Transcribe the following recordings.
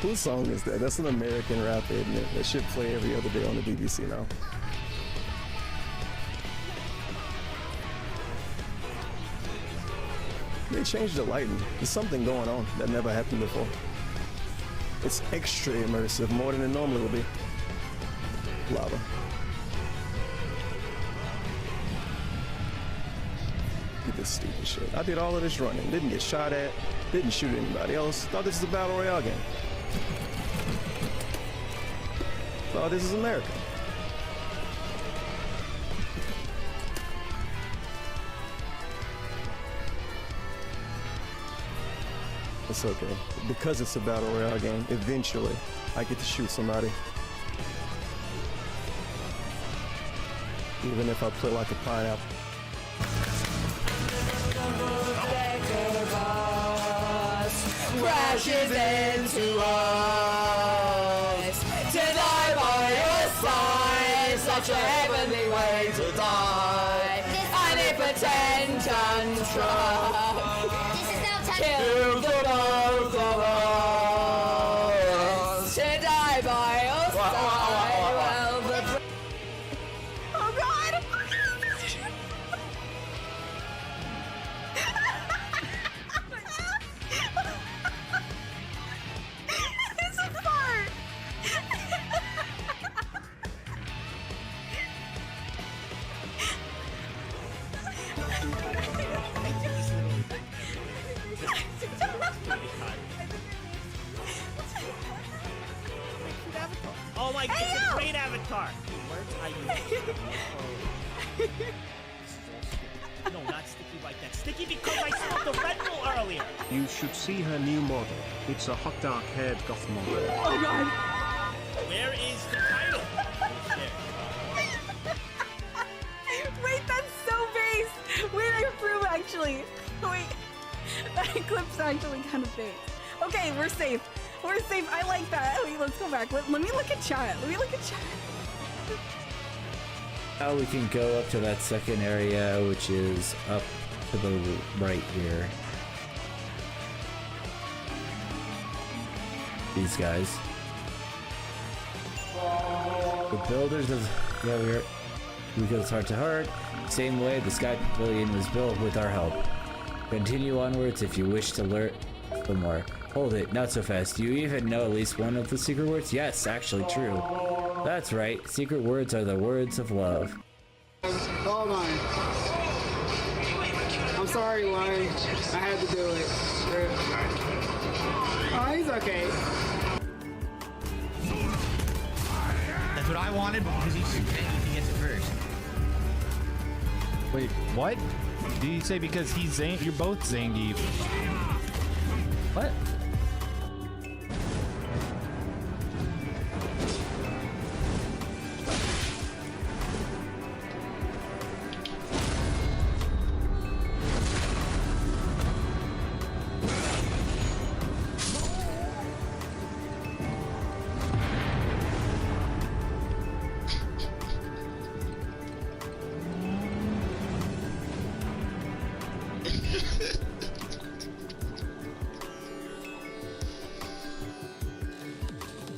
Whose song is that? That's an American rapper, isn't it? That should play every other day on the BBC now. They changed the lighting. There's something going on that never happened before. It's extra immersive, more than it normally would be. Lava. Get this stupid shit. I did all of this running, didn't get shot at, didn't shoot anybody else. Thought this is a battle royale game. Thought this is America. It's okay. Because it's a battle royale game, eventually I get to shoot somebody. Even if I play like a pineapple. Crashes into us to die by your side, such a heavenly way to die. And if attention struck, kill the both of us to die by your side. Well, the oh God! It's a fart. Oh my god, it's a great avatar! Words I use. No, not sticky like that. Sticky because I smoked the Red Bull earlier! You should see her new model. It's a hot dark-haired goth model. Oh God! Where is the title? Wait, that's so base! Wait, I approve actually. Wait, that clip's actually kind of base. Okay, we're safe. We're safe. I like that. Wait, let's go back. Let me look at chat. Let me look at chat. Now we can go up to that second area, which is up to the right here. These guys. The builders of... Yeah, we go heart to heart. Same way the Sky Pavilion was built with our help. Continue onwards if you wish to learn for more. Hold it, not so fast. Do you even know at least one of the secret words? Yes, actually true. That's right, secret words are the words of love. Hold on. I'm sorry, Lonnie. I had to do it. Oh, he's okay. That's what I wanted because he gets it first. Wait, what? Did you say because he's Zang? You're both Zangief. What?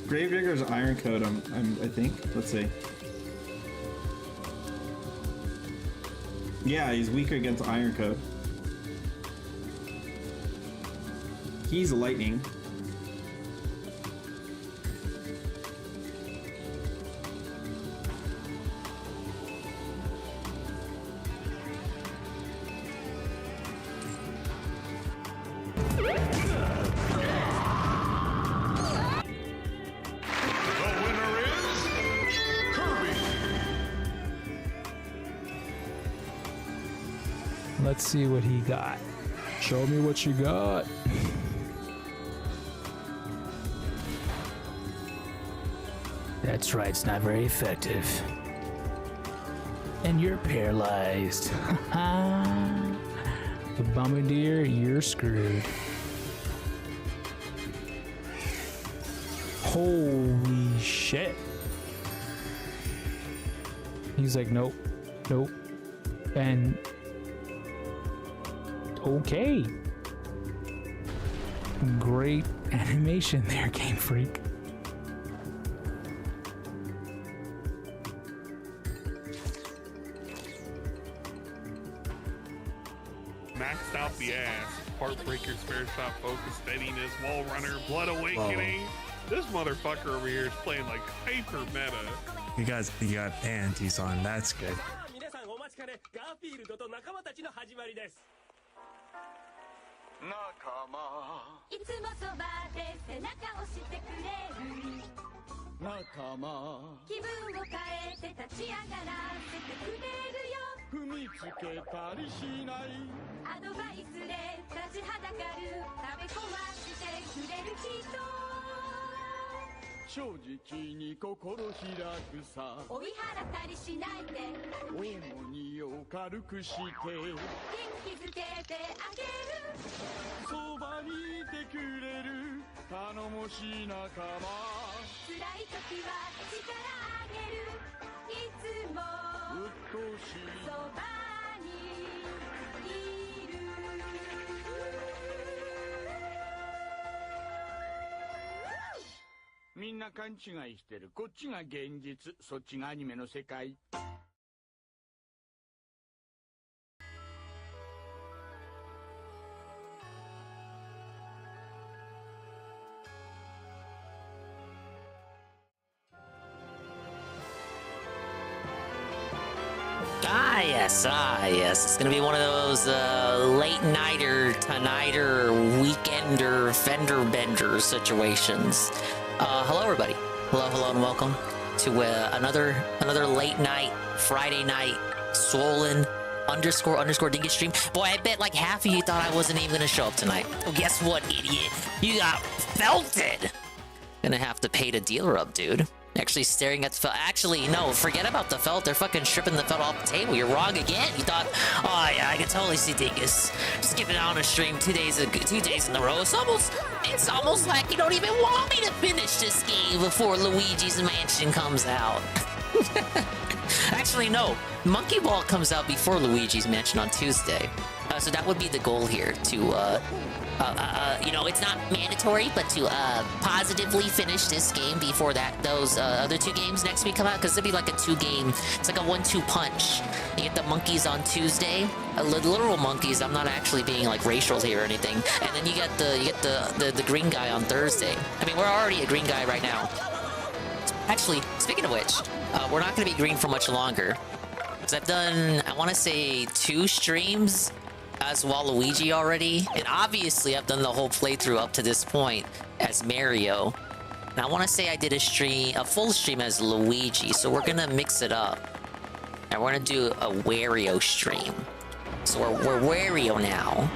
Gravedigger's Iron Code, I think. Let's see. Yeah, he's weaker against Iron Code. He's lightning. Let's see what he got. Show me what you got. That's right, it's not very effective. And you're paralyzed. The Bombardier, you're screwed. Holy shit. He's like, nope, nope. And okay. Great animation there, Game Freak. Maxed out the ass. Heartbreaker, spare shot, focus, steadiness, wall runner, blood awakening. This motherfucker over here is playing like hyper meta. You got antis on. That's good. 皆さんお待ちかね、ガーフィールドと仲間たちの始まりです。仲間いつもそばで背中を押してくれる仲間気分を変えて立ち上がらせてくれるよ踏みつけたりしないアドバイスで立ちはだかる食べ壊してくれる人正直に心開くさ追い払ったりしないで重荷を軽くして元気づけてあげるそばにいてくれる頼もしい仲間辛い時は力あげるいつもうっとうしいそばにいるみんな勘違いしてるこっちが現実そっちがアニメの世界Yes. It's gonna be one of those late nighter, tonighter, weekender, fender bender situations. Hello, everybody. Hello, and welcome to another late night, Friday night, swollen _ dingus stream. Boy, I bet like half of you thought I wasn't even gonna show up tonight. Well, guess what, idiot? You got felted. Gonna have to pay the dealer up, dude. Actually staring at the felt. Actually, no, forget about the felt. They're fucking stripping the felt off the table. You're wrong again. You thought, oh yeah, I can totally see Dingus skipping out on a stream 2 days in a row. It's almost like you don't even want me to finish this game before Luigi's Mansion comes out. Actually, no. Monkey Ball comes out before Luigi's Mansion on Tuesday. So that would be the goal here to, you know, it's not mandatory, but to positively finish this game before those other 2 games next week come out, because it'll be like a 2-game, it's like a 1-2 punch. You get the monkeys on Tuesday, literal monkeys. I'm not actually being like racial here or anything. And then you get the green guy on Thursday. I mean, we're already a green guy right now. Actually, speaking of which, we're not going to be green for much longer. Because I've done, I want to say 2 streams as Waluigi already, and obviously I've done the whole playthrough up to this point as Mario. And I want to say I did a full stream as Luigi, so we're gonna mix it up. And we're gonna do a Wario stream. So we're Wario now.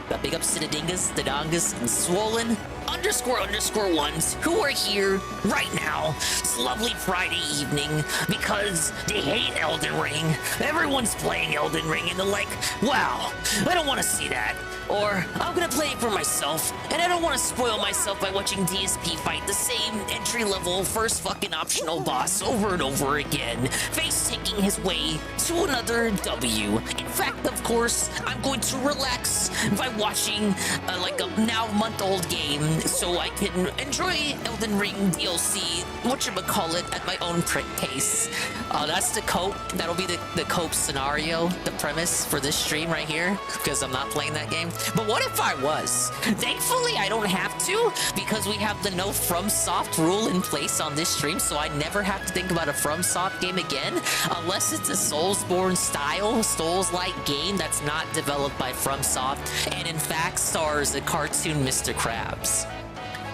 Got big ups to the Dingas, the Dongas, and Swollen _ ones who are here right now. It's a lovely Friday evening because they hate Elden Ring. Everyone's playing Elden Ring and they're like, wow, I don't want to see that. Or, I'm gonna play it for myself, and I don't want to spoil myself by watching DSP fight the same entry-level, first fucking optional boss over and over again, face-taking his way to another W. In fact, of course, I'm going to relax by watching, like a now month-old game, so I can enjoy Elden Ring DLC, whatchamacallit, at my own pace. That's the cope. That'll be the cope scenario, the premise for this stream right here, because I'm not playing that game. But what if I was? Thankfully, I don't have to, because we have the no FromSoft rule in place on this stream, so I never have to think about a FromSoft game again, unless it's a Soulsborne style, Souls-like game that's not developed by FromSoft, and in fact stars the cartoon Mr. Krabs.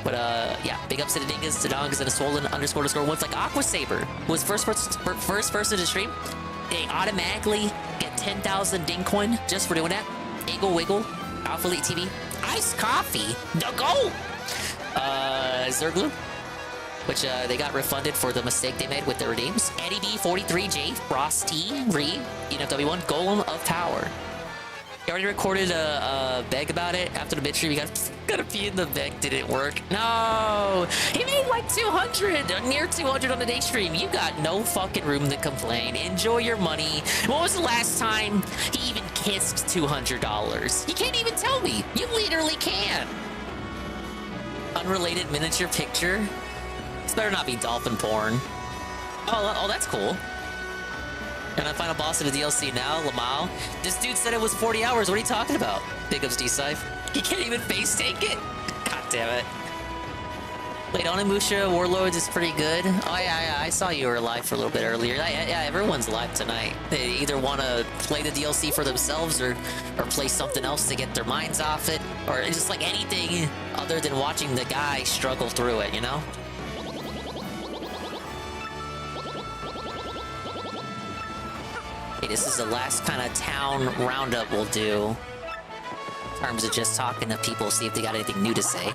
But yeah, big ups to the Dingas, the Dongas, and a Swollen _ ones like Aqua Saber, who was first person to stream. They automatically get 10,000 Ding coin just for doing that. Eagle Wiggle, Alpha Elite TV, Iced Coffee, the GOAT! Zerglu, which they got refunded for the mistake they made with their redeems. Eddie B43J, Frosty, Reed, ENFW1, Golem of Power. You already recorded a beg about it after the mid stream. You got to pee in the beg. Didn't work. No, he made like 200, near 200 on the day stream. You got no fucking room to complain. Enjoy your money. When was the last time he even kissed $200? You can't even tell me. You literally can. Unrelated miniature picture. This better not be dolphin porn. Oh, that's cool. And I final boss of the DLC now, Lamau. This dude said it was 40 hours. What are you talking about? Big ups, D-Scythe. He can't even face take it. God damn it. Wait, Onimusha Warlords is pretty good. Oh, yeah, I saw you were live for a little bit earlier. Yeah, everyone's live tonight. They either want to play the DLC for themselves or play something else to get their minds off it, or just like anything other than watching the guy struggle through it, you know? Okay, this is the last kind of town roundup we'll do. In terms of just talking to people, see if they got anything new to say.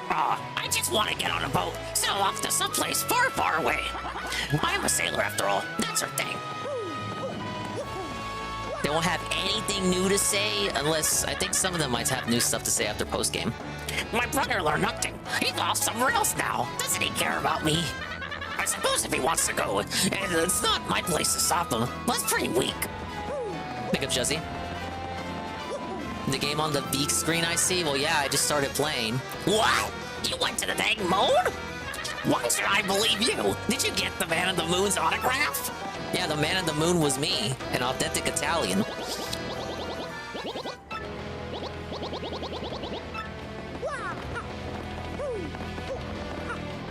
I just want to get on a boat, sail off to someplace far, far away. I'm a sailor after all. That's her thing. They won't have anything new to say unless I think some of them might have new stuff to say after post-game. My brother learned nothing. He's off somewhere else now. Doesn't he care about me? I suppose if he wants to go, and it's not my place to stop him. That's pretty weak. Pick up Juzzy. The game on the beak screen I see? Well, yeah, I just started playing. What? You went to the dang moon? Why should I believe you? Did you get the Man in the Moon's autograph? Yeah, the Man in the Moon was me, an authentic Italian.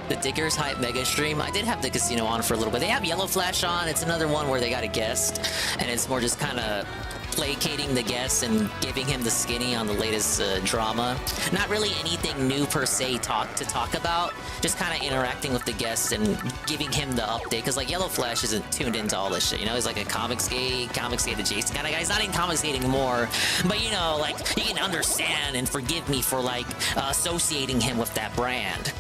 The Diggers Hype Mega Stream. I did have the casino on for a little bit. They have Yellow Flash on. It's another one where they got a guest, and it's more just kind of placating the guest and giving him the skinny on the latest drama. Not really anything new per se to talk about. Just kind of interacting with the guest and giving him the update. Because like Yellow Flash isn't tuned into all this shit. You know, he's like a Comicsgate adjacent kind of guy. He's not in Comicsgate anymore. But you know, like you can understand and forgive me for like associating him with that brand.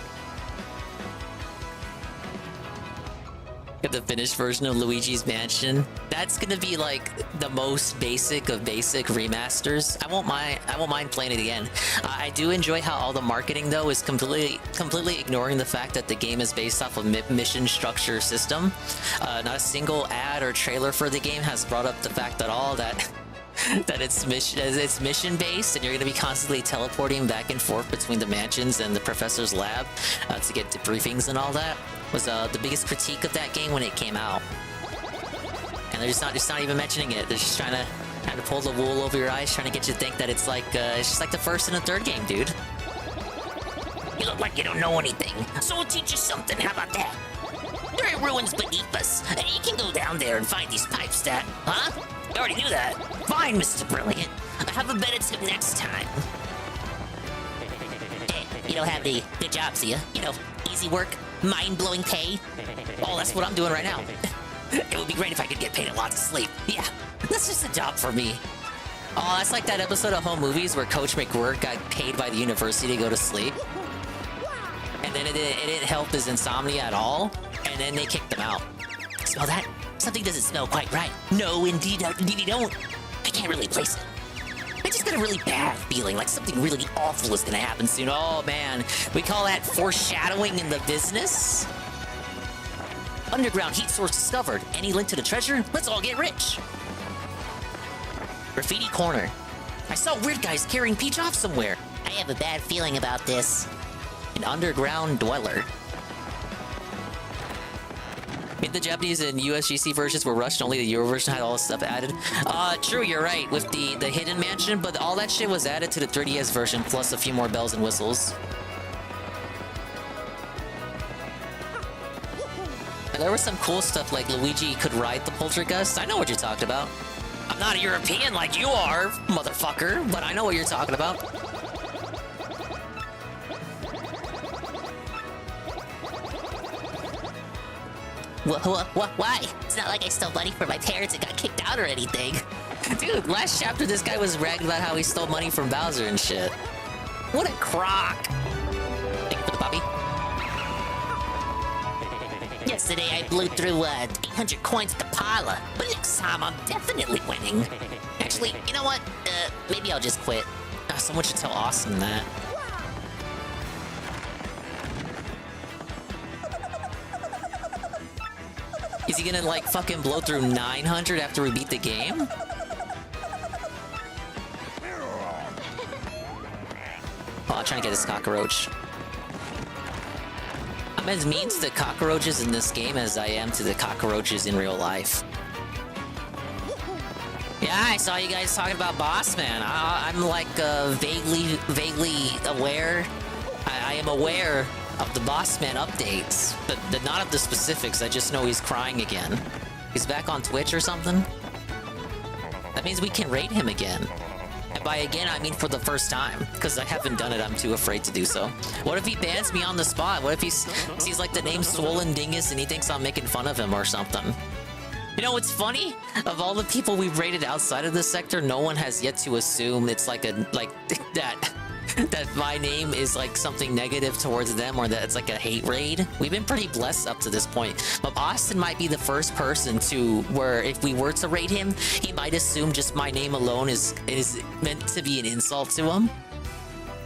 The finished version of Luigi's Mansion. That's gonna be like the most basic of basic remasters. I won't mind playing it again. I do enjoy how all the marketing though is completely ignoring the fact that the game is based off of mission structure system. Not a single ad or trailer for the game has brought up the fact at all that it's mission based, and you're going to be constantly teleporting back and forth between the mansions and the professor's lab to get debriefings and all that. Was the biggest critique of that game when it came out, and they're just not even mentioning it. They're just trying to pull the wool over your eyes, trying to get you to think that it's just like the first and the third game, dude. You look like you don't know anything, so we'll teach you something. How about that? There are ruins beneath us, and you can go down there and find these pipes that, huh? You already knew that. Fine, Mr. Brilliant. I have a better tip next time. Hey, you don't have the jobs, do you? You know, easy work, mind-blowing pay. Oh, that's what I'm doing right now. It would be great if I could get paid a lot to sleep. Yeah, that's just a job for me. Oh, that's like that episode of Home Movies where Coach McWhirr got paid by the university to go to sleep. And then it didn't help his insomnia at all. And then they kicked him out. Smell that? Something doesn't smell quite right. No, indeed you don't. I can't really place it. I just got a really bad feeling, like something really awful is gonna happen soon. Oh man, we call that foreshadowing in the business. Underground heat source discovered. Any link to the treasure? Let's all get rich. Graffiti corner. I saw weird guys carrying Peach off somewhere. I have a bad feeling about this. An underground dweller. The Japanese and USGC versions were rushed, only the Euro version had all the stuff added. True, you're right, with the hidden mansion, but all that shit was added to the 3DS version, plus a few more bells and whistles. And there was some cool stuff like Luigi could ride the poltergeist. I know what you're talking about. I'm not a European like you are, motherfucker, but I know what you're talking about. Why? It's not like I stole money from my parents and got kicked out or anything. Dude, last chapter this guy was ragging about how he stole money from Bowser and shit. What a crock. Thank you for the puppy. Yesterday I blew through 800 coins at the parlor, but next time I'm definitely winning. Actually, you know what? Maybe I'll just quit. Someone should tell Austin that. Is he gonna like fucking blow through 900 after we beat the game? Oh, not trying to get this cockroach. I'm as mean to the cockroaches in this game as I am to the cockroaches in real life. Yeah, I saw you guys talking about Boss Man. I'm like vaguely aware. I am aware of the Boss Man updates, but not of the specifics. I just know he's crying again. He's back on Twitch or something? That means we can raid him again. And by again, I mean for the first time. Because I haven't done it, I'm too afraid to do so. What if he bans me on the spot? What if he sees like the name Swollen Dingus and he thinks I'm making fun of him or something? You know what's funny? Of all the people we've raided outside of this sector, no one has yet to assume it's like that my name is like something negative towards them, or that it's like a hate raid. We've been pretty blessed up to this point. But Austin might be the first person to where if we were to raid him, he might assume just my name alone is meant to be an insult to him.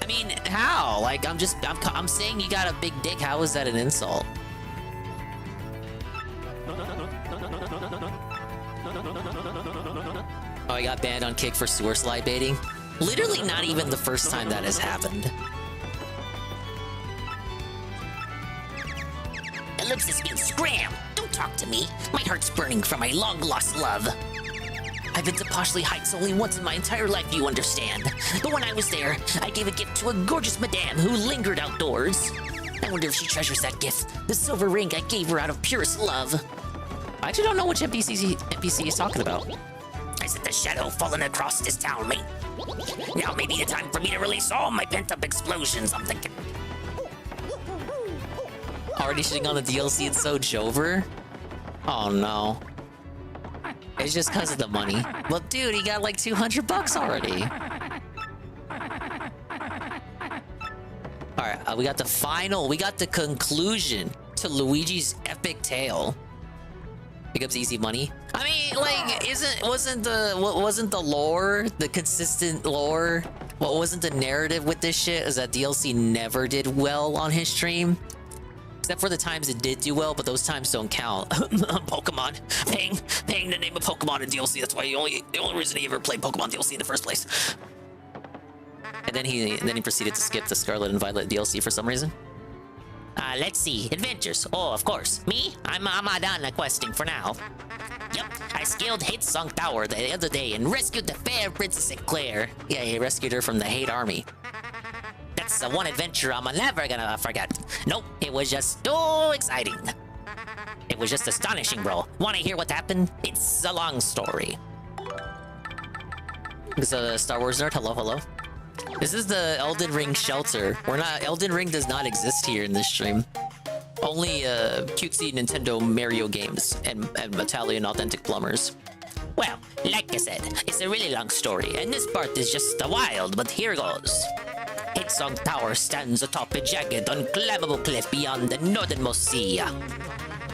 I mean, how? Like I'm saying you got a big dick. How is that an insult? Oh, I got banned on Kick for sewer slide baiting. Literally not even the first time that has happened. Ellipsis means scram! Don't talk to me. My heart's burning for my long-lost love. I've been to Poshley Heights only once in my entire life, you understand. But when I was there, I gave a gift to a gorgeous madame who lingered outdoors. I wonder if she treasures that gift. The silver ring I gave her out of purest love. I actually don't know which NPC is talking about. I said the shadow falling across this town, mate. Now may be the time for me to release all my pent-up explosions, I'm thinking. Already shitting on the DLC, it's so Jover? Oh no. It's just because of the money. Well, dude, he got like $200 already. Alright, we got the conclusion to Luigi's epic tale. Becomes easy money. I mean, like, wasn't the lore, the consistent lore, what wasn't the narrative with this shit is that DLC never did well on his stream? Except for the times it did do well, but those times don't count. Pokemon. Paying the name of Pokemon in DLC, that's why the only reason he ever played Pokemon DLC in the first place. And then he proceeded to skip the Scarlet and Violet DLC for some reason. Let's see. Adventures. Oh, of course. Me? I'm done questing for now. Yep, I scaled Hate-Song Tower the other day and rescued the fair Princess Eclair. Yeah, he rescued her from the Hate Army. That's the one adventure I'm never gonna forget. Nope, it was just too exciting. It was just astonishing, bro. Wanna hear what happened? It's a long story. It's a Star Wars nerd. Hello, hello. This is the Elden Ring shelter. Elden Ring does not exist here in this stream. Only cutesy Nintendo Mario games and Italian authentic plumbers. Well, like I said, it's a really long story, and this part is just wild, but here goes. Hate-Song Tower stands atop a jagged, unclimbable cliff beyond the northernmost sea.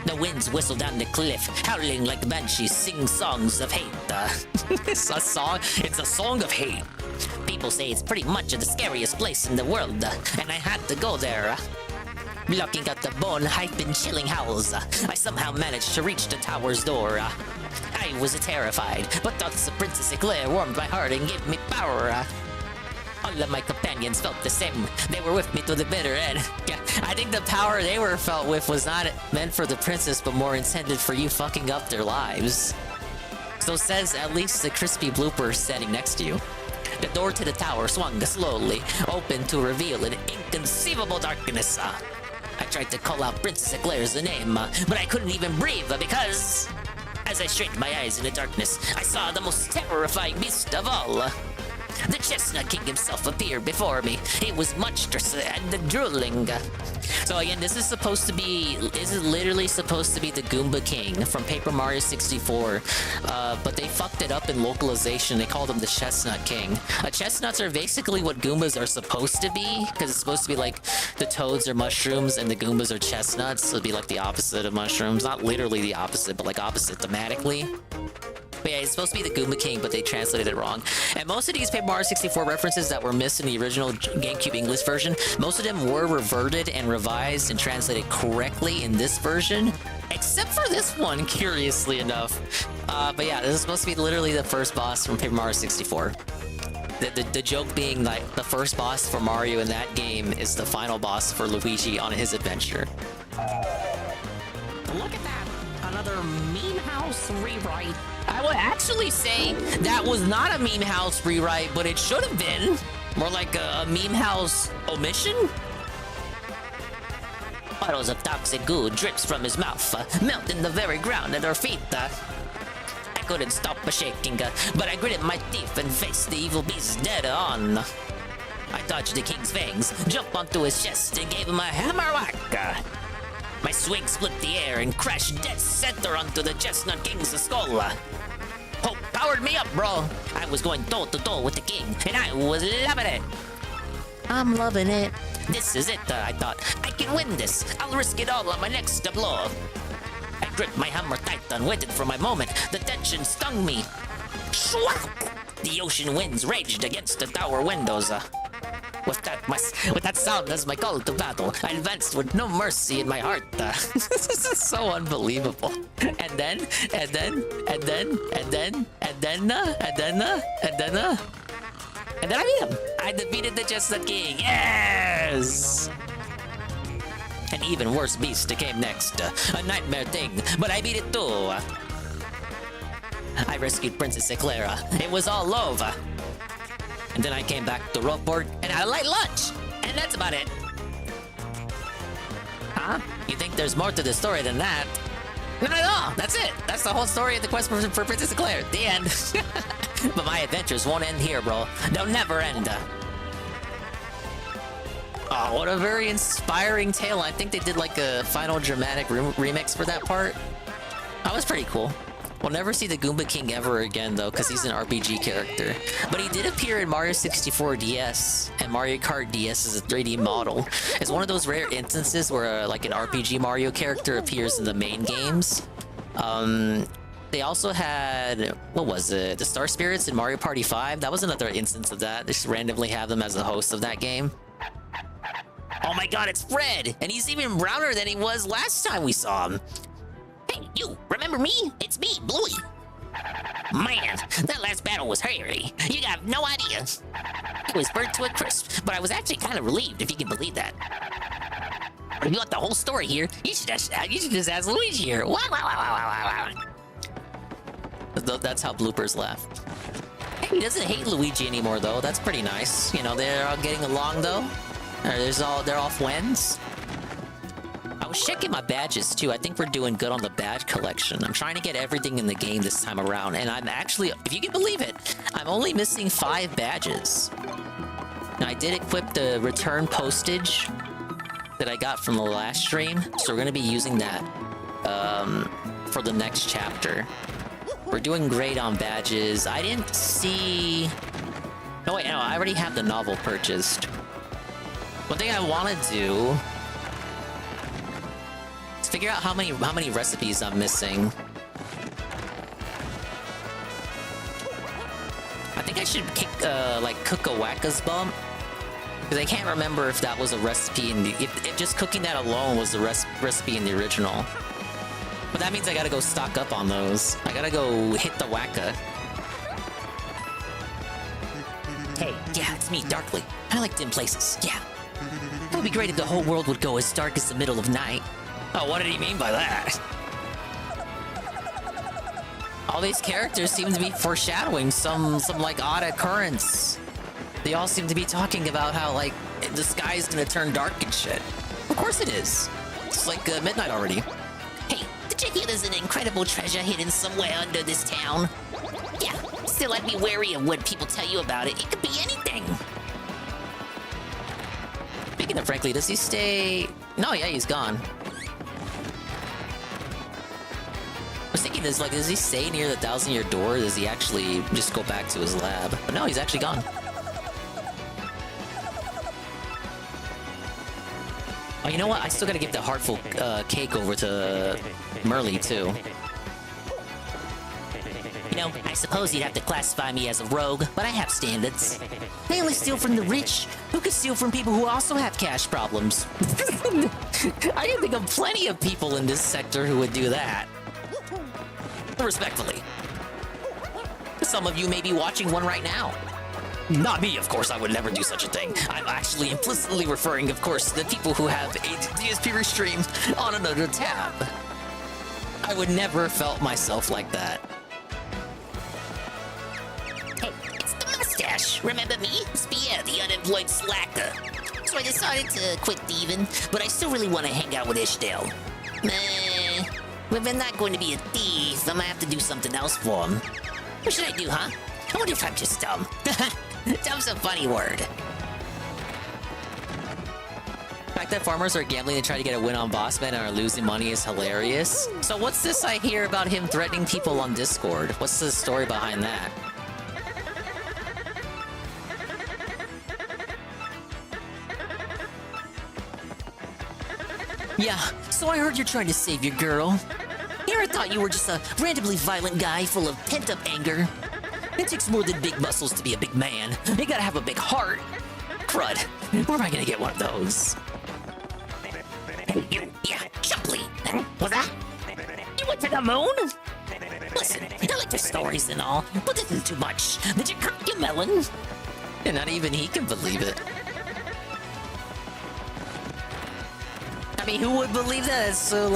The winds whistle down the cliff, howling like banshees sing songs of hate. It's a song of hate. People say it's pretty much the scariest place in the world, and I had to go there. Blocking out the bone-hype and chilling howls, I somehow managed to reach the tower's door. I was terrified, but thoughts of Princess Eclair warmed my heart and gave me power. All of my companions felt the same. They were with me to the bitter end. Yeah, I think the power they were felt with was not meant for the princess, but more intended for you fucking up their lives. So says at least the crispy blooper standing next to you. The door to the tower swung slowly, open to reveal an inconceivable darkness. I tried to call out Princess Eclair's name, but I couldn't even breathe because... As I strained my eyes in the darkness, I saw the most terrifying beast of all. The Chestnut King himself appeared before me. He was monstrous and drooling. So again, this is literally supposed to be the Goomba King from Paper Mario 64. But they fucked it up in localization. They called him the Chestnut King. Chestnuts are basically what Goombas are supposed to be, because it's supposed to be like the toads are mushrooms and the Goombas are chestnuts. So it'd be like the opposite of mushrooms. Not literally the opposite, but like opposite thematically. But yeah, it's supposed to be the Goomba King, but they translated it wrong. And most of these Paper Mario 64 references that were missed in the original GameCube English version, most of them were reverted and revised and translated correctly in this version. Except for this one, curiously enough. But yeah, this is supposed to be literally the first boss from Paper Mario 64. The joke being like the first boss for Mario in that game is the final boss for Luigi on his adventure. Look at that! Another meme house rewrite. I would actually say that was not a meme house rewrite, but it should have been. More like a meme house omission? Bottles of toxic goo drips from his mouth, melting the very ground at our feet. I couldn't stop shaking, but I gritted my teeth and faced the evil beast dead on. I dodged the king's fangs, jumped onto his chest, and gave him a hammer whack. My swing split the air and crashed dead center onto the chestnut king's skull. Hope powered me up, bro. I was going toe-to-toe with the king, and I was loving it. I'm loving it. This is it, I thought. I can win this. I'll risk it all on my next blow. I gripped my hammer tight and waited for my moment. The tension stung me. Schwap! The ocean winds raged against the tower windows. With that sound as my call to battle, I advanced with no mercy in my heart. This is so unbelievable. And then I beat him. I defeated the Chestnut King. Yes! An even worse beast came next. A nightmare thing, but I beat it too. I rescued Princess Eclaira. It was all over. And then I came back to Rogueport and had a light lunch. And that's about it. Huh? You think there's more to the story than that? Not at all. That's it. That's the whole story of the quest for Princess Eclair. The end. But my adventures won't end here, bro. They'll never end. Oh, what a very inspiring tale. I think they did like a final dramatic remix for that part. That was pretty cool. We'll never see the Goomba King ever again, though, because he's an RPG character. But he did appear in Mario 64 DS and Mario Kart DS as a 3D model. It's one of those rare instances where like an RPG Mario character appears in the main games. They also had, what was it? The Star Spirits in Mario Party 5. That was another instance of that. They just randomly have them as the host of that game. Oh my god, it's Fred! And he's even browner than he was last time we saw him. Hey, you, remember me? It's me, Bluey. Man, that last battle was hairy. You got no idea. I was burnt to a crisp, but I was actually kind of relieved, if you can believe that. But if you want the whole story here, you should just ask Luigi here. Wow, wow, wow, wow, wow, wow. That's how bloopers laugh. He doesn't hate Luigi anymore, though. That's pretty nice. You know, they're all getting along, though. They're all friends. I was checking my badges, too. I think we're doing good on the badge collection. I'm trying to get everything in the game this time around, and I'm actually, if you can believe it, I'm only missing 5 badges. Now, I did equip the return postage that I got from the last stream, so we're going to be using that for the next chapter. We're doing great on badges. I didn't see... No, wait, no, I already have the novel purchased. One thing I want to do is figure out how many recipes I'm missing. I think I should cook a Wacka's Bump, because I can't remember if that was a recipe in the... If just cooking that alone was the recipe in the original. But that means I gotta go stock up on those. I gotta go hit the Wacka. Hey, yeah, it's me, Darkly. I like dim places, yeah. It would be great if the whole world would go as dark as the middle of night. Oh, what did he mean by that? All these characters seem to be foreshadowing some like odd occurrence. They all seem to be talking about how like the sky's gonna turn dark and shit. Of course it is. It's like midnight already. Hey, did you hear there's an incredible treasure hidden somewhere under this town? Yeah, still I'd be wary of what people tell you about it. It could be anything. Speaking of frankly, does he stay... No, yeah, he's gone. I was thinking, does he stay near the 1,000-year door, or does he actually just go back to his lab? But no, he's actually gone. Oh, you know what? I still gotta give the heartful cake over to Merly, too. You know, I suppose you'd have to classify me as a rogue, but I have standards. I only steal from the rich, who can steal from people who also have cash problems. I can think of plenty of people in this sector who would do that. Respectfully. Some of you may be watching one right now. Not me, of course, I would never do such a thing. I'm actually implicitly referring, of course, to the people who have a DSP restream on another tab. I would never have felt myself like that. Hey, it's the mustache. Remember me? Spear, the unemployed slacker. So I decided to quit thieving, but I still really want to hang out with Ishdale. If I'm not going to be a thief, I'm gonna have to do something else for him. What should I do, huh? I wonder if I'm just dumb. Dumb's a funny word. The fact that farmers are gambling to try to get a win on Bossman and are losing money is hilarious. So what's this I hear about him threatening people on Discord? What's the story behind that? Yeah, so I heard you're trying to save your girl. Here I thought you were just a randomly violent guy full of pent-up anger. It takes more than big muscles to be a big man. You gotta have a big heart. Crud, where am I gonna get one of those? Yeah, Chupley. What's that? You went to the moon? Listen, I like your stories and all, but this is too much. Did you crack your melon? And not even he can believe it. I mean, who would believe that? It's so,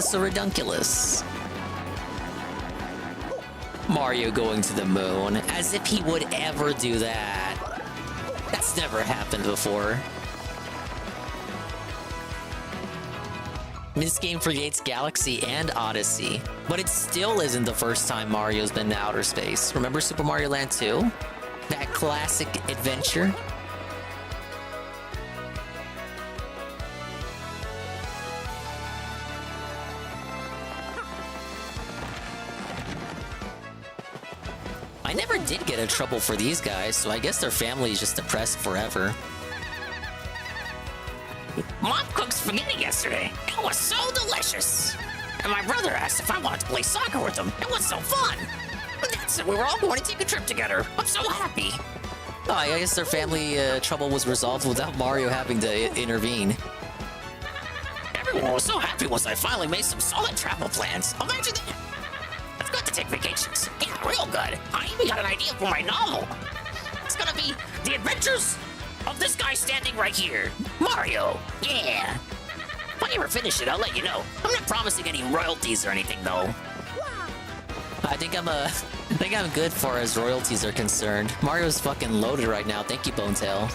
so redunculous. Mario going to the moon, as if he would ever do that. That's never happened before. This game creates Galaxy and Odyssey, but it still isn't the first time Mario's been to outer space. Remember Super Mario Land 2? That classic adventure? I never did get in trouble for these guys, so I guess their family is just depressed forever. Mom cooked spaghetti yesterday. It was so delicious. And my brother asked if I wanted to play soccer with him. It was so fun. That's it. We were all going to take a trip together. I'm so happy. Oh, I guess their family trouble was resolved without Mario having to intervene. Everyone was so happy once I finally made some solid travel plans. Imagine that. It's good to take vacations. Yeah, real good. I even got an idea for my novel. It's gonna be The Adventures of this guy standing right here, Mario. Yeah. If I ever finish it, I'll let you know. I'm not promising any royalties or anything, though. I think I'm good far as royalties are concerned. Mario's fucking loaded right now. Thank you, Bonetail.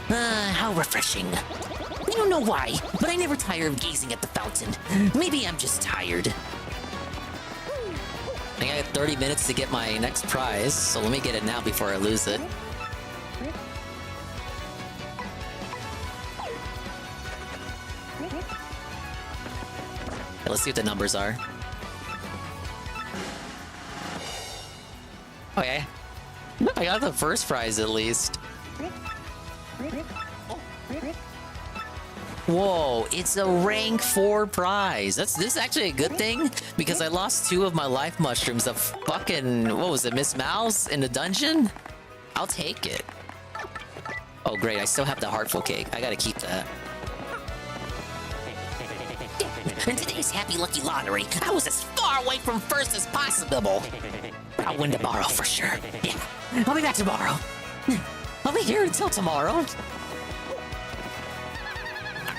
How refreshing. I don't know why, but I never tire of gazing at the fountain. Maybe I'm just tired. I think I got 30 minutes to get my next prize, so let me get it now before I lose it. Let's see what the numbers are. Okay. I got the first prize at least. Whoa, it's a rank 4 prize. This is actually a good thing because I lost 2 of my life mushrooms of fucking, what was it, Miss Mouse in the dungeon? I'll take it. Oh great, I still have the heartful cake. I gotta keep that. In today's happy lucky lottery, I was as far away from first as possible. But I'll win tomorrow for sure. Yeah, I'll be back tomorrow. I'll be here until tomorrow.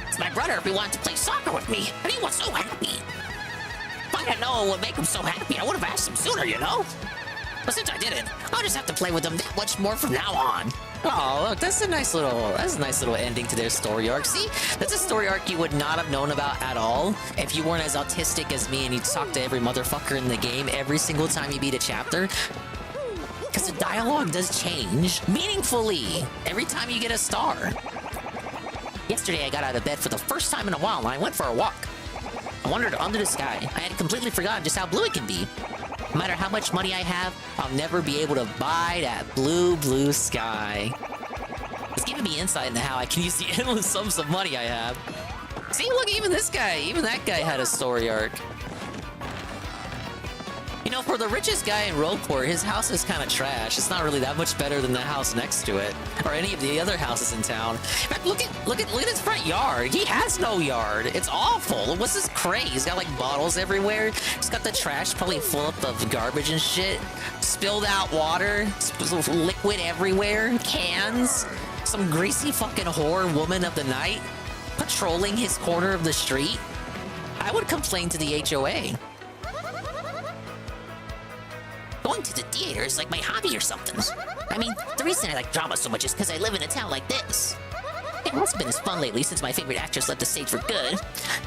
It's my brother if he wanted to play soccer with me, and he was so happy. If I didn't know what would make him so happy, I would have asked him sooner, you know? But since I didn't, I'll just have to play with him that much more from now on. Oh, look, that's a nice little ending to their story arc. See, that's a story arc you would not have known about at all if you weren't as autistic as me and you'd talk to every motherfucker in the game every single time you beat a chapter. Because the dialogue does change meaningfully every time you get a star. Yesterday I got out of bed for the first time in a while and I went for a walk. I wandered under the sky. I had completely forgotten just how blue it can be. No matter how much money I have, I'll never be able to buy that blue, blue sky. It's giving me insight into how I can use the endless sums of money I have. See, look, even this guy, even that guy had a story arc. You know, for the richest guy in Rogueport, his house is kind of trash. It's not really that much better than the house next to it, or any of the other houses in town. In fact, look at his front yard. He has no yard. It's awful. What's this crate? He's got like bottles everywhere. He's got the trash probably full up of garbage and shit. Spilled out water, liquid everywhere, cans. Some greasy fucking whore woman of the night patrolling his corner of the street. I would complain to the HOA. Going to the theater is like my hobby or something. I mean, the reason I like drama so much is because I live in a town like this. It hasn't been as fun lately since my favorite actress left the stage for good.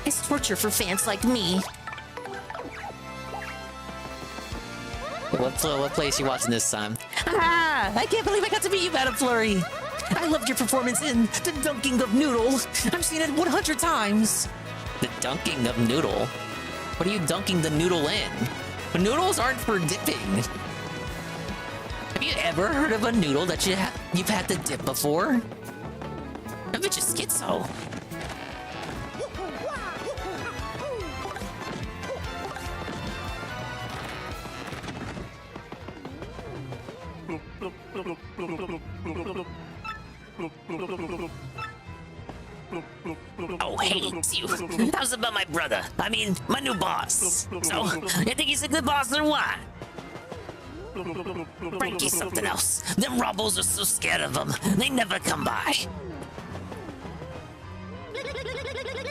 It's torture for fans like me. What place you watching this time? Ah! I can't believe I got to meet you, Madame Flurry. I loved your performance in The Dunking of Noodle. I've seen it 100 times. The Dunking of Noodle? What are you dunking the noodle in? Noodles aren't for dipping. Have you ever heard of a noodle that you've had to dip before? That bitch is schizo. Oh, hey, it's you. How's about my brother? I mean, my new boss. So, you think he's a good boss or what? Frankie's something else. Them Robbos are so scared of him, they never come by.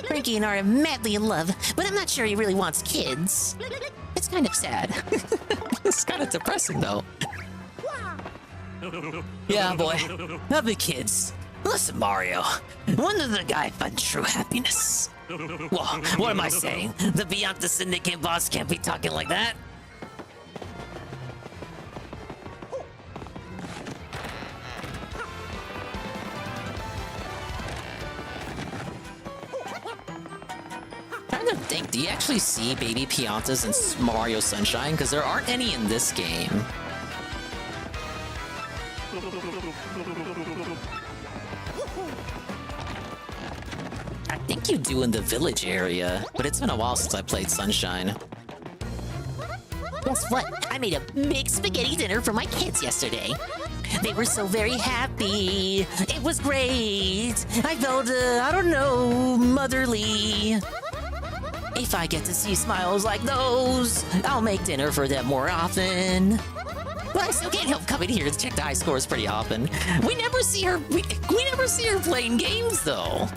Frankie and I are madly in love, but I'm not sure he really wants kids. It's kind of sad. It's kind of depressing, though. Yeah, boy. Have the kids. Listen, Mario. When does the guy find true happiness? Well, what am I saying? The Beyond the Syndicate boss can't be talking like that. Trying to think, do you actually see baby Piantas in Mario Sunshine? Because there aren't any in this game. I think you do in the village area, but it's been a while since I played Sunshine. Guess what? I made a big spaghetti dinner for my kids yesterday. They were so very happy. It was great. I felt, I don't know, motherly. If I get to see smiles like those, I'll make dinner for them more often. But I still can't help coming here to check the high scores pretty often. We never see her. We never see her playing games though.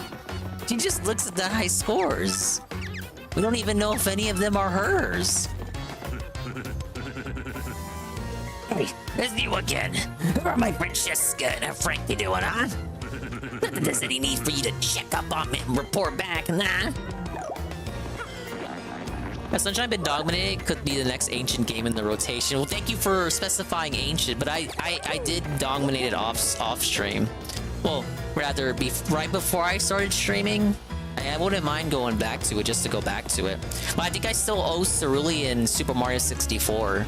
She just looks at the high scores. We don't even know if any of them are hers. Hey, it's you again. How are my friends Jessica and Frankie doing, huh? Nothing does any need for you to check up on me and report back, nah? Has Sunshine been dogminated? Could be the next Ancient game in the rotation. Well, thank you for specifying Ancient, but I did dogminate it off stream. Well, rather, right before I started streaming. I wouldn't mind going back to it just to go back to it. But I think I still owe Cerulean Super Mario 64.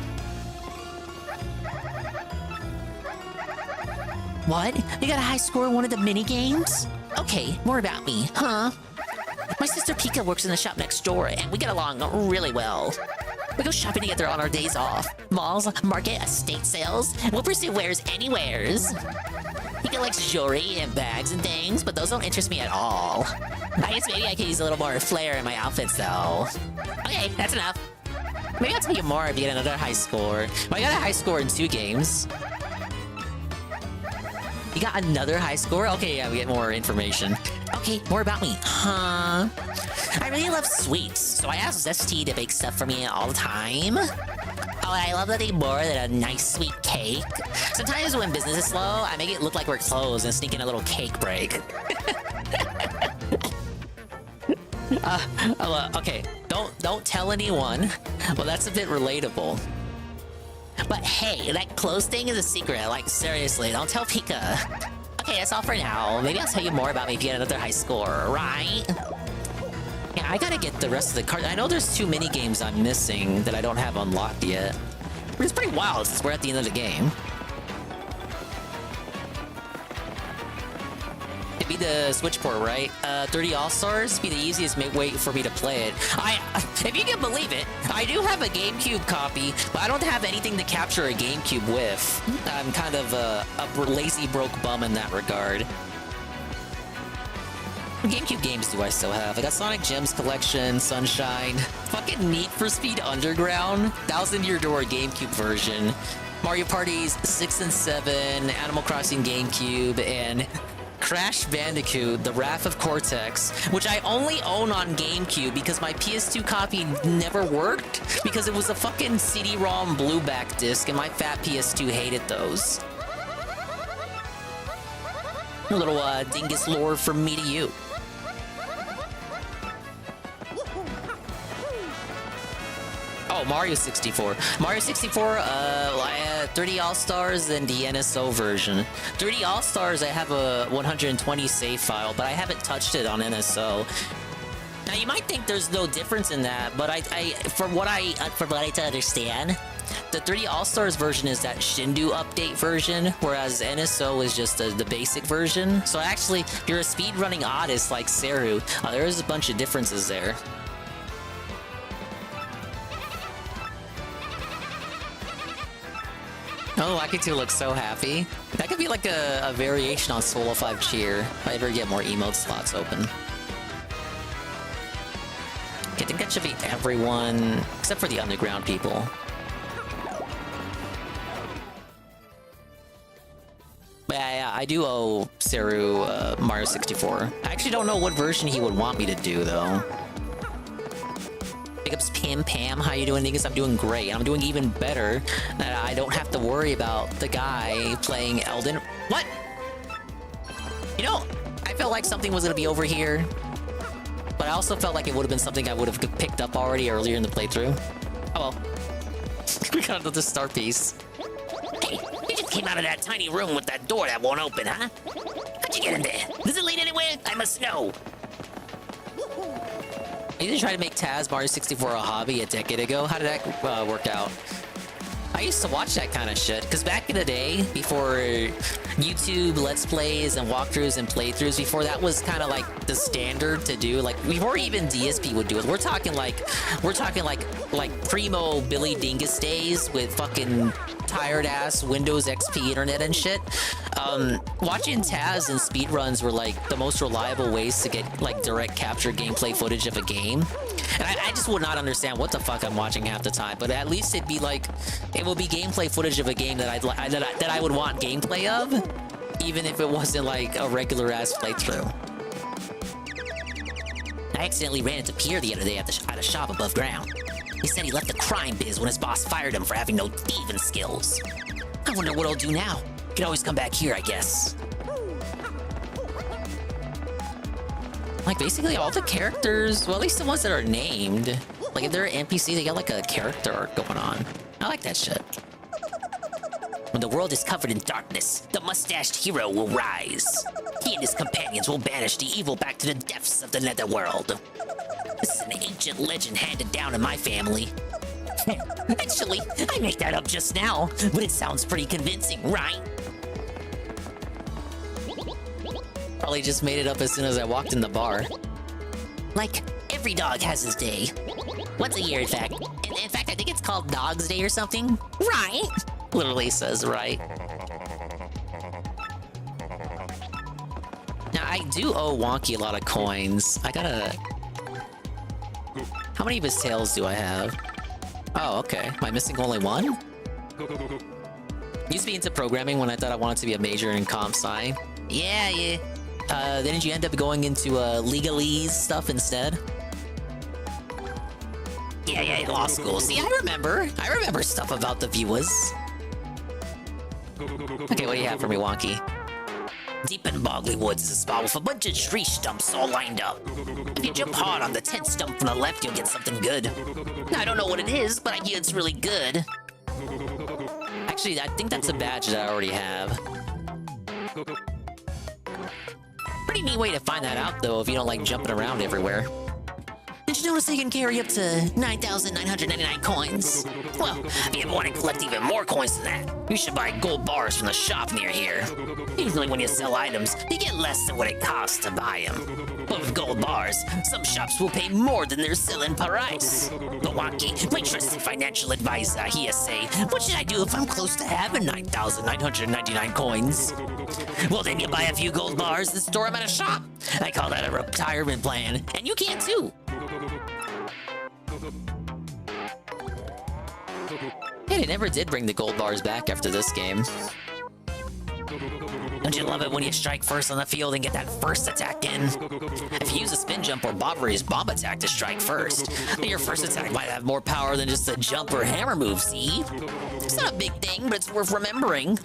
What? You got a high score in one of the mini games? Okay, more about me, huh? My sister Pika works in the shop next door, and we get along really well. We go shopping together on our days off. Malls, market, estate sales. We'll pursue wares anywheres. Pika likes jewelry and bags and things, but those don't interest me at all. I guess maybe I could use a little more flair in my outfits, though. Okay, that's enough. Maybe I'll tell you more if you get another high score. Well, I got a high score in 2 games. You got another high score? Okay, yeah, we get more information. Okay, more about me, huh? I really love sweets, so I ask Zesty to bake stuff for me all the time. Oh, I love nothing more than a nice sweet cake. Sometimes when business is slow, I make it look like we're closed and sneak in a little cake break. Okay, don't tell anyone. Well, that's a bit relatable. But hey, that clothes thing is a secret. Like, seriously, don't tell Pika. Okay, that's all for now. Maybe I'll tell you more about me if you get another high score, right? Yeah, I gotta get the rest of the cards. I know there's 2 mini games I'm missing that I don't have unlocked yet. But it's pretty wild since we're at the end of the game. It'd be the Switch port, right? 30 All-Stars be the easiest way for me to play it. If you can believe it, I do have a GameCube copy, but I don't have anything to capture a GameCube with. I'm kind of a lazy broke bum in that regard. What GameCube games do I still have? I got Sonic Gems Collection, Sunshine, fucking Need for Speed Underground, 1,000 Year Door GameCube version, Mario Parties 6 and 7, Animal Crossing GameCube, and Crash Bandicoot, The Wrath of Cortex, which I only own on GameCube because my PS2 copy never worked because it was a fucking CD-ROM blueback disc and my fat PS2 hated those. A little dingus lore from me to you. Oh, Mario 64. Mario 64, 3D All-Stars and the NSO version. 3D All-Stars, I have a 120 save file, but I haven't touched it on NSO. Now, you might think there's no difference in that, but from what I understand, the 3D All-Stars version is that Shindu update version, whereas NSO is just the basic version. So actually, if you're a speedrunning oddist like Seru, there's a bunch of differences there. Oh, Lakitu looks so happy. That could be like a variation on Solo 5 Cheer, if I ever get more emote slots open. Okay, I think that should be everyone, except for the underground people. Yeah, I do owe Seru Mario 64. I actually don't know what version he would want me to do, though. Big ups Pam Pam, how you doing, niggas? I'm doing great. I'm doing even better that I don't have to worry about the guy playing Elden... What? You know, I felt like something was gonna be over here, but I also felt like it would have been something I would have picked up already earlier in the playthrough. Oh well. We got another star piece. Hey, you just came out of that tiny room with that door that won't open, huh? How'd you get in there? Does it lead anywhere? I must know. I used to try to make Taz Mario 64 a hobby a decade ago. How did that work out? I used to watch that kind of shit, because back in the day, before YouTube Let's Plays and walkthroughs and playthroughs, before that was kind of like the standard to do, like, before even DSP would do it. We're talking like primo Billy Dingus days with fucking tired-ass Windows XP internet and shit. Watching Taz and speedruns were like the most reliable ways to get like direct capture gameplay footage of a game. And I just would not understand what the fuck I'm watching half the time, but at least it'd be like, it would be gameplay footage of a game that that I would want gameplay of, even if it wasn't like a regular ass playthrough. I accidentally ran into Pierre the other day at a shop above ground. He said he left the crime biz when his boss fired him for having no thieving skills. I wonder what he'll do now. Could always come back here, I guess. Like, basically all the characters, well, at least the ones that are named, like, if they're an NPC, they got, like, a character arc going on. I like that shit. When the world is covered in darkness, the mustached hero will rise. He and his companions will banish the evil back to the depths of the netherworld. This is an ancient legend handed down in my family. Actually, I made that up just now, but it sounds pretty convincing, right? Probably just made it up as soon as I walked in the bar. Like, every dog has his day. Once a year, in fact. In fact, I think it's called Dog's Day or something. Right? Literally says right. Now, I do owe Wonky a lot of coins. I gotta... How many of his tails do I have? Oh, okay. Am I missing only one? Used to be into programming when I thought I wanted to be a major in comp sci. Yeah. Didn't you end up going into legalese stuff instead? Yeah, law school. See, I remember stuff about the viewers. Okay, what do you have for me, Wonky? Deep in Bogley Woods is a spot with a bunch of tree stumps all lined up. If you jump hard on the 10th stump from the left, you'll get something good. I don't know what it is, but I hear it's really good. Actually, I think that's a badge that I already have. Pretty neat way to find that out, though, if you don't like jumping around everywhere. Did Did you notice they can carry up to 9,999 coins? Well, if you want to collect even more coins than that, you should buy gold bars from the shop near here. Usually when you sell items, you get less than what it costs to buy them. But with gold bars, some shops will pay more than their selling price. But Wonky, my trusted financial advisor here say, what should I do if I'm close to having 9,999 coins? Well, then you buy a few gold bars and store them at a shop. I call that a retirement plan, and you can too. Yeah, they never did bring the gold bars back after this game. Don't you love it when you strike first on the field and get that first attack in? If you use a spin jump or Bobbery's bomb attack to strike first, then your first attack might have more power than just a jump or hammer move, see? It's not a big thing, but it's worth remembering.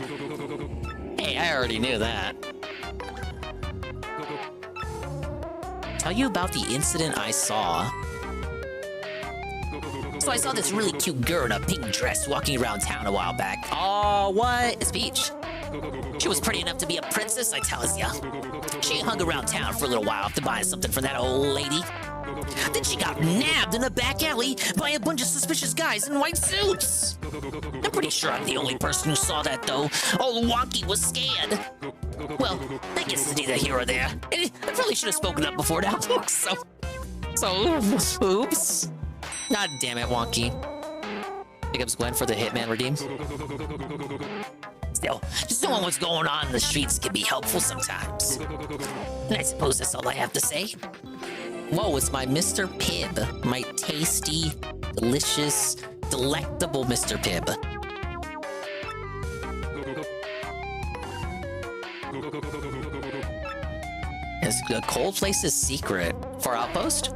Hey, I already knew that. Tell you about the incident I saw. So I saw this really cute girl in a pink dress walking around town a while back. Oh, what? It's Peach. She was pretty enough to be a princess, I tells ya. She hung around town for a little while after buying something from that old lady. Then she got nabbed in a back alley by a bunch of suspicious guys in white suits. I'm pretty sure I'm the only person who saw that, though. Old Wonky was scared. Well, I guess it's neither here or there. I probably should have spoken up before now. So, oops. God damn it, Wonky. Pickups Gwen for the Hitman redeem. Still, just knowing what's going on in the streets can be helpful sometimes. And I suppose that's all I have to say. Whoa, it's my Mr. Pibb. My tasty, delicious, delectable Mr. Pibb. Is a cold place's secret for Outpost?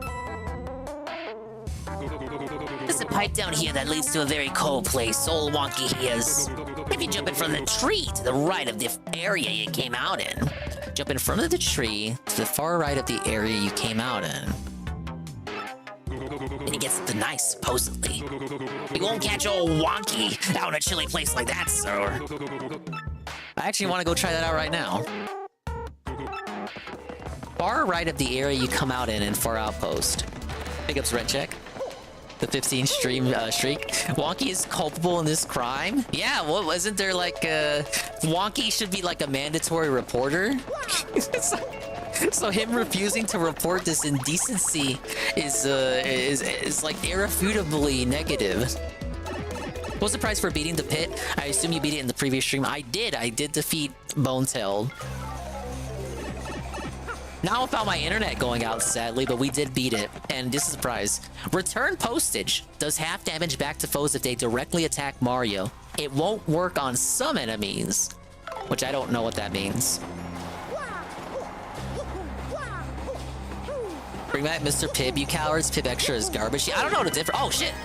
There's a pipe down here that leads to a very cold place, old Wonky hears. If you jump in front of the tree to the right of the area you came out in. Jump in front of the tree to the far right of the area you came out in. And he gets something nice, supposedly. You won't catch old Wonky out in a chilly place like that, sir. I actually want to go try that out right now. Far right of the area you come out in Far Outpost. Pickups rent check. The 15 streak. Wonky is culpable in this crime? Yeah, well, wasn't there like Wonky should be like a mandatory reporter? So him refusing to report this indecency is like irrefutably negative. What's the price for beating the pit? I assume you beat it in the previous stream. I did defeat Bonetail. Now without my internet going out, sadly, but we did beat it. And this is the prize. Return postage does half damage back to foes if they directly attack Mario. It won't work on some enemies, which I don't know what that means. Bring back Mr. Pibb, you cowards. Pibb Extra is garbage. I don't know the difference. Oh, shit.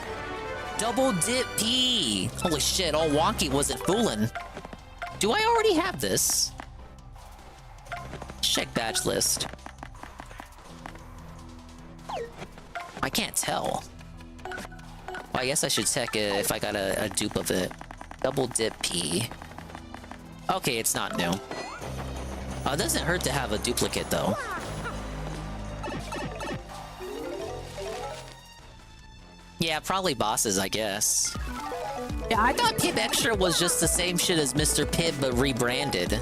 Double Dip P. Holy shit, all Wonky wasn't fooling. Do I already have this? Check badge list. I can't tell. Well, I guess I should check if I got a dupe of it. Double Dip P. Okay, it's not new. It doesn't hurt to have a duplicate, though. Yeah, probably bosses, I guess. Yeah, I thought Pibb Extra was just the same shit as Mr. Pibb, but rebranded.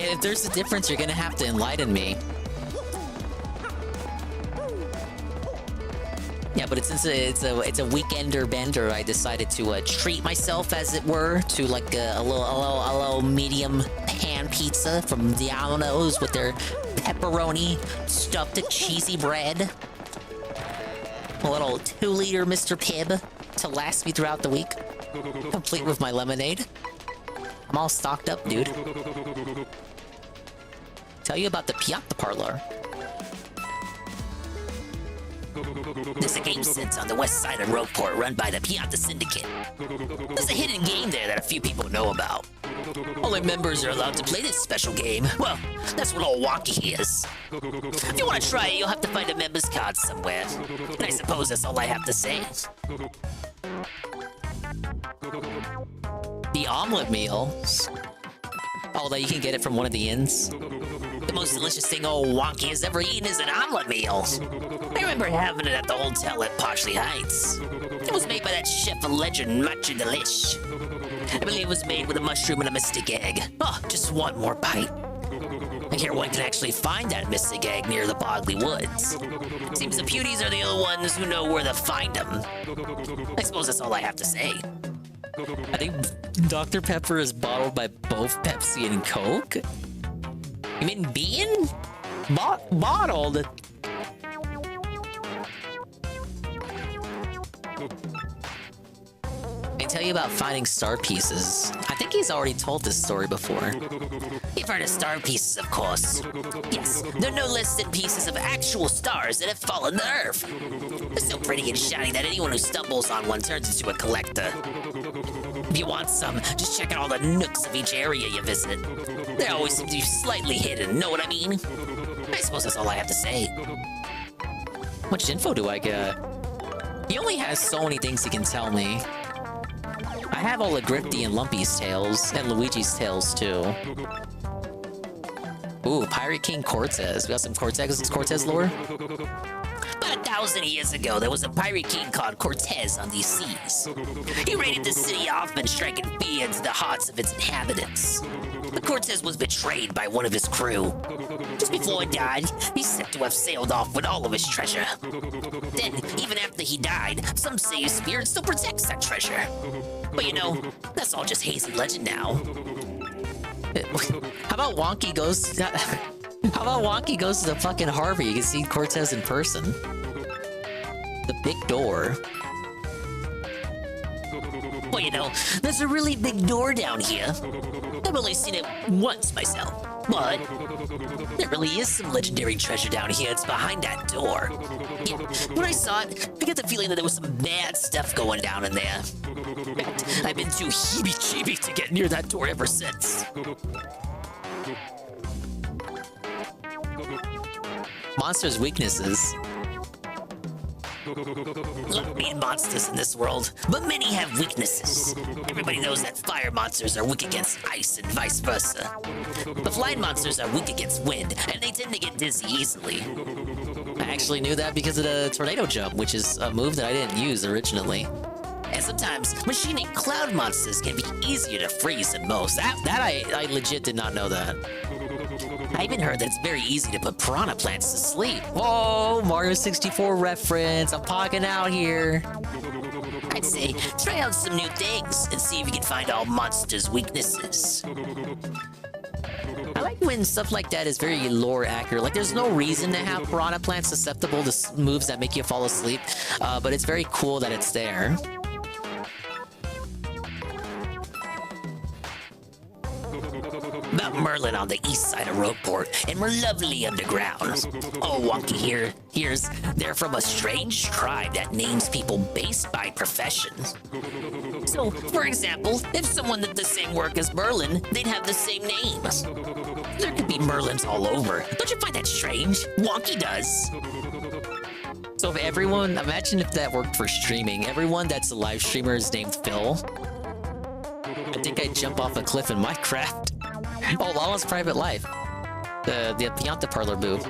If there's a difference, you're gonna have to enlighten me. Yeah, but since it's a weekender bender, I decided to treat myself, as it were, to like a little medium pan pizza from Diano's with their pepperoni stuffed cheesy bread. A little 2-liter Mr. Pibb to last me throughout the week, complete with my lemonade. I'm all stocked up, dude. Tell you about the Piatta Parlor. There's a game sense on the west side of Rogueport run by the Piatta Syndicate. There's a hidden game there that a few people know about. Only members are allowed to play this special game. Well, that's what old Wonky is. If you want to try it, you'll have to find a member's card somewhere. And I suppose that's all I have to say. The omelet meal. Although you can get it from one of the inns. The most delicious thing old Wonky has ever eaten is an omelet meal. I remember having it at the hotel at Poshley Heights. It was made by that chef of legend, Matcha Delish. I believe it was made with a mushroom and a mystic egg. Oh, just one more bite. I hear one can actually find that mystic egg near the Bogley Woods. Seems the Pewdies are the only ones who know where to find them. I suppose that's all I have to say. I think Dr. Pepper is bottled by both Pepsi and Coke? You mean being? Bottled? I tell you about finding star pieces. I think he's already told this story before. You've heard of star pieces, of course. Yes, they're no less than pieces of actual stars that have fallen to Earth. They're so pretty and shiny that anyone who stumbles on one turns into a collector. If you want some, just check out all the nooks of each area you visit. They always seem to be slightly hidden, know what I mean? I suppose that's all I have to say. How much info do I get? He only has so many things he can tell me. I have all of Grifty and Lumpy's tales, and Luigi's tales too. Ooh, Pirate King Cortez. We got some Cortez lore? About 1,000 years ago, there was a pirate king called Cortez on these seas. He raided the city often, striking fear into the hearts of its inhabitants. But Cortez was betrayed by one of his crew. Just before he died, he's said to have sailed off with all of his treasure. Then, even after he died, some say his spirit still protects that treasure. But you know, that's all just hazy legend now. How about Wonky goes to the fucking Harvey? You can see Cortez in person. The big door. Well, you know, there's a really big door down here. I've only seen it once myself, but there really is some legendary treasure down here. It's behind that door. Yeah, when I saw it, I got the feeling that there was some bad stuff going down in there. I've been too heebie-jeebie to get near that door ever since. Monsters' weaknesses. Look, being monsters in this world, but many have weaknesses. Everybody knows that fire monsters are weak against ice and vice versa. But flying monsters are weak against wind, and they tend to get dizzy easily. I actually knew that because of the tornado jump, which is a move that I didn't use originally. And sometimes, machining cloud monsters can be easier to freeze than most. I legit did not know that. I even heard that it's very easy to put piranha plants to sleep. Whoa, Mario 64 reference. I'm pogging out here. I'd say try out some new things and see if you can find all monsters' weaknesses. I like when stuff like that is very lore accurate. Like, there's no reason to have piranha plants susceptible to moves that make you fall asleep, but it's very cool that it's there. About Merlin on the east side of Rogueport, and we're lovely underground. Oh, Wonky here. They're from a strange tribe that names people based by profession. So, for example, if someone did the same work as Merlin, they'd have the same names. There could be Merlins all over. Don't you find that strange? Wonky does. So if everyone, imagine if that worked for streaming. Everyone that's a live streamer is named Phil. I think I'd jump off a cliff in Minecraft. Oh, Lala's private life. The Pianta Parlor booth.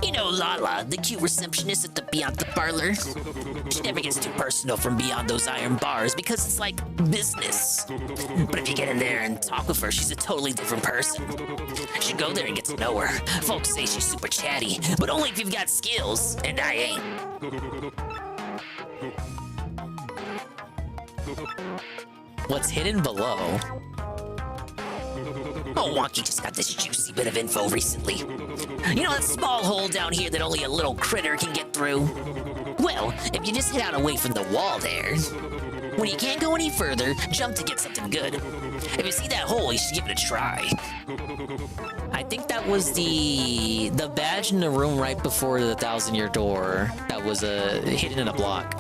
You know Lala, the cute receptionist at the Pianta Parlor? She never gets too personal from beyond those iron bars because it's like business. But if you get in there and talk with her, she's a totally different person. You should go there and get to know her. Folks say she's super chatty, but only if you've got skills, and I ain't. What's hidden below? Oh, Wonky just got this juicy bit of info recently. You know that small hole down here that only a little critter can get through? Well, if you just head out away from the wall there, when you can't go any further, jump to get something good. If you see that hole, you should give it a try. I think that was the badge in the room right before the 1,000-year door that was hidden in a block.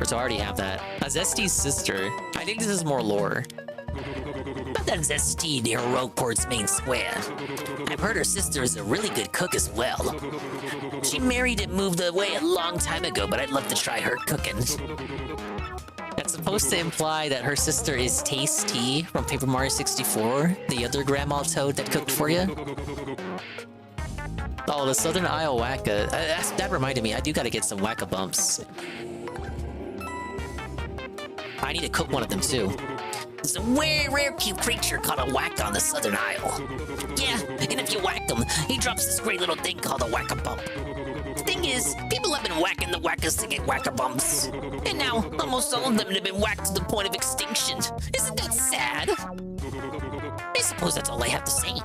So I already have that. Zesti's sister. I think this is more lore. About that Zesti near Rogueport's main square. I've heard her sister is a really good cook as well. She married and moved away a long time ago, but I'd love to try her cooking. That's supposed to imply that her sister is Tasty from Paper Mario 64, the other Grandma Toad that cooked for you. Oh, the Southern Isle Wacka. That reminded me, I do gotta get some Wacka Bumps. I need to cook one of them too. There's a rare cute creature called a Wacka on the Southern Isle. Yeah, and if you whack him, he drops this great little thing called a Wacka Bump. The thing is, people have been whacking the Wackas to get Wacka Bumps. And now, almost all of them have been whacked to the point of extinction. Isn't that sad? I suppose that's all I have to say.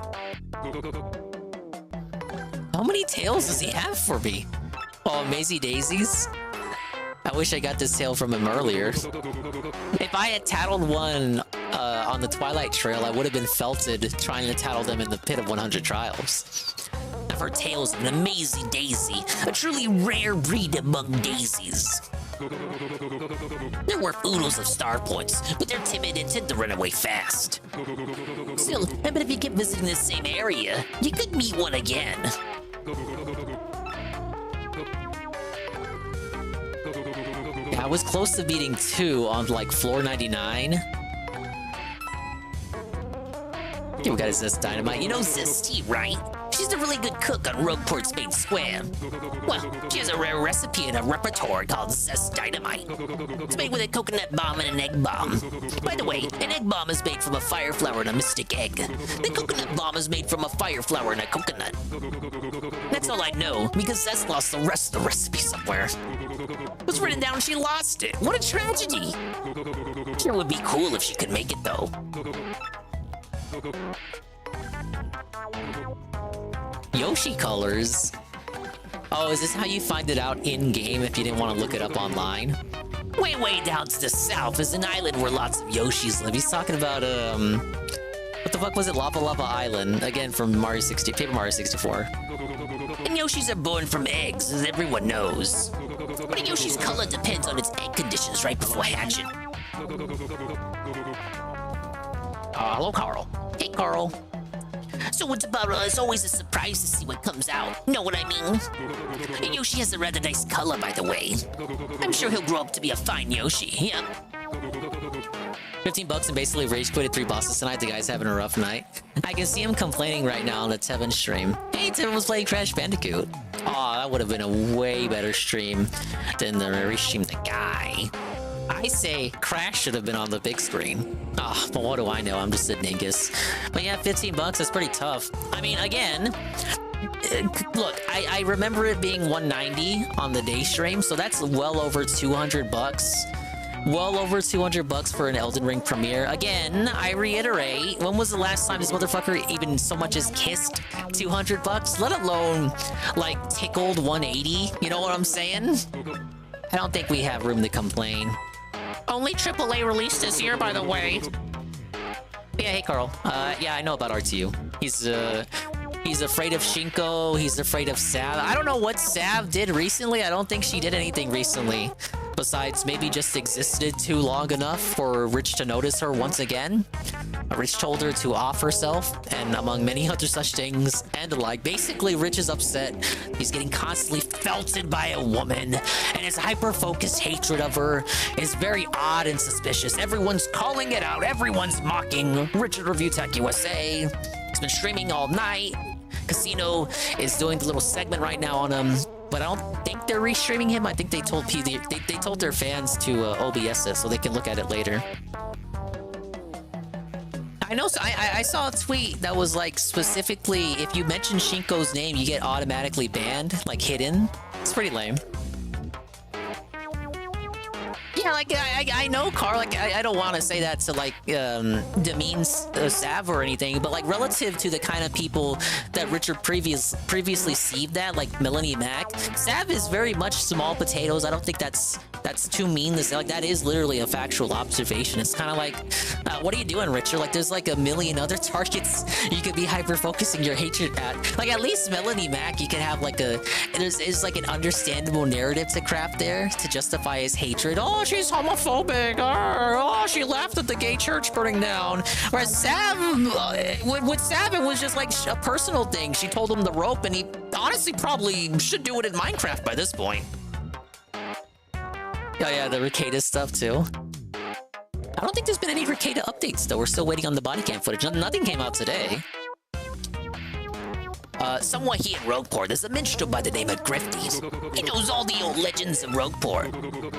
How many tails does he have for me? Oh, Maisie Daisies? I wish I got this tail from him earlier. If I had tattled one on the Twilight Trail, I would have been felted trying to tattle them in the Pit of 100 Trials. I've heard tales of an amazing daisy, a truly rare breed among daisies. They're worth oodles of star points, but they're timid and tend to run away fast. Still, I bet if you keep visiting this same area, you could meet one again. I was close to beating 2 on like floor 99. Okay, we got Zest Dynamite. You know Zesty, right? She's a really good cook on Rogueport's main square. Well, she has a rare recipe in her repertoire called Zest Dynamite. It's made with a coconut bomb and an egg bomb. By the way, an egg bomb is made from a fire flower and a mystic egg. The coconut bomb is made from a fire flower and a coconut. That's all I know, because Zest lost the rest of the recipe somewhere. It was written down and she lost it. What a tragedy. Sure would be cool if she could make it, though. Yoshi colors? Oh, is this how you find it out in-game if you didn't want to look it up online? Way down to the south is an island where lots of Yoshis live. He's talking about, what the fuck was it? Lava Lava Island. Again, from Paper Mario 64. And Yoshis are born from eggs, as everyone knows. But a Yoshi's color depends on its egg conditions right before hatching. Hello, Carl. Hey, Carl. So it's always a surprise to see what comes out. Know what I mean? And Yoshi has a rather nice color, by the way. I'm sure he'll grow up to be a fine Yoshi, yeah. $15 and basically rage quitted 3 bosses tonight. The guy's having a rough night. I can see him complaining right now on the Tevin stream. Hey, Tevin was playing Crash Bandicoot. Aw, that would have been a way better stream than the restream the guy. I say Crash should have been on the big screen. Ah, but what do I know? I'm just a dingus. But yeah, $15, that's pretty tough. I mean, again, look, I remember it being $190 on the day stream, so that's well over $200. Well over $200 for an Elden Ring premiere. Again, I reiterate, when was the last time this motherfucker even so much as kissed $200? Let alone, like, tickled 180? You know what I'm saying? I don't think we have room to complain. Only AAA released this year, by the way. Yeah, hey, Carl. Yeah, I know about RTU. He's afraid of Shinko. He's afraid of Sav. I don't know what Sav did recently. I don't think she did anything recently. Besides, maybe just existed too long enough for Rich to notice her once again. Rich told her to off herself, and among many other such things, and alike. Basically, Rich is upset. He's getting constantly felted by a woman, and his hyper-focused hatred of her is very odd and suspicious. Everyone's calling it out. Everyone's mocking Richard Review Tech USA. He's been streaming all night. Casino is doing the little segment right now on him. But I don't think they're restreaming him. I think they told they told their fans to OBS it so they can look at it later. I know. So I saw a tweet that was like specifically if you mention Shinko's name, you get automatically banned, like hidden. It's pretty lame. Yeah, like I know, Carl. Like I don't want to say that to like demean Sav or anything, but like relative to the kind of people that Richard previously sieved at, like Melanie Mac, Sav is very much small potatoes. I don't think that's too mean to say. Like that is literally a factual observation. It's kind of like, what are you doing, Richard? Like there's like a million other targets you could be hyper focusing your hatred at. Like at least Melanie Mac, you can have like there's like an understandable narrative to craft there to justify his hatred. Oh, she's homophobic. Oh, she laughed at the gay church burning down. Whereas Sav, with Sav, it was just like a personal thing. She told him the rope, and he honestly probably should do it in Minecraft by this point. Oh yeah, the Ricada stuff too. I don't think there's been any Ricada updates, though. We're still waiting on the body cam footage. Nothing came out today. Someone here in Rogueport. There's a minstrel by the name of Grifties. He knows all the old legends of Rogueport.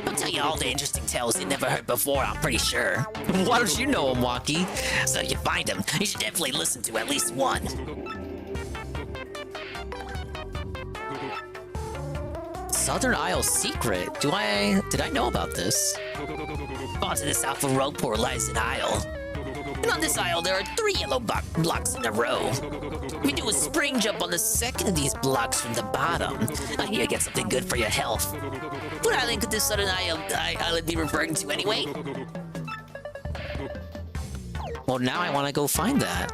He'll tell you all the interesting tales you never heard before, I'm pretty sure. Why don't you know him, Wonky? So if you find him, you should definitely listen to at least one. Southern Isle secret? Did I know about this? Far to the south of Rogueport lies an isle. And on this isle, there are 3 yellow blocks in a row. If you do a spring jump on the second of these blocks from the bottom, I hear you get something good for your health. What island could this Southern Island be referring to anyway? Well, now I want to go find that.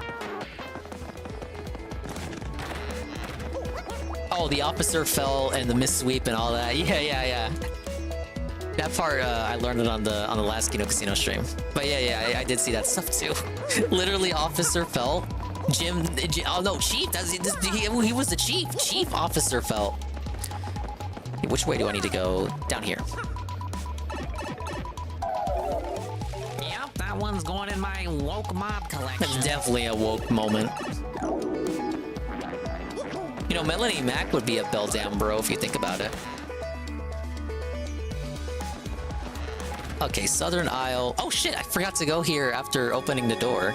Oh, the officer fell and the miss sweep and all that. Yeah. That part, I learned it on the last Kino Casino stream. But yeah, I did see that stuff too. Literally, officer fell. Jim, oh no, Chief. He was the chief. Chief Officer fell. Hey, which way do I need to go? Down here. Yep, that one's going in my woke mob collection. That's definitely a woke moment. You know, Melanie Mac would be a bell down bro if you think about it. Okay, Southern Isle. Oh shit, I forgot to go here after opening the door.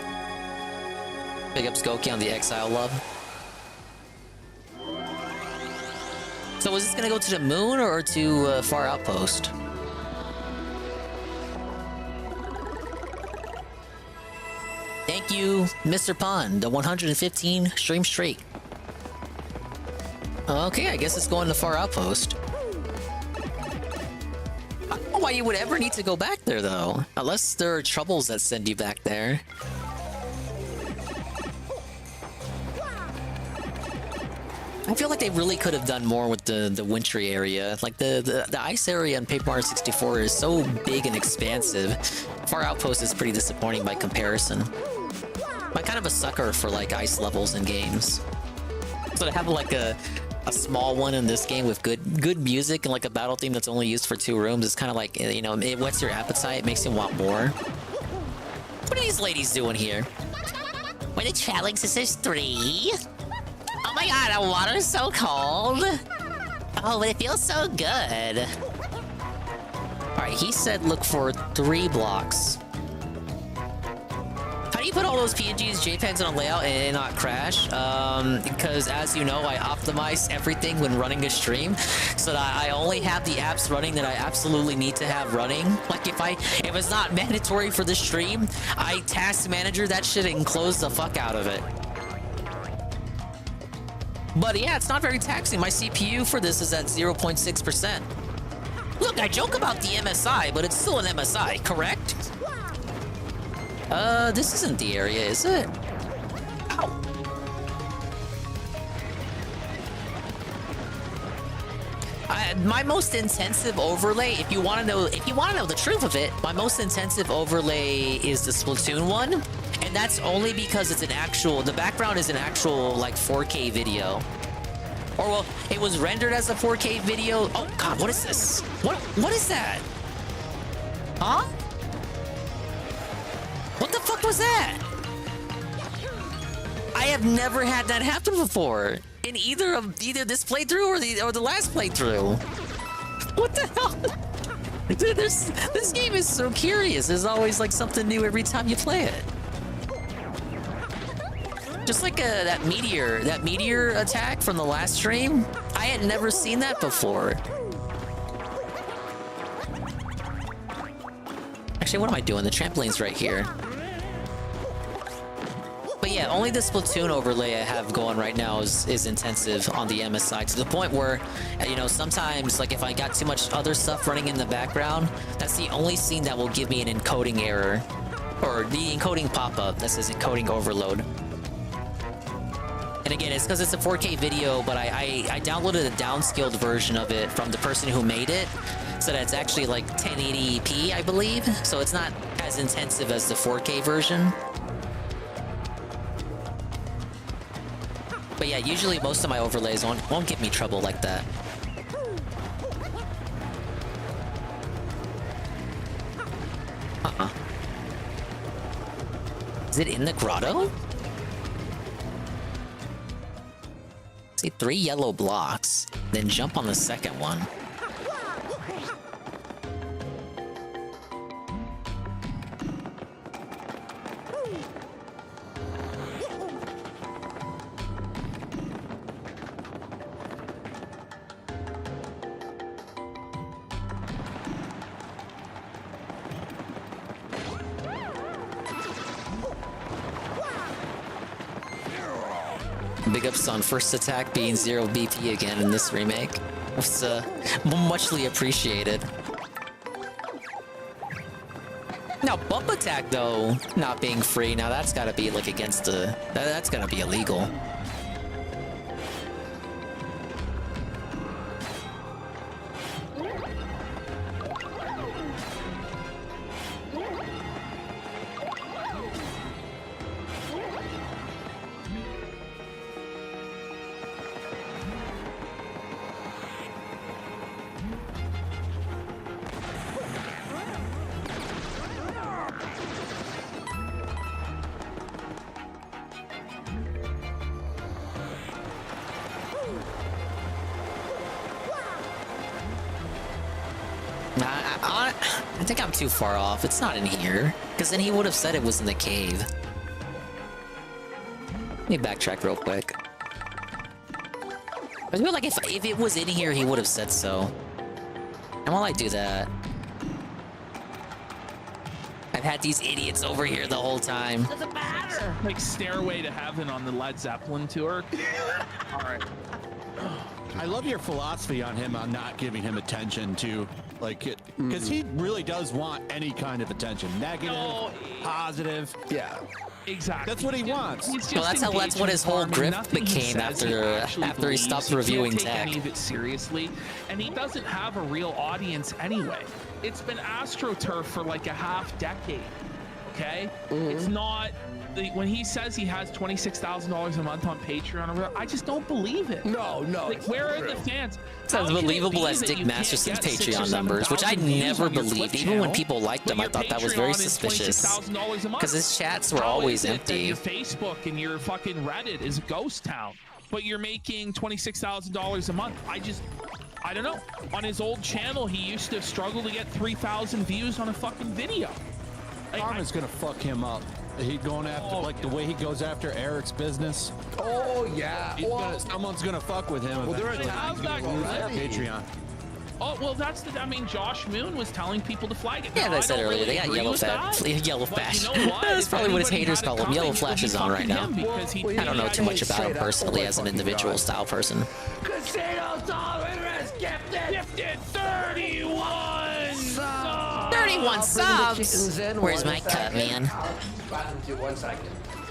Big up Skokie on the Exile love. So is this gonna go to the moon or to Far Outpost? Thank you, Mr. Pun, the 115 stream straight. Okay, I guess it's going to Far Outpost. I don't know why you would ever need to go back there, though. Unless there are troubles that send you back there. I feel like they really could have done more with the wintry area. Like, the ice area in Paper Mario 64 is so big and expansive. Far Outpost is pretty disappointing by comparison. I'm kind of a sucker for, like, ice levels in games. So to have, like, a small one in this game with good music and like a battle theme that's only used for 2 rooms is kind of like, you know, it whets your appetite, it makes you want more. What are these ladies doing here? We're the Traveling Sisters 3. Oh my god, the water's so cold. Oh, but it feels so good. Alright, he said look for 3 blocks. How do you put all those PNGs, JPEGs on a layout and not crash? Because as you know, I optimize everything when running a stream so that I only have the apps running that I absolutely need to have running. Like if it's not mandatory for the stream, I task manager that shit and close the fuck out of it. But yeah, it's not very taxing. My CPU for this is at 0.6%. Look, I joke about the MSI, but it's still an MSI, correct? This isn't the area, is it? Ow. My most intensive overlay, if you want to know the truth of it, my most intensive overlay is the Splatoon one, and that's only because it's the background is an actual like 4K video. Or well, it was rendered as a 4K video. Oh god, what is this? What is that? Huh? What the fuck was that? I have never had that happen before in either this playthrough or the last playthrough. What the hell? Dude, this game is so curious. There's always like something new every time you play it. Just like that meteor attack from the last stream. I had never seen that before. Actually, what am I doing? The trampoline's right here. But yeah, only the Splatoon overlay I have going right now is intensive on the MSI to the point where, you know, sometimes like if I got too much other stuff running in the background, that's the only scene that will give me an encoding error or the encoding pop-up that says encoding overload. And again, it's because it's a 4K video, but I downloaded a downscaled version of it from the person who made it, so that it's actually like 1080p, I believe. So it's not as intensive as the 4K version. But yeah, usually most of my overlays won't give me trouble like that. Is it in the grotto? See 3 yellow blocks, then jump on the second one. Big ups on first attack being 0 BP again in this remake. It's muchly appreciated. Now bump attack though, not being free. Now that's gotta be like against the. That's gotta be illegal. I think I'm too far off. It's not in here. Because then he would have said it was in the cave. Let me backtrack real quick. I feel like if it was in here, he would have said so. And while I do that, I've had these idiots over here the whole time. Doesn't matter. Like Stairway to Heaven on the Led Zeppelin tour. All right. I love your philosophy on him on not giving him attention to, like, it, because he really does want any kind of attention, negative, positive. Yeah, exactly. That's what he wants. Well, that's what his whole grift became after he stopped reviewing tech. Any of it seriously, and he doesn't have a real audience anyway. It's been AstroTurf for like a half decade. Okay, it's not. When he says he has $26,000 a month on Patreon, I just don't believe it. No. Like, where are the fans? It's as believable as Dick Masterson's Patreon numbers, which I never believed. Even when people liked him, I thought that was very suspicious. Because his chats were always empty. Your Facebook and your fucking Reddit is a ghost town, but you're making $26,000 a month. I don't know. On his old channel, he used to struggle to get 3,000 views on a fucking video. Karma's gonna fuck him up. He's going after, like, the way he goes after Eric's business. Oh, yeah. Someone's gonna fuck with him. Well, they're Patreon. Oh, well, I mean, Josh Moon was telling people to flag it. Yeah, as I said earlier, they got Yellow Flash. Yellow Flash. That's probably what his haters call him. Yellow Flash is on right now. I don't know too much about him personally as an individual style person. Casino Tolerance gifted 31 subs. 31 subs? Where's my cut, man?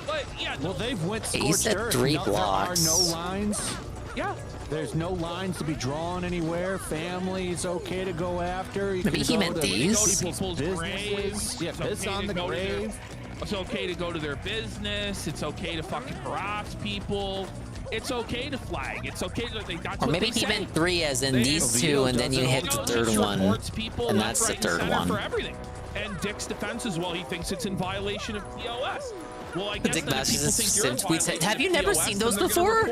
But yeah, well, they've went he said 3 blocks. There are no lines. Yeah. There's no lines to be drawn anywhere. Family's okay to go after. You Maybe he meant these. People's graves. Yeah, piss on the grave. It's okay to go to their business. It's okay to fucking harass people. It's okay to flag. It's okay to that's or maybe he meant 3 as in these 2, and then you hit the 3rd one, and that's the 3rd one. For everything. And Dick's defense is, well, he thinks it's in violation of TOS. Well, I guess Dick Masterson's tweets. Have you never seen those before?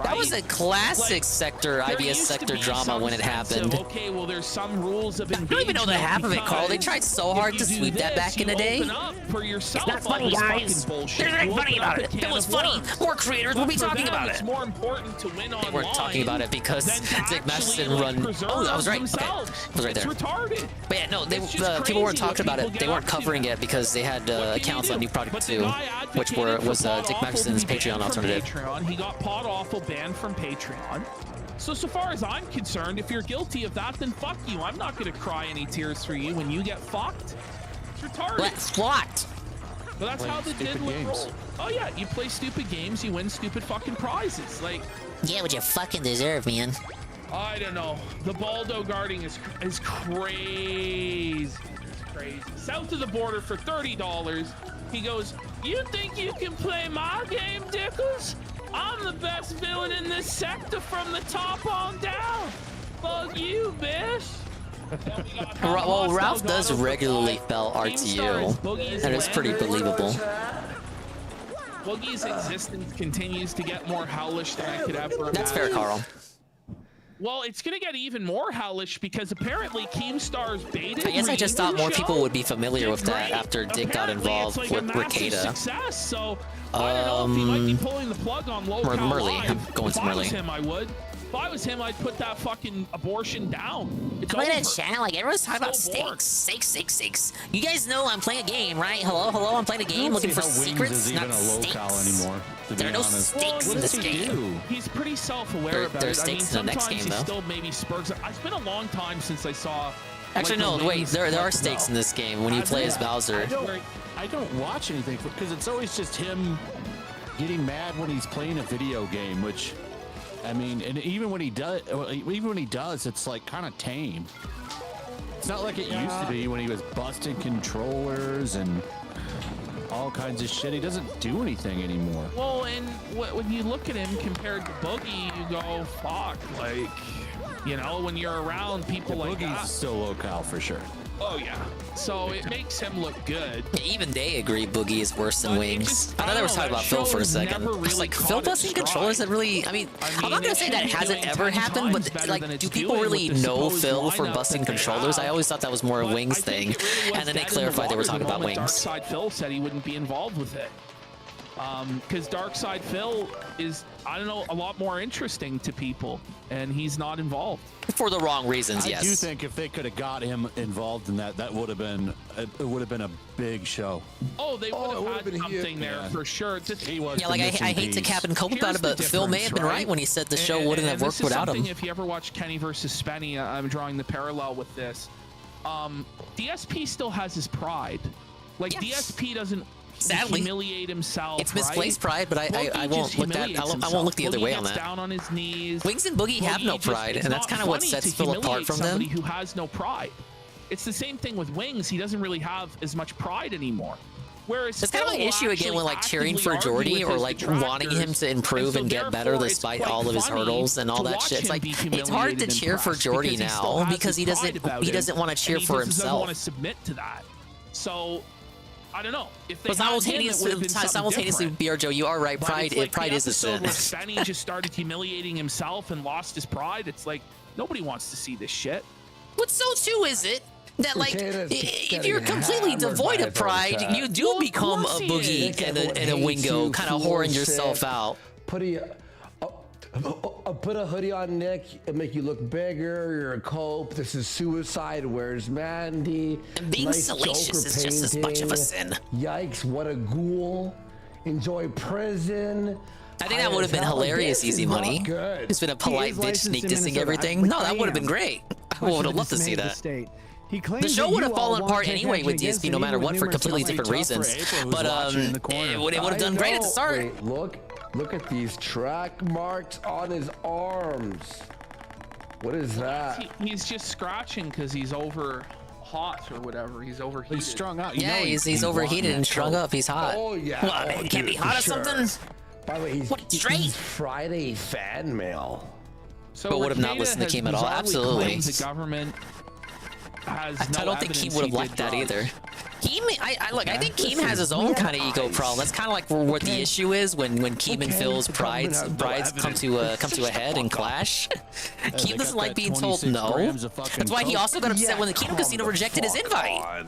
That was a classic sector, IBS sector drama when it happened. Okay, well, there's some rules of I don't even know the half of it, Carl. They tried so hard to sweep that back in the day. It's not funny, guys. There's nothing funny about it. It was funny. More creators will be talking about it. It's more important to win online. They weren't talking about it because Dick Masterson run. Oh, I was right. Okay, I was right there. Retarded. But yeah, no, people weren't talking about it. They weren't covering it because they had accounts on New Product 2. Which was Dick Masterson's Patreon alternative. He got Pod Awful banned from Patreon. So far as I'm concerned, if you're guilty of that, then fuck you. I'm not going to cry any tears for you when you get fucked. It's retarded. Let's what? But that's how the diddler roll. Oh yeah, you play stupid games, you win stupid fucking prizes. Like, yeah, what you fucking deserve, man. I don't know. The Baldo guarding is crazy. It's crazy. South of the border for $30. He goes, you think you can play my game, Dickles? I'm the best villain in this sector from the top on down. Fuck you, bitch. Well, Ralph does regularly fail RTU. That is pretty believable. Boogie's existence continues to get more hellish than I could ever imagine. That's fair, Carl. Well, it's gonna get even more hellish because apparently Keemstar's beta. I guess I just thought more people would be familiar with that after Dick got involved with Ricada. Success, so I don't know if he might be pulling the plug on low-cal Murley. live. I'm going to If I was Murley. him, I would. If I was him, I'd put that fucking abortion down. It's I'm on over. that channel, like everyone's talking about So bored. steaks. You guys know I'm playing a game, right? Hello, I'm playing a game looking for secrets, is not even a low-cal steaks. anymore. To There be are no honest. steaks in this game. He's pretty self-aware There- about there's it. I mean, steaks in the next sometimes game, he though. still maybe spurts. It's been a long time since I saw. Actually, like, no, the wait. wings There are flip, stakes though. in this game when you play as Bowser. I don't watch anything because it's always just him getting mad when he's playing a video game, which, I mean, and even when he does, it's like kind of tame. It's not like it used to be when he was busting controllers and all kinds of shit. He doesn't do anything anymore. Well, and when you look at him compared to Boogie, you go, fuck, like, you know, when you're around people like Boogie's that. still low-cal for sure. Oh, yeah. So it makes him look good. Even they agree Boogie is worse than Wings. I thought I they were don't talking know, about that Phil for a show's second. never I was really like, caught Phil its busting controllers that really, I mean, I'm not gonna say that it should be hasn't doing ever 10 happened, times but better like, than it's do people doing really with the know supposed Phil for lineup busting that they controllers? I have. always thought that was more a But Wings I think thing. it really was And then they dead in the clarified they were water talking the about moment Wings. Darkside Phil said he wouldn't be involved with it. Because Darkside Phil is, I don't know, a lot more interesting to people, and he's not involved. For the wrong reasons, yes. I do think if they could have got him involved in that, that would have been a big show. Oh, they would have had something there for sure. He was Yeah, like I hate to cap and cope about it, but Phil may have been right when he said the show wouldn't have worked without him. If you ever watch Kenny versus Spenny, I'm drawing the parallel with this. DSP still has his pride. Like DSP doesn't Sadly, humiliate himself. it's misplaced pride, but I Boogie won't just look that. humiliates I won't look the other himself. way Boogie on gets that. down on his knees. Wings and Boogie have no just- pride, it's and that's not kind of what funny sets to Phil apart humiliate from somebody them. who has no pride. It's the same thing with Wings. He doesn't really have as much pride anymore. Whereas It's kind of my Phil issue again with like cheering for Jordy or like wanting him to improve and get better despite all of his hurdles and all that shit. It's like it's hard to cheer for Jordy now because he doesn't want to cheer for He doesn't want himself. to submit to that. So I don't know. If they But simultaneously, BR Joe, you are right. Pride is a sin. Benny just started humiliating himself and lost his pride. It's like nobody wants to see this shit. But so too is it that like if you're completely devoid of pride, you do become a Boogie and a Wingo, kind of whoring yourself out. Put a hoodie on Nick and make you look bigger. You're a cope. This is suicide. Where's Mandy? And being salacious is just as much of a sin. Yikes! What a ghoul. Enjoy prison. I think that would have been hilarious, Easy Money. It's been a polite bitch sneak dissing everything. No, that would have been great. I would have loved to see that. The show would have fallen apart anyway with DSP no matter what for completely different reasons. But it would have done great at the start. Wait, look at these track marks on his arms. What is that? He's just scratching because he's over hot or whatever. He's overheated. He's strung out. Yeah, he's overheated and strung up. He's hot. Oh yeah. What, it can't be hot or something? By the way, he's Friday fan mail. So but would have not listened to Keem at all. Absolutely. The government has I don't think Keem would have liked that either. Keem, I think Keem has his own kind of ego problem. That's kind of like what the issue is when Keem and Phil's brides come to a head and clash. Keem doesn't like being told no. That's why he also got upset when the Kingdom Casino rejected his invite.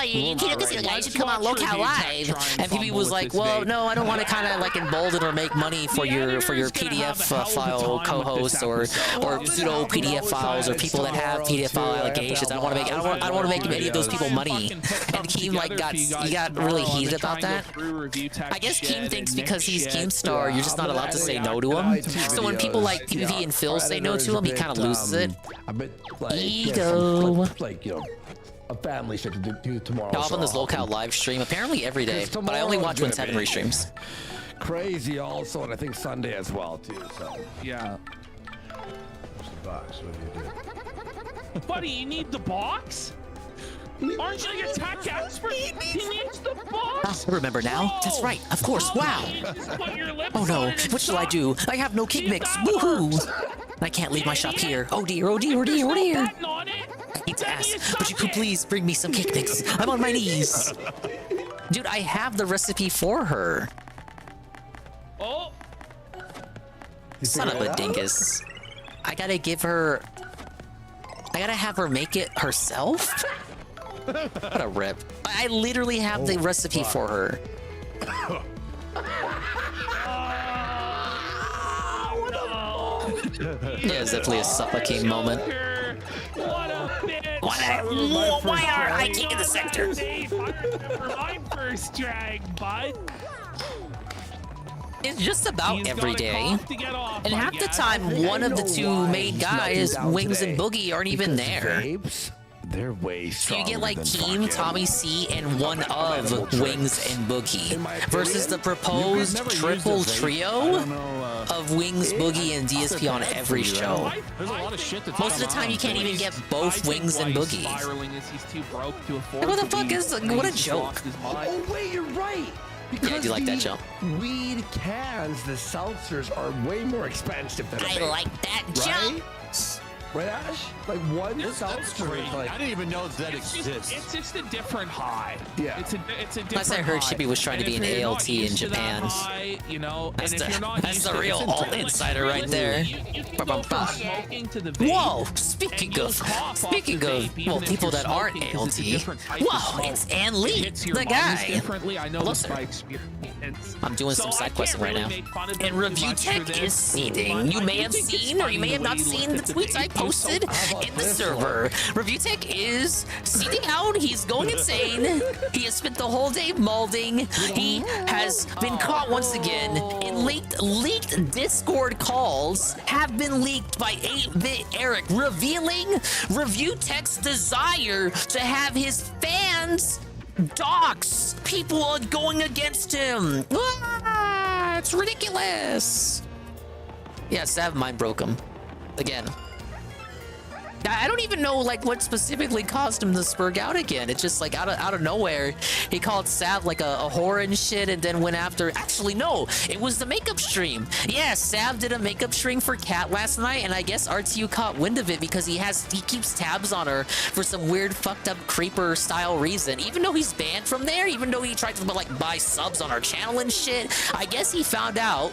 Kingdom Casino guys should come on Local Live, and people was like, well, no, I don't want to kind of like embolden or make money for your PDF file co-hosts or pseudo PDF files or people that have PDF file allegations. I don't want to make any of those people money. And Keem got really heated about that. I guess Keem thinks because he's Keemstar, you're just not allowed to say no to him. So when people like PvP and Phil say no to him, he kind of loses it. Ego. Like, you know, a family shit to do tomorrow. I'll on this Local live stream apparently every day, but I only watch when Seven restreams. Crazy also, and I think Sunday as well too. So yeah. Where's the box? What do you do? Buddy, you need the box? Aren't you the tech expert? He needs the box. I remember now. That's right. Of course. Wow. Oh no. What shall I do? I have no kick mix. Woohoo! I can't leave my shop here. Oh dear. Oh dear. Oh dear. Oh dear. I hate to ask, but you could please bring me some kick mix. I'm on my knees. Dude, I have the recipe for her. Son of a dingus. I gotta give her... I gotta have her make it herself? What a rip. I literally have the recipe for her. Yeah, it's definitely a suffocating moment. What a bitch! Why are I king of the sector? I remember my first drag, bud. It's just about He's every got a day. cough to get off, And I half the guess. time, one of the two main guys, Wings and Boogie, aren't even there. They're way So you stronger get like than Team, fucking- Tommy C, and one of Wings and Boogie versus the proposed triple trio of Wings, Boogie, and DSP on every show. There's a lot of shit that's Most of the come time, out. you can't even get both Wings and Boogie. Spiraling is he's too broke to afford. What the to fuck be- is? and What a he's just joke! lost his mind. Oh wait, you're right. Yeah, I do like that jump. Weed cans, the seltzers are way more expensive than a vape. I like that jump. Right, Ash? Like one seltzer Crazy. is like... I didn't even know that It's exists. just a different high. Yeah. It's a different Last I heard, high. Chippy was trying to And be if an you're not ALT in used to that Japan. high, you know, That's and if you're not the used to real it, alt insider right there. You can go from smoking to the vape, Whoa! and Speaking you'll of, cough off speaking the of, vape, even well, if people you're that aren't smoking, 'cause it's a ALT. different type of Whoa! smoke. It's Ann It Lee, hits your the lungs guy. differently. I know Hello, this sir. by experience. I'm doing So some side I questing can't right really now. make fun of them And too Review much for Tech this, is seeding. but You I may do have think it's seen, or you funny may have the way not you seen look the at the tweets I vape. posted in the server. Review Tech is seeding out. He's going insane. He has spent the whole day molding. He has been caught once again in leaked Discord calls have been leaked by 8-Bit Eric, revealing Review Tech's desire to have his fans dox people going against him. Ah, it's ridiculous. Yeah, Sav mind broke him again. I don't even know like what specifically caused him to spurg out again. It's just like out of nowhere, he called Sav like a whore and shit, and then went after. Actually, no, it was the makeup stream. Yeah, Sav did a makeup stream for Kat last night, and I guess RTU caught wind of it because he keeps tabs on her for some weird fucked up creeper style reason. Even though he's banned from there, even though he tried to like buy subs on our channel and shit, I guess he found out.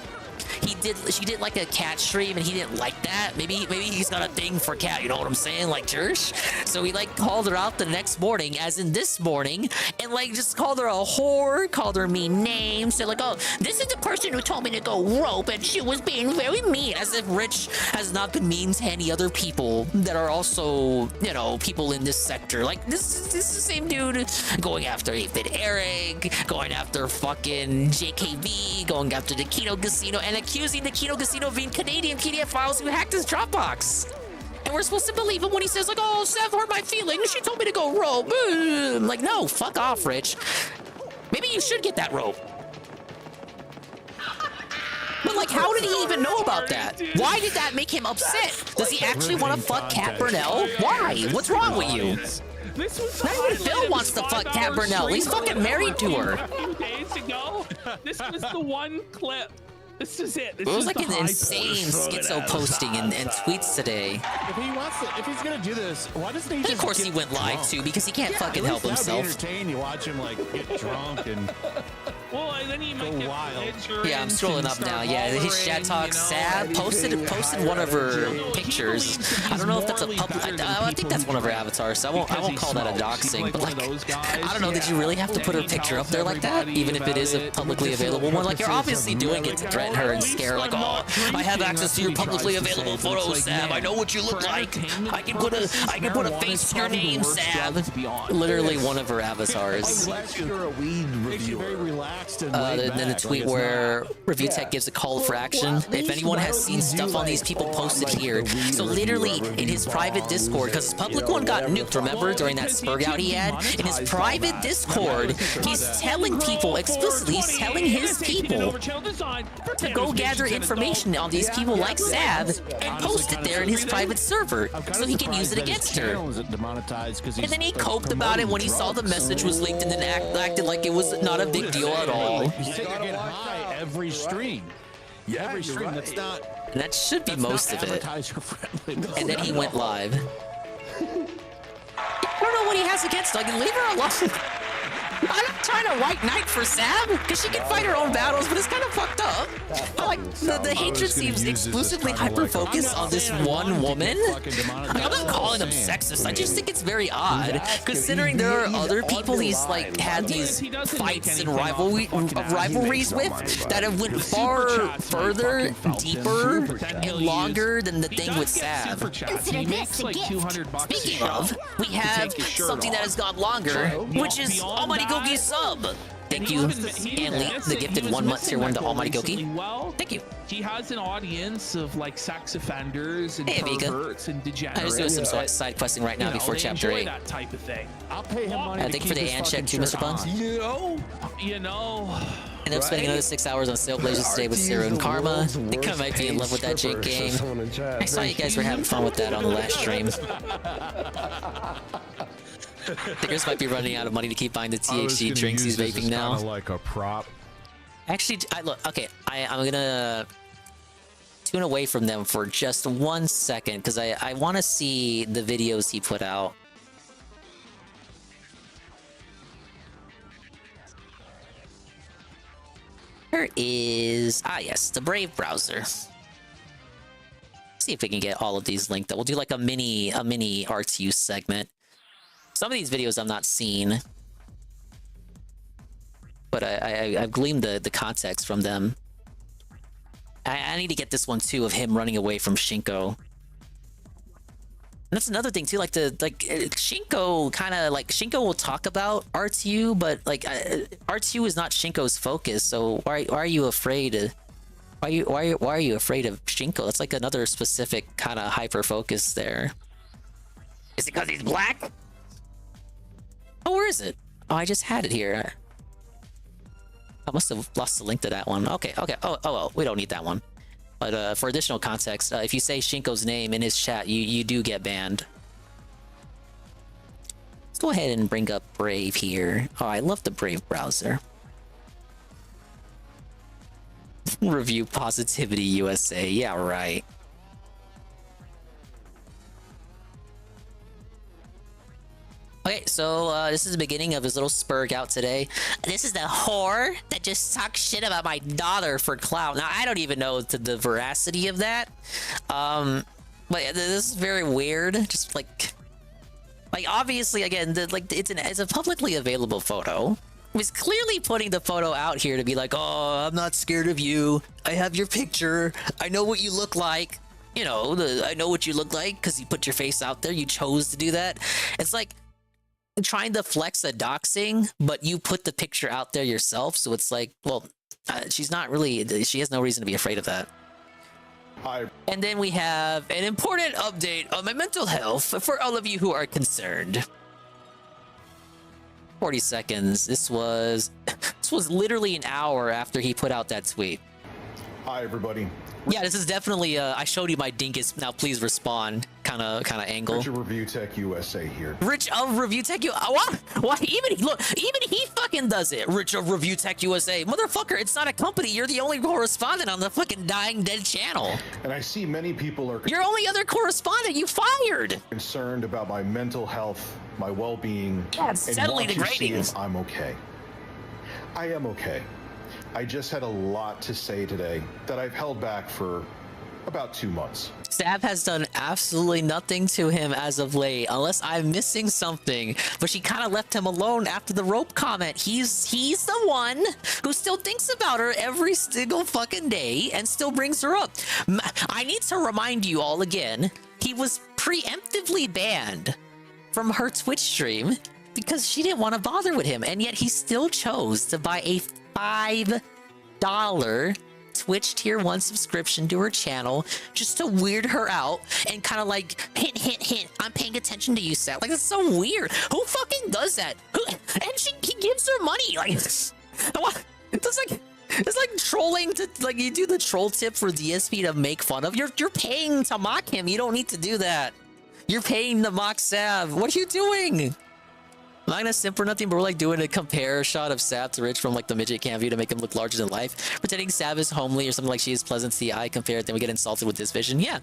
She did like a Cat stream and he didn't like that. Maybe he's got a thing for Cat, you know what I'm saying? Like Jersh. So he like called her out the next morning, as in this morning, and like just called her a whore, called her mean names. Said like, oh, this is the person who told me to go rope and she was being very mean, as if Rich has not been mean to any other people that are also, you know, people in this sector. Like this is the same dude going after 8-Bit Eric, going after fucking JKV, going after the Kino Casino, and accusing the Kino Casino of being Canadian PDF files who hacked his Dropbox. And we're supposed to believe him when he says like, oh, Sev hurt my feelings. She told me to go rope. I'm like, no, fuck off, Rich. Maybe you should get that rope. But like, how did he even know about that? Why did that make him upset? Does he actually want to fuck Kat Burnell? Why? What's wrong with you? This was Not even Phil wants to fuck Kat Burnell. He's fucking married to her. A few days ago, this was the one clip. This is it. This It was is like the an high insane point. schizo posting and tweets today. If he's gonna do this, why doesn't he And just of course get he went live drunk? too because he can't fucking at help least that'd be himself. entertaining. You watch him like get drunk and Well, and then you might get belligerent Yeah, I'm scrolling and up start now. Yeah, his chat talk. Sad posted one of her pictures. I don't know if that's a public. I think that's one of her avatars. So I won't call that a doxing. But like, I don't know. Did you really have to put her picture up there like that, even if it is a publicly available one? Like you're obviously doing it to threaten her and scare her. Like, oh, I have access to your publicly available photos, Sav. I know what you look like. I can put a face to your name, Sav. Literally one of her avatars. Unless you're a weed reviewer. very relaxed and Then a tweet where Review Tech gives a call for action. If anyone has seen stuff on these people posted here, so literally in his private Discord, because his public one got nuked, remember, during that spurg out he had? In his private Discord, he's telling people explicitly, he's telling his people to go gather information on these people like Sav and post it there in his private server so he can use it against her. And then he coped about it when he saw the message was leaked and then acted like it was not a big deal at all. He's sitting there getting high every stream. Yeah, every stream. right. That's not. And that should be most of it. Advertiser friendly. And then he went live. I don't know what he has against her. Like, leave her alone. I'm not trying to white knight for Sab, because she can fight her own battles, but it's kind of fucked up. But like, the hatred seems exclusively hyper-focused on this one woman. I'm not calling them sexist, I just think it's very odd, considering there are other people he's like had these fights and rivalries with that have went far further, deeper, and longer than the thing with Sab. He makes like $200. Speaking of, we have something that has gone longer, which is Almighty Goki sub. Thank you, and Lee, the gifted 1 month tier 1 to Almighty Goki. Well, thank you. He has an audience of like sex offenders and perverts and degenerates. I'm just doing some side questing right now before chapter 8. That type of thing. I'll pay him money. Thank you for the and check too, Mr. Buns. You know. And I'm spending another 6 hours on Sailblazers today with Zero and Karma. I think I might be in love with that Jake game. I saw you guys were having fun with that on the last stream. Thickers might be running out of money to keep buying the THC drinks he's vaping now. Kind of like a prop. Actually, look. Okay, I'm gonna tune away from them for just 1 second because I want to see the videos he put out. There is yes, the Brave browser. See if we can get all of these linked up. We'll do like a mini arts use segment. Some of these videos I'm not seeing, but I've gleaned the context from them. I need to get this one too of him running away from Shinko. And that's another thing too, like Shinko kind of like Shinko will talk about R2, but like R2 is not Shinko's focus. So why are you afraid of? Why are you afraid of Shinko? That's like another specific kind of hyper focus there. Is it because he's black? Oh, where is it? Oh, I just had it here. I must have lost the link to that one. Okay. Oh, well, we don't need that one. But for additional context, if you say Shinko's name in his chat, you do get banned. Let's go ahead and bring up Brave here. Oh, I love the Brave browser. Review Positivity USA. Yeah, right. Okay, so this is the beginning of his little spurg out today. This is the whore that just talks shit about my daughter for clout. Now, I don't even know the veracity of that. But this is very weird. Just like obviously, again, it's a publicly available photo. He's clearly putting the photo out here to be like, oh, I'm not scared of you. I have your picture. I know what you look like. You know, I know what you look like because you put your face out there. You chose to do that. It's like trying to flex a doxing, but you put the picture out there yourself. So it's like, well, she's not really, she has no reason to be afraid of that. And then we have an important update on my mental health for all of you who are concerned. 40 seconds. This was literally an hour after he put out that tweet. Hi, everybody. Yeah, this is definitely I showed you my dingus, now please respond kind of angle. Rich of Review Tech USA here. Rich of Review Tech what? Why even he fucking does it. Rich of Review Tech USA. Motherfucker, it's not a company. You're the only correspondent on the fucking dying dead channel. And I see many people are your only other correspondent. You fired. Concerned about my mental health, my well-being, and steadily degrading. I'm okay. I am okay. I just had a lot to say today that I've held back for about 2 months. Sab has done absolutely nothing to him as of late, unless I'm missing something. But she kind of left him alone after the rope comment. He's the one who still thinks about her every single fucking day and still brings her up. I need to remind you all again, he was preemptively banned from her Twitch stream because she didn't want to bother with him, and yet he still chose to buy a $5 Twitch tier 1 subscription to her channel just to weird her out and kind of like hint, I'm paying attention to you, Seth. Like, that's so weird. Who he gives her money. Like, it's like trolling to, like, you do the troll tip for DSP to make fun of. You're paying to mock him. You don't need to do that. You're paying to mock Sav. What are you doing? I'm not gonna simp or nothing, but we're like doing a compare shot of Sav to Rich from like the midget cam view to make him look larger than life. Pretending Sav is homely or something like she is pleasant to the eye compared, then we get insulted with this vision. Yeah.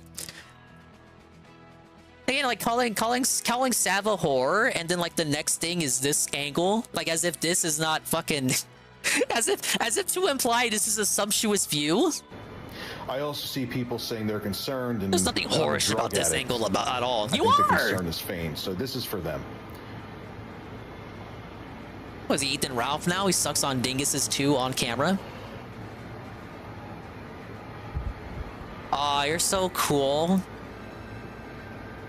Again, like calling Sav a whore, and then like the next thing is this angle, like as if this is not fucking, as if to imply this is a sumptuous view. I also see people saying they're concerned, and there's nothing whorish about this angle at all. I think the concern is feigned, so this is for them. Was he Ethan Ralph now? He sucks on dinguses too on camera. Aw, you're so cool.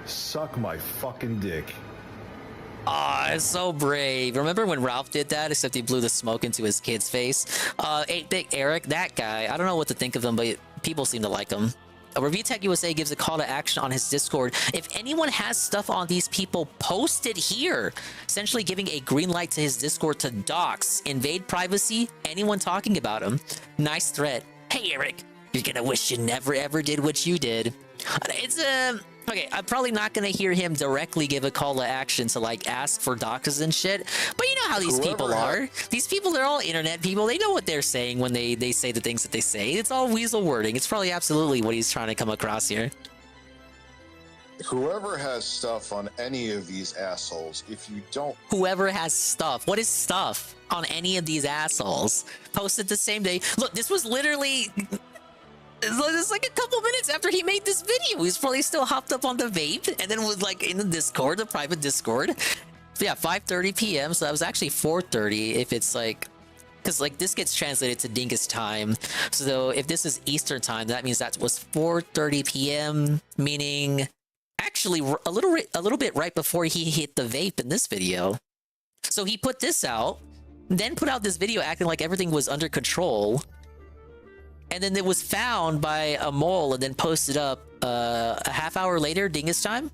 Suck my fucking dick. Aw, it's so brave. Remember when Ralph did that, except he blew the smoke into his kid's face? 8-Bit Eric, that guy, I don't know what to think of him, but people seem to like him. Review Tech USA gives a call to action on his Discord. If anyone has stuff on these people, post it here. Essentially giving a green light to his Discord to dox, invade privacy, anyone talking about him. Nice threat. Hey, Eric, you're gonna wish you never ever did what you did. It's okay, I'm probably not gonna hear him directly give a call to action to like ask for doxes and shit, but you know how these people are. These people, they're all internet people. They know what they're saying when they say the things that they say. It's all weasel wording. It's probably absolutely what he's trying to come across here. Whoever has stuff on any of these assholes, if you don't... Whoever has stuff. What is stuff on any of these assholes? Posted the same day. Look, this was literally... It's like a couple minutes after he made this video. He's probably still hopped up on the vape and then was like in the Discord, the private Discord. So yeah, 5:30 p.m. So that was actually 4:30 if it's like, because like this gets translated to Dingus time. So if this is Eastern time, that means that was 4:30 p.m. meaning actually a little bit right before he hit the vape in this video. So he put this out, then put out this video acting like everything was under control. And then it was found by a mole and then posted up a half hour later, Dingus time.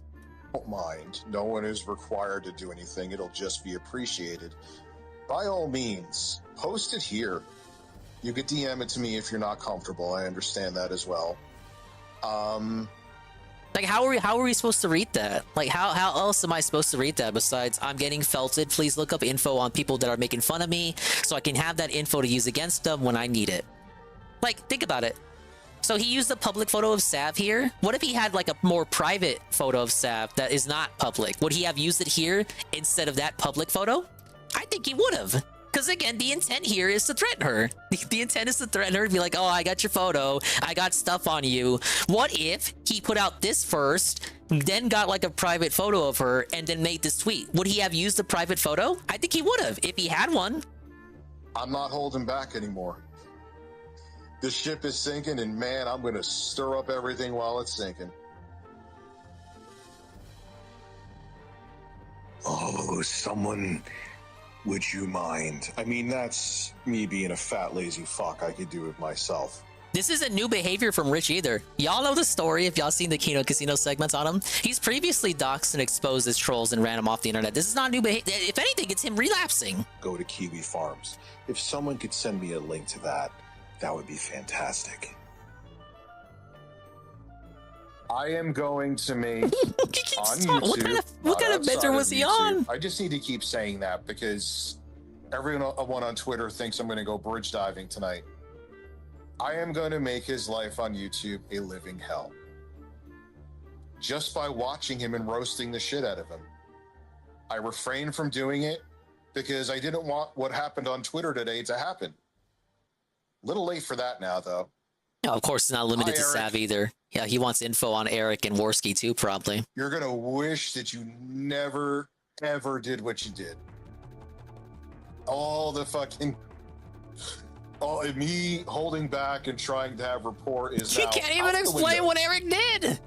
Don't mind. No one is required to do anything. It'll just be appreciated. By all means, post it here. You could DM it to me if you're not comfortable. I understand that as well. Like how are we supposed to read that? Like how else am I supposed to read that besides I'm getting felted? Please look up info on people that are making fun of me so I can have that info to use against them when I need it. Like, think about it. So he used a public photo of Sav here. What if he had like a more private photo of Sav that is not public? Would he have used it here instead of that public photo? I think he would have. Because again, the intent here is to threaten her. The intent is to threaten her and be like, oh, I got your photo. I got stuff on you. What if he put out this first, then got like a private photo of her and then made this tweet? Would he have used the private photo? I think he would have if he had one. I'm not holding back anymore. The ship is sinking, and man, I'm going to stir up everything while it's sinking. Oh, someone, would you mind? I mean, that's me being a fat, lazy fuck. I could do it myself. This isn't new behavior from Rich either. Y'all know the story if y'all seen the Kino Casino segments on him. He's previously doxed and exposed as trolls and ran him off the internet. This is not new behavior. If anything, it's him relapsing. Go to Kiwi Farms. If someone could send me a link to that, that would be fantastic. I am going to make on YouTube. What kind of bender was he on? I just need to keep saying that because everyone on Twitter thinks I'm going to go bridge diving tonight. I am going to make his life on YouTube a living hell. Just by watching him and roasting the shit out of him. I refrained from doing it because I didn't want what happened on Twitter today to happen. Little late for that now, though. No, of course, it's not limited to Sav either. Yeah, he wants info on Eric and Worski too, probably. You're gonna wish that you never, ever did what you did. All the fucking... me holding back and trying to have rapport is He can't even explain what Eric did!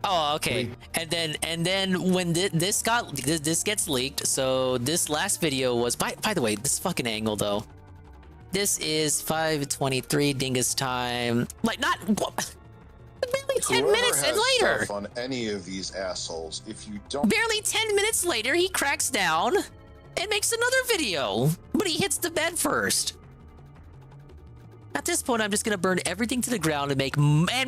Oh, okay. And then when this gets leaked, so this last video was... By the way, this fucking angle, though. This is 5:23 Dingus time. Like, not barely 10 minutes and later. Stuff on any of these assholes, if you don't. Barely 10 minutes later, he cracks down and makes another video, but he hits the bed first. At this point, I'm just gonna burn everything to the ground and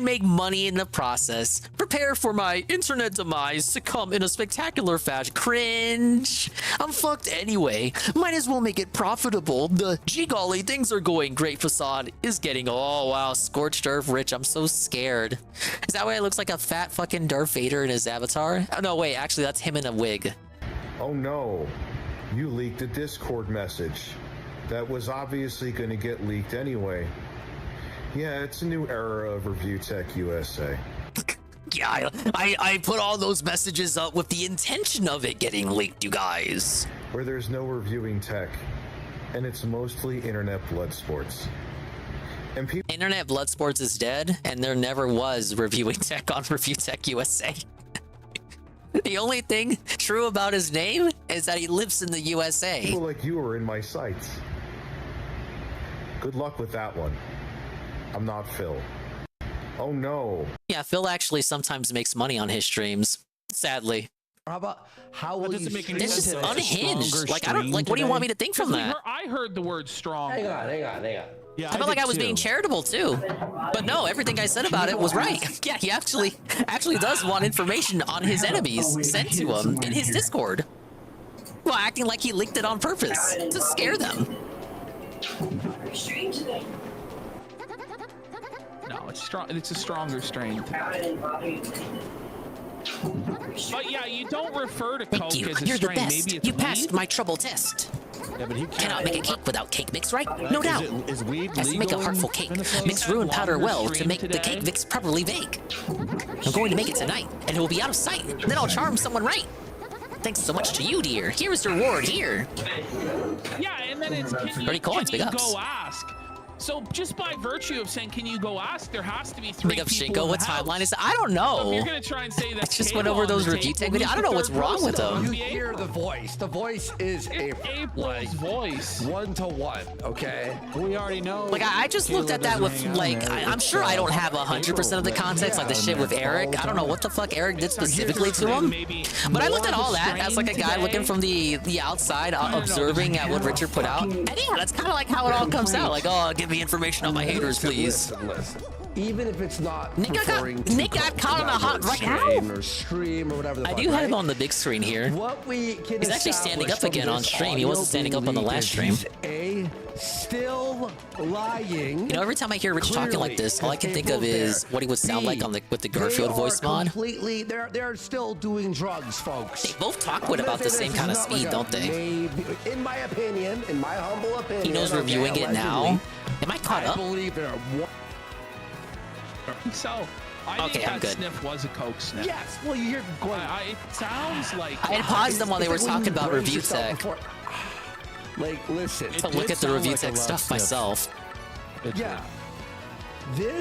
make money in the process. Prepare for my internet demise to come in a spectacular fashion. Cringe. I'm fucked anyway. Might as well make it profitable. The gee golly, things are going great facade is getting, oh wow, scorched earth rich. I'm so scared. Is that why it looks like a fat fucking Darth Vader in his avatar? Oh no, wait, actually that's him in a wig. Oh no, you leaked a Discord message. That was obviously going to get leaked anyway. Yeah, it's a new era of Review Tech USA. Yeah, I put all those messages up with the intention of it getting leaked, you guys. Where there's no reviewing tech, and it's mostly internet blood sports. And people. Internet blood sports is dead, and there never was reviewing tech on Review Tech USA. The only thing true about his name is that he lives in the USA. People like you are in my sights. Good luck with that one. I'm not Phil. Oh no. Yeah, Phil actually sometimes makes money on his streams. Sadly. How will you make it's just unhinged. Like I don't like. What do you want me to think from that? I heard the word strong. Hang on. Yeah, I felt like I was being charitable too, but no, everything I said about it was right. Yeah, he actually does want information on his enemies sent to him in his Discord. Well, acting like he leaked it on purpose to scare them. No, it's strong. It's a stronger strain. But yeah, you don't refer to Coke Thank you. as a You're the strain. best. Maybe it's You passed weed? my trouble test. Yeah, but he cannot make a cake without cake mix, right? No doubt. Is weed Has to make a legal heartful in cake. Minnesota? Mix ruined powder well to stream make the today? cake mix properly bake. I'm going to make it tonight, and it will be out of sight. Then I'll charm someone right. Thanks so much to you, dear. Here is the reward. Here. Yeah, and then it's can 30 coins, you big ups. go ask. So just by virtue of saying, can you go ask, there has to be three Big up people Shinko. in What the house. timeline is that? I don't So if know. you're gonna try and say that I just went over those review tech videos. I don't know what's wrong with them. You hear the voice. The voice is April's voice. 1-to-1. Okay. We already know. Like I just looked at that with like I'm sure I don't have 100% of the context, like the shit with Eric. I don't know what the fuck Eric did specifically to him, but I looked at all that as like a guy looking from the outside, observing at what Richard put out, and yeah, that's kind of like how it all comes out. Like, oh, give me information on my haters, please. Listen. Even if it's not Nick got caught on a hot right now. Or stream or whatever. I do have him on the big screen here. What we can He's actually standing up again on stream. He wasn't standing up on the last stream. Still lying. You know, every time I hear Rich talking like this, all I can think of is what he would sound like on with the Garfield voice mod. Completely, they're still doing drugs, folks. They both talk with about the same kind of speed, don't they? In my opinion, in my humble opinion, he knows reviewing it now. Am I caught up? I believe there are So, I think that sniff was a Coke sniff. Yes, well, you hear going. It sounds like. I had paused them while they were talking about review tech. Like, listen. To look at the review tech stuff myself. Yeah. He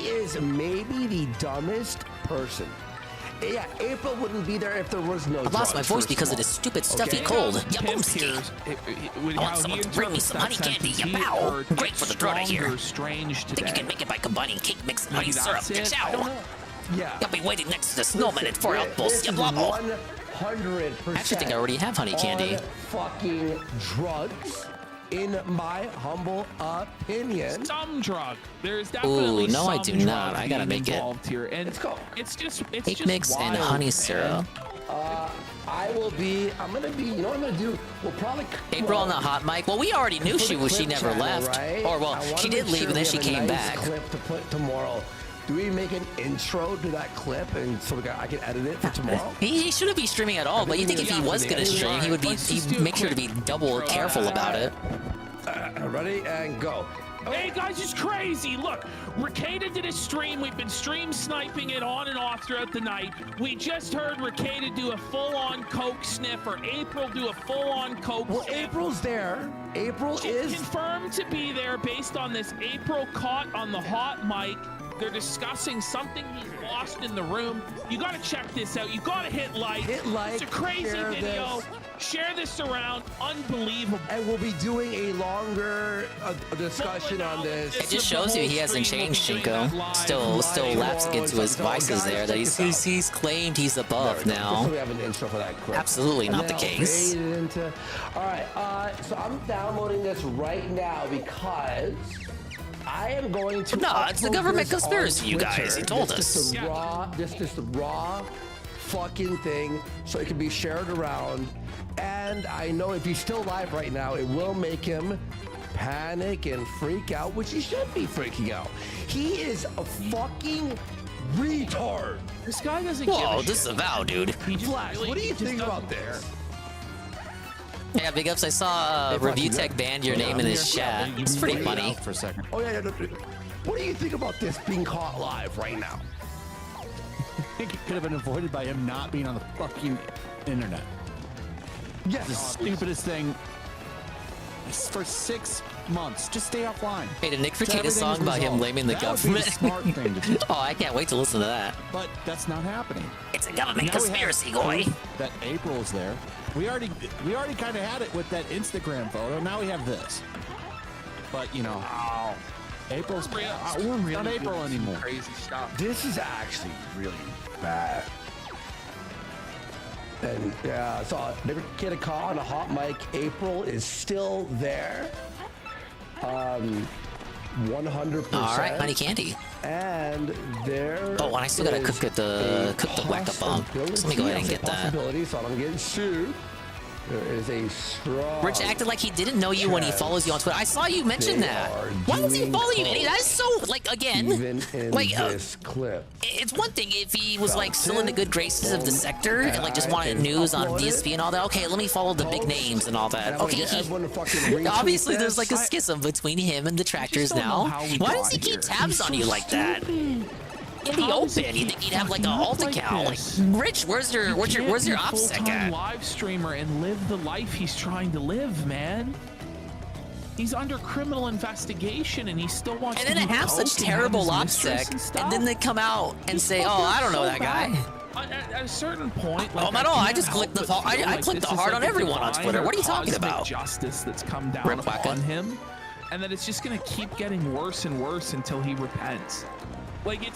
is maybe the dumbest person. Yeah, April wouldn't be there if there was no. I lost my voice because of this stupid stuffy cold. Yaboomski. I want someone to bring me some honey candy. Yabow. Great for the throat, I hear. Think you can make it by combining cake mix and honey syrup. Yabow. Yeah. I'll be waiting next to the snowman at 4 outposts. Yablabo. 100%. I actually think I already have honey candy. Fucking drugs. In my humble opinion, some drug. There's definitely no, I do not. I gotta make it. Here. And it's just cake mix and honey syrup. I'm gonna be. You know what I'm gonna do? We'll probably. April on the hot mic. Well, we already knew she never left. Right? Or well, she did leave and then she came back. Clip to put tomorrow. Do we make an intro to that clip and so I can edit it for tomorrow? He shouldn't be streaming at all, but you think if he was gonna stream, he'd make sure to be double careful about it. Ready and go. Hey guys, it's crazy. Look, Ricada did a stream. We've been stream sniping it on and off throughout the night. We just heard Ricada do a full-on Coke sniff, or April do a full-on Coke sniff. April's there. April is confirmed to be there based on this April caught on the hot mic They're discussing something he's lost in the room. You gotta check this out. You gotta hit like. Hit like, It's a crazy share video. this. Share this around. Unbelievable. And we'll be doing a longer discussion on this. It just shows you he hasn't changed, Shinko. Still lapsing into his vices there. That he's claimed he's above now. We have an intro for that clip. Absolutely not the case. All right, so I'm downloading this right now because I am going to. No, it's the upload government this conspiracy, on you guys. Twitter. He told This us. is the raw fucking thing, so it can be shared around. And I know if he's still live right now, it will make him panic and freak out, which he should be freaking out. He is a fucking retard. This guy doesn't. Whoa, disavow, dude. Flash, what do you think about this? Yeah, big ups. I saw Review Tech banned your name in his chat. It's pretty funny. For a second. Oh yeah. What do you think about this being caught live right now? I think it could have been avoided by him not being on the fucking internet. Yes. The stupidest thing for 6 months. Just stay offline. Hey, did Nick Freak a song about him blaming the government? Smart thing to do. Oh, I can't wait to listen to that. But that's not happening. It's a government Now we conspiracy, have boy. proof that April is there. We already kind of had it with that Instagram photo. Now we have this. But you know, April's not April anymore. Crazy stuff. This is actually really bad. And yeah, so never get a call on a hot mic. April is still there. 100%. All right, honey candy. And there. Oh, and I still gotta cook the whack-a bomb. So let me go ahead and get that. So I'm getting sued. There is a strong. Rich acted like he didn't know you when he follows you on Twitter. I saw you mention that. Why does he follow you? And that is so, like, again, Even in like, this clip. it's one thing if he was, like, still in the good graces of the sector and, like, just wanted news on DSP and all that. Okay, let me follow the big names and all that. Okay, obviously there's, like, a schism between him and detractors now. Why does he keep tabs on you like that? In the open, you think he'd have like an alt account? Like, Rich, where's your OPSEC at? Live streamer and live the life he's trying to live, man. He's under criminal investigation and he still wants and to then have such terrible OPSEC, and then they come out and say, "Oh, I don't know that guy." At a certain point, like, oh, not all. I just clicked the I clicked the heart on everyone on Twitter. What are you talking about? Justice that's come down upon him, and that it's just gonna keep getting worse and worse until he repents. Like it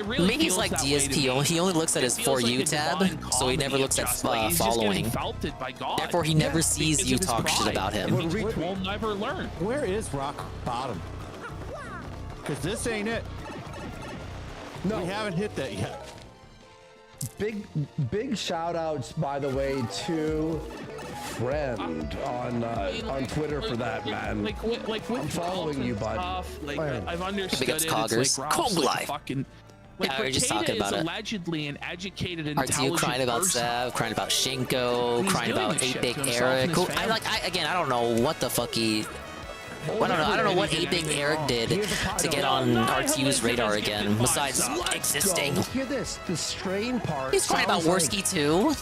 really. Maybe he's like DSP. He only looks at his For You tab, so he never looks at following. Therefore, he never sees you talk shit about him. We'll never learn. Where is rock bottom? Because this ain't it. No, we haven't hit that yet. Big shout outs, by the way, to Friend on Twitter for that, man. I'm following you, bud. I've understood it. It's like Cold Life. Fucking, yeah, we were just talking about it. Allegedly an educated, RTU intelligent crying about person. Sav, crying about Shinko, crying about 8-Big Eric. I don't know what the fuck he. I don't know what 8-Big Eric did to get on RTU's radar again, besides existing. Hear this, the strain part. He's crying about Worski too.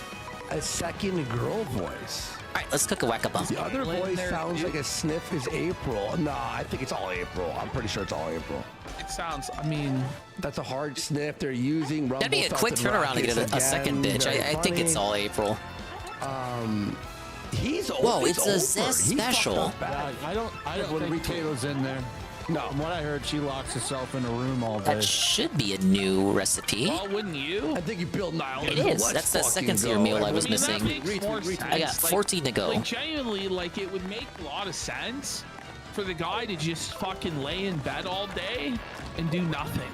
A second girl voice. Alright, let's cook a whack-a-bump. The other voice sounds like a sniff is April. Nah, I think it's all April. I'm pretty sure it's all April. It sounds, I mean... That's a hard sniff they're using. That'd be a quick turnaround to get a second bitch. I think it's all April. Whoa, it's a Zest special. I don't think Kato's in there. No, from what I heard, she locks herself in a room all day. That should be a new recipe. Well, wouldn't you? I think you build Nile. It is. That's the second tier meal I was missing. I got 14 to go. Like, genuinely, like, it would make a lot of sense for the guy to just fucking lay in bed all day and do nothing.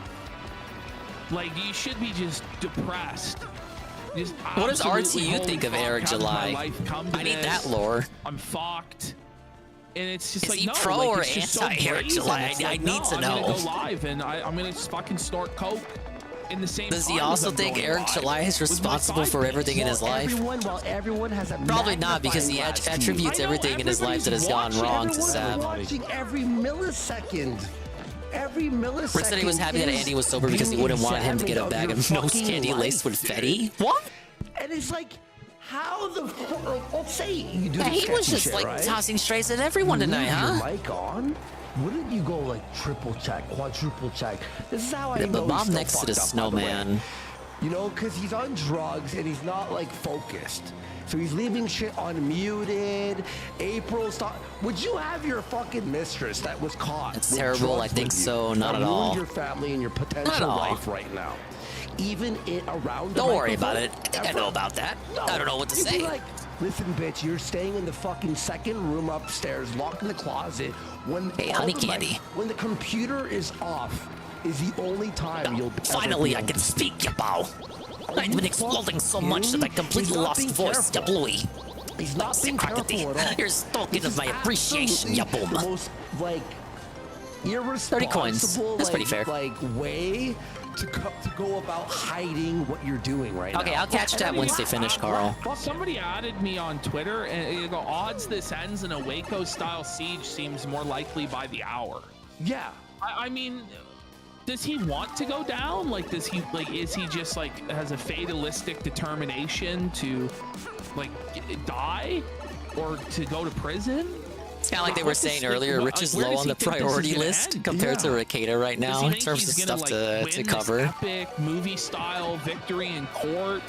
Like, you should be just depressed. Just what does RTU think of Eric July? I need that lore. I'm fucked. And it's just is like, he no, pro like, or it's just so anti-Eric brazen. July? It's I like, need to know. I'm gonna go live and I'm gonna just fucking snort coke in the same. Does he time also as I'm think going Eric live July is responsible for everything in his life? Everyone has a probably not, because he attributes everything in his life that has gone wrong to Sav. Watching every millisecond. Every millisecond. Rick said he was happy that Andy was sober because he wouldn't want him to get a bag of nose candy laced with Fetty. What? And it's like, how the fuck? Like, let's say you do. Yeah, he was just like tossing strays at everyone tonight, huh? Your mic on. wouldn't you go like triple check, quadruple check? This is how I The know bomb he's still next to the fucked up, by the way. snowman. You know, because he's on drugs and he's not like focused. So he's leaving shit unmuted. April, stop. Would you have your fucking mistress that was caught? It's with terrible. drugs I think with you, so. Not that at all. ruined your family and your potential life right now. Even around. Don't the worry about microphone, it. I think I know about that. No, I don't know what to you'd be say. like, listen, bitch, you're staying in the fucking second room upstairs, locked in the closet. When Hey, all honey the candy. when the computer is off, is the only time you'll Finally, ever I be can able to speak, ya bow. I've been exploding so much that I completely lost voice, ya bluey. He's not being careful at all. You're stalking of my appreciation, ya boom. The most like irresponsible 30 coins. That's pretty fair. like way to go about hiding what you're doing right now. Okay, I'll catch that once they finish, Carl. Somebody added me on Twitter, and you go, odds this ends in a Waco-style siege seems more likely by the hour. Yeah. I mean, does he want to go down? Like, does he, like, is he just, like, has a fatalistic determination to, like, die? Or to go to prison? It's kind of like they were saying earlier, Rich is low on the priority list compared to Ricada right now in terms of stuff to cover. Epic movie-style victory in court,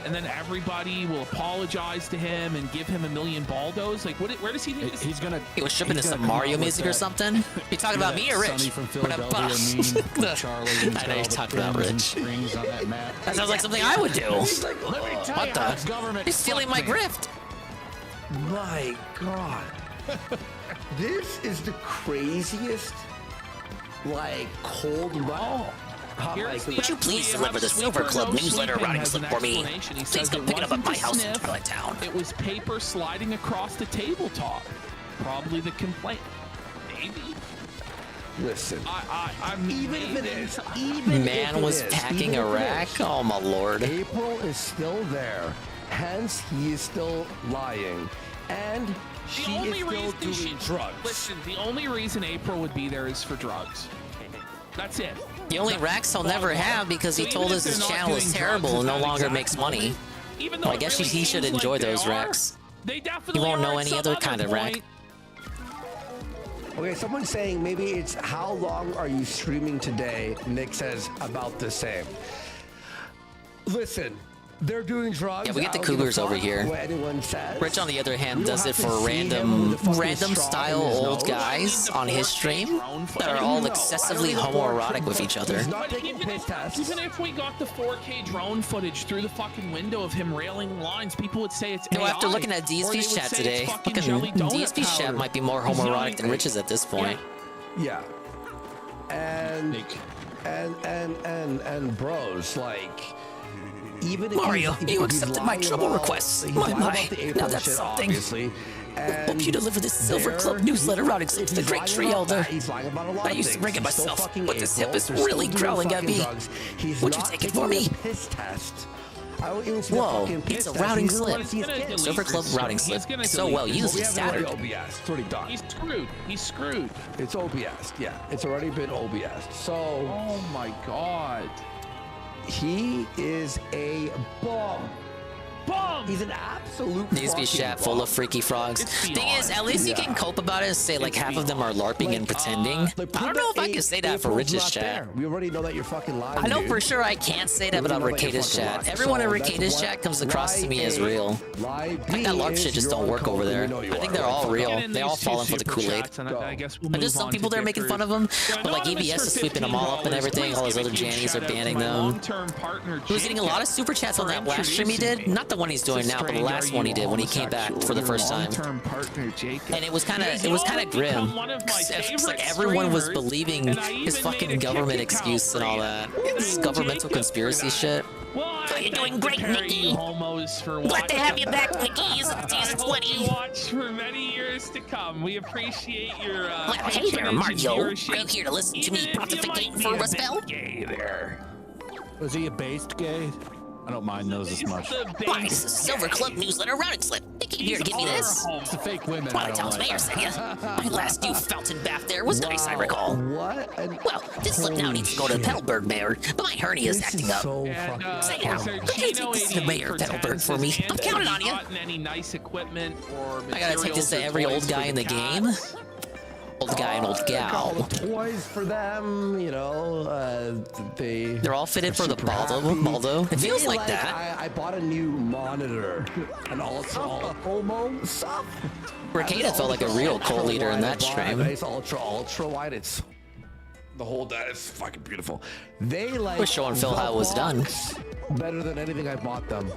and then everybody will apologize to him and give him $1 million baldos. Like, where does he think he's gonna? He was shipping to some Mario music or something. You talking about me or Rich? Sonny from What a Philadelphia boss. meme with Charlie. I know you're talking about Rich. Strings on that map. That sounds like something I would do. What the? Government. He's stealing my grift. My God. This is the craziest, like, cold raw. Would you please deliver the Silver Club newsletter routing slip for me? Please come pick it up at my house in Twilight Town. It was paper sliding across the tabletop. Probably the complaint. Maybe. Listen, I'm even if it is, Man was packing a rack? Oh my lord. April is still there, hence he is still lying, and she is still doing drugs. Listen, the only reason April would be there is for drugs. That's it. The only racks he'll never have because he told us his channel is terrible and no longer makes money. Well, I guess he should enjoy those racks. He won't know any other kind of rack. Okay, someone's saying maybe it's how long are you streaming today? Nick says about the same. Listen, they're doing drugs. Yeah, we get the cougars over here. What anyone says. Rich, on the other hand, does it for random style old guys on his stream that are all excessively homoerotic with each other. Even if we got the 4K drone footage through the fucking window of him railing lines, people would say it's No, AI, after looking at DSP's chat today, fucking DSP's chat might be more homoerotic than Rich's at this point. Yeah. And bros, like, even if Mario, if you accepted my trouble requests. he's My, lying my. about the April Now that's shit, something. obviously. Hope you deliver this Silver Club newsletter routing slip to the Great Tree Elder. He's lying about a lot I of used to things. bring it He's still myself, fucking but this April. hip is They're still really doing growling at fucking me. drugs. He's Would you not take it taking for me? a piss test. I don't even see Whoa, the fucking piss it's a test. routing He doesn't slip. wanna see his kids. Silver Club routing slip. It's so well used, it's already scattered. OBS. It's already done. He's screwed. He's screwed. It's OBS. Yeah, it's already been OBS. So. Oh my God. He is a bomb. Bomb. He's an absolute. Needs to be chat full of freaky frogs. Thing is, at least you can cope about it and say like half of them are LARPing and pretending. I don't know if I can say that for Rich's chat. We already know that you're fucking lying. I know dude. for sure I can't say that about Ricada's chat. Everyone in Ricada's chat comes across to me as real. I think that LARP shit just don't work over there. I think they're all real. They all falling for the Kool-Aid. And there's some people there making fun of them, but like EBS is sweeping them all up and everything. All those other Jannies are banning them. He was getting a lot of super chats on that last stream he did. Not the one he's doing now, but the last one he did when he came back for the first time. And it was kind of grim. It's like everyone was believing his fucking government excuse and all that. This governmental conspiracy shit. So you're doing great, Nikki. Glad to have you back, Nikki. Season 20. Watch for many years to come. We appreciate your Well, hey there, Mario. Are you viewership. here to listen to me pontificate for a spell? Gay there. Was he a based gay? I don't mind those as much. Why, it's the Silver Club newsletter routing slip. They came here to give me this. It's the fake women. Twilight Town's mayor sent you. My last new fountain bath there was nice, I recall. What? Well, this slip now needs to go to the Petalburg mayor, but my hernia is acting up. Say now, could you take this to the mayor of Petalburg for me? I'm counting on you. Any nice equipment or I gotta take this to every old guy in the game. Old guy and old All gal. the toys for them, you know. They're all fitted for the Baldo. It feels like that. I bought a new monitor, an ultra soft. Ricada felt like a real cult leader in that stream. It's ultra wide. It's the whole that is fucking beautiful. They like. We're showing Phil how it was done. Better than anything I bought them.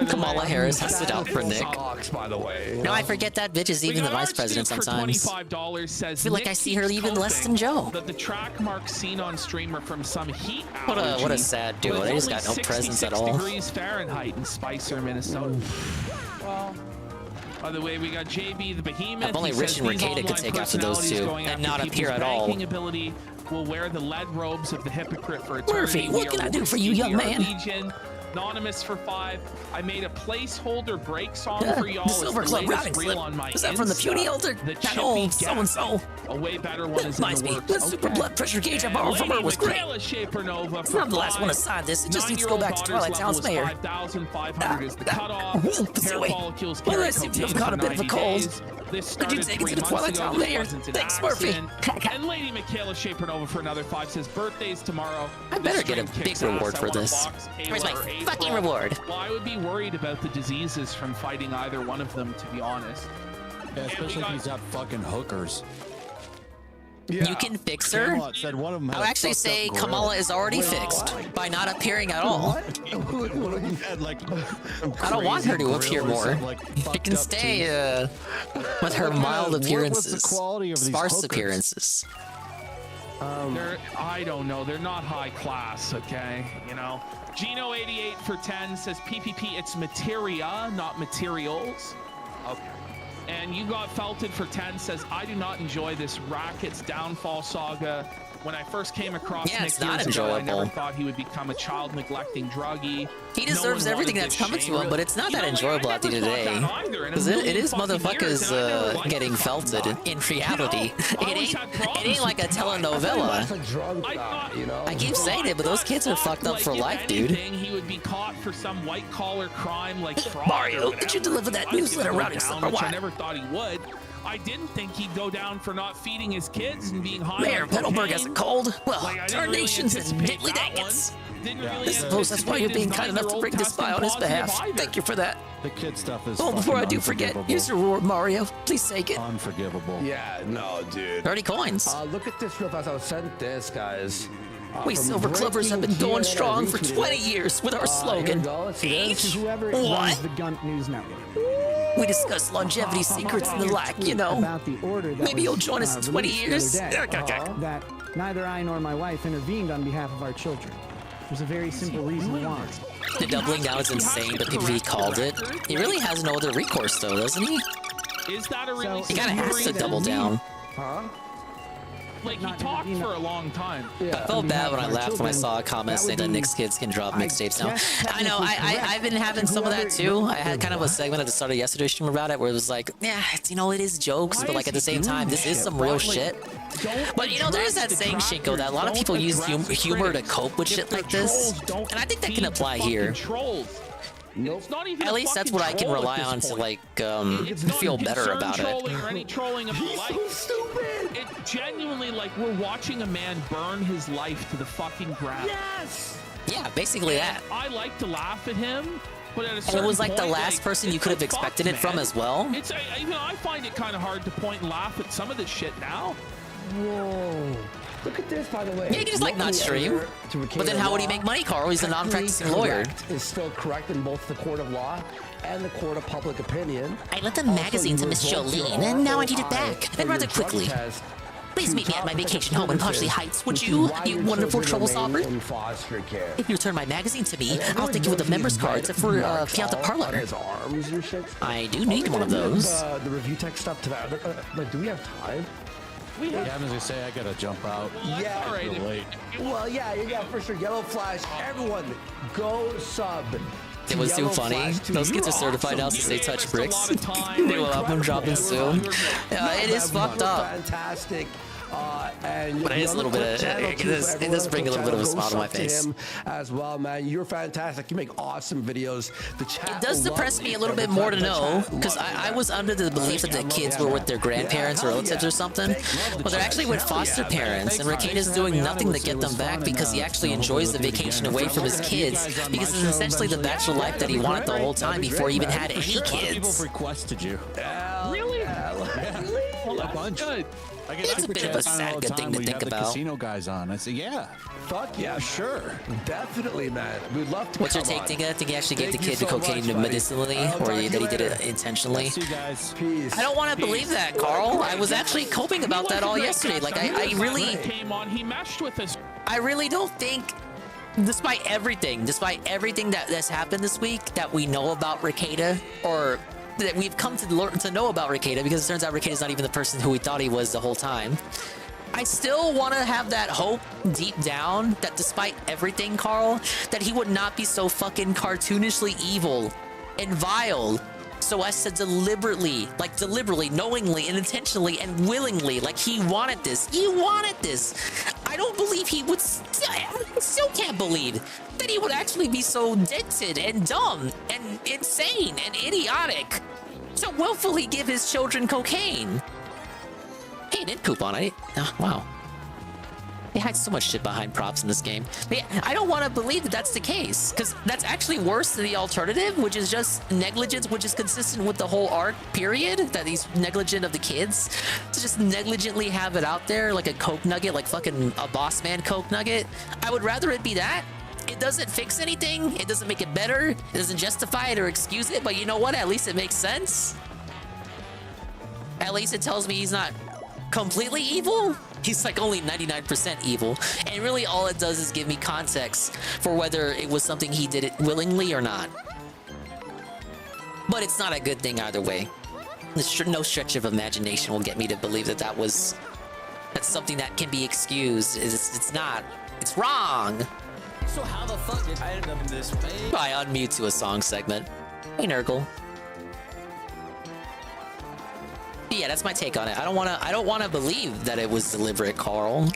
Kamala Harris has it out for Nick. Socks, by the way. No, I forget that bitch is even the vice president sometimes. $25 says I feel like I see her even less than Joe. That the track marks seen on stream are from some heat What allergy. a sad duo. They just got no presence at all. Degrees Fahrenheit in Spicer, Minnesota. Well, by the way, we got JB the Behemoth. If only He Rich says and these Ricada could online take after those two personalities and going not after appear people's at all. banking ability will wear the lead robes of the hypocrite for eternity. Murphy, what can I do for you, young man? Legion. Anonymous for 5. I made a placeholder break song for y'all. The Silver Club routing slip. Is that from the puny elder? That old so-and-so. A way better one is Reminds in the me, works. the super blood pressure gauge I borrowed from her was great. It's not the last one to sign this. It just needs to go back to Twilight Town's mayor. 5,500 is the cutoff. Hair follicles Well, carry I seem to have cocaine caught a for bit of a 90 cold. days. This Could you started take it to 3 the months Twilight ago. Town It mayor? wasn't an Thanks, Murphy. accident. And Lady Michaela Shapernova for another 5 says birthdays tomorrow. I better This get a stream big kicks reward ass. for I want a this. box, A Where's my or A fucking for- reward? Well, I would be worried about the diseases from fighting either one of them, to be honest. Yeah, especially if he's got fucking hookers. You can fix her? Camelot said one of them I would had a actually fucked up say gorilla. Kamala is already fixed by not appearing at all. Had, like, I don't want her to crazy appear gorillas more. that, like, She fucked can up stay teeth. with her mild What was the appearances, quality of these sparse hookers? appearances. I don't know. They're not high class, okay? You know? Gino88 for 10 says PPP, it's materia, not materials. Okay. And You Got Felted for 10 says, I do not enjoy this Racket's downfall saga. When I first came across Yeah, Nick it's not years ago, I enjoyable. never thought he would become a child neglecting druggie. He deserves everything that's coming to him, but it's not that enjoyable at the end of the day. Because it is motherfuckers getting felted in reality. It ain't like a telenovela. I keep saying it, but those kids are fucked up for life, dude. He would be caught for some white collar crime like fraud. Mario, did you deliver that newsletter routing slip or Which I what? never thought he would. I didn't think he'd go down for not feeding his kids and being high. Mayor on Petalburg has a cocaine. cold. Well, Like, I didn't our really nation's in anticipate diddly that dangles. one. Didn't really I suppose that's why you're being kind enough to bring this by on his behalf. Thank you for that. The kid stuff is Oh, before I fucking do forget, unforgivable. here's your reward, Mario. Please take it. Unforgivable. Yeah, no, dude. 30 coins. Look at this real fast. I was sent this, guys. We From Silver Clovers have been Breaking going Kid, strong I for retweeted 20 it. years with our slogan. Here we go. Each Whoever what? runs the Gunt News Network. We discuss longevity secrets and the like, you know. About the order that Maybe you'll was, join us in 20 released the years. other day, Okay. that neither I nor my wife intervened on behalf of our children. There's a very simple reason why. The doubling down is insane, but PvP called it. He really has no other recourse, though, doesn't he? Is that a really? He kind of has to double down. Huh? Like he talked for a long time. I felt bad when I laughed when I saw a comment saying that Nick's kids can drop mixtapes now. I know, I've been having some of that too. I had kind of a segment at the start of yesterday's stream about it where it was like, yeah, it's, you know, it is jokes, but like at the same time, this is some real shit. But you know, there is that saying, Shinko, that a lot of people use humor to cope with shit like this. And I think that can apply here. It's not even At least that's what I can rely on to like feel better about it. Or any trolling of the life. It genuinely like we're watching a man burn his life to the fucking ground. Yes. Yeah, basically that. I like to laugh at him, but at a And certain it was like the point, last like, person you it's could have like, fuck, expected it from man. as well. It's even I find it kind of hard to point and laugh at some of this shit now. Whoa. Look at this, by the way. Yeah, you can just like not stream. But then how would he make money, Carl? He's a non-practicing lawyer. Is still correct in both the court of law and the court of public opinion. I lent the magazine to Miss Jolene, and now I need it back, and rather quickly. Please meet me at my vacation home in Parsley Heights, would you, you wonderful trouble solver? In foster care. If you return my magazine to me, I'll thank you with a member's card for Fianta Parlor. His arms and shit. I do need one of those. The review tech stuff to that. Like, do we have time? Yeah, I was gonna say I gotta jump out. Yeah. It's real late. Well, yeah, for sure. Yellow Flash, everyone, go sub. It was too Yellow funny. Flash 2. Those kids are You're certified now awesome, since they dude. touch bricks. They will have them dropping soon. Yeah, it is fucked up. Fantastic. And But it is a little bit it does bring a little bit of a smile to my face. As well, man. You're fantastic. You make awesome videos. The chat It does depress me a little bit more to know, because I was under the belief that the kids were with their grandparents or relatives or something. Well, they're actually with foster parents, and Rekida's doing nothing to get them back because he actually enjoys the vacation away from his kids, because it's essentially the bachelor life that he wanted the whole time before he even had any People kids. have requested you. Really? Well, a bunch. I get It's a bit of a sad good thing to think the about. casino guys on. I say, yeah. Fuck yeah, sure. Definitely, man. We'd love to. What's your take? Think he actually gave the kid the cocaine medicinally, or that he did it intentionally? See you guys. Peace. I don't want to believe that, Carl. I was actually coping about that all yesterday. Like, I really came on. He meshed with us. I really don't think, despite everything that's happened this week that we know about Rekieta, or that we've come to learn to know about Rekieta, because it turns out Rekieta's not even the person who we thought he was the whole time. I still want to have that hope deep down that despite everything, Carl, that he would not be so fucking cartoonishly evil and vile, so as to deliberately, knowingly and intentionally and willingly, like he wanted this. I don't believe he would, I still can't believe that he would actually be so dented and dumb and insane and idiotic to willfully give his children cocaine. Hey, it did poop on it. Oh, wow. They hide so much shit behind props in this game. But yeah, I don't want to believe that that's the case, because that's actually worse than the alternative, which is just negligence, which is consistent with the whole arc, period, that he's negligent of the kids. To just negligently have it out there like a Coke Nugget, like fucking a Boss Man Coke Nugget. I would rather it be that. It doesn't fix anything. It doesn't make it better. It doesn't justify it or excuse it, but you know what? At least it makes sense. At least it tells me he's not completely evil. He's like only 99% evil, and really all it does is give me context for whether it was something he did it willingly or not. But it's not a good thing either way. No stretch of imagination will get me to believe that that's something that can be excused. It's not. It's wrong. So how the fuck did I end up in this way? I unmute to a song segment. Hey, Nurgle. Yeah, that's my take on it. I don't wanna believe that it was deliberate, Carl.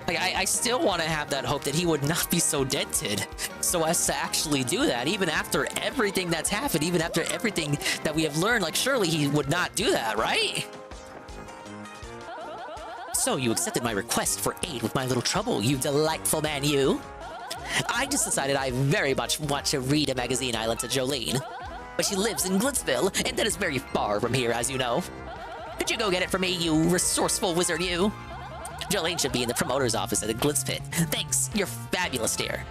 Like, I still want to have that hope that he would not be so dented so as to actually do that, even after everything that's happened, even after everything that we have learned. Like, surely he would not do that, right? So you accepted my request for aid with my little trouble, you delightful man, you. I just decided I very much want to read a magazine I lent to Jolene. But she lives in Glitzville, and that is very far from here, as you know. Could you go get it for me, you resourceful wizard, you? Jolene should be in the promoter's office at the Glitz Pit. Thanks, you're fabulous, dear.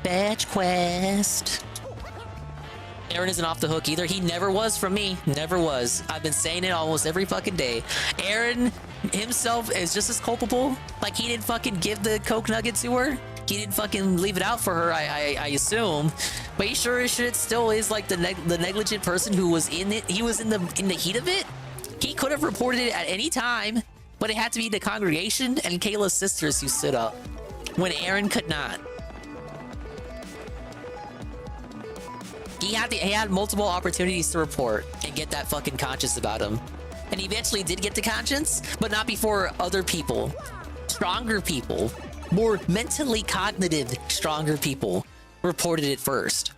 Batch quest. Aaron isn't off the hook either. He never was from me. Never was. I've been saying it almost every fucking day. Aaron himself is just as culpable. Like, he didn't fucking give the Coke Nugget to her. He didn't fucking leave it out for her, I assume. But he sure as shit still is like the negligent person who was in it. He was in the heat of it. He could have reported it at any time, but it had to be the congregation and Kayla's sisters who stood up when Aaron could not. He had multiple opportunities to report and get that fucking conscience about him. And he eventually did get the conscience, but not before other people. Stronger people. More mentally cognitive, stronger people reported it first.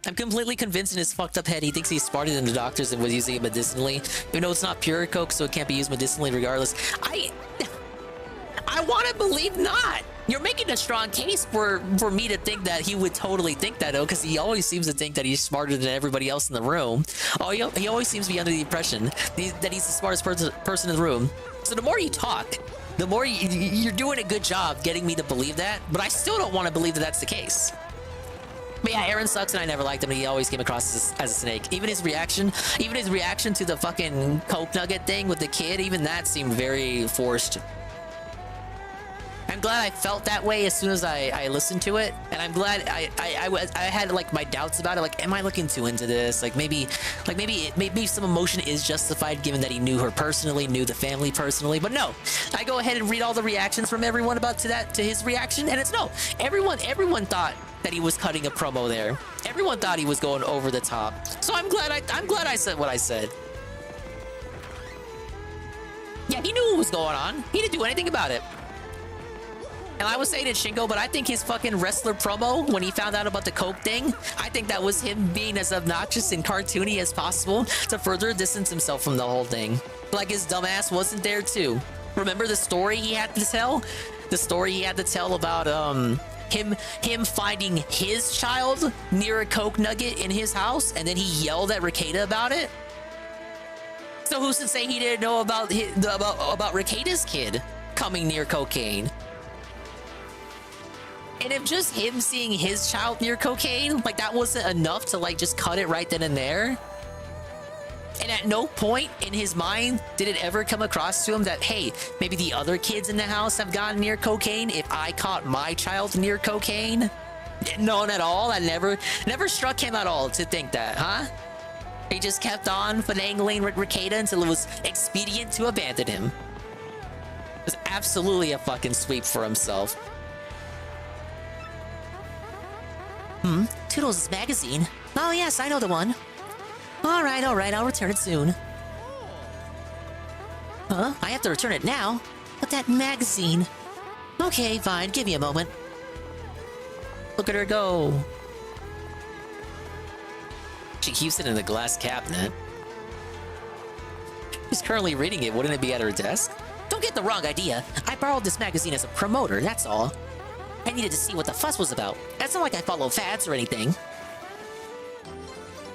I'm completely convinced in his fucked up head he thinks he's smarter than the doctors and was using it medicinally. Even though it's not pure coke, so it can't be used medicinally regardless. I want to believe not. You're making a strong case for me to think that he would totally think that, though, because he always seems to think that he's smarter than everybody else in the room. Oh, he always seems to be under the impression that he's the smartest person in the room. So the more you talk, the more you're doing a good job getting me to believe that, but I still don't want to believe that that's the case. But yeah, Aaron sucks and I never liked him, and he always came across as a snake. Even his reaction to the fucking Coke Nugget thing with the kid, even that seemed very forced. I'm glad I felt that way as soon as I listened to it, and I'm glad I had like my doubts about it. Like, am I looking too into this? Maybe some emotion is justified given that he knew her personally, knew the family personally. But no, I go ahead and read all the reactions from everyone to his reaction, and it's no. Everyone thought that he was cutting a promo there. Everyone thought he was going over the top. So I'm glad I said what I said. Yeah, he knew what was going on. He didn't do anything about it. And I was saying it, Shingo, but I think his fucking wrestler promo, when he found out about the Coke thing, I think that was him being as obnoxious and cartoony as possible to further distance himself from the whole thing. Like his dumbass wasn't there too. Remember the story he had to tell? The story he had to tell about him finding his child near a Coke nugget in his house, and then he yelled at Rekieta about it? So who's to say he didn't know about Rekieta's kid coming near cocaine? And if just him seeing his child near cocaine, like that wasn't enough to like just cut it right then and there. And at no point in his mind did it ever come across to him that, hey, maybe the other kids in the house have gotten near cocaine if I caught my child near cocaine? None at all. That never struck him at all to think that, huh? He just kept on finagling with Rekieta until it was expedient to abandon him. It was absolutely a fucking sweep for himself. Toodles' magazine. Oh yes, I know the one. All right, I'll return it soon. Huh? I have to return it now? But that magazine... Okay, fine, give me a moment. Look at her go. She keeps it in the glass cabinet. She's currently reading it, wouldn't it be at her desk? Don't get the wrong idea. I borrowed this magazine as a promoter, that's all. I needed to see what the fuss was about. It's not like I follow fads or anything.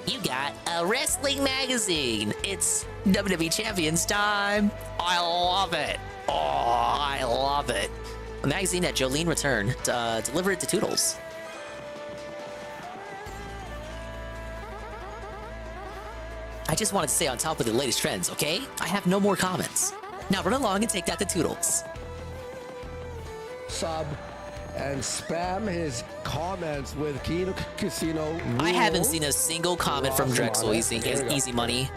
You got a wrestling magazine. It's WWE Champions time. I love it. Oh, I love it. A magazine that Jolene returned. Deliver it to Toodles. I just wanted to stay on top of the latest trends, okay? I have no more comments. Now run along and take that to Toodles. Sub and spam his comments with Casino rules. I haven't seen a single comment from Drexel Easy Money.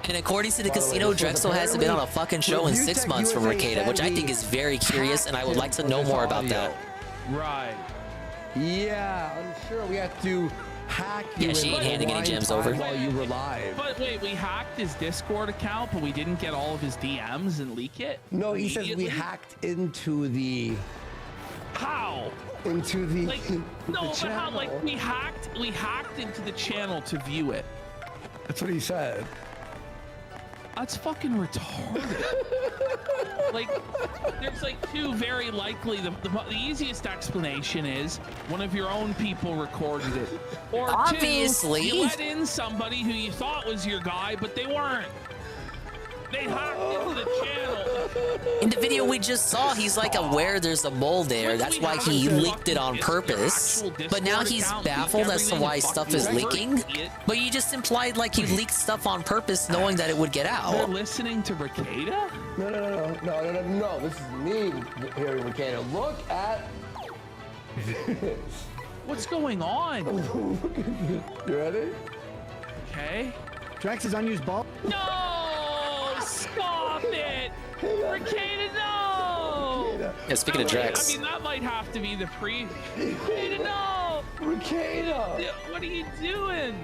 And according to the casino, Drexel hasn't been on a fucking show in 6 months from Rekieta, which I think is very curious, and I would like to know more about that. Right. Yeah, I'm sure we have to hack you. Yeah, she ain't handing any gems over. While you were live. But wait, we hacked his Discord account, but we didn't get all of his DMs and leak it? No, he says we hacked into the... How? Into the like no, but how? Like we hacked into the channel to view it. That's what he said. That's fucking retarded. Like, there's like two very likely. The easiest explanation is one of your own people recorded it, or obviously two, you let in somebody who you thought was your guy, but they weren't. They hacked into the channel. In the video we just saw, he's like aware there's a mole there. That's why he leaked it on purpose. But now he's baffled as to why stuff is leaking. But you just implied like you leaked stuff on purpose knowing that it would get out. They're listening to Rekieta? No. This is me hearing Rekieta. Look at this. What's going on? You ready? Okay. Drax is unused ball. No! Stop it! Rekieta, no! Yeah, speaking of Drax. I mean, that might have to be the pre... Rekieta, no! Rekieta! What are you doing?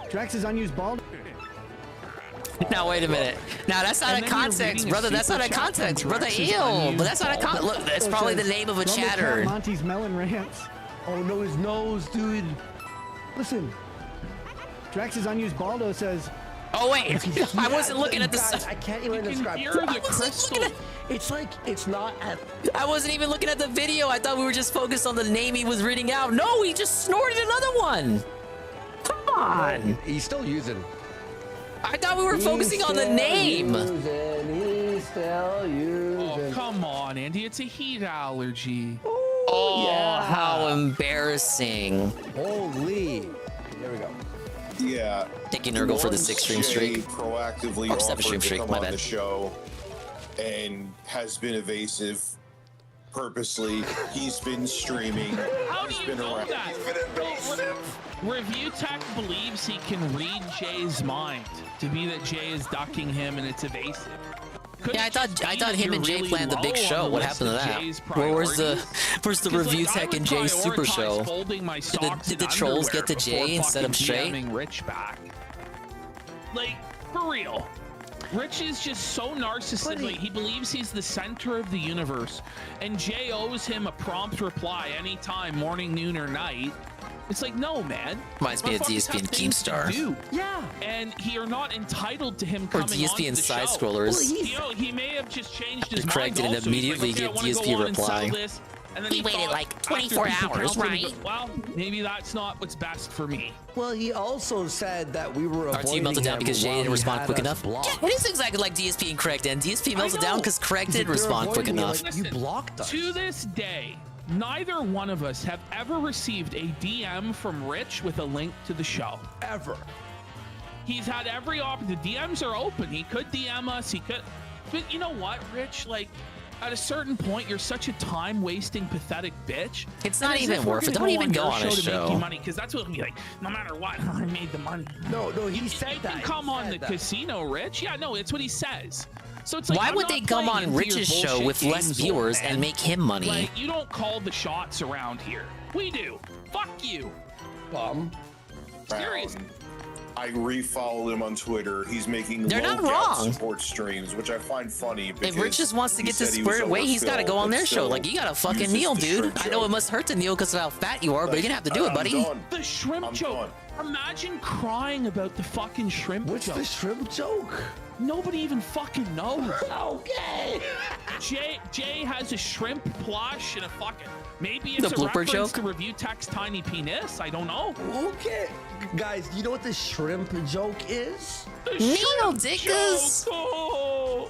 Drax is unused ball. Now wait a minute. Now that's not a context, brother. That's not a context, brother. Ew. But that's not a context. Look, that's probably the name of a chatter. Monty's melon rants. Oh no, his nose, dude. Listen. Drax's unused Baldo says. Oh wait, I wasn't looking at the. I can't even describe. It's like it's not at. I wasn't even looking at the video. I thought we were just focused on the name he was reading out. No, he just snorted another one. Come on. He's still using. I thought we were focusing on the name. He's still using. Oh come on, Andy. It's a heat allergy. Oh, yeah. How embarrassing. Holy. There we go. Yeah. Thank you, Nurgle, for the 6-stream streak. Proactively or 7-stream offered streak, to come my on bad. the show and has been evasive purposely. He's been streaming. How do you know that? Review Tech believes he can read Jay's mind to be that Jay is ducking him and it's evasive. Yeah, I thought him and Jay planned the big show. What happened to that? Where's the Review Tech and Jay Super Show? Did the trolls get to Jay and set him straight? Rich back. Like, for real. Rich is just so narcissistic. He believes he's the center of the universe, and Jay owes him a prompt reply anytime, morning, noon, or night. It's like, no, man. Reminds me of DSP and Keemstar. Yeah. And you're not entitled to him coming on DSP to and the side show. scrollers. Well, you know, he may have just changed his mind. Corrected and also. immediately He's like, give yeah, I DSP wanna go on and reply. sell this. And then He waited thought like after 24 people hours, counted, right? Well, maybe that's not what's best for me. Well, he also said that we were Our avoiding team melted down him because Jay while didn't he respond had quick us enough. blocked. Yeah, it is exactly like DSP and Correct, and DSP melted down because Correct He's didn't like, "They're respond quick avoiding me," enough. like, you blocked us. To this day, neither one of us have ever received a DM from Rich with a link to the show. Ever. He's had every option. The DMs are open. He could DM us. He could. But you know what, Rich? Like, at a certain point, you're such a time-wasting, pathetic bitch. It's And not as even if we're worth it. gonna Don't even go your on his to make show. you money, because that's what it'll be like. No matter what, I made the money. No, he said You that. can come He on said the that. casino, Rich. Yeah, no, it's what he says. So it's like, Why I'm would not they come playing on into your Rich's show bullshit with less games, viewers old man. and make him money? Like, you don't call the shots around here. We do. Fuck you. Bum. Seriously. I refollowed him on Twitter. He's making They're not low gap wrong. support streams, which I find funny. If Because Rich just wants to he get this said he was squared away, he's got to go overfilled, on but their show. still Like, you got to fucking uses kneel, the dude. shrimp I know it joke. must hurt to kneel because of how fat you are, but you're going to have to do it, I'm buddy. done. The shrimp I'm joke. Imagine crying about the fucking shrimp What's joke. the shrimp joke? Nobody even fucking knows. Okay. Jay has a shrimp plush and a fucking... Maybe it's The a blooper reference joke? to review text tiny penis. I don't know. Okay. Guys, do you know what the shrimp joke is? The Neil shrimp Dickers. joke. Oh.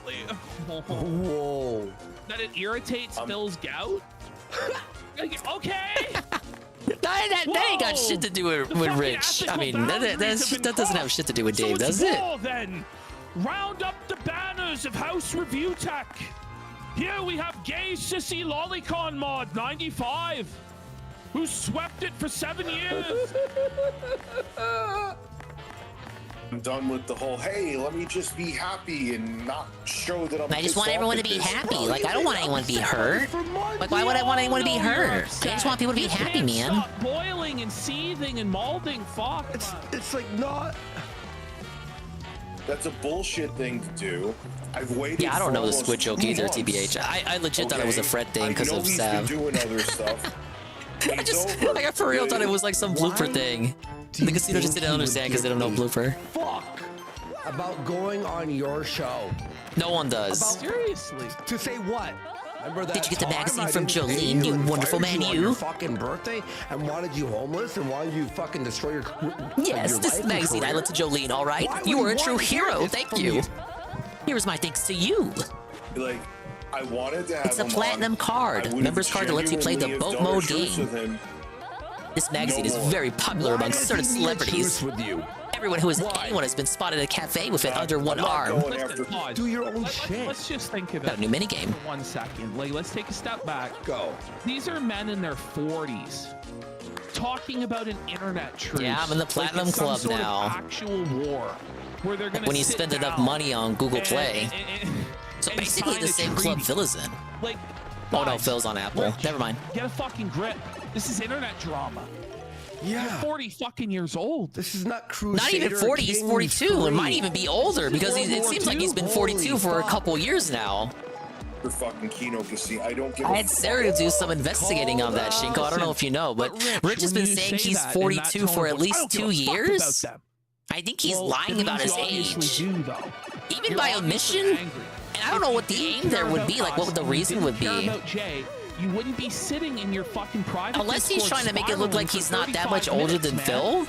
Whoa. That it irritates Phil's gout? Like, okay. That ain't got shit to do with fucking Rich. I ethical mean, boundaries have been that doesn't have crossed. shit to do with So Dave, it's does it? war, then. Round up the banners of House Review Tech. Here we have Gay Sissy Lolicon Mod 95, who swept it for 7 years. I'm done with the whole, hey, let me just be happy and not show that I'm I just pissed want off everyone to at be this. happy. Like, I don't want anyone to be hurt. Like, why would I want anyone to be hurt? I just want people to be happy, man. Stop boiling and seething and molding. Fuck. It's like not. That's a bullshit thing to do. I've waited. Yeah, I don't for know the almost squid joke 2 either, months. TBH. I legit thought it was a Okay? Fred thing because I know of he's Sav. been doing other stuff. I just, like, I for real thought it was like some blooper thing. The casino just didn't understand because they don't know blooper. Fuck about going on your show. No one does. Seriously. To say what? Remember that Did you get the time magazine I from didn't pay Jolene, you and wonderful fired man, on you? your fucking birthday and wanted you homeless and wanted you fucking destroy your Yes, your this life and magazine I career? lent to Jolene, all right? Why You would were a you true want to hear hero. this Thank from you. me? Here's my thanks to you. Like, I wanted to have It's a him platinum on. card. I would've Members card that lets you play the genuinely boat have done a mode truce game. with him. This magazine No is more. very popular Why among does certain he need a celebrities. truce with you? Everyone who is Why? anyone has been spotted at a cafe with it under one I'm not arm. going after- Pause. Do your own shit. Let's just think of Got it a new minigame. for 1 second. Like, let's take a step back. Go. These are men in their 40s talking about an internet truce. Yeah, I'm in the like Platinum it's some Club sort of now. actual war where they're gonna When you sit spend enough down money on Google and- Play. So and basically sign the a same club treaty. Phil is in. Like, Oh no, guys, Phil's on Apple. Rich, Never mind. Get a fucking grip. This is internet drama. Yeah. You're 40 fucking years old. This is not Crusader. Not even 40, he's Kings 42. It might 3. even be older because World it War seems like II? he's been Holy 42 for a fuck. couple years now. For fucking Kino Casino. I don't give a I had fuck. Sarah do some investigating on that, Shinko. I don't know if you know, but Rich has when been you saying say he's that in that 42 tone for of at voice, I least don't give 2 a fuck years. about them. I think he's Well, lying it about means his you obviously age. do, though. Even You're by obviously omission? angry. And I don't know what the aim there would be. Like, what would the reason would Care be? about Jay, you wouldn't be sitting in your fucking private Unless he's Discord trying to make it look like spiraling he's for not that much 35 older minutes, than man. Phil.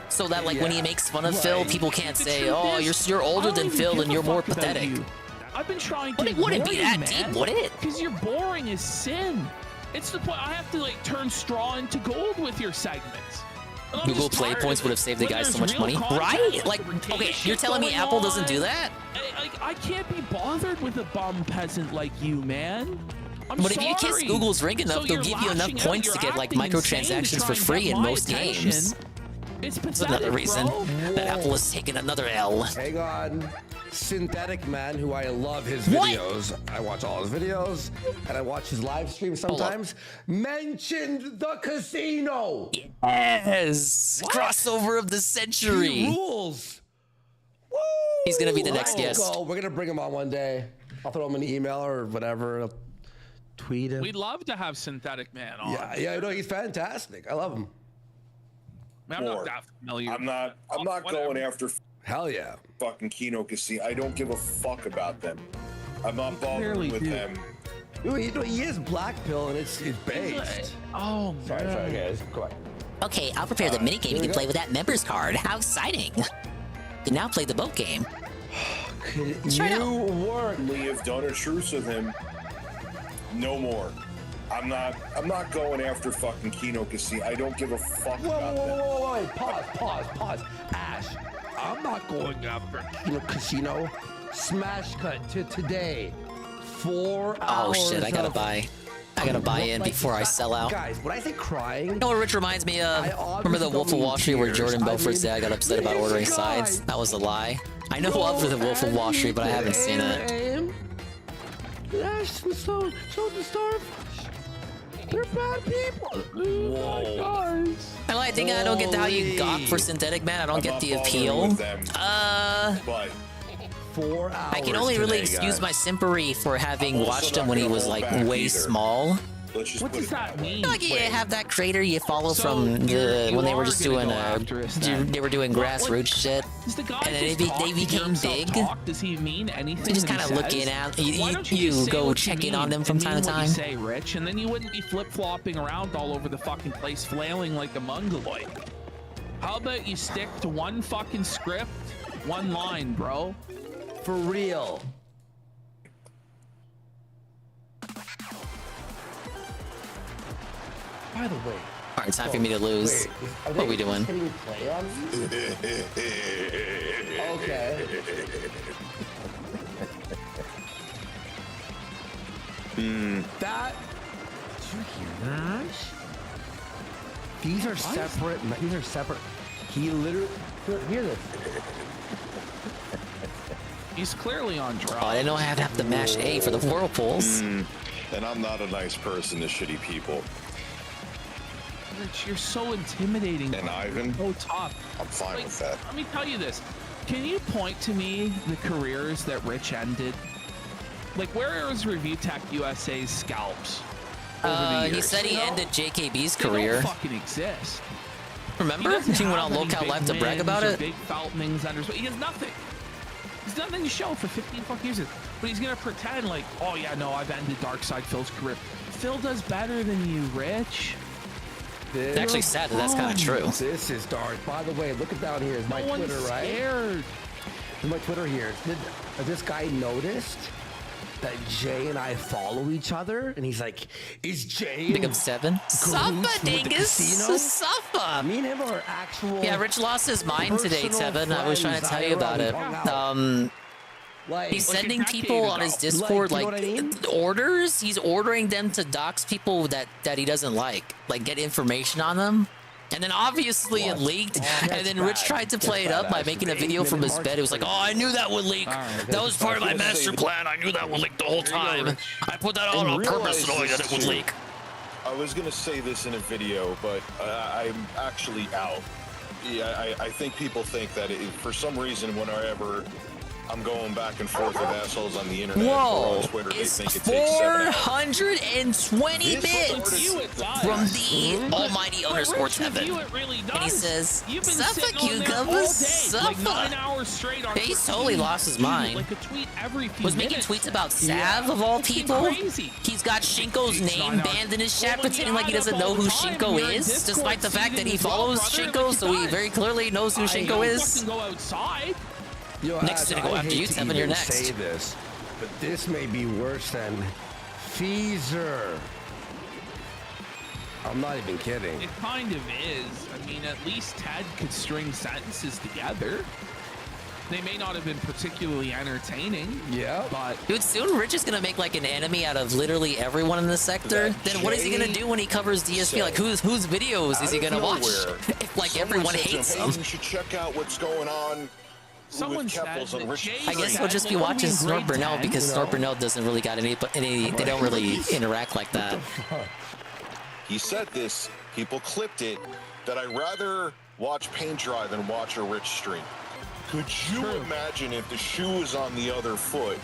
So that, like, when he makes fun of Phil, people can't The say, truth "Oh, is, you're older I don't than even Phil give and a you're more fuck about pathetic." you. I've been trying to But it wouldn't be ignore that you, deep, man, would it? Because you're boring as sin. It's the point I have to like turn straw into gold with your segments. And I'm Google just Play tired points of would it. have saved the When guy so there's much real money, content, right? Like, rotation okay, you're shit telling me going Apple doesn't do on. that? I can't be bothered with a bum peasant like you, man. I'm But if you kiss sorry. Google's ring enough, So they'll you're give you enough lashing out, points to you're get like acting insane to microtransactions try for and free get in my most attention. games. It's That's pathetic, another reason bro. that Apple has taken another L. Hang on. Synthetic Man, who I love his What? videos. I watch all his videos and I watch his live streams sometimes. Mentioned the casino. Yes! Crossover of the century. He rules. Woo! He's gonna be the next guest. Go. We're gonna bring him on one day. I'll throw him an email or whatever. I'll tweet him. We'd love to have Synthetic Man on. Yeah, no, he's fantastic. I love him. I'm not that familiar. I'm not going after. Hell yeah. Fucking Kino Casino. I don't give a fuck about them. I'm not bothering with them. He is Black Pill and it's based. Oh, sorry, guys. Go on. Okay, I'll prepare the minigame you can play with that members card. How exciting! You can now play the boat game. We have done a truce with him. No more. I'm not going after fucking Kino Casino. I don't give a fuck about them. Whoa, pause. Ash, I'm not going after Kino Casino. Smash cut to today. 4 hours. Oh shit, I gotta buy in before I sell out. Guys, when I say crying, you know what Rich reminds me of? Remember the Wolf of Wall Street where Jordan Belfort's dad got upset about ordering sides? That was a lie. I know of the Wolf of Wall Street, but I haven't seen it. Ash was so disturbed. They're bad people. Whoa. I think I don't get how you gawk for Synthetic Man. I don't get the appeal. 4 hours. I can only really excuse my simpery for having watched him when he was like way small. What does that mean? Like you have that creator you follow from the when they were just doing they were doing grassroots shit, and then they became big. Does he mean anything? So just kind of looking at you go checking on them from time to time. You say, Rich, and then you wouldn't be flip flopping around all over the fucking place, flailing like a mongoloid. How about you stick to one fucking script, one line, bro? For real. By the way. All right, time for me to lose. What are we doing? Okay. That. Did you hear that? These are separate. These are separate. He literally. Hear this. He's clearly on drugs. Oh, I didn't know I had to have to mash A for the whirlpools. And I'm not a nice person to shitty people. Rich, you're so intimidating. And Ivan? So tough. I'm fine with that. Let me tell you this. Can you point to me the careers that Rich ended? Like, where is Review Tech USA's scalps? He said he ended JKB's career. They don't fucking exist. Remember? He went on Locale Live to brag about it? Big Feltmings under. He has nothing. He's nothing to show for 15 fucking years. But he's gonna pretend like, oh yeah, no, I've ended Darkside Phil's career. Phil does better than you, Rich. It's actually sad that that's kind of true. This is dark. By the way, look at down here. Is my Twitter, right? Scared. Is my Twitter here? Has this guy noticed that Jay and I follow each other? And he's like, is Jay Big of 7? Suffer, dingus! Suffer! Me and him are actual. Yeah, Rich lost his mind today, Tevin. I was trying to tell you about it. He's sending people on his Discord orders. He's ordering them to dox people that he doesn't like get information on them. And then obviously it leaked, and then Rich tried to play it up by making a video from his bed. It was like, oh, I knew that would leak. That was part of my master plan. I knew that would leak the whole time. I put that on purpose knowing that it would leak. I was going to say this in a video, but I'm actually out. Yeah, I think people think that for some reason whenever I'm going back and forth with assholes on the internet or on Twitter, they think it takes 420 bits from the almighty _Tevin. And he says, suffer, cucumbers, suffer. He's totally lost his mind. Was making tweets about Sav, of all people. He's got Shinko's name banned in his chat, pretending like he doesn't know who Shinko is, despite the fact that he follows Shinko, so he very clearly knows who Shinko is. Nick's gonna go after you, Tevin. You're next. Say this, but this may be worse than Feezer. I'm not even kidding. It kind of is. I mean, at least Ted could string sentences together. They may not have been particularly entertaining. Yeah. But dude, soon Rich is gonna make like an enemy out of literally everyone in the sector. Then what is he gonna do when he covers DSP? Like whose videos is he gonna watch? If like everyone hates him. You should check out what's going on. Someone said I guess he'll just be watching Snort Burnell because Snort Burnell doesn't really got any. They don't really interact like that. He said this. People clipped it. That I'd rather watch paint dry than watch a Rich stream. Could you imagine if the shoe was on the other foot?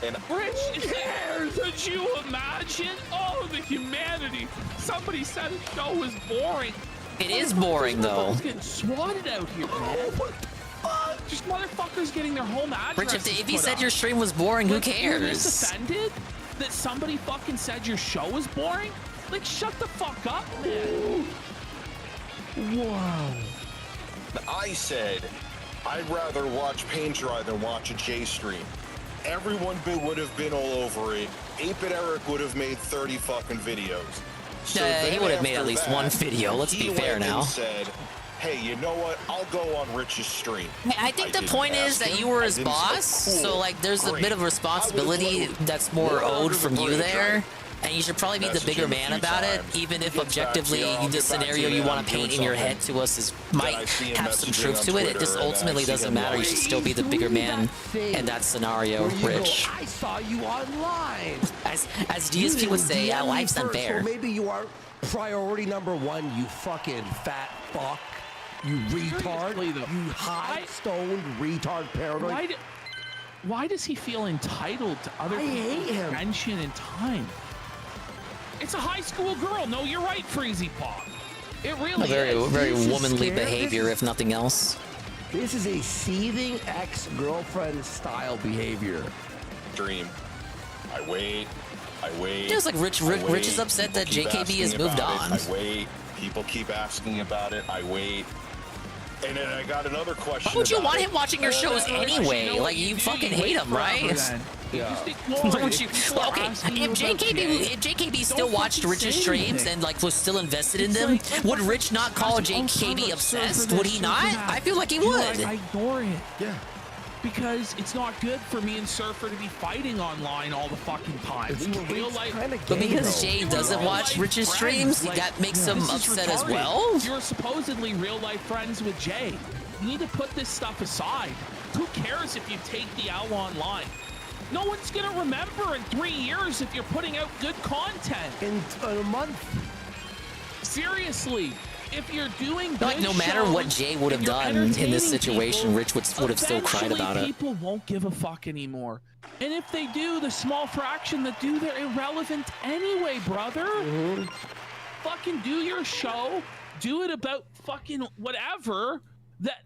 And Rich, could you imagine? Oh, the humanity. Somebody said the show was boring. It is boring, though. Getting swatted out here, man. Just motherfuckers getting their home address. Rich, if he said your stream was boring, who cares? You're just offended that somebody fucking said your show was boring? Like, shut the fuck up, man. Whoa. I said I'd rather watch paint dry than watch a J stream. Everyone would have been all over it. 8-Bit Eric would have made 30 fucking videos. So he would have made at least one video. Let's be fair now. And said, hey, you know what? I'll go on Rich's stream. I think the point is that you were his boss, so like there's a bit of responsibility that's more owed from you there. And you should probably be the bigger man about it, even if objectively the scenario you want to paint in your head to us might have some truth to it. It just ultimately doesn't matter. You should still be the bigger man in that scenario, Rich. I saw you online. As DSP would say, life's unfair. So maybe you are priority number one, you fucking fat fuck. You retard. You high-stoned retard paranoid. Why does he feel entitled to other people's attention and time? It's a high school girl. No, you're right, Freezy Paw. It really is. Very womanly behavior, if nothing else. This is a seething ex-girlfriend style behavior. Dream. I wait. Feels like Rich is upset that JKB has moved on. I wait. People keep asking about it. I wait. And then I got another question. Why would you want him watching your shows anyway? Like, you fucking hate him, right? Yeah. Would you? Okay, if JKB still watched Rich's streams and like was still invested in them, would Rich not call JKB obsessed? Would he not? I feel like he would. I ignore it. Yeah. Because it's not good for me and Surfer to be fighting online all the fucking time. Real life. But because Jay doesn't watch Rich's streams, that makes him upset as well. You're supposedly real life friends with Jay. You need to put this stuff aside. Who cares if you take the L online? No one's gonna remember in 3 years if you're putting out good content. In a month. Seriously. If you're doing like no matter what Jay would have done in this situation, Rich would have still cried about it. People won't give a fuck anymore. And if they do, the small fraction that do, they're irrelevant anyway, brother. Fucking do your show. Do it about fucking whatever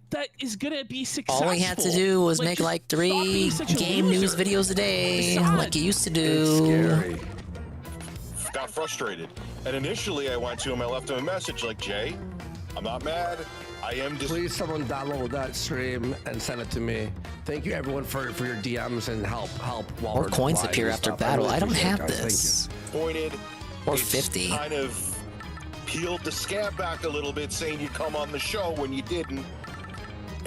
that is gonna be successful. All he had to do was make like 3 game news videos a day, like he used to do. It's scary. Got frustrated. And initially I went to him, I left him a message like, Jay, I'm not mad. I am just... Please someone download that stream and send it to me. Thank you everyone for your DMs and help while More coins appear after battle. I don't have this. Pointed. Or 50. Kind of peeled the scab back a little bit saying you'd come on the show when you didn't.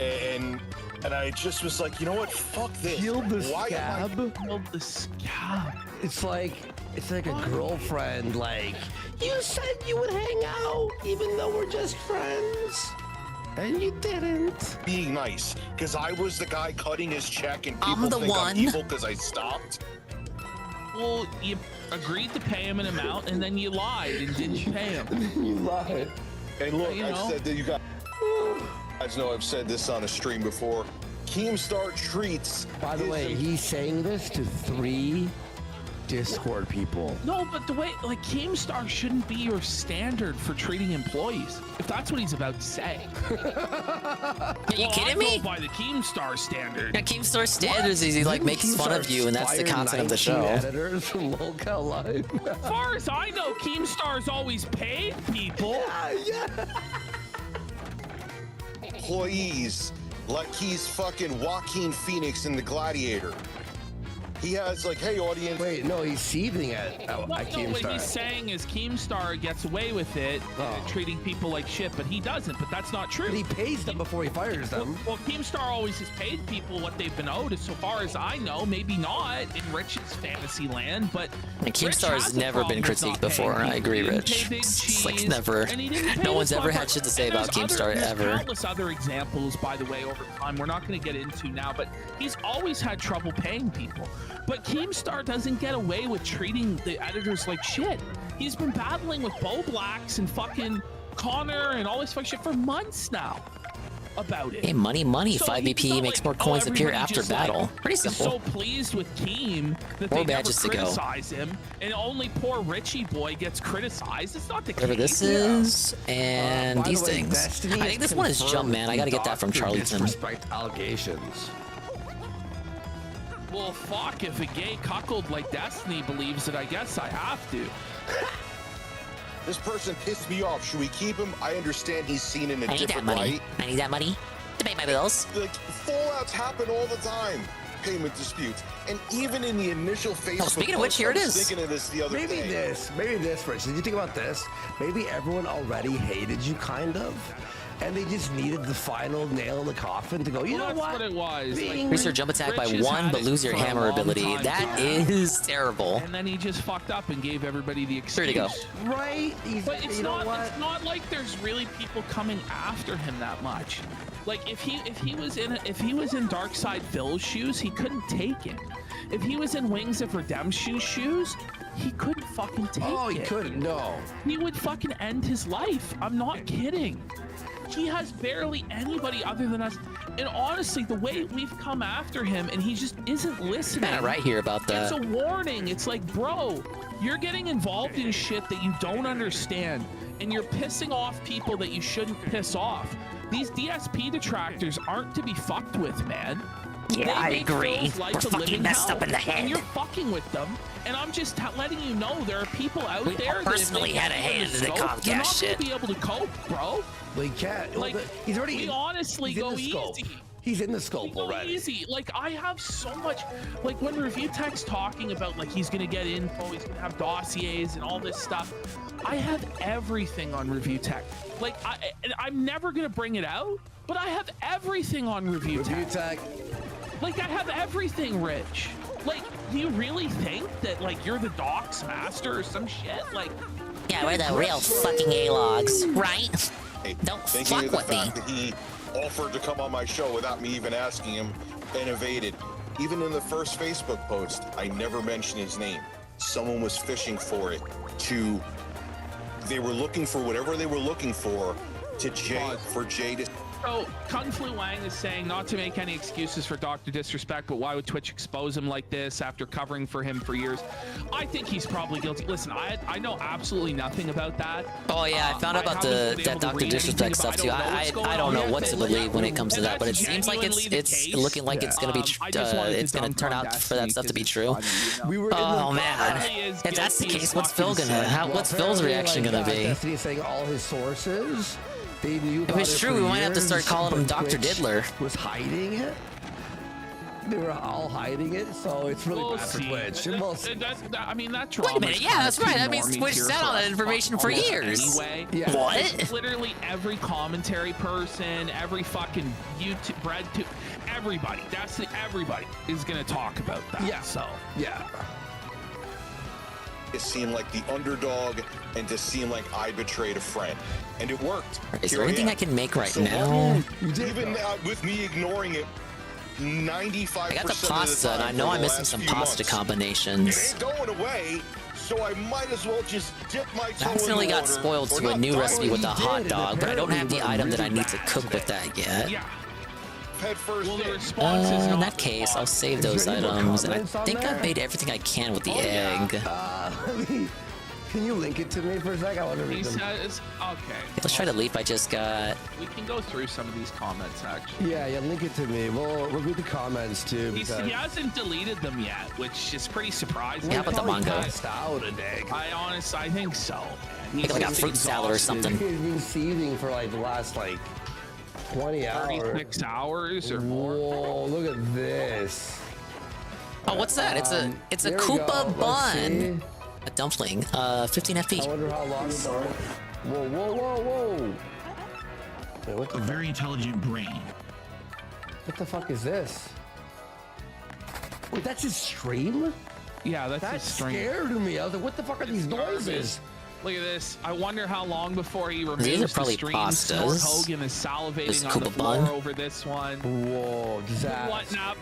And I just was like, you know what? Fuck this. Peeled the scab? Peeled the scab. It's like a girlfriend, like, you said you would hang out even though we're just friends. And you didn't. Being nice, because I was the guy cutting his check and people think I'm evil because I stopped. Well, you agreed to pay him an amount and then you lied and didn't pay him. You lied. And look, I said that you guys know I've said this on a stream before. Keemstar treats. By the way, he's saying this to 3 Discord people. No, but the way, like, Keemstar shouldn't be your standard for treating employees. If that's what he's about to say. Are you kidding me? I go by the Keemstar standard. Yeah, Keemstar standards is he like makes fun of you, and that's the content of the show. Editors from Local Live. As far as I know, Keemstar's always paid people. Yeah. Employees, like he's fucking Joaquin Phoenix in The Gladiator. He has like, hey, audience. Wait, no, he's seething at Keemstar. What he's saying is Keemstar gets away with it, treating people like shit, but he doesn't. But that's not true. But he pays them before he fires them. Well, Keemstar always has paid people what they've been owed. As so far as I know, maybe not in Rich's fantasy land, but Keemstar has never been critiqued before. I agree, Rich. It's like never. No one's ever had shit to say about Keemstar ever. There's countless other examples, by the way, over time. We're not going to get into now, but he's always had trouble paying people. But Keemstar doesn't get away with treating the editors like shit. He's been battling with Bo Blacks and fucking Connor and all this fucking shit for months now. about it. Hey, money, So 5 he's BP not makes like, more oh, coins appear everybody after just, like, battle. Pretty is simple. so pleased with Keem that More they never badges to go. criticize him, and only poor Richie boy gets criticized. It's not the Whatever case. this is, and By the these way, things. Destiny I think this one is confirmed Jump Man. I gotta get that from Dr. Charlieton. Disrespect allegations. Well, fuck, if a gay cuckold like Destiny believes it, I guess I have to. This person pissed me off. Should we keep him? I understand he's seen in a I need that different money. light. I need that money to pay my bills. Like, fallouts happen all the time. Payment disputes. And even in the initial Facebook speaking of which, post, here I it was is. thinking of this the other Maybe day. this, Rich. Did you think about this? Maybe everyone already hated you, kind of, and they just needed the final nail in the coffin to go, you know That's what? what it was. Increase your jump attack by Rich has 1, had but it lose your for a hammer long ability. time, That too. is terrible. And then he just fucked up and gave everybody the excuse. Here to go. Right? But it's you know not. what? It's not like there's really people coming after him that much. Like if he was in Dark Side Phil's shoes, he couldn't take it. If he was in Wings of Redemption's shoes, he couldn't fucking take it. Oh, he couldn't. No. He would fucking end his life. I'm not kidding. He has barely anybody other than us. And honestly, the way we've come after him and he just isn't listening. Kinda right here about that. It's a warning. It's like, bro, you're getting involved in shit that you don't understand. And you're pissing off people that you shouldn't piss off. These DSP detractors aren't to be fucked with, man. Yeah, They I make agree. Phil's life We're a fucking living messed hell, up in the head. And you're fucking with them. And I'm just letting you know there are people out We there personally had a hand in the you're not Comcast shit. gonna be able to cope, bro. Well, he can't. Like, he's already. we honestly he's in go the scope. easy. He's in the scope We go already. easy. Like, I have so much. Like, when Review Tech's talking about, like, he's gonna get info, he's gonna have dossiers and all this stuff. I have everything on Review Tech. Like, I'm never gonna bring it out, but I have everything on Review Tech. Like, I have everything, Rich. Like, do you really think that, like, you're the Doc's master or some shit? Like, Yeah, we're the real fucking A-logs, right? Hey, Don't thinking fuck of the with me. fact that he offered to come on my show without me even asking him and evaded. Even in the first Facebook post, I never mentioned his name. Someone was fishing for it they were looking for whatever they were looking for Jay to. So, Kung Flu Wang is saying not to make any excuses for Dr. Disrespect, but why would Twitch expose him like this after covering for him for years? I think he's probably guilty. Listen, I know absolutely nothing about that. Oh yeah, I found out about haven't been that able to Dr. read Disrespect anything stuff about- too. I don't know what's I going don't on know here, what to believe when it comes to and that, but it that's seems like genuinely the it's case. looking like it's gonna be I just wanted to it's gonna dunk turn on out for Destiny that stuff to be 'cause true. it's funny, you know? We were in Oh the man, if that's the case, what's Phil gonna? What's Phil's reaction gonna be? Destiny saying all his sources. They knew If about it's it true, for we might have to start years, calling him but Dr. Twitch Diddler. Was hiding it. They were all hiding it, so it's really We'll bad for see. Twitch. We'll see. I mean, that Wait a minute, drama's yeah, kinda that's right. too That means normie Twitch here sat on that us information for almost years. Anyway. Yeah. What? It's literally every commentary person, every fucking YouTube, BreadTube, everybody. Everybody is gonna talk about that. Yeah. So Yeah. It seemed like the underdog and to seem like I betrayed a friend. And it worked. Is there Here anything am. I can make right So now? even with me ignoring it 95% I got the of the pasta, time and I know for I'm the missing last some few pasta months. combinations. It ain't going away, so I might as well just dip my toe I accidentally in the got water, spoiled or to a not new die. recipe with a hot and dog, but I don't have the apparently item that I went need to really cook bad with that yet. yeah. Head first Well, the in. response is In not that case, I'll save Is there those any more items, and I comments on think there? I've made everything I can with the Oh, yeah. egg. Can you link it to me for a sec? I want to He read them. says, okay. Let's try to leap. I just got. We can go through some of these comments actually. Yeah, link it to me. We'll read the comments too. He hasn't deleted them yet, which is pretty surprising. Yeah, but the manga. Passed out a day. I think so. Man. Think like a fruit salad or something. He's been seething for like the last 20 hours. 36 hours or more. Whoa, look at this. Oh, what's that? It's a There we Koopa go. Let's bun. see. A dumpling. 15 I FP. wonder how long it's on. Whoa, whoa, whoa, whoa. Wait, what A very intelligent brain. What the fuck is this? Wait, that's his stream? Yeah, that's That his stream. scared me. I was like, what the fuck are these noises? Look at this. I wonder how long before he removes These are probably the stream. pastas. Snort Hogan is This salivating on the Koopa floor bun. over this one. Whoa, disaster. What now?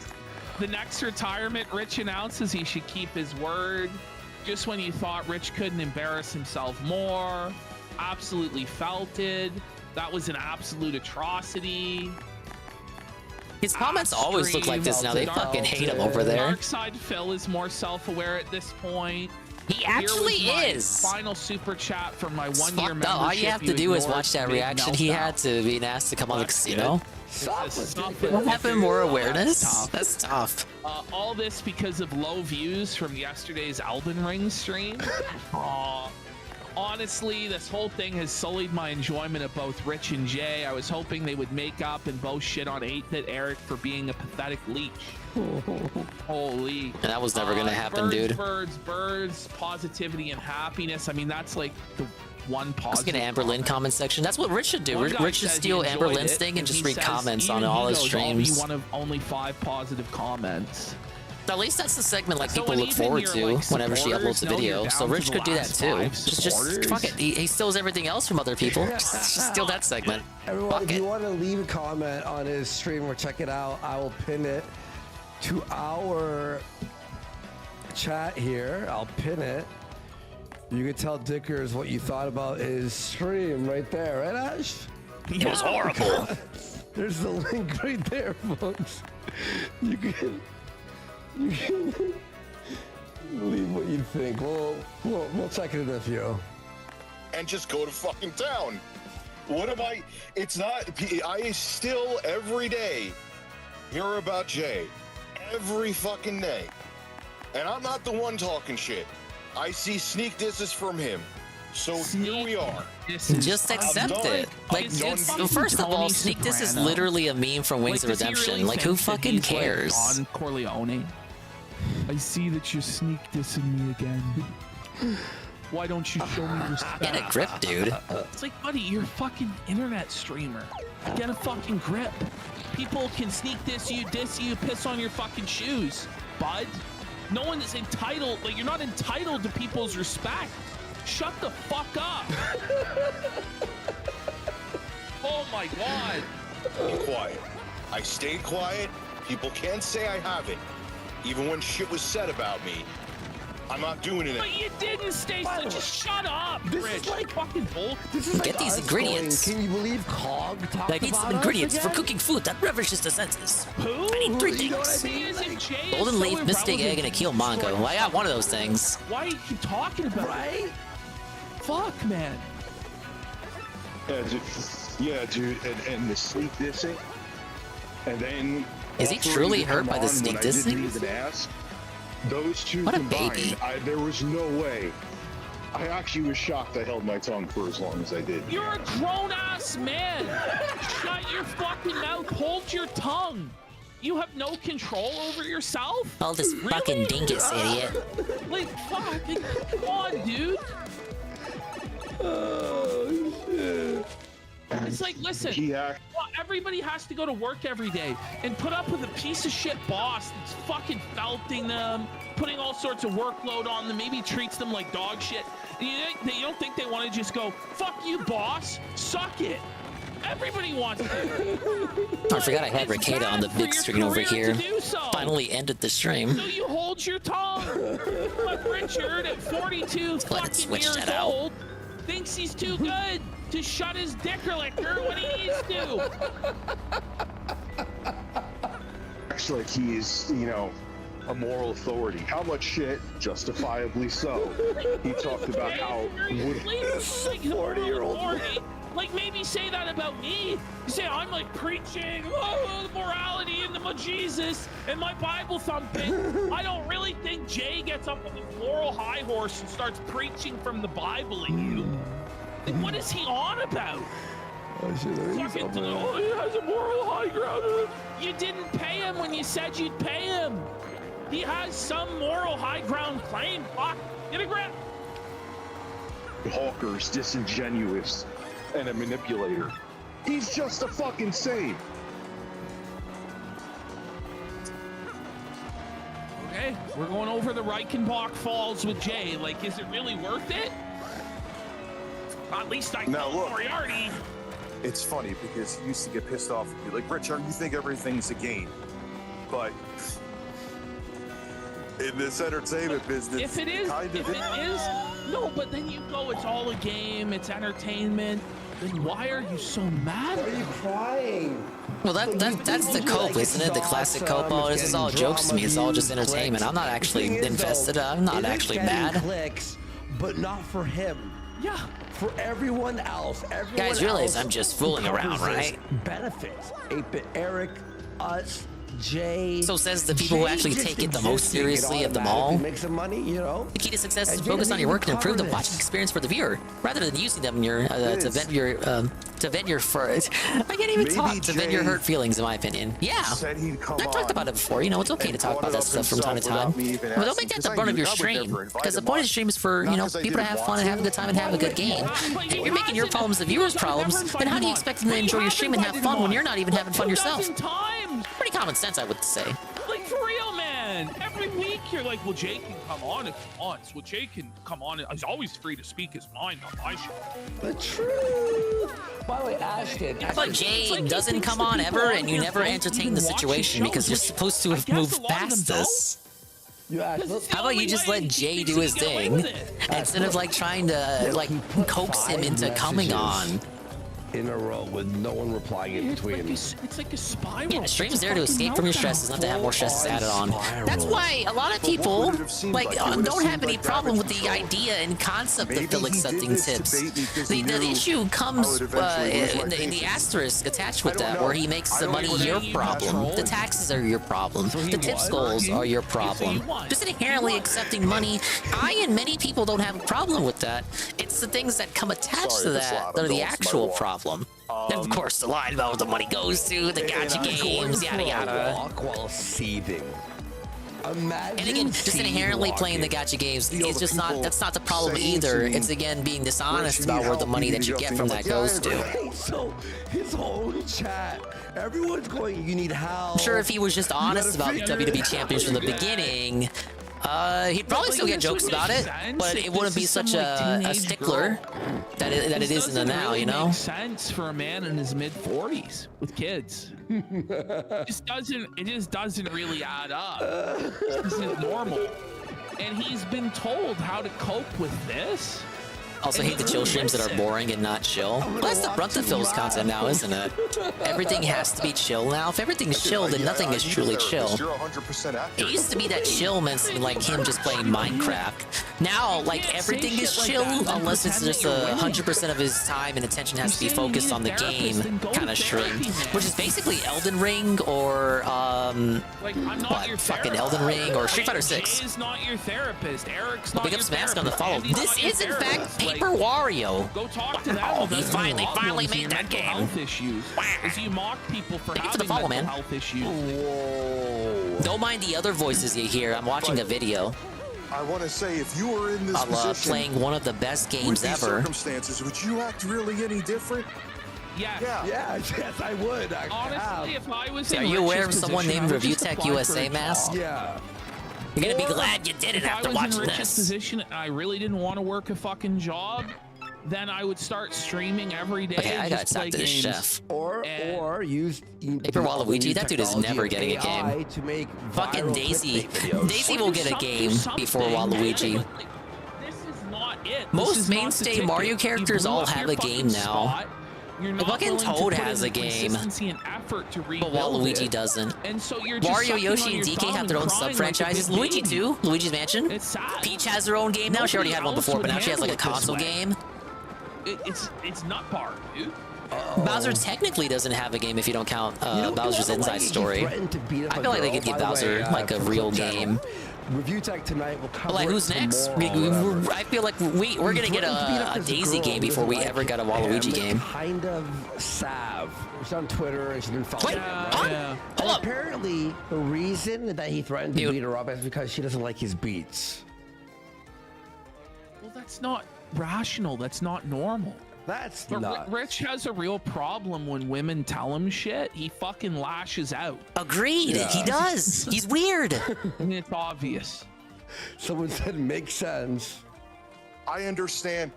The next retirement, Rich announces he should keep his word. Just when you thought Rich couldn't embarrass himself more, absolutely felt it. That was an absolute atrocity. His comments always look like this now. They fucking hate him over there. Darkside Phil is more self-aware at this point. He actually is. Final super chat from my 1 year membership. All you have to do is watch that reaction he had to being asked to come on the casino. Have him more awareness? That's tough. All this because of low views from yesterday's Elden Ring stream. Honestly, this whole thing has sullied my enjoyment of both Rich and Jay. I was hoping they would make up and both shit on 8-Bit Eric for being a pathetic leech. Holy. And that was never gonna happen, dude. Birds, positivity and happiness. I mean, that's like the one positive. Let's get an Amber Lynn comment section. That's what Rich should do. Rich should steal Amber Lynn's thing and just read comments on all his streams. One of only 5 positive comments. At least that's the segment like people look forward to whenever she uploads a video. So Rich could do that too. Just fuck it. He steals everything else from other people. Just steal that segment. Everyone, if you want to leave a comment on his stream or check it out, I will pin it to our chat here. I'll pin it. You can tell Dickers what you thought about his stream right there, right, Ash? It was horrible. There's the link right there, folks. You can leave what you think. We'll check it in a few. And just go to fucking town. What am I? It's not. I still every day hear about Jay. Every fucking day. And I'm not the one talking shit. I see sneak disses from him. So here we are. Just accept it. Like, first of all, sneak diss is literally a meme from Wings of Redemption. Like, who fucking cares? On Corleone. I see that you're sneak dissing me again. Why don't you show me respect? Get a grip, dude. It's like, buddy, you're a fucking internet streamer. Get a fucking grip. People can sneak diss you, piss on your fucking shoes, bud. No one is entitled, like, you're not entitled to people's respect. Shut the fuck up. Oh my God. Be quiet. I stayed quiet. People can't say I haven't. Even when shit was said about me, I'm not doing it. But you didn't stay so just shut up, Rich. Like fucking bull. Get these ingredients. Can you believe Cog talked I need some ingredients for cooking food that relishes the senses. Who? I need 3 You know things. what I mean? Golden leaf, mystic egg, and a keel mango. I got one of those things. Why are you keep talking about it? Fuck, man. Yeah, dude, and the sneak dissing, and then is he truly hurt by the sneak dissing? Didn't even ask. Those two what a combined, baby. There was no way. I actually was shocked I held my tongue for as long as I did. You're a grown-ass man. Shut your fucking mouth. Hold your tongue. You have no control over yourself? Oh, this really? Fucking dingus idiot. Like, fucking, come on, dude. Oh, shit. It's like, listen, everybody has to go to work every day and put up with a piece of shit boss that's fucking felting them, putting all sorts of workload on them, maybe treats them like dog shit. You don't think they want to just go, fuck you, boss, suck it. Everybody wants to. I forgot I had Ricada on the big screen over here. Finally ended the stream. So you hold your tongue. But Richard, at 42 fucking years old, thinks he's too good to shut his dicker licker when he needs to. Acts like he's, a moral authority. How much shit? Justifiably so. He talked about how like 40-year-old. Like, maybe say that about me. You say I'm like preaching, the morality and the Jesus and my Bible thumping. I don't really think Jay gets up on the moral high horse and starts preaching from the Bible at you. Like, what is he on about? He has a moral high ground. You didn't pay him when you said you'd pay him. He has some moral high ground claim. Fuck, get a grip. Hawker's disingenuous and a manipulator. He's just a fucking saint. Okay, we're going over the Reichenbach Falls with Jay. Like, is it really worth it? At least I know Moriarty. It's funny because he used to get pissed off with me. Like, Richard, you think everything's a game. But in this entertainment business, if it is No, but then you go, it's all a game, it's entertainment. Then why are you so mad? Why are you crying? Well, that's the cope, isn't it? The classic cope. Oh, this is all jokes to me. It's all just entertainment. I'm not actually invested. I'm not actually mad. Clicks, but not for him. Yeah. For everyone else. Guys realize I'm just fooling around, right? Benefits. 8-Bit Eric, us, Jay. So says the people who actually take it the most seriously of them all. Make some money, you know. The key to success is to focus on your work and improve the watching experience for the viewer, rather than using them in your to vent your I can't even talk to vent your hurt feelings, in my opinion. Yeah, I've talked about it before. You know, it's okay to talk about that stuff from time to time. But don't make that the brunt of your stream, because the point of the stream is for people to have fun and have a good time and have a good game. If you're making your problems the viewers' problems, then how do you expect them to enjoy your stream and have fun when you're not even having fun yourself? Pretty common sense, I would say. Like, for real, man. Every week you're like, well, Jay can come on if he wants. Well, Jay can come on. He's always free to speak his mind on my show. The truth. By the way, Ashton. But Jay doesn't come on ever, and you never entertain the situation because you're supposed to have moved past this. How about you just let Jay do his thing instead of like trying to like coax him into coming on? In a row with no one replying in between. It's like a spiral. Yeah, stream's there to escape from your stresses, not to have more stresses added on. That's why a lot of people like don't have any problem with the idea and concept of Phil accepting tips. The issue comes in the asterisk attached with that, where he makes the money your problem, the taxes are your problem, the tips goals are your problem. Just inherently accepting money, I and many people don't have a problem with that. It's the things that come attached to that that are the actual problem. And of course, the line about what the money goes to, the gacha games, yada yada. Walk while seething. Imagine and again, just inherently playing the gacha games is just not, that's not the problem either. It's again being dishonest about where the money that you get from that goes to. So his whole chat, everyone's going, you need help. I'm sure if he was just honest about WWE champions from the beginning, he'd probably still get jokes about it, but it wouldn't be such a stickler that it is in the now, you know? Makes sense for a man in his mid-40s with kids. It just doesn't really add up. This isn't normal. And he's been told how to cope with this. Also hate the chill streams that are boring and not chill. Well, that's the brunt of Phil's content now, isn't it? Everything has to be chill now. If everything's chill, then nothing is truly chill. It used to be that chill meant like him just playing Minecraft. Now, like everything is chill unless it's just 100% of his time and attention has to be focused on the game kind of stream, which is basically Elden Ring or fucking Elden Ring or Street Fighter 6. Is not your therapist. Eric's not Big your up Smash therapist. on the follow. This is in fact Paper Wario. Go talk to them. Oh, he finally made that game. Health issues. As you mock people for having follow, mental man. health issues. Whoa. Don't mind the other voices you hear. I'm watching a video. I want to say, if you were in this position, playing one of the best games with these ever. circumstances, would you act really any different? Yes. Yes, I would. Honestly, if I was Are you aware of someone named ReviewTech USA, Mask? Yeah. You're gonna be glad you did it after watching this. If I was in Rich's this. position and I really didn't want to work a fucking job, then I would start streaming every day. Okay, I gotta just talk play to this games. chef. Or use Paper Waluigi. That dude is never getting a game. To make fucking Daisy. Daisy will get a game before Waluigi. This is not it. Most mainstay Mario characters all have a game now. Fucking Toad has a game, but Waluigi doesn't. And so you're Wario, Yoshi, and DK have their own sub-franchises. Luigi too. Luigi's Mansion. Peach has her own game now. She already had one before, but now she has like a console game. It's not part, dude. Bowser technically doesn't have a game if you don't count Bowser's Inside Story. I feel like they could give Bowser like a real game. ReviewTech tonight will cover. But like, who's next? I feel like we're gonna get a Daisy game before we ever got a Waluigi game. Kind of Sav. She's on Twitter and she's been following. Hold up. Apparently, the reason that he threatened to beat her up is because she doesn't like his beats. Well, that's not rational. That's not normal. That's not. Rich has a real problem when women tell him shit. He fucking lashes out. Agreed. Yeah. He does. He's weird. And it's obvious. Someone said makes sense. I understand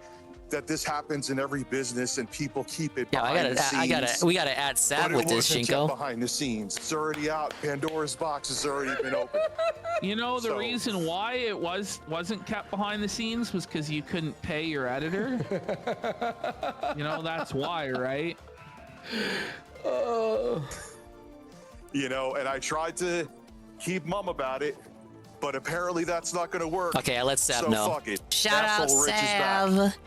that this happens in every business and people keep it Yeah, behind the scenes. we gotta add Sav But with it this, wasn't kept Shinko. behind the scenes. It's already out. Pandora's box has already been opened. You know, the So- reason why it wasn't kept behind the scenes was because you couldn't pay your editor. You know, that's why, right? You know, and I tried to keep mum about it, but apparently that's not going to work. Okay, I let Sav so know. Fuck it. Shout out, Asshole Rich is Sav. back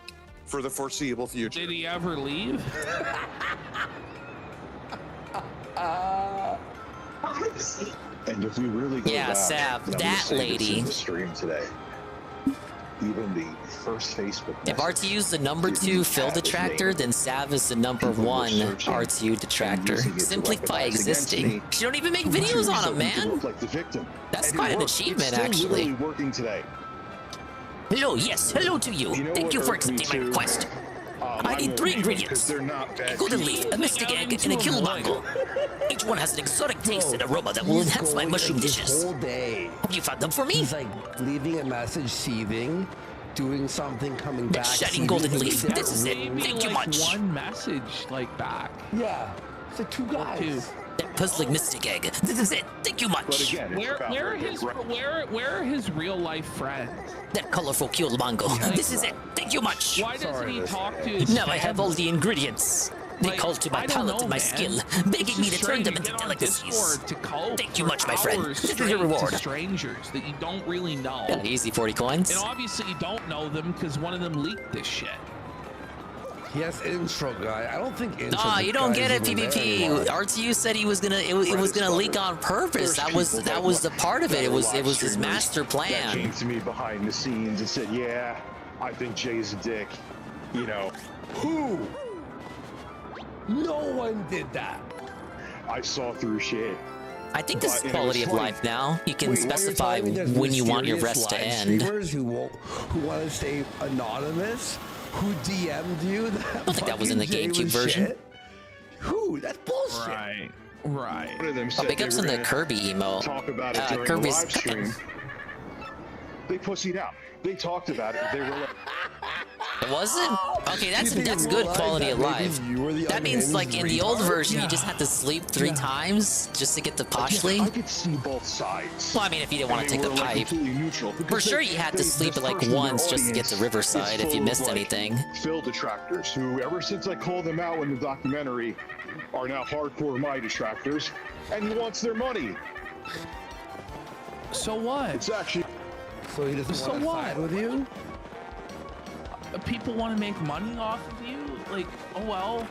for the foreseeable future. Did he ever leave? And if we really go Yeah, back, Sav, and I'm that gonna say this lady. in the stream today, even the first Facebook If message, RTU's the number 2 fill detractor, then Sav is the number 1 RTU detractor. Simply by existing. She don't even make videos on him, man. look like the victim. That's And it quite an worked. achievement, It's still actually. literally working today. Hello, yes, hello to you. You know Thank what you for irked me accepting my too? request. I I'm need 3 okay, ingredients. because they're not A bad golden people. leaf, a mystic egg, and a kill mango. Each one has an exotic taste and aroma that will enhance my mushroom dishes. Whole day. Have you found them for me? He's like leaving a message, seething, doing something, coming back. Shining seething, golden coming leaf. back. This is it. Maybe Thank you like much. one message like back. Yeah, it's like 2 guys. Two. That puzzling mystic egg. This is it. Thank you much. But again, it's Where about are his real life friends? That colorful kill mango. This is it. Thank you much. Why doesn't he talk to his Now I have all the ingredients. They Like, call to my I don't palate know, and my man. skill, It's begging me to just turn strange them to into get on delicacies. Discord to call Thank you for much, my friend. hours This is your straight to reward. strangers that you don't really know. Yeah, easy 40 coins. And obviously you don't know them because one of them leaked this shit. Yes, intro guy. I don't think intro. Ah, you don't get it, PvP. RTU said he was gonna it was gonna leak on purpose. That was the part of it. It was his master That plan. came to me behind the scenes and said, "Yeah, I think Jay's a dick." You know, Who? No one did that. I saw through shit. I think this is But it quality was of funny. life now. You can Wait, what, you're specify telling me there's when you want your mysterious rest to live end. streamers who want to stay anonymous, who DM'd you? That I don't think that was in the fucking Jay GameCube was version. shit? Who? That's bullshit. Right. One of them Oh, said big they ups were on the gonna Kirby emote. talk about it during Kirby's the live stream. They pussied out. They talked about it. They were like, It wasn't? Okay, that's Did they good realize quality that of maybe life. you were the That means like in unhinged the old retard? version you Yeah. just had to sleep 3 times just to get the poshly. I could see both sides. Well, I mean, if you didn't want And to take they the were, like, pipe. completely neutral, For because sure they- you had to they- sleep this like person in their once just to get to audience Riverside is if you full missed of, like, anything. Phil detractors who, ever since I called them out in the documentary, are now hardcore my detractors, and he wants their money. So what? It's actually. So he doesn't So want to what? side with you? People want to make money off of you? Like, oh well.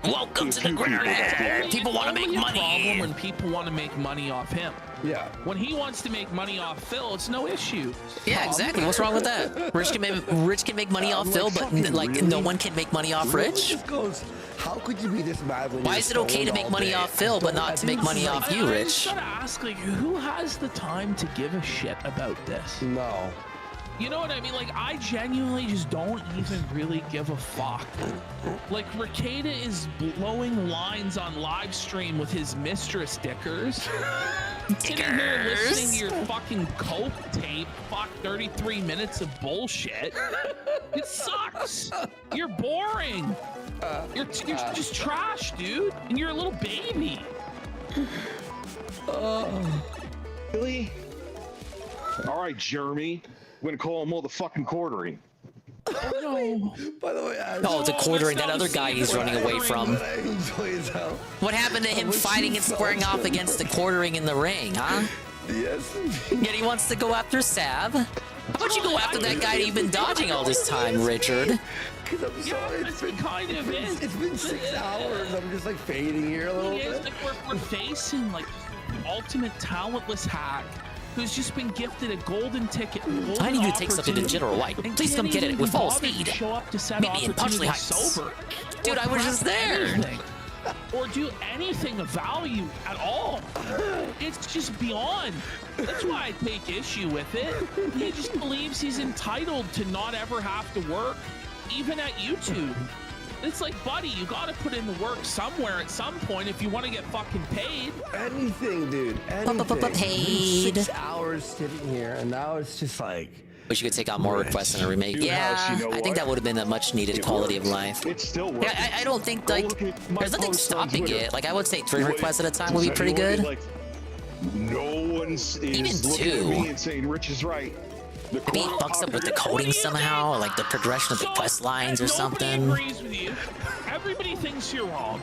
Welcome to the Grinnerland! People want to make Only a money! problem when people want to make money off him. Yeah. When he wants to make money off Phil, it's no issue. Yeah, exactly. What's wrong with that? Rich can make money off Phil, but like no one can make money off Rich. Just goes, how could you be this mad when Why you're is it okay to stoned make all money day? off Phil, but not to make money off you, I just Rich? gotta ask, like, who has the time to give a shit about this? No. You know what I mean? Like, I genuinely just don't even really give a fuck. Like, Ricada is blowing lines on live stream with his mistress Dickers. Sitting here listening to your fucking coke tape, fuck 33 minutes of bullshit. It sucks. You're boring. You're just trash, dude. And you're a little baby. Really? All right, Jeremy. I'm gonna call him all the fucking quartering. Oh, no. By the way, Oh, the quartering, that other guy he's running away from. I enjoy is how. What happened to him fighting and squaring off against the quartering in the ring, huh? Yes. Yet he wants to go after Sav. How about you go after that guy you've been dodging all this time, Richard? Because I'm sorry, it's been kind of is. It's been 6 hours. I'm just like fading here a little Thing is, bit. like, we're facing like the ultimate talentless hack who's just been gifted a golden ticket. I need you to take something to General White. Please come get it with all speed. Show up to set Meet me in Punchley Heights. sober. Dude, I was just there. Anything. Or do anything of value at all. It's just beyond. That's why I take issue with it. He just believes he's entitled to not ever have to work, even at YouTube. It's like, buddy, you gotta put in the work somewhere at some point if you want to get fucking paid. Anything, dude. Anything. Paid. It's been 6 hours sitting here, and now it's just like. Wish you could take on more requests in a remake. New Yeah, house, you know I think what? that would have been a much needed It quality of works. life. It's still working. Yeah, I don't think Go like look at my there's nothing posts on stopping Twitter. it. Like I would say 3 Wait, requests at a time would be does pretty anyone, good. like, no one's Even is looking at 2. me and saying Rich is right. The Maybe it fucks up with the coding somehow, or like the progression of the quest lines or something. Nobody agrees with you. Everybody thinks you're wrong,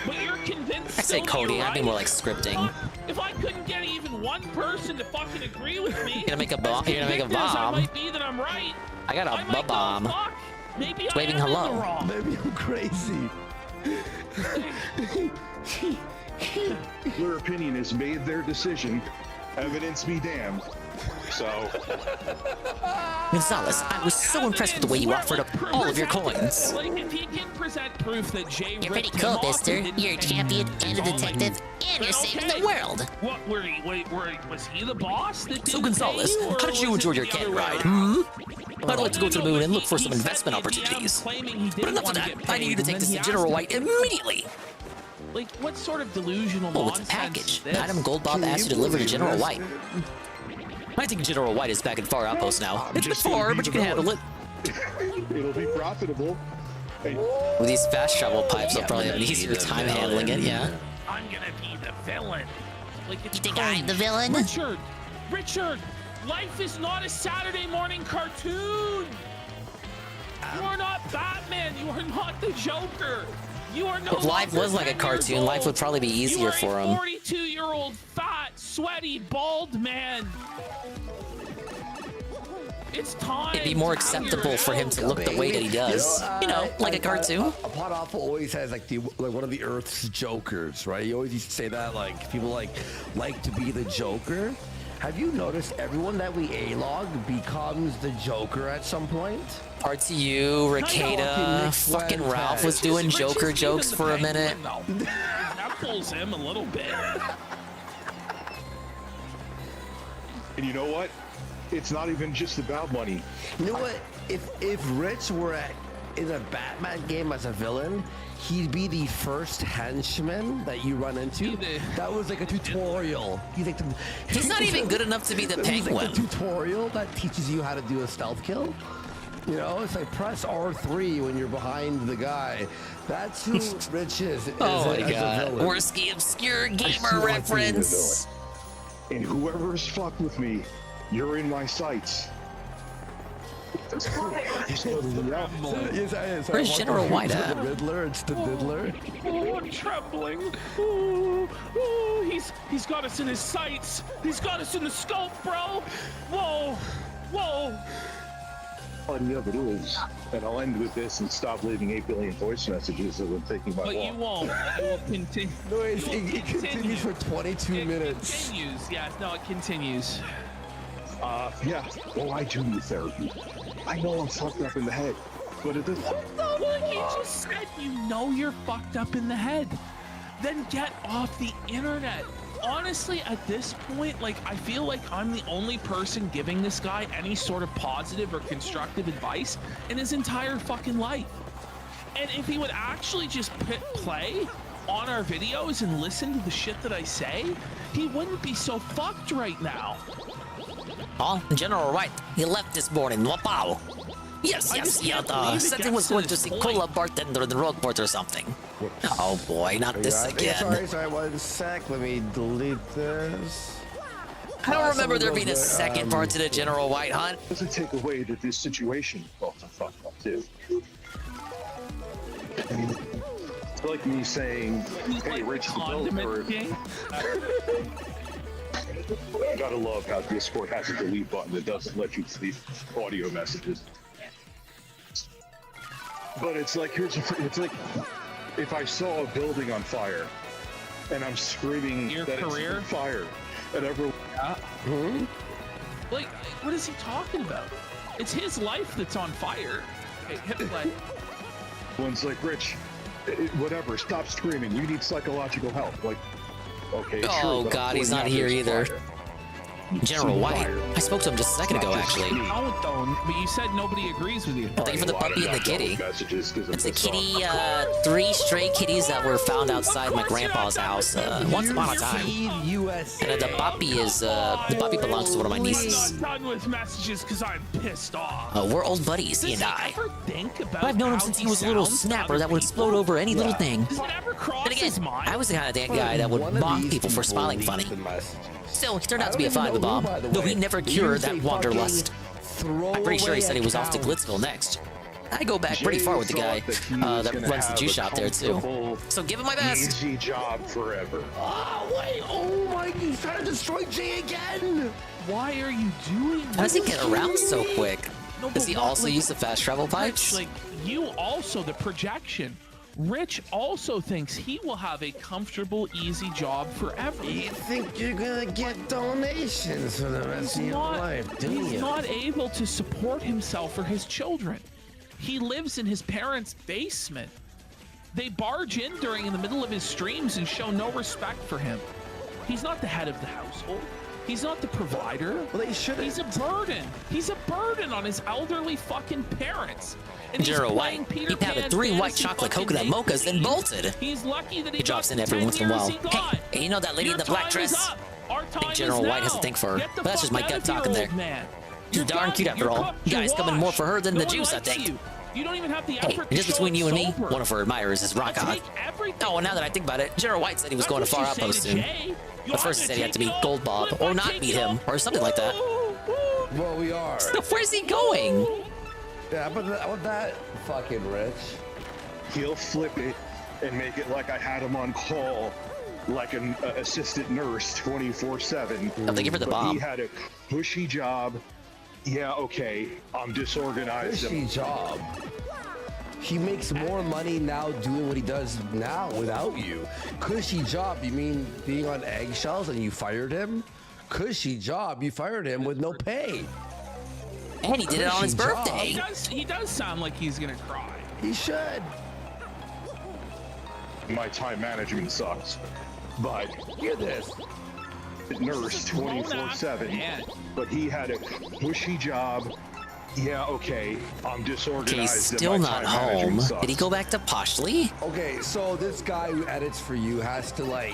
but you're convinced. I say still that coding, you're I'd be right. more like scripting. If I couldn't get even one person to fucking agree with me, You're gonna make a bomb. as You're gonna make a convicted as I bomb. might be that I'm right. I got I a might go, bomb. "Fuck, maybe It's I waving am in the hello. wrong." Maybe I'm crazy. Their opinion has made their decision. Evidence be damned. So, Gonzalez, I was so impressed with the way you offered up all of your coins. Like, if he can present proof that Jay You're pretty ripped cool, him off mister. and didn't You're a pay champion him, and a then detective, and you're saving the world. What? Was he the boss? That So, didn't Gonzalez, pay you, or how did you was enjoy it your the cat other way ride? around? I'd like to go to the moon and look for some investment He said the DM opportunities. claiming he But didn't enough of want to that. get I need you to paid, take and this then to he General asked White him- immediately. Like, what sort of delusional Oh, it's a nonsense package. is this? Item Goldbob asked you to deliver to General White. I think General White is back in Far Outpost now. It's a bit far, but you can handle it. it'll be profitable. And With these fast travel pipes, I'll probably have an easier time handling it, yeah. I'm gonna be the villain. Like, it's You think I'm the villain? Richard, life is not a Saturday morning cartoon. You are not Batman. You are not the Joker. You are no If life longer was like a 10 years cartoon, life would old. probably be easier You are for a him. 42-year-old fat, sweaty, bald man. It's time. It'd be more acceptable for him to look the way that he does. You know, like a cartoon. Pod Awful always has like one of the Earth's Jokers, right? He always used to say that like people like to be the Joker. Have you noticed everyone that we A-log becomes the Joker at some point? RTU, Ricada, fucking Ralph was doing Joker jokes for a minute. That pulls him a little bit. And you know what? It's not even just about money. You know what? If Rich were in a Batman game as a villain, he'd be the first henchman that you run into. That was like a tutorial. He's not even good enough to be the It was like Penguin. a tutorial that teaches you how to do a stealth kill. You know, it's like press R3 when you're behind the guy. That's who Rich is. Oh my as a god. villain. Worski obscure I gamer still like being the reference. villain. And whoever's fucked with me, you're in my sights. Yes, I is. Where's General White The at? Riddler, it's the Diddler. Oh, I'm trembling. Oh, he's got us in his sights. He's got us in the scope, bro. Whoa. Funny of it is, and I'll end with this and stop leaving 8 billion voice messages as I'm taking my But walk. you won't. It will continue. No, it continues for 22 minutes. It continues. Yes, no, it continues. Yeah, well, I do need therapy. I know I'm fucked up in the head, but it doesn't. Well, you just said you know you're fucked up in the head. Then get off the internet. Honestly, at this point, like, I feel like I'm the only person giving this guy any sort of positive or constructive advice in his entire fucking life. And if he would actually just hit play on our videos and listen to the shit that I say, he wouldn't be so fucked right now. Oh, General White, he left this morning. Wow. Yes, said he was going to see Cola Bartender in Rogueport or something. Oh boy, not this again. Sorry, 1 sec. Let me delete this. I don't remember there being a second part to the General White hunt. Doesn't take away that this situation also fucked up too. It's like me saying, "Hey, Rich, the builder." I gotta love how Discord has a delete button that doesn't let you delete audio messages. But it's like it's like if I saw a building on fire and I'm screaming that it's on fire, and everyone. Like, what is he talking about? It's his life that's on fire. Hey, hit play. One's like, Rich, whatever, stop screaming. You need psychological help. Like, okay, Oh sure, but I'm god, he's pointing not out here there's either. fire. General White. I spoke to him just a second ago, actually. Don't though, but you said nobody agrees with you. Thank you for the puppy and the kitty. It's a kitty, 3 stray kitties that were found outside my grandpa's house once upon a time. And the puppy is, the puppy belongs to one of my nieces. I'm not done with messages because I'm pissed off. We're old buddies, he and I. Ever think about I've known him since he was a little snapper that would explode over any little thing. Does it ever cross And again, his mind? I was the kind of guy that would mock people for smiling funny. Still, he turned out to be a fine bomb, though he never cured that wanderlust. I'm pretty sure he said he was off to Glitzville next. I go back pretty far with the guy that runs the juice shop there too. So give him my best. Easy job forever. Oh wait! Oh my! He's trying to destroy Jay again. Why are you doing this? How does he get around so quick? No, Does he but also like, use the fast travel pipes? Rich, like you also the projection. Rich also thinks he will have a comfortable, easy job forever. You think you're gonna get donations for the rest of your life, do He's you? not able to support himself or his children. He lives in his parents' basement. They barge in in the middle of his streams and show no respect for him. He's not the head of the household. He's not the provider. Well, they should. He's a burden. He's a burden on his elderly fucking parents. And General White, he pounded 3 white chocolate coconut mochas, then bolted. He's lucky that He drops in every once in a while. Hey, you know that lady in the black dress? I think General White has a thing for her, but that's just my gut talking there. She's darn cute after all. Guy's coming more for her than the juice, I think. You don't even have the Hey, effort just between you and me, one of her admirers is Rock On. Oh, now that I think about it, General White said he was going to Far Outpost soon. But first he said he had to meet Gold Bob, or not meet him, or something like that. Well, we are. So where's he going? Yeah, but that fucking Rich. He'll flip it and make it like I had him on call, like an assistant nurse 24/7. Oh, thank you for the But bomb. He had a cushy job. Yeah, okay, I'm disorganized. Cushy job. He makes more money now doing what he does now without you. Cushy job, you mean being on eggshells and you fired him? Cushy job, you fired him with no pay. And he did it on his Cushy birthday. job. He does sound like he's gonna cry. He should. My time management sucks, but hear this. Nurse 24/7, but he had a cushy job. Yeah, okay, I'm disorganized. Okay, he's and still my not time management home. sucks. Did he go back to Poshly? Okay, so this guy who edits for you has to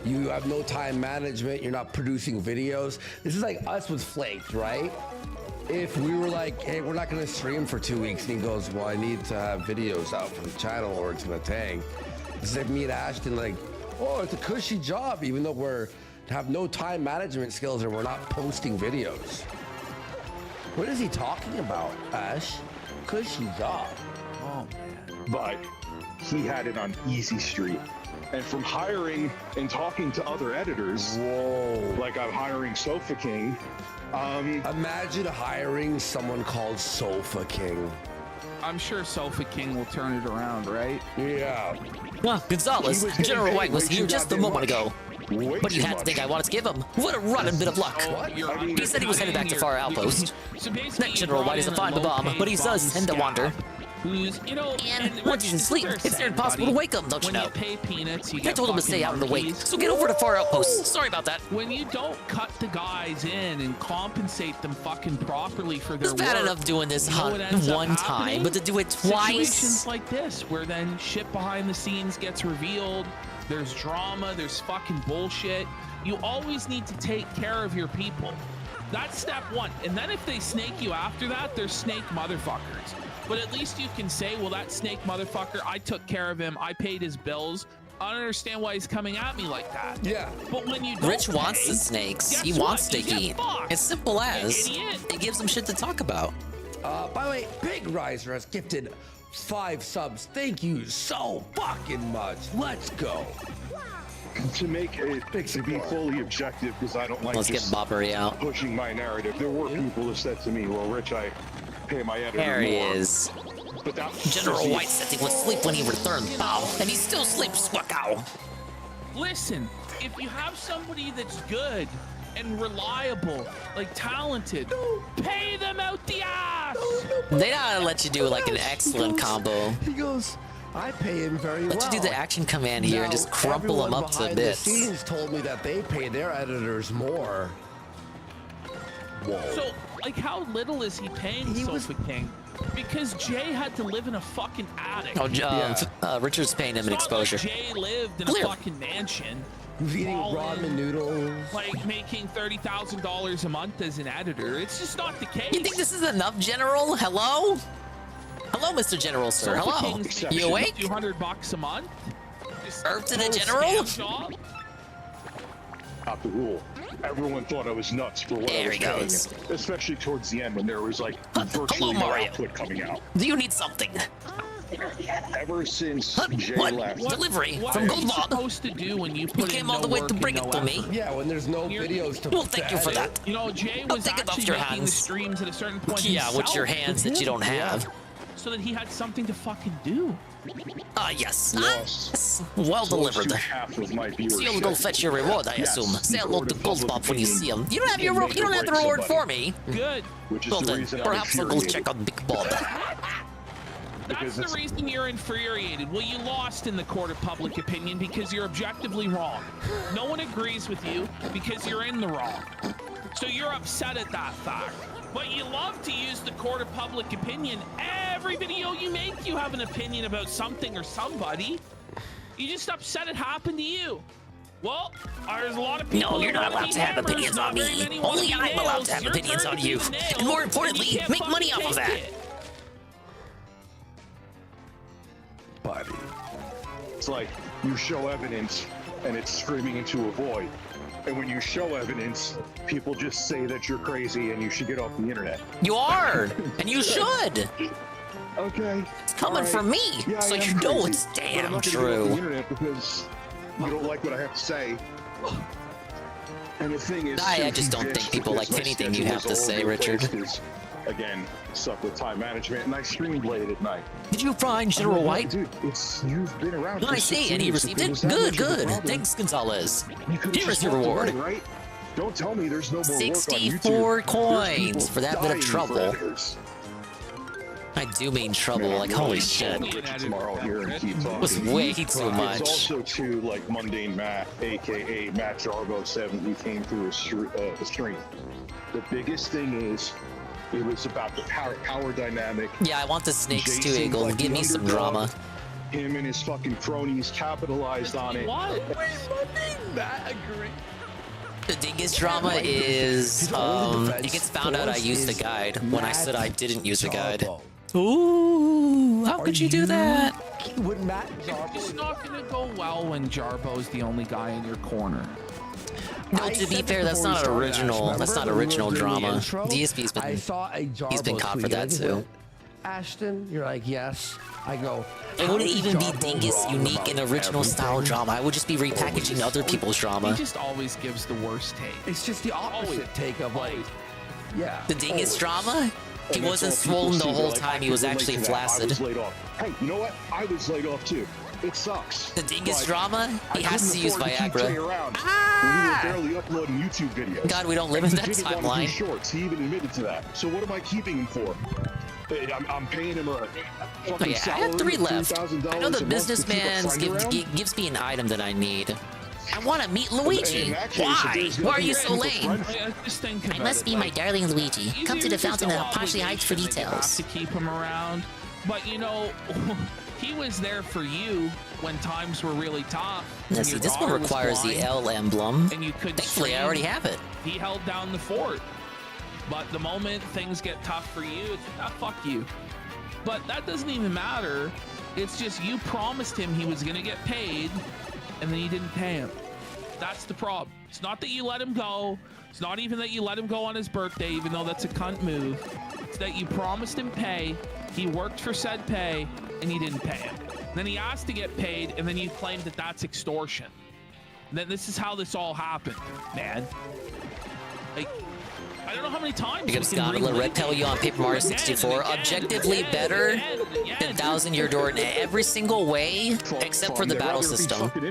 you have no time management, you're not producing videos. This is like us with Flaked, right? If we were like, hey, we're not gonna stream for 2 weeks, and he goes, well, I need to have videos out for the channel or it's gonna tank. It's like me and Ashton, like, oh, it's a cushy job, even though we're have no time management skills and we're not posting videos. What is he talking about, Ash? Cushy job. Oh man. But he had it on Easy Street. And from hiring and talking to other editors, like I'm hiring Sofa King. Imagine hiring someone called Sofa King. I'm sure Sofa King will turn it around, right? Yeah. Well, Gonzalez, General White was here just a moment ago. But you had to think I wanted to give him. What a rotten bit of luck. He said he was headed back to Far Outpost. That General White is a fine bomb, but he does tend to wander. And once he's asleep, it's near impossible to wake him, don't you know? I told him to stay out of the way, so get over to Far Outpost. Sorry about that. When you don't cut the guys in and compensate them fucking properly for their It's bad work, enough doing this you know what ends up one time, happening? but to do it twice? Situations like this, where then shit behind the scenes gets revealed, there's drama, there's fucking bullshit. You always need to take care of your people. That's step one. And then if they snake you after that, they're snake motherfuckers. But at least you can say, well, that snake motherfucker, I took care of him, I paid his bills. I don't understand why he's coming at me like that. Yeah. But when you don't Rich wants pay, the snakes. guess He what? wants to You get eat. fucked. It's simple You as. idiot. It gives him shit to talk about. By the way, Big Riser has gifted 5 subs. Thank you so fucking much. Let's go. To make it, to be fully objective, because I don't like Let's get just Bobbery out. pushing my narrative. There were people who said to me, well, Rich, I pay my editor There he more. is. But that General White said he would sleep when he returned. Bow, and he still sleeps. Wackow. Listen, if you have somebody that's good and reliable, like talented, pay them out the ass. They gotta let you do like an excellent combo. He goes, I pay him very well. Let you do the action command here and just crumple them up to The bits. scenes told me that they pay their editors more. So, like, how little is he paying Sofa King? Because Jay had to live in a fucking attic. Oh, Richard's paying him an exposure. Like Jay lived in a fucking mansion. He's eating ramen noodles. Like making $30,000 a month as an editor. It's just not the case. You think this is enough, General? Hello? Hello, Mr. General, sir. Sofa Hello. King's You awake? $200 a month? Serve to the General? Not the rule. Everyone thought I was nuts for what I was telling you, especially towards the end when there was like virtually no output coming out. Do you need something? Ever since Jay left. Delivery What from are Gold you Log. supposed to do when you put came in all no the way work to and bring no it to me. effort? Yeah, when there's no videos to Well, thank you for that. You know, Jay Don't was think about actually your making the hands. streams at a certain point Yeah, with himself. your hands that you don't have. So that he had something to fucking do. Yes. Lost Well close delivered. to half of my So you'll viewership. go fetch your reward, I Yes, assume. Say hello to the Goldbop when you see him. You don't have your Make you don't or have the break reward somebody. for me. Good. Which is Well the then, reason I'm perhaps I'll go infuriated. check on Big Bob. That's the reason you're infuriated. Well, you lost in the court of public opinion because you're objectively wrong. No one agrees with you because you're in the wrong. So you're upset at that fact. But you love to use the court of public opinion. Every video you make, you have an opinion about something or somebody. You just upset it happened to you. Well, there's a lot of people. No, you're not allowed to have hammers, opinions not on very me. many wanna Only be I'm allowed nails. to have Your opinions turn on to be you. the nail, And more and importantly, you can't make money fucking off of take that. it. Buddy. It's like you show evidence and it's screaming into a void. And when you show evidence, people just say that you're crazy and you should get off the internet. You are, and you should. Okay. It's coming from me, Yeah, so I am you know crazy, it's but I'm damn not gonna get off the true. internet because you don't like what I have to say. And the thing is, I too, just he don't bitched think people because like my anything you schedule have was to all say, over the Richard. place 'cause, again, suck with time management, and I streamed late at night. Did you find General I'm like, White? Dude, you've been around. I for see, 6 and he years. received If it. was that Good, much of a good. problem, Thanks, Gonzalez. you could've Here just is your walked away, reward. right? Don't tell me there's no more work on 64 YouTube. coins There's people for that bit of dying for trouble. editors. I do mean trouble, Man, like I'm holy really shit. gonna Richard tomorrow here and keep talking. Was way too much. It's also too like mundane Matt, aka Matt Jarbo 7. He came through a stream. The biggest thing is, it was about the power dynamic. Yeah, I want the snakes Jay too, seemed Eagle. like Give the me some underdog. drama. Him and his fucking cronies capitalized on it. What? That agree. The dingus drama is, it gets found out I used the guide when I said I didn't use the guide. Ooh, how could you do that? Would Matt It's not gonna go well when Jarbo's the only guy in your corner. No, to be fair, that's not original. That's not original drama. DSP's I been, saw a Jarbo he's been caught for tweet. that I just too. went, Ashton, you're like, yes. I go, It how wouldn't is even be Jarbo dingus wrong unique about and original style everything? drama. I would just be repackaging other people's He drama. just always gives the worst take. It's just the opposite take of like, yeah. The dingus drama? He And wasn't that's all people swollen the see. whole They're like, time. I He was can relate actually to that. I flaccid. was laid off. Hey, you know what? I was laid off too. It sucks. The dingus But drama? He I has couldn't to use afford to keep Viagra. Jay around. We were barely uploading YouTube videos. God, we don't live in And that he didn't want to do timeline. shorts. He even admitted to that. So what am I keeping him for? I'm paying him a Oh fucking yeah, I salary have 3 of left. $3,000 I know the a month to keep a businessman friend around? gives me an item that I need. I want to meet Luigi. In that case, if Why? there's gonna Why are be you a so group of lame? friends- Just think I about must it, be my like, darling Luigi. Come to the there's fountain no of Partially Heights for obligation that you have details. to keep him around, but you know, he was there for you when times were really tough. Now when see, your this one daughter was requires the blind L emblem. and you couldn't Thankfully, I stream. already have it. He held down the fort, but the moment things get tough for you, it's fuck you. But that doesn't even matter. It's just you promised him he was gonna get paid, and then you didn't pay him. That's the problem. It's not that you let him go. It's not even that you let him go on his birthday, even though that's a cunt move. It's that you promised him pay, he worked for said pay, and you didn't pay him. Then he asked to get paid, and then you claimed that that's extortion. And then this is how this all happened, man. Like, I don't know how many times Because Scott Red Pill you on Paper Mario 64, objectively better than Thousand Year Door in every single way, except for the battle system. And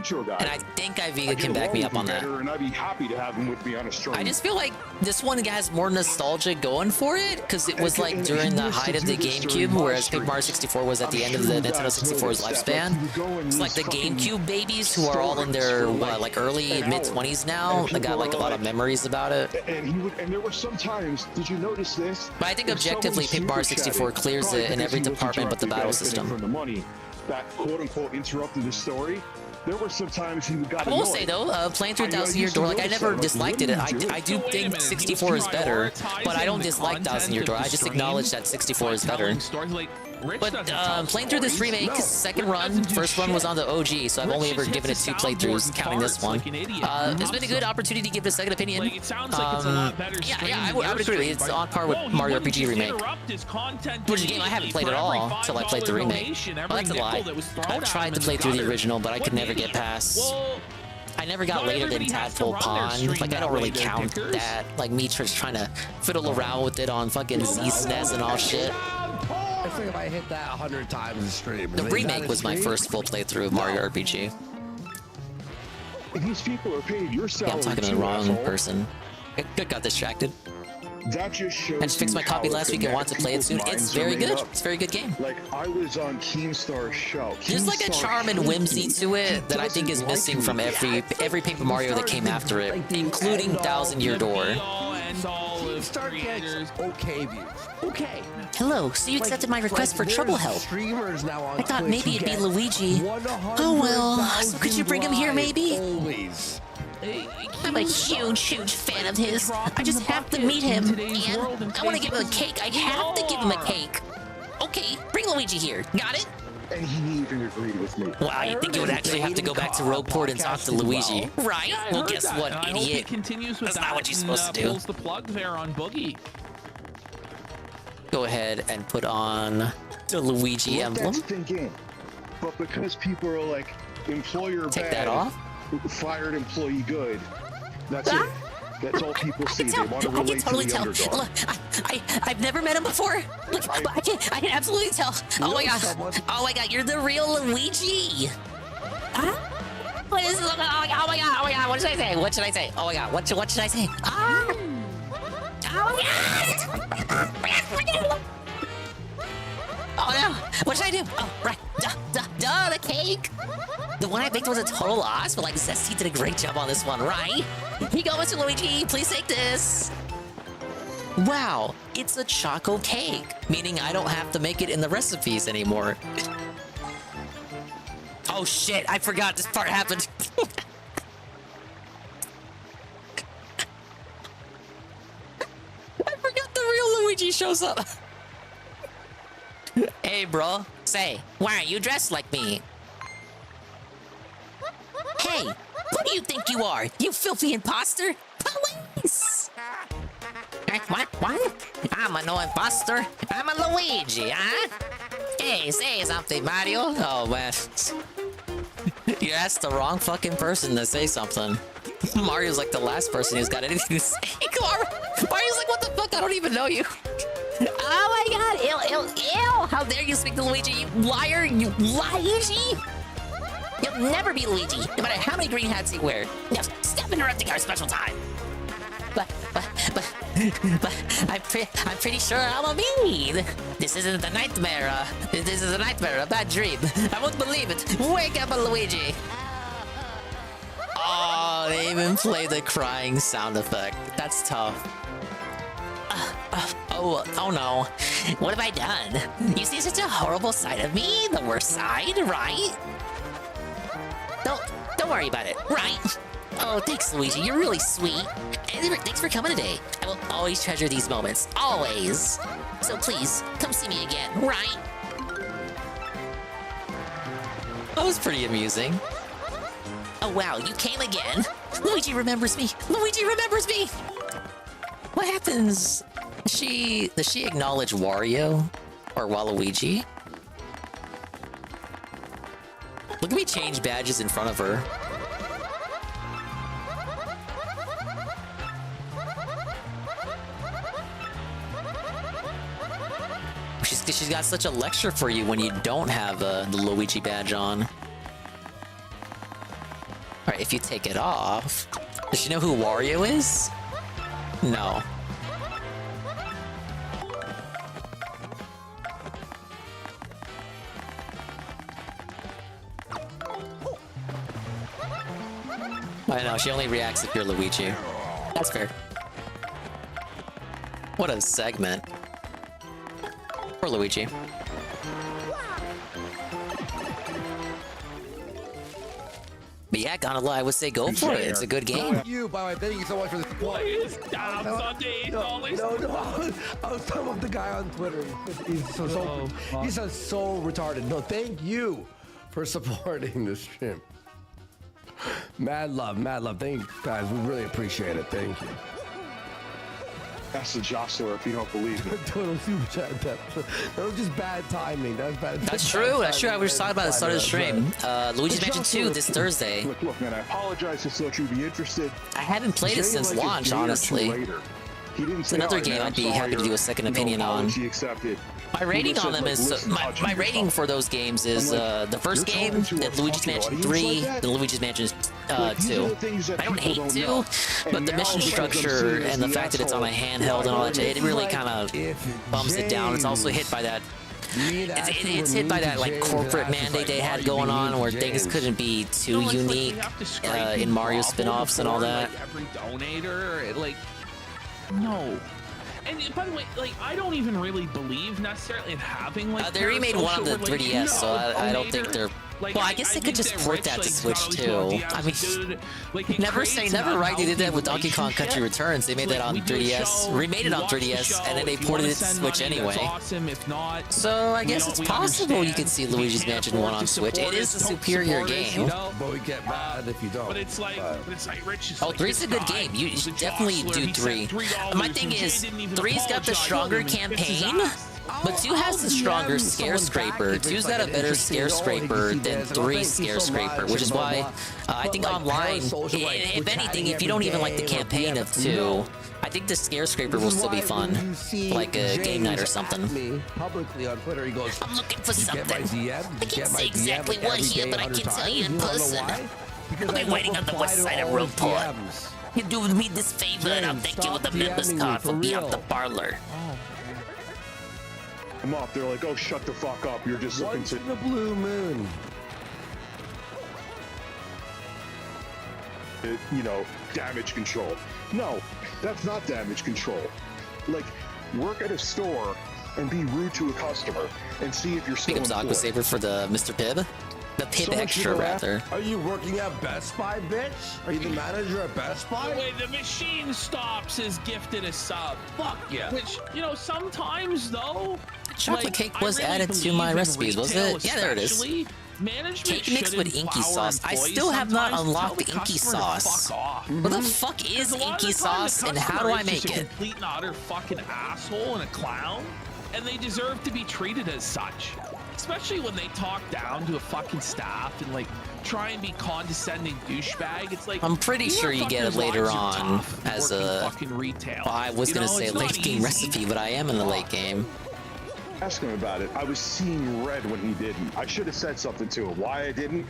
I think Iviga can back me up on that. And I'd be happy to have him with me on a stream. I just feel like this one has more nostalgia going for it, because it was like during the height of the GameCube, whereas Paper Mario 64 was at the end of the Nintendo 64's lifespan. It's like the GameCube babies who are all in their, what, like early, mid-20s now, that got like a lot of memories about it. And there were some sometimes, did you notice this? But I think If objectively, someone Paper Mario super 64 chatted, clears probably it in because every he was department but the battle benefiting system. From the money that quote unquote interrupted the story. There were some times he got I will say though, playing through Thousand Year Door, like I never disliked it. I do think 64 is better, but I don't dislike Thousand Year Door. I just acknowledge that 64 is better. But playing through this remake, second run, first run was on the OG, so I've only ever given it 2 playthroughs, counting this one. It's been a good opportunity to give it a second opinion. Yeah, I would agree. It's on par with Mario RPG Remake, which is a game I haven't played at all until I played the remake. Well, that's a lie. I've tried to play through the original, but I could never get past. I never got later than Tadpole Pond. Like, I don't really count that. Like, me just trying to fiddle around with it on fucking Z-SNES and all shit. I think if I hit that 100 times a stream. The remake was my first full playthrough of Mario RPG. These people are paid your salary. Yeah, I'm talking to the wrong person. I got distracted. That just shows I just fixed my copy last week and want to play it soon. It's very good. It's a very good game. Like, I was on Keemstar's show. There's like a charm and whimsy to it that I think is missing from every Paper Mario that came after it, including Thousand Year Door. Okay views. Okay. Hello, so you accepted my request for trouble help. I thought maybe it'd be Luigi. Oh well, so could you bring him here maybe? Always. I'm a huge fan of his. I just have to meet him, and I want to give him a cake. I have to give him a cake. Okay, bring Luigi here. Got it? And he even agreed with me. Wow, you think you would actually have to go back to Rogueport and talk to Luigi? Right? Well, guess what, idiot? That's not what you're supposed to do. Pulls the plug there on Boogie. Go ahead and put on the Luigi emblem. That's thinking. But because people are like, employer Take bad, that off. Fired employee good. That's it. That's all people see. They want to relate to the underdog. Look, I've never met him before. Look, but I can absolutely tell. Oh my god, you're the real Luigi. Huh? What is this? Oh my god, what should I say? What should I say? Oh my god, what should I say? Oh my god! Oh no, what should I do? Oh, right, the cake. The one I baked was a total loss, but like Zesty did a great job on this one, right? Here you go, Mr. Luigi, please take this. Wow, it's a choco cake, meaning I don't have to make it in the recipes anymore. Oh shit, I forgot this part happened. I forgot the real Luigi shows up. Hey bro, say, why aren't you dressed like me? Hey, who do you think you are? You filthy imposter? Police! What? I'm no imposter. I'm a Luigi, huh? Hey, say something, Mario. Oh, man. You asked the wrong fucking person to say something. Mario's like the last person who's got anything to say. Mario's like, what the fuck? I don't even know you. Oh my god, ew. How dare you speak to Luigi, you liar, you Luigi? You'll never be Luigi, no matter how many green hats you wear. Now, stop interrupting our special time. But I'm pretty sure I'm a me. This isn't a nightmare. This is a nightmare, a bad dream. I won't believe it. Wake up, Luigi. Oh, they even play the crying sound effect. That's tough. Oh no. What have I done? You see such a horrible side of me? The worst side, right? Don't worry about it, right? Oh, thanks, Luigi. You're really sweet. And thanks for coming today. I will always treasure these moments. Always. So please, come see me again, right? That was pretty amusing. Oh, wow, you came again. Luigi remembers me. Luigi remembers me. What happens? Does she acknowledge Wario? Or Waluigi? Look at me change badges in front of her. She's got such a lecture for you when you don't have the Luigi badge on. Alright, if you take it off... Does she know who Wario is? No. I know, she only reacts if you're Luigi. That's fair. What a segment. Poor Luigi. But yeah, gotta lie, I would say go for it. It's a good game. Thank you, by the way. Thank you so much for the support. Please, down Sunday, No, I was talking about the guy on Twitter. He's so retarded. No, thank you for supporting the stream. Mad love. Thank you, guys. We really appreciate it. Thank you. That's the jostler if you don't believe it. Total super chat. That was just bad timing. That was bad. That's true. That's true. I was talking about at the start of the stream. Luigi's Mansion 2 this Thursday. Look, man, I apologize. Just thought you'd be interested. I haven't played it since launch, honestly. It's another game I'd be happy to do a second opinion on. My rating on them is my rating for those games is the first game, then Luigi's Mansion 3, then Luigi's Mansion 2. I don't hate 2, but the mission structure and the fact that it's on a handheld and all that, it really kind of bums it down. It's also hit by that. It's hit by that like corporate mandate they had going on, where things couldn't be too unique in Mario spin-offs and all that. Every donator, like. No. And by the way, like, I don't even really believe necessarily in having like. They remade one on the 3DS, so I don't think they're. Like, well, I guess they could just port that to Switch too. I mean, never say never, right? They did that with Donkey Kong Country Returns. They made that on 3DS, remade it on 3DS, and then they ported it to Switch anyway. So I guess it's possible you could see Luigi's Mansion 1 on Switch. It is a superior game. But we get mad if you don't. But it's like Rich is. Oh, 3's a good game. You should definitely do 3. My thing is, 3's got the stronger campaign. But 2 has the stronger Scare Scraper. 2's got a better Scare Scraper than 3's Scare Scraper, which is why I think online, if anything, if you don't even like the campaign of 2, I think the Scare Scraper will still be fun, like a game night or something. Publicly on Twitter, he goes, I'm looking for something. I can't say exactly what here, but I can tell you in person. I'll be waiting on the west side of Rogueport. You do me this favor, and I'll thank you with a members card for being up the parlor. I'm up. They're like, oh, shut the fuck up. You're just looking to the blue moon. You know, damage control. No, that's not damage control. Like, work at a store and be rude to a customer and see if you're still employed. Aqua Saver for the Mr. Pibb? The Pibb Extra, rather. Are you working at Best Buy, bitch? Are you the manager at Best Buy? Wait, the Machine Stops is gifted a sub. Fuck yeah. Which, you know, sometimes, though... Chocolate cake was added to my recipes, was it? Yeah, there it is. Cake mixed with inky sauce. I still have not unlocked the inky sauce. What the fuck is inky sauce, and how do I make it? A complete and utter fucking asshole and a clown, and they deserve to be treated as such. Especially when they talk down to a fucking staff and like try and be condescending douchebag. It's like, I'm pretty sure you get it later on as a fucking retail. Well, I was gonna say a late game recipe, but I am in the late game. Ask him about it. I was seeing red when he didn't. I should have said something to him. Why I didn't,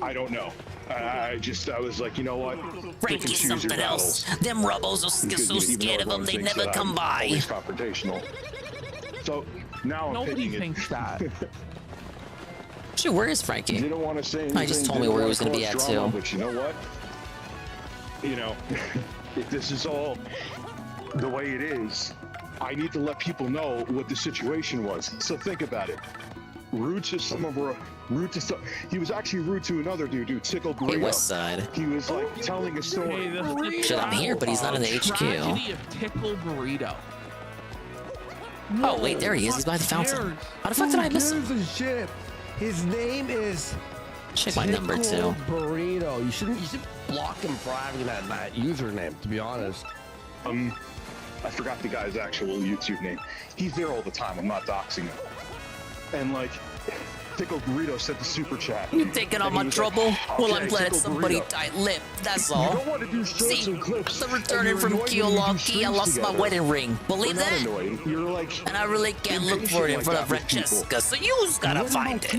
I don't know. I was like, you know what? Frankie's something else. Them rubbos are so scared of them, they never come by. Always confrontational. So now nobody thinks that. Shoot, where is Frankie? You don't want to say anything. I just told me where he was going to be at too. But you know what? You know, if this is all the way it is, I need to let people know what the situation was. So think about it. Rude to some of our, he was actually rude to another dude, Tickle Burrito. Hey, West Side. He was like telling a story. Shit, I'm here, but he's not in the HQ. Tragedy of Tickle Burrito. Oh, wait, there he is. He's by the fountain. How the fuck did I miss him? Shit. His name is... Check my number, too. Burrito. You should block him for having that username, to be honest. I forgot the guy's actual YouTube name. He's there all the time. I'm not doxing him. And like, Tickle Burrito sent the super chat. You taking on my trouble? Like, well, I'm glad somebody tight-lipped. That's all. You don't want to do See, after returning from Kiyolaki, I lost my wedding ring. Believe that? You're like, and I really can't look for it in front of Francesca, so you's gotta find it.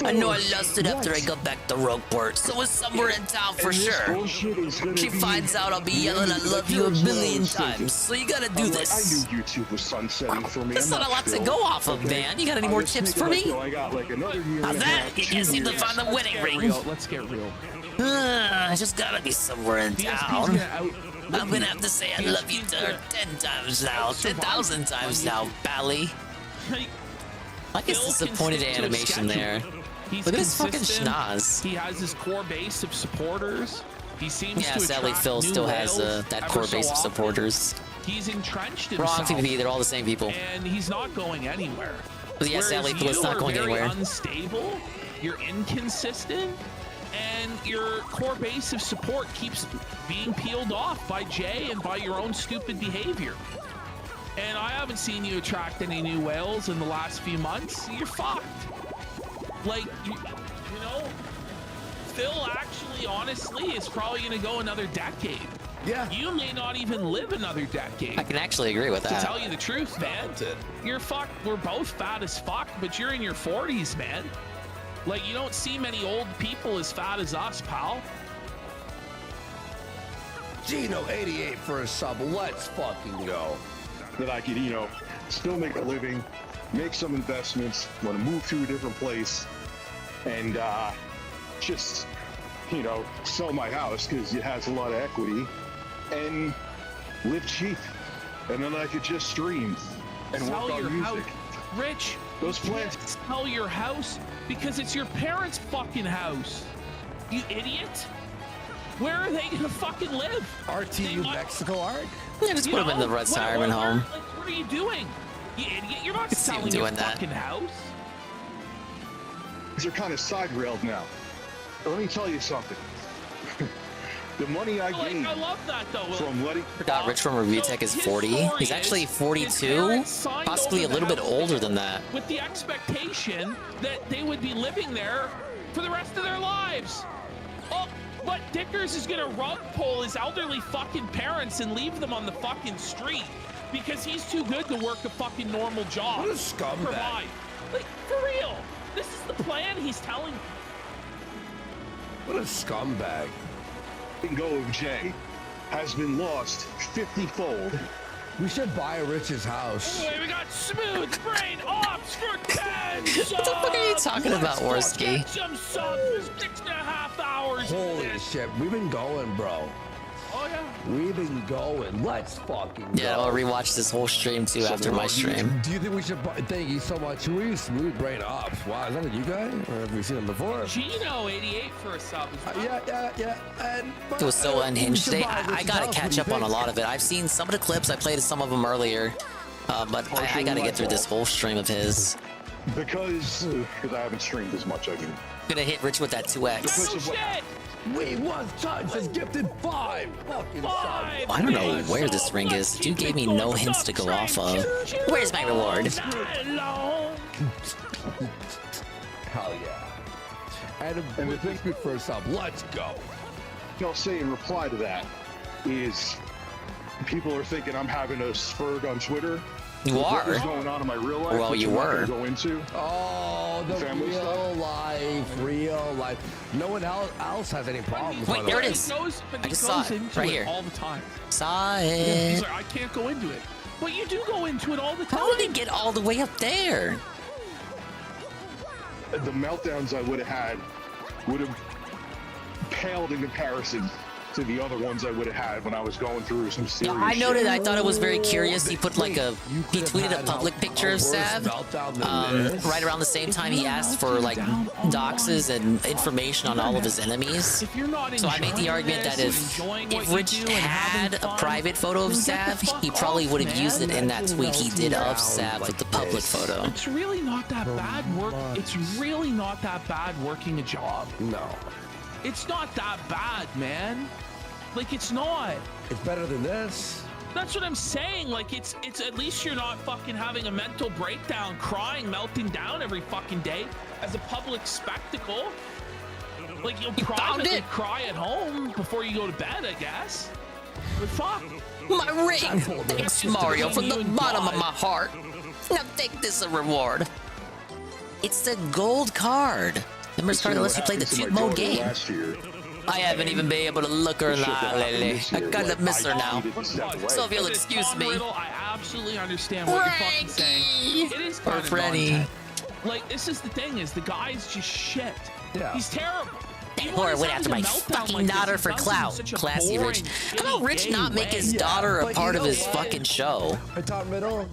I know I lost it after I got back to Rogueport, so it's somewhere in town for sure. She finds out I'll be yelling I love you a billion times, so you gotta do this. I knew YouTube was sunsetting for me. That's not a lot to go off of, man. You got any more tips for me? I got like another year. How's that? You can't seem to find the wedding ring. Let's get real. I just gotta be somewhere in town. I'm gonna have to say I love you to her 10 times now, 10,000 times now, Bally. I guess disappointed animation there. He's Look at this fucking consistent. schnoz. He has his core base of supporters. He seems Yeah, to sadly, attract Phil new still has whales that ever core so base of often. supporters. He's entrenched Wrong himself. PvP, they're all the same people. And he's not going anywhere. But yeah, sadly, Whereas Phil's you not are going very anywhere. unstable, you're inconsistent, and your core base of support keeps being peeled off by Jay and by your own stupid behavior. And I haven't seen you attract any new whales in the last few months. You're fucked. Like, you know, Phil actually, honestly, is probably going to go another decade. Yeah. You may not even live another decade. I can actually agree with that. To tell you the truth, man. You're fucked. We're both fat as fuck, but you're in your 40s, man. Like, you don't see many old people as fat as us, pal. Gino88 for a sub. Let's fucking go. That I could, you know, still make a living, make some investments, want to move to a different place, and just, you know, sell my house because it has a lot of equity, and live cheap. And then I could just stream and Sell work your on music. house. Rich, Those you plans. can't sell your house because it's your parents' fucking house. You idiot. Where are they gonna fucking live? RTU Mexico Art? Yeah, just put him in the retirement home. What are you doing? You idiot. You're not Could see him selling your doing that. fucking house. These are kind of side railed now. But let me tell you something. The money I gained I love that though. from letting Forgot Rich from Review Tech is 40. He's actually 42, possibly a little bit older than that. With the expectation that they would be living there for the rest of their lives. Oh, but Dickers is gonna rug pull his elderly fucking parents and leave them on the fucking street because he's too good to work a fucking normal job. What a scumbag. Provide. Like, for real. This is the plan he's telling me. What a scumbag. go of Jay has been lost 50-fold. We should buy Rich's house. Anyway, we got Smooth Brain Ops for 10 subs. What the fuck are you talking about, Worski? Get some subs for 6.5 hours. Holy shit, we've been going, bro. Oh, yeah. We've been going. Let's fucking go. Yeah, I'll rewatch this whole stream too after my stream. Do you think we should buy, thank you so much. Who are you, Smooth Brain Ops? Wow, is that a you guy? Or have we seen him before? Gino88 for a sub as well. Yeah. And, It was so unhinged today. I Rich's gotta house. catch What do up you on a think? lot of it. I've seen some of the clips. I played some of them earlier, but I gotta get through this whole stream of his. Because I haven't streamed as much, I mean. Gonna hit Rich with that 2x. Because of what, We was touched has gifted 5 fucking subs. I don't know where this ring is. Dude gave me no hints to go off of. Where's my reward? Hell yeah. And the thing's good for a sub. Let's go. I'll say in reply to that is people are thinking I'm having a spurg on Twitter. You With are. What was going on in my real life? Well, which you I'm not were. gonna go into. Oh, the Family real life. No one else has any problems. Wait, there it is. But I he just saw goes it into right it here. all the time. Saw He's it. like, I can't go into it. But you do go into it all the time. How did he get all the way up there? The meltdowns I would have had would have paled in comparison to the other ones I would have had when I was going through some serious I noted. shit. I thought it was very curious. He put like a. He tweeted a public picture of Sav. Right around the same time he asked for like doxes and information on all of his enemies. If you're not So I made the enjoying argument that this, enjoying what if you Rich do and having had a fun, private photo of then get the Sav, fuck he probably off, would have used it man. in that tweet he did of Sav with the public photo. It's really not that bad work. It's really not that bad working a job. No. It's not that bad, man. Like, it's not. It's better than this. That's what I'm saying. Like, it's at least you're not fucking having a mental breakdown, crying, melting down every fucking day as a public spectacle. Like, you'll privately cry at home before you go to bed, I guess. But fuck. My ring! Thanks, Mario, from the bottom of my heart. Now take this as a reward. It's the gold card. Members card that lets you play the 2-mode game. Last year. I haven't even been able to look her in the eye lately. I kind of miss her now. So if you'll excuse me. Riddle, I absolutely understand what you're fucking saying. It is Or kind of Freddy. content. Like, this is the thing, is the guy's just shit. Yeah. He's terrible. That whore went after my fucking daughter for clout. Classy Rich. How about Rich not make his daughter a part of his fucking show? Top middle.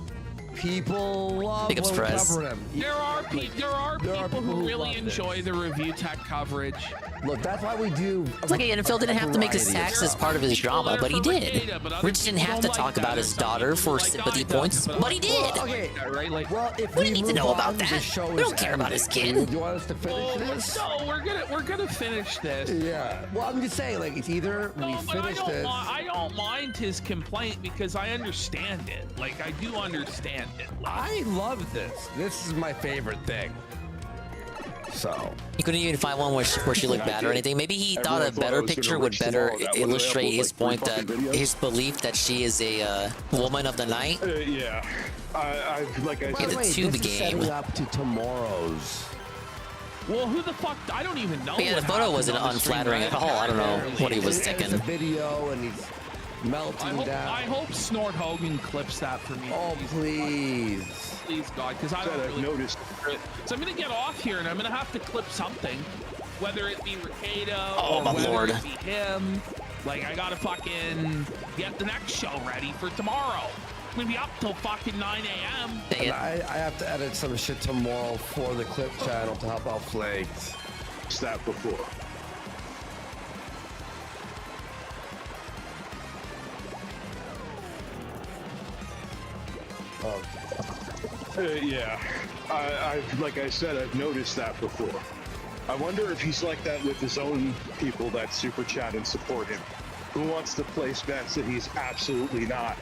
People love Big ups, when we Prez. cover him. There are people who really enjoy the review tech coverage. Look, that's why we do. It's like NFL didn't have to make his variety. taxes part of his drama, but he did. Rich didn't have to talk about his daughter for sympathy points, but he did. Okay, right? Like, well, if What do you need to move know on, about the that? show We don't is care about ending. his kid. Do you want us to finish this? No, we're gonna finish this. Yeah. Well, I'm just saying, like, it's either we No, but finish this. I don't mind his complaint because I understand it. Like, I do understand it. I love this. This is my favorite thing. So He couldn't even find one where she looked bad or anything. Maybe he thought a better picture would better illustrate his point that his belief that she is a woman of the night. Yeah. Like I By said, the way, tube this is game. setting up to tomorrow's. Well, who the fuck? I don't even know. But yeah, the what photo happened wasn't on the stream, unflattering right? at all. I don't know what he was It's thinking. a video, and he's melting down. I hope Snort Hogan clips that for me. Oh, please. Please, God, because I don't really noticed. So I'm gonna get off here, and I'm gonna have to clip something, whether it be Ricardo Oh, or my whether lord. it be him. Like, I gotta fucking get the next show ready for tomorrow. I'm gonna be up till fucking 9 a.m. And I have to edit some shit tomorrow for the clip channel to help out Flakes. That before. Yeah, I've like I said, I've noticed that before. I wonder if he's like that with his own people that super chat and support him. Who wants to place bets that he's absolutely not,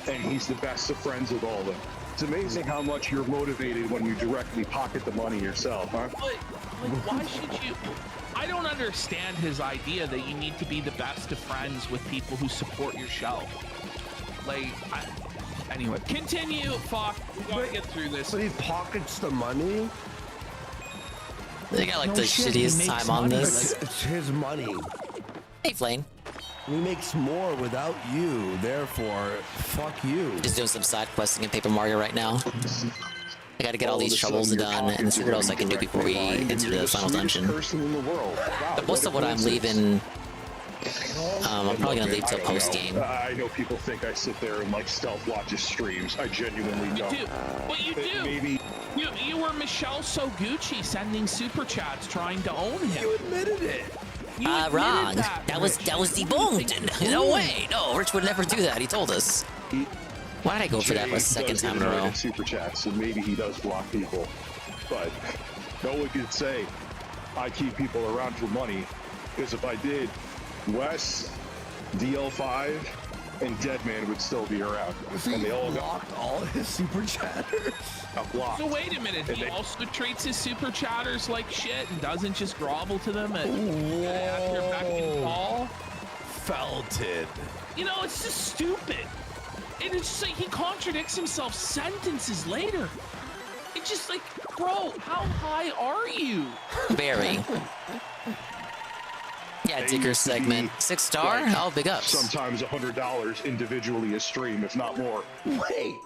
and he's the best of friends with all of them. It's amazing how much you're motivated when you directly pocket the money yourself, huh? But, like, why should you? I don't understand his idea that you need to be the best of friends with people who support your show. Like, anyway, continue. Fuck, we gotta get through this. But he pockets the money. They got like No the shit, he shittiest makes time on money. this. It's his money. Hey, Flame. He makes more without you. Therefore, fuck you. Just doing some side questing in Paper Mario right now. I gotta get all these troubles done and see what else I can do before we enter the final dungeon. But most of what I'm leaving, I'm probably gonna leave till post game. I know people think I sit there and like stealth watch his streams. I genuinely don't. You do. But you do. Maybe. You were Michelle Soguchi sending super chats trying to own him. You admitted it. Wrong. That was debunked. No way. No, Rich would never do that. He told us. Why did I go for that a second time in a row? Super chats, and maybe he does block people, but no one could say I keep people around for money, because if I did, Wes, DL5, and Deadman would still be around, and they all blocked all his super chatters. Blocked. So wait a minute, he also treats his super chatters like shit and doesn't just grovel to them at their beck and call? Felted. You know, it's just stupid. And it's just like he contradicts himself sentences later. It's just like, bro, how high are you? Very. Yeah, Digger segment. 6-star? Oh, big ups. Sometimes $100 individually a stream, if not more. Wait.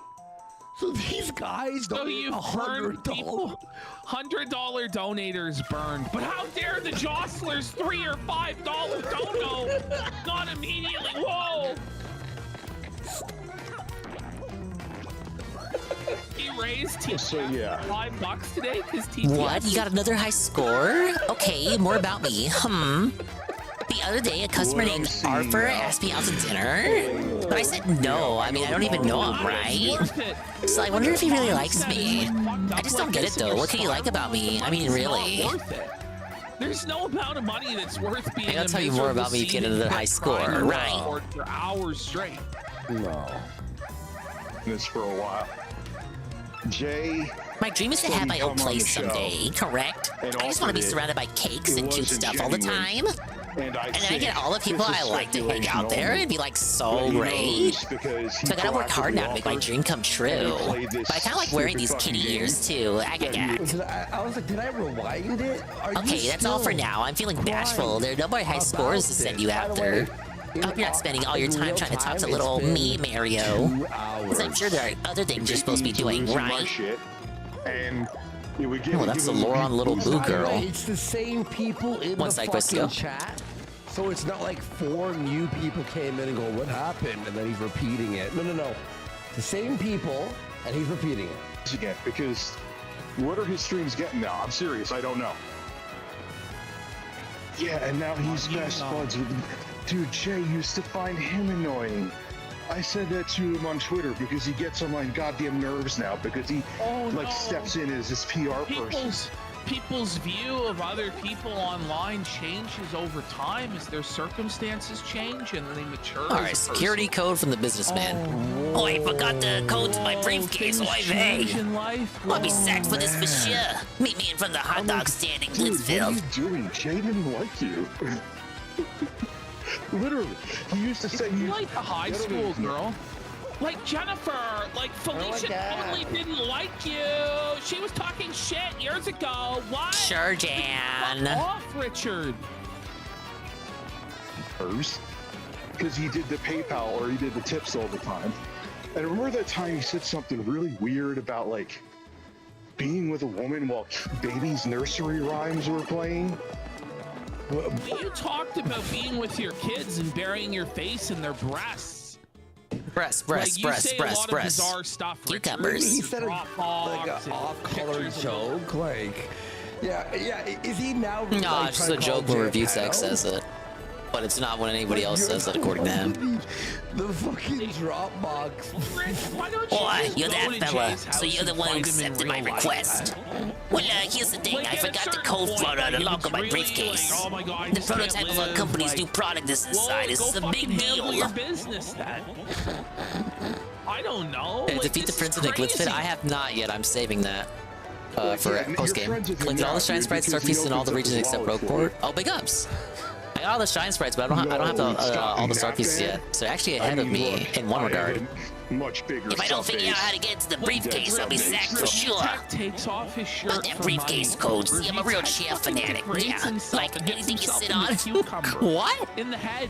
So these guys So don't you've burned people. $100 donators burned. But how dare the jostlers $3 or $5 dono not immediately? Whoa! He raised $5 today because TTS. What? You got another high score? Okay, more about me. The other day, a customer named Arthur asked me out to dinner, but I said no. I mean, I don't even know him, right? So I wonder if he really likes me. I just don't get it, though. What can he like about me? I mean, really. There's no amount of money that's worth being. Maybe I'll tell you more about me if you get another high score, right? For hours straight. No. This for a while. Jay. My dream is to have my own place someday, correct? I just want to be surrounded by cakes and cute stuff all the time. And then I get all the people I like to hang out there and be like so great. So I gotta work hard now to make my dream come true. But I kinda like wearing these kitty ears too. I was like, did I rewind it? Okay, that's all for now. I'm feeling bashful. There are no more high scores to send you after. I hope you're not spending all your time trying to talk to little old me, Mario. Because I'm sure there are other things you're supposed to be doing, right? And It would give, Oh, that's the give him lore on Little Boo By the way, Girl. It's the same people in One the side quest to fucking go. chat. So it's not like 4 new people came in and go, what happened? And then he's repeating it. No. The same people, and he's repeating it. again, because what are his streams getting now? I'm serious, I don't know. Yeah, and now he's best buds with... Dude, Jay used to find him annoying. I said that to him on Twitter because he gets on my goddamn nerves now because he steps in as his PR person. People's view of other people online changes over time as their circumstances change and they mature. All right, security code from the businessman. Oh, I forgot the code to my briefcase. Oy vey. I'll be sacked for this for sure. Meet me in front of the hot dog stand in Glitzville. What are you doing? Jay didn't like you. Literally, he used to say you like a high school girl. Like Jennifer, like Felicia totally didn't like you. She was talking shit years ago. What? Sure, Jan. Fuck off, Richard. Because he did the PayPal or he did the tips all the time. And remember that time he said something really weird about like being with a woman while baby's nursery rhymes were playing? You talked about being with your kids and burying your face in their breasts. Breast. Bizarre stuff. Cucumbers. He said it like an off-color joke. Like, yeah. Is he now? No, it's just a joke when Review Tech says it. But it's not when anybody else says it, according to him. The fucking Dropbox. Boy, you're that fella. So you're the one who accepted my request. Well, here's the thing. I forgot the code for the lock on my briefcase. The prototype of our company's new product is inside. This is a big deal. Your business, then. I don't know. Defeat the Prince of the Glitz Pit? I have not yet. I'm saving that. For post-game. Collect all the Shine Sprites, Star Pieces in all the regions except Rogueport. Oh, big ups. I got all the Shine Sprites, but I don't have all the Star Pieces yet. So they're actually ahead of me in one regard. Much bigger. If I don't figure out how to get into the briefcase, I'll be sacked for sure. Takes off his shirt. About that briefcase code. See, I'm a real chair fanatic. Yeah, like anything you sit on. What? In the head.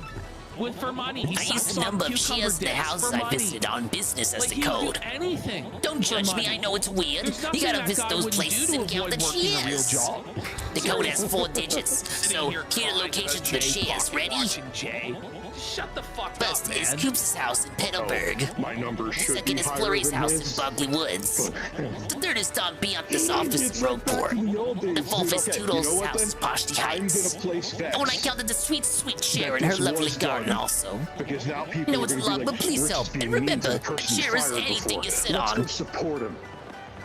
For money. I used a number of shares in the houses I visited on business as the code. Don't judge me, I know it's weird. You gotta visit those places and count the shares. The code has 4 digits, so here are the locations of the shares. Ready? Shut the fuck First up, is man. Coops' house in Petalburg. My number should Second be is higher Flurry's than house his. in Bugley Woods. The third is Tom Bianca's office in Rogueport. The fourth is Toodles' house in Poshty Heights. And when I counted the sweet share in her lovely garden also. Because now people No, it's love, but please help. And remember, share is anything you sit on. Support him.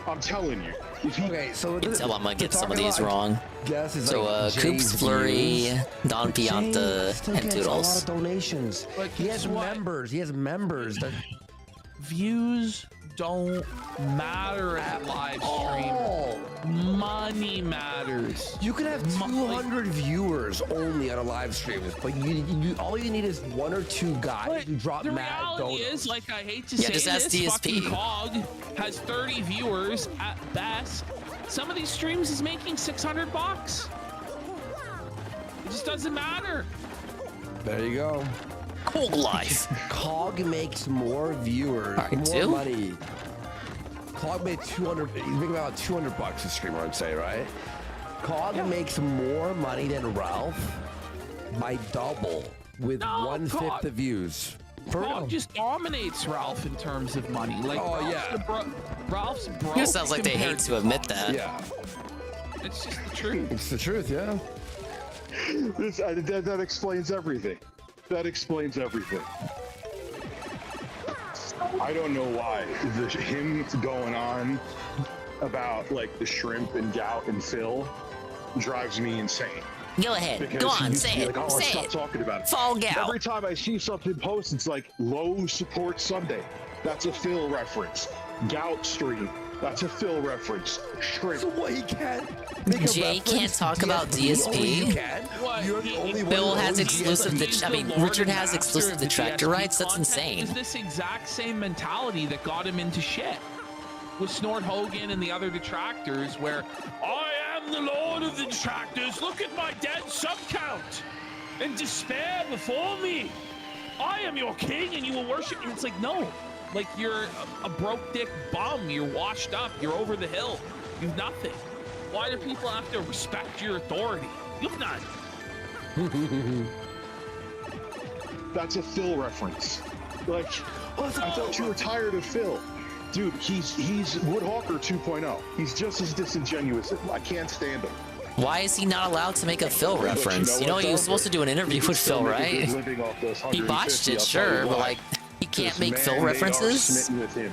I'm telling you. Okay, so You can tell I'm gonna get some of these wrong. So, Coops, Flurry, Don Pianta, and Toodles. A lot of donations. He has members. He has members. That... Views don't matter at live stream. Money matters. You can have 200 viewers only on a live stream, but you all you need is 1 or 2 guys who drop the mad reality donuts. is, like, I hate to Yeah, say just ask this, DSP. fucking Cog has 30 viewers at best. Some of these streams is making $600. It just doesn't matter. There you go. Cog life. Cog makes more viewers, Alright, more 2? money. Cog made 200. He's making about $200 a streamer, I'd say, right? Cog makes more money than Ralph by double with 1/5 the views. Cog just dominates Ralph in terms of money. Like, Ralph's broke. It sounds like they hate to admit that. Yeah. It's just the truth. It's the truth, yeah. That explains everything. That explains everything. I don't know why him going on about like the shrimp and gout and Phil drives me insane. Go ahead. Because Go he on. used to Say be it. like, oh, Say stop it. talking about it. Fall gout. Every time I see something post, it's like low support Sunday. That's a Phil reference. Gout stream. That's a Phil reference. Shrimp. So what, he can't Jay can't talk about DSP. Bill has exclusive. Richard has exclusive detractor rights. That's insane. It's this exact same mentality that got him into shit with Snort Hogan and the other detractors, where I am the lord of the detractors. Look at my dead sub count and despair before me. I am your king, and you will worship me. It's like, no. Like, you're a broke dick bum. You're washed up. You're over the hill. You've nothing. Why do people have to respect your authority? You've not. That's a Phil reference. Like, I thought you were tired of Phil. Dude, he's Woodhawker 2.0. He's just as disingenuous. I can't stand him. Why is he not allowed to make a Phil reference? You know, he was supposed to do an interview with Phil, right? He botched it, sure, but like, he can't make Phil references? With him.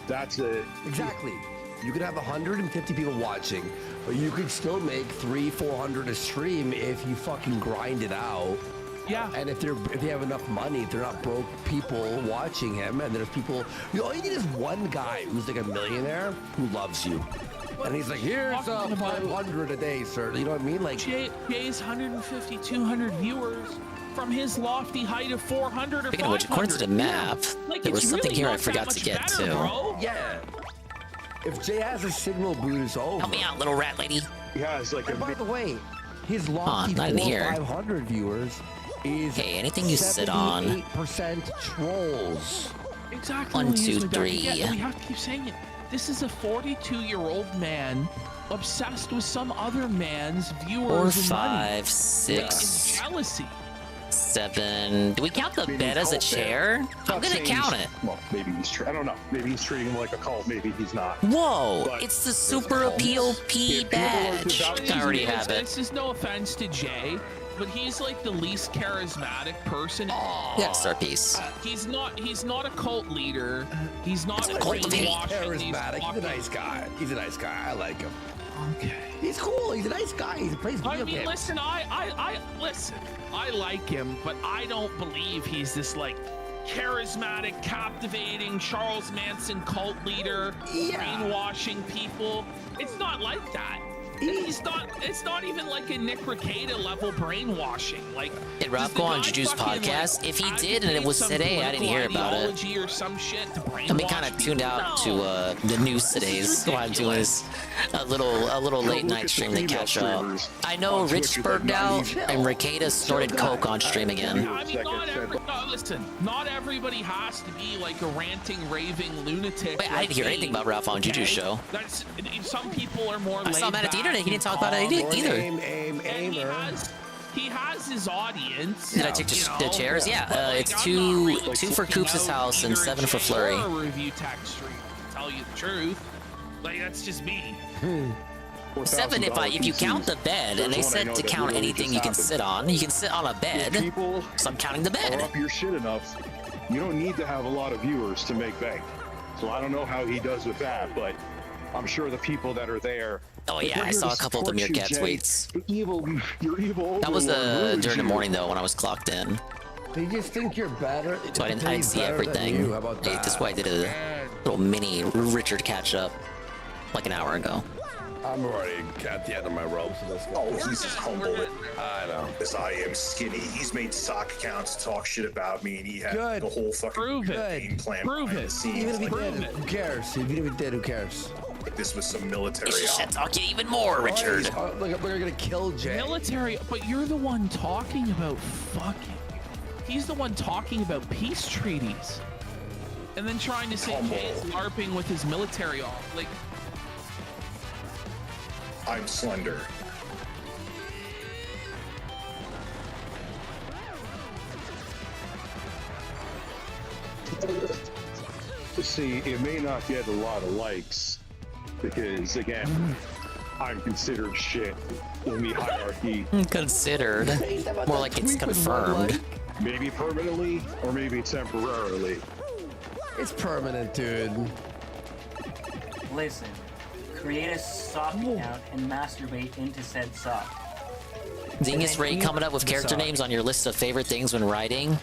That's it. Exactly. You could have 150 people watching, but you could still make 300-400 a stream if you fucking grind it out. Yeah. And if they have enough money, if they're not broke people watching him, and there's people, all you need is one guy who's like a millionaire who loves you. And he's like, here's 500 a day, sir. You know what I mean? Like, Jay's 150, 200 viewers from his lofty height of 400 or 500. Speaking of which, according to the map, there was something here I forgot to get to. Yeah. If Jay has a signal boot, it's over. Help me out, little rat lady. He has like and by the way, his lofty 500 viewers is anything you sit on. 78% trolls. Exactly. 1, 2, 3. We have to keep saying it. This is a 42-year-old man obsessed with some other man's viewers 4, 5, and 6. Jealousy. 7. Do we count the bed as a chair? I'm gonna count it. Well, maybe I don't know. Maybe he's treating him like a cult. Maybe he's not. Whoa! But it's the Super Appeal P badge. I already have it. This is no offense to Jay, but he's like the least charismatic person. Yeah, star piece. He's not a cult leader. He's not He's charismatic. He's a nice guy. He's a nice guy. I like him. Okay. He's cool. He's a nice guy. He plays video games. Listen, listen. I like him, but I don't believe he's this like charismatic, captivating Charles Manson cult leader, brainwashing people. It's not like that. It's not even like a Nick Rekieta level brainwashing. Like, did Rob go on Juju's podcast? Like, if he did, and it was today, I didn't hear about it. Or some shit to I've been kind of tuned out to the news today. What I'm doing is a little late night stream to catch up. I know Rich burped out, and Rekieta snorted coke on stream again. I mean, not everybody has to be like a ranting, raving lunatic. Wait, I didn't hear anything about Ralph on Juju's show. Some people are more. I saw him at the internet. He didn't talk about it either. He has his audience. Did I take the chairs? Yeah, it's two for Coops' house and 7 for Flurry. Review text stream, to tell you the truth. Like, that's just me. 7 if you count the bed, and they said to count anything you can sit on. You can sit on a bed, so I'm counting the bed. Up your shit enough. You don't need to have a lot of viewers to make bank. So I don't know how he does with that, but I'm sure the people that are there. Oh yeah, I saw a couple of the Meerkat tweets. You're evil. That was during the morning though when I was clocked in. They just think you're better. So I didn't see everything. Hey, that's why I did a little mini Richard catch up like an hour ago. I'm already at the end of my rope, so let's go. Oh, he's just humble. I know. Because I am skinny. He's made sock accounts to talk shit about me, and he had the whole fucking game plan. Prove it. Even if he did, who cares? Even if he did, who cares? This was some military. Shit, talk you even more, Richard. Look, we're gonna kill Jay. Military, but you're the one talking about fucking. He's the one talking about peace treaties, and then trying to say Jay's LARPing with his military off. Like, I'm slender. See, it may not get a lot of likes because, again, I'm considered shit in the hierarchy. Considered? More like it's confirmed. Maybe permanently, or maybe temporarily. It's permanent, dude. Listen, create a sock account and masturbate into said sock. Dingus Ray coming up with character names on your list of favorite things when writing.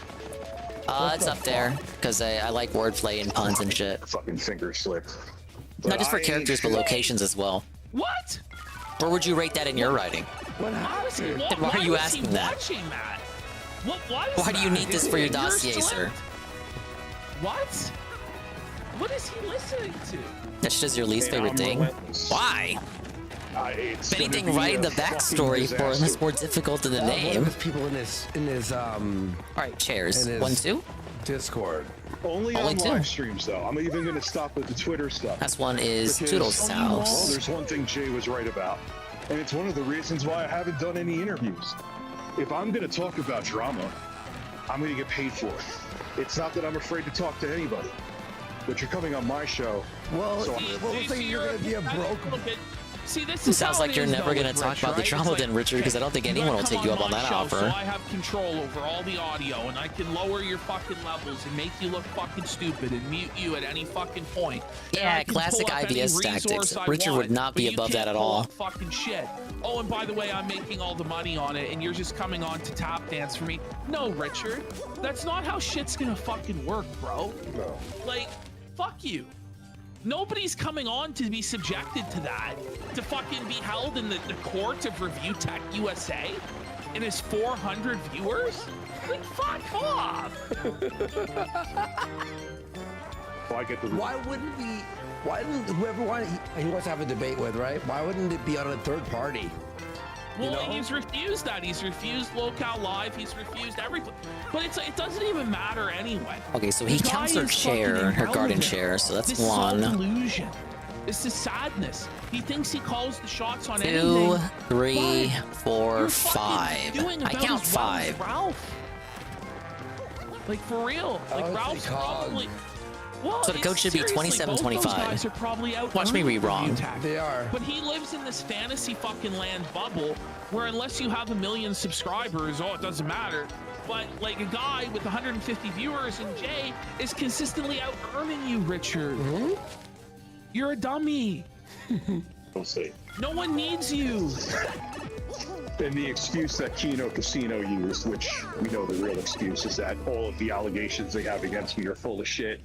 It's up there because I like wordplay and puns and shit. Fucking finger slip. Not just for characters, but locations as well. What? Where would you rate that in your writing? Then why are you asking that? Why do you need this for your dossier, sir? What? What is he listening to? That's just your least favorite thing? Wwhy? If anything, writing the backstory for him is more difficult than the name. People in his Alright, chairs. 1, 2? Discord. Only on live streams, though. I'm even going to stop with the Twitter stuff. Last one is Toodles' house. Well, there's one thing Jay was right about. And it's one of the reasons why I haven't done any interviews. If I'm going to talk about drama, I'm going to get paid for it. It's not that I'm afraid to talk to anybody, but you're coming on my show. Well, so let's say you're going to be a broke. See, this It is sounds how like it you're is, never though, going to with talk Rich, about the right? drama It's then, like, Richard, because I don't think you anyone will gotta take you come up on my that show, offer. So I have control over all the audio, and I can lower your fucking levels and make you look fucking stupid and mute you at any fucking point. And Yeah, I can classic pull up any IBS tactics. resource I Richard would want, not be but you above can't that at pull all. up fucking shit. Oh, and by the way, I'm making all the money on it, and you're just coming on to tap dance for me. No, Richard, that's not how shit's gonna fucking work, bro. No. Like, fuck you. Nobody's coming on to be subjected to that, to fucking be held in the court of Review Tech USA and his 400 viewers? Like, fuck off! Well, I get the. Why wouldn't whoever he wants to have a debate with, right? Why wouldn't it be on a third party? Well, he's refused that. He's refused Locale Live. He's refused everything. But it doesn't even matter anyway. Okay, so he The guy counts her is chair, fucking her garden irrelevant. chair, so that's this one. Is all delusion. This is sadness. He thinks he calls the shots on 2, anything. 3, but 4, you're fucking 5. doing I about count as well as 5. Ralph. Like, for real. Like, Ralph's probably... Well, So the code should be seriously, both 27-25. those guys are probably out Watch me earning read wrong. Review Tech. They are. But he lives in this fantasy fucking land bubble where unless you have 1 million subscribers, it doesn't matter. But like a guy with 150 viewers and Jay is consistently out earning you, Richard. You're a dummy. We'll see. No one needs you. And the excuse that Kino Casino used, which we know the real excuse, is that all of the allegations they have against me are full of shit,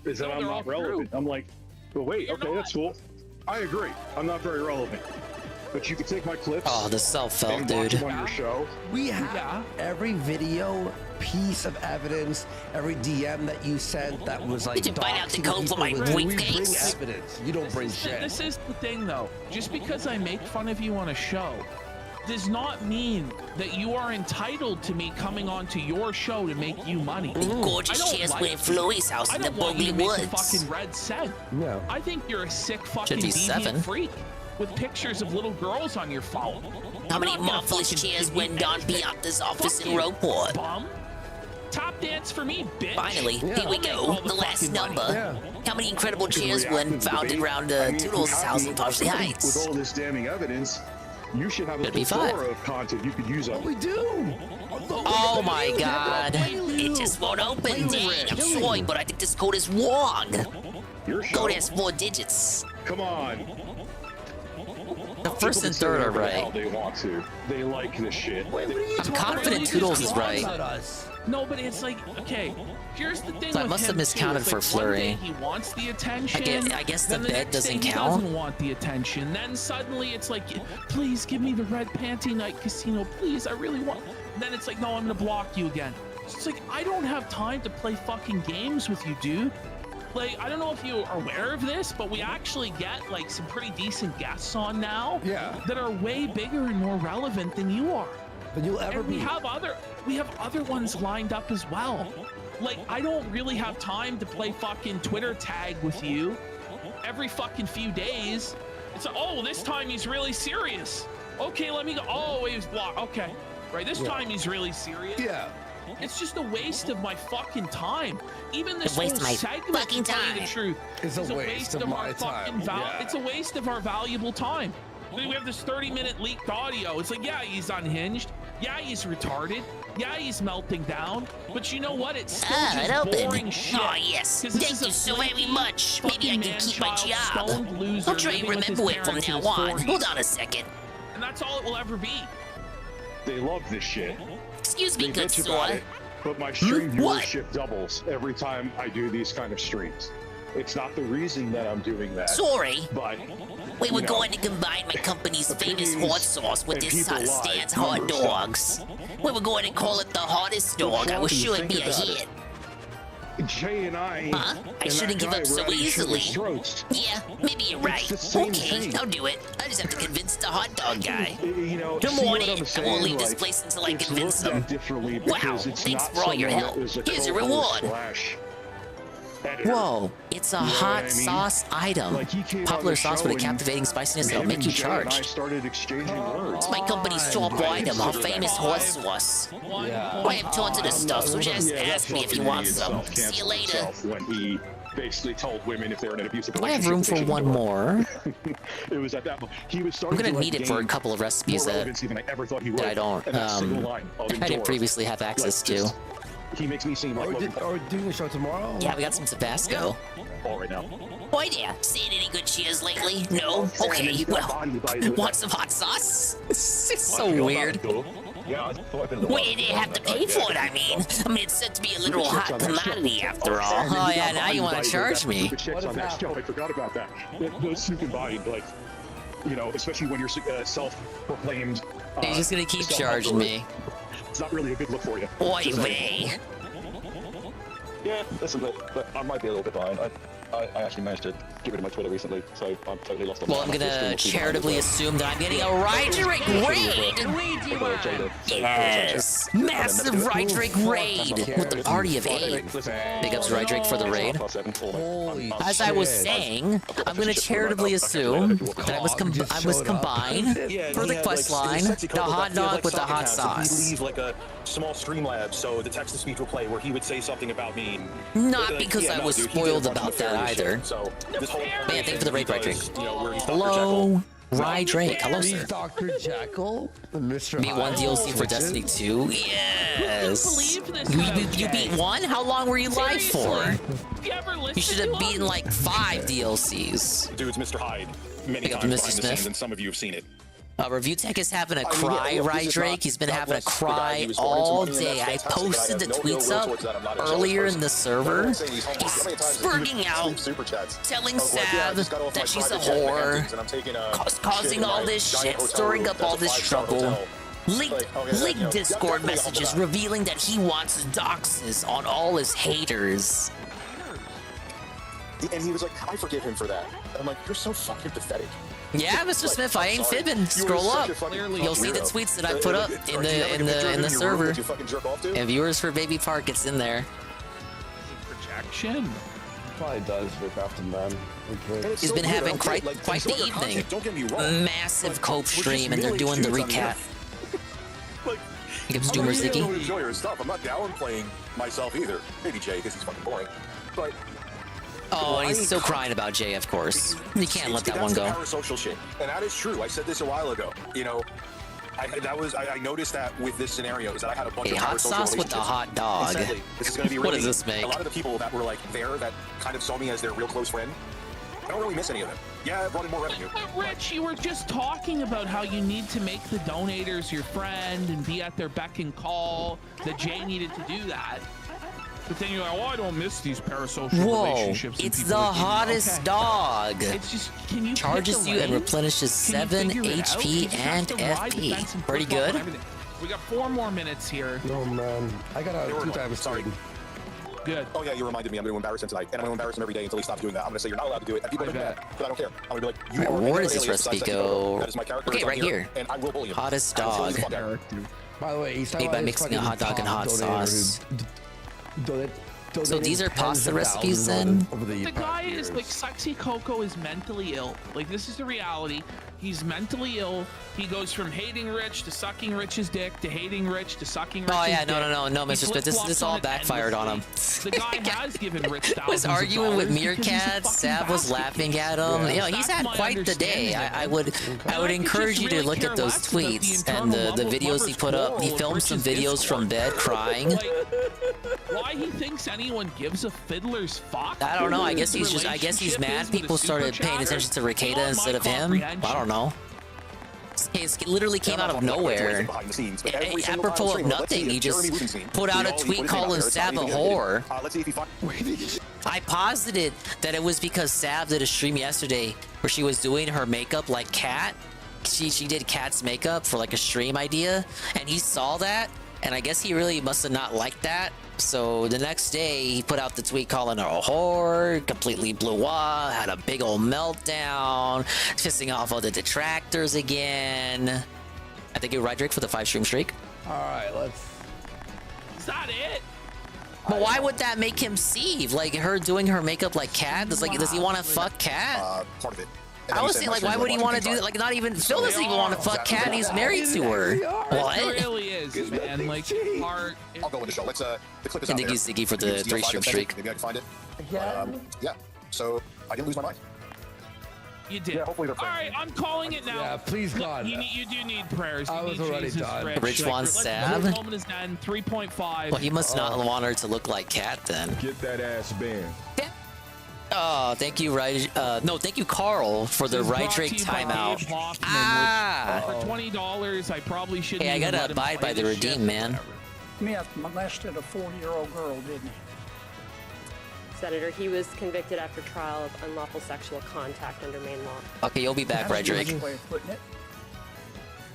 is that I'm they're not all relevant. true. I'm like, well, wait, You're okay, not. that's cool. I agree. I'm not very relevant. But you can take my clips. Oh, the self-felt, and watch dude. them on your show. We have every video piece of evidence, every DM that you sent that was like. Did you find out the doxing code for my people. We bring briefcase? evidence. You don't bring shit. This is the thing, though. Just because I make fun of you on a show does not mean that you are entitled to me coming onto your show to make you money. Gorgeous I don't chairs like were in Flurry's house I in the don't want you Bogey to make the Woods. fucking red cent. No. I think you're a sick fucking be deviant 7. freak with pictures of little girls on your phone. How many I'm not gonna marvelous fucking chairs give you went on anything. Bianca's office Fuck in you, Rogueport? Bum. Tap dance for me, bitch. Finally, here we I'll make go. all The last fucking money. number. How many incredible chairs react were to the found debate. around I mean, if Toodles' you have house me in Parsley With Heights? all this damning evidence, you should have a Could be 5. plethora of content you could use on. We do. Oh my god. It just won't open. Dang, I'm sorry, but I think this code is wrong. Your show. Code has 4 digits. Come on. The first and third are right. They want to. They like this shit. I'm confident Toodles is right. No, but it's like, okay, here's the thing So I with must have him, miscounted too. for It's like one day Flurry. he wants the attention. I guess the then bed next doesn't day count. He doesn't want the attention. Then suddenly it's like, please give me the red panty night casino, please. I really want. And then it's like, no, I'm gonna block you again. So it's like, I don't have time to play fucking games with you, dude. Like, I don't know if you are aware of this, but we actually get like some pretty decent guests on now. Yeah. That are way bigger and more relevant than you are. Than you'll ever And be. we have other ones lined up as well. Like, I don't really have time to play fucking Twitter tag with you every fucking few days. It's like, oh, this time he's really serious. Okay, let me go. Oh, he was blocked. Okay. Right, this time he's really serious. Yeah. It's just a waste of my fucking time. Even this A waste whole of my segment, fucking to tell you the time. truth, It's a is waste of my our fucking time. Yeah. It's a waste of our valuable time. We have this 30-minute leaked audio. It's like, yeah, he's unhinged. Yeah, he's retarded. Yeah, he's melting down. But you know what? It's still Ah, just it opened. boring shit. Oh, yes. 'Cause this Thank is a you so very flaky, much. Maybe I fucking can keep my man-child, job. stoned loser I'll try and living with his remember it from parents in now his on. 40s. Hold on a second. And that's all it will ever be. They love this shit. Excuse me, They good bitch about sir. it, but my stream What? viewership doubles every time I do these kind of streams. It's not the reason that I'm doing that. Sorry. But We were you know, going to combine my company's famous opinions hot sauce with and this people lie. Stan's hot Numbers dogs. We were going to call it the hottest dog. I was sure it'd be a hit. Jay and I. Huh? I and shouldn't that give guy up were so at each easily. other's throats. Yeah, maybe you're right. the same Okay, thing. I'll do it. I just have to convince the hot dog guy. You know, Come see on what in. I'm I won't saying? leave this Like, place until I it's convince looked him. at differently Wow, because it's thanks not for all your someone help. that was a Here's a co-host reward. slash Whoa, it's a hot sauce item. Popular sauce with a captivating spiciness that'll make you charge. Started exchanging words. It's my company's top item, our famous hot sauce. I have tons of this stuff, so just ask me if you want some. See you later. When he basically told women if they're in an abusive I have room for one more. It was at that point. He was I'm starting gonna to need it for a couple of recipes that I don't I didn't previously have access to. He makes me seem like Are we doing a show tomorrow? Yeah, we got some Tabasco. all right now. Boy there, seen any good cheers lately? No? Okay, well, want some hot sauce? It's so weird. Wait, they have to pay for it, I mean, it's said to be a literal hot commodity after all. Oh yeah, now you want to charge me. I forgot about that. Those two combined, like, you know, especially when you're self-proclaimed. You're just gonna keep charging me. It's not really a good look for you. Boy, way. Yeah, listen, but I might be a little bit behind. I actually managed to get rid of my Twitter recently, so I'm totally lost on Well, I'm gonna charitably assume that I'm getting a Rydrick raid! Yes! Massive Rydrick raid! With the party of 8. Big ups Rydrick for the raid. As I was saying, I'm gonna charitably assume that I was combined for the quest line, the hot dog with the hot sauce. Leave like a small Streamlabs, so the text-to-speech will play where he would say something about me. Not because I was spoiled about that either. So this whole Man, thank you for the raid, Rydrick. Drake. Hello, Rydrick. Hello, sir. Dr. Jekyll, Mr. Beat 1 DLC for Destiny 2? Yes. You beat 1? How long were you live for? You should have beaten like 5 DLCs. Dude's Mr. Hyde. Many times behind the scenes, and some of you have seen it. Review Tech is having a cry, Rydrick. He's been having a cry all day. I posted the tweets up earlier in the server. He's spurting out, telling Sav that she's a whore, causing all this shit, stirring up all this trouble. Leaked Discord messages revealing that he wants doxes on all his haters. And he was like, I forgive him for that. And I'm like, you're so fucking pathetic. Yeah, Mr. Smith, I ain't fibbing. Scroll up. You'll see the tweets that I put up in the server. And viewers for Baby Park, it's in there. Projection. Probably does look after man. He's been having quite the evening. Massive cope stream, and they're doing the recap. Gives Doomer Ziggy. Enjoy your stuff. I'm not downplaying myself either. Maybe Jay, because he's fucking boring. But oh, and he's still crying about Jay, of course. You can't let that one go. That's the parasocial shit, and that is true. I said this a while ago. You know, I noticed that with this scenario is that I had a bunch of hot sauce with the hot dog. Sadly, this is going to be really, what does this make? A lot of the people that were like there that kind of saw me as their real close friend. I don't really miss any of them. Yeah, it brought in more revenue. Rich, you were just talking about how you need to make the donators your friend and be at their beck and call. That Jay needed to do that. But then you're like, oh, I don't miss these parasocial relationships. It's the hottest dog. It's just, can you charges you and replenishes 7 HP and FP. Pretty good. We got 4 more minutes here. No, man. I got a 2 times sorry. Good. Oh, yeah, you reminded me. I'm going to embarrass him tonight. And I'm going to embarrass him every day until he stops doing that. I'm going to say you're not allowed to do it. And people are going to be mad, but I don't care. I'm going to be like, where does this recipe go? That is my character. Okay, right here. And I will bully him. Hottest dog. By the way, he's made by mixing a hot dog and hot sauce. So these are pasta recipes then? The guy is like, Sexy Coco is mentally ill. Like, this is the reality. He's mentally ill. He goes from hating Rich to sucking Rich's dick to hating Rich to sucking Rich's dick. Oh yeah, no, Mr. Smith. This all backfired on him. The guy has given Rich was arguing with Meerkat. Sav was laughing at him. You know, he's had quite the day. I would encourage you to look at those tweets and the videos he put up. He filmed some videos from bed crying. Why he thinks anyone gives a fiddler's fuck? I don't know. I guess he's mad people started paying attention to Ricada instead of him. I don't know. It literally came out of nowhere. Apropos of nothing, he just put out a tweet calling Sav a whore. I posited that it was because Sav did a stream yesterday where she was doing her makeup like Kat. She did Kat's makeup for like a stream idea, and he saw that, and I guess he really must have not liked that. So the next day, he put out the tweet calling her a whore, completely blew up, had a big old meltdown, pissing off all the detractors again. I think you Rydrick for the 5 stream streak. All right, let's. Is that it? But why would that make him see? Like her doing her makeup like Cat? Does he want to fuck Cat? Part of it. I was saying, like, why would he want to do that? Like, not even Phil doesn't even want to fuck Cat, and he's married to her. What? It really is, man. Like, hard. I'll go with the show. Let's the clip is And out thank you, Ziggy, for the there. 3-stream streak. Maybe I can find it. Yeah. So I didn't lose my mind. You did. Yeah, hopefully they're All right, I'm calling it now. Yeah, please God. You do need prayers. I was already done. Rich wants Sav. Moment is done. 3.5. Well, he must not want her to look like Cat then. Get that ass banned. Oh, thank you, no, thank you, Carl, for the right Drake timeout. For $20, I probably shouldn't. Hey, I gotta abide by the redeem, man. Smith molested a 4-year-old girl, didn't he? Senator, he was convicted after trial of unlawful sexual contact under Maine law. Okay, you'll be back, right, Drake?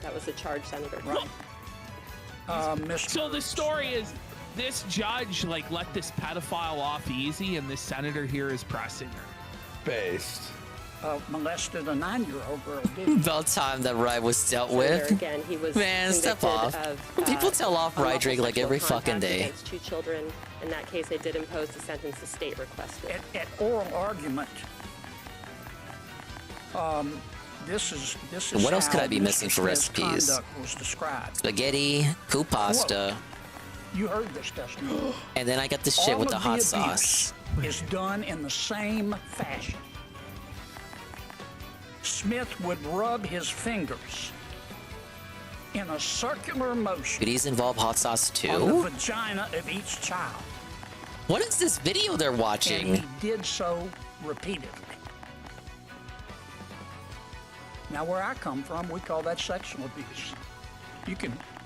That was the charge, Senator. Right. So the story is, this judge like let this pedophile off easy, and this senator here is pressing her. Based. Molested a 9-year-old girl, didn't he? About time that Rye was dealt Senator, with. again, he was Man, step off. People tell off Rye Drake like every fucking day. Against 2 children. In that case, they did impose the sentence the state requested. At oral argument, this is What else could how I be missing for Smith's recipes? conduct was described. Spaghetti, coup pasta, You heard this testimony. and then I got the shit All with the of hot abuse sauce. is done in the same fashion. Smith would rub his fingers in a circular motion Did these involve hot sauce on the too? vagina of each child. What is this video they're And watching? he did so repeatedly. Now, where I come from, we call that sexual abuse. You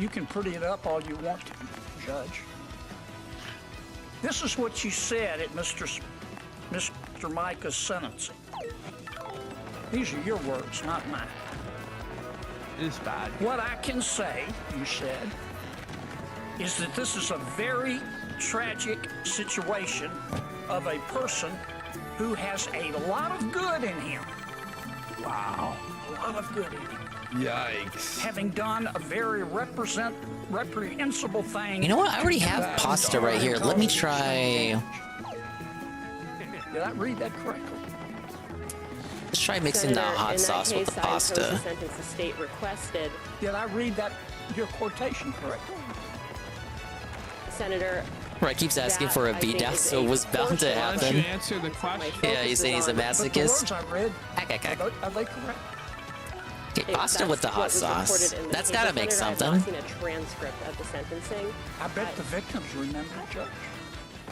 can pretty it up all you want to, Judge. This is what you said at Mr. Micah's sentencing. These are your words, not mine. It is bad. What I can say, you said, is that this is a very tragic situation of a person who has a lot of good in him. Wow. A lot of good in him. Yikes. Having done a very reprehensible thing. You know what? I already have pasta right here. Let me try. Did I read that correctly? Let's try mixing the hot sauce with the pasta. The sentence the state requested. Did I read that your quotation correctly? Senator. Right, keeps asking for a beat down, so it was bound to Why don't you happen. answer the question? Yeah, you say he's a But the masochist. words I read, are they correct? Okay, pasta with the hot sauce. That's gotta make Senator, something. I've not seen a transcript of the sentencing. I bet the victims remember, Judge.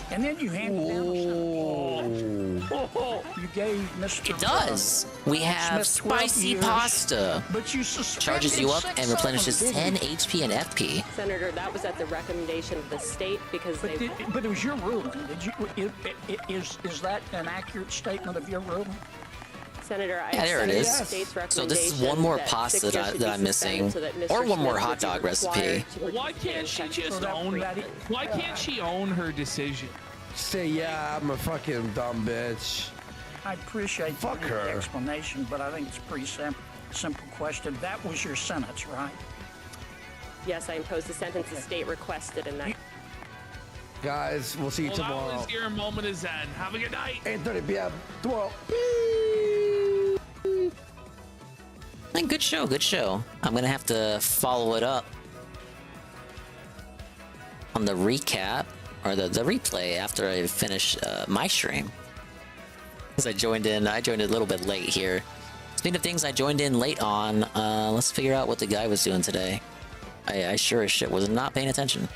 And then you handed down a sentence. You gave Mr. It does. We have Smith 12 spicy years, pasta. But you suspended Charges you up 6 and of replenishes them, 10 didn't you? HP and FP. Senator, that was at the recommendation of the state because they. But it was your ruling. Is that an accurate statement of your ruling? Senator, I Yeah, there it is. the state's So this is one more recommendation pasta that 6 that, years should that be I'm missing, suspended so that or Mr. one more Smith hot would be dog recipe. required to Why can't she just own? Why can't she own her decision? Say, yeah, I'm a fucking dumb bitch. I appreciate Fuck the her. explanation, but I think it's a pretty simple question. That was your sentence, right? Yes, I imposed the sentence the state requested in that. Guys, we'll see you Well, tomorrow. that was your moment of zen. Have a good night. 8:30 p.m. tomorrow. And good show, good show. I'm gonna have to follow it up on the recap or the replay after I finish my stream. Because I joined in a little bit late here. Speaking of things I joined in late on, let's figure out what the guy was doing today. I sure as shit was not paying attention.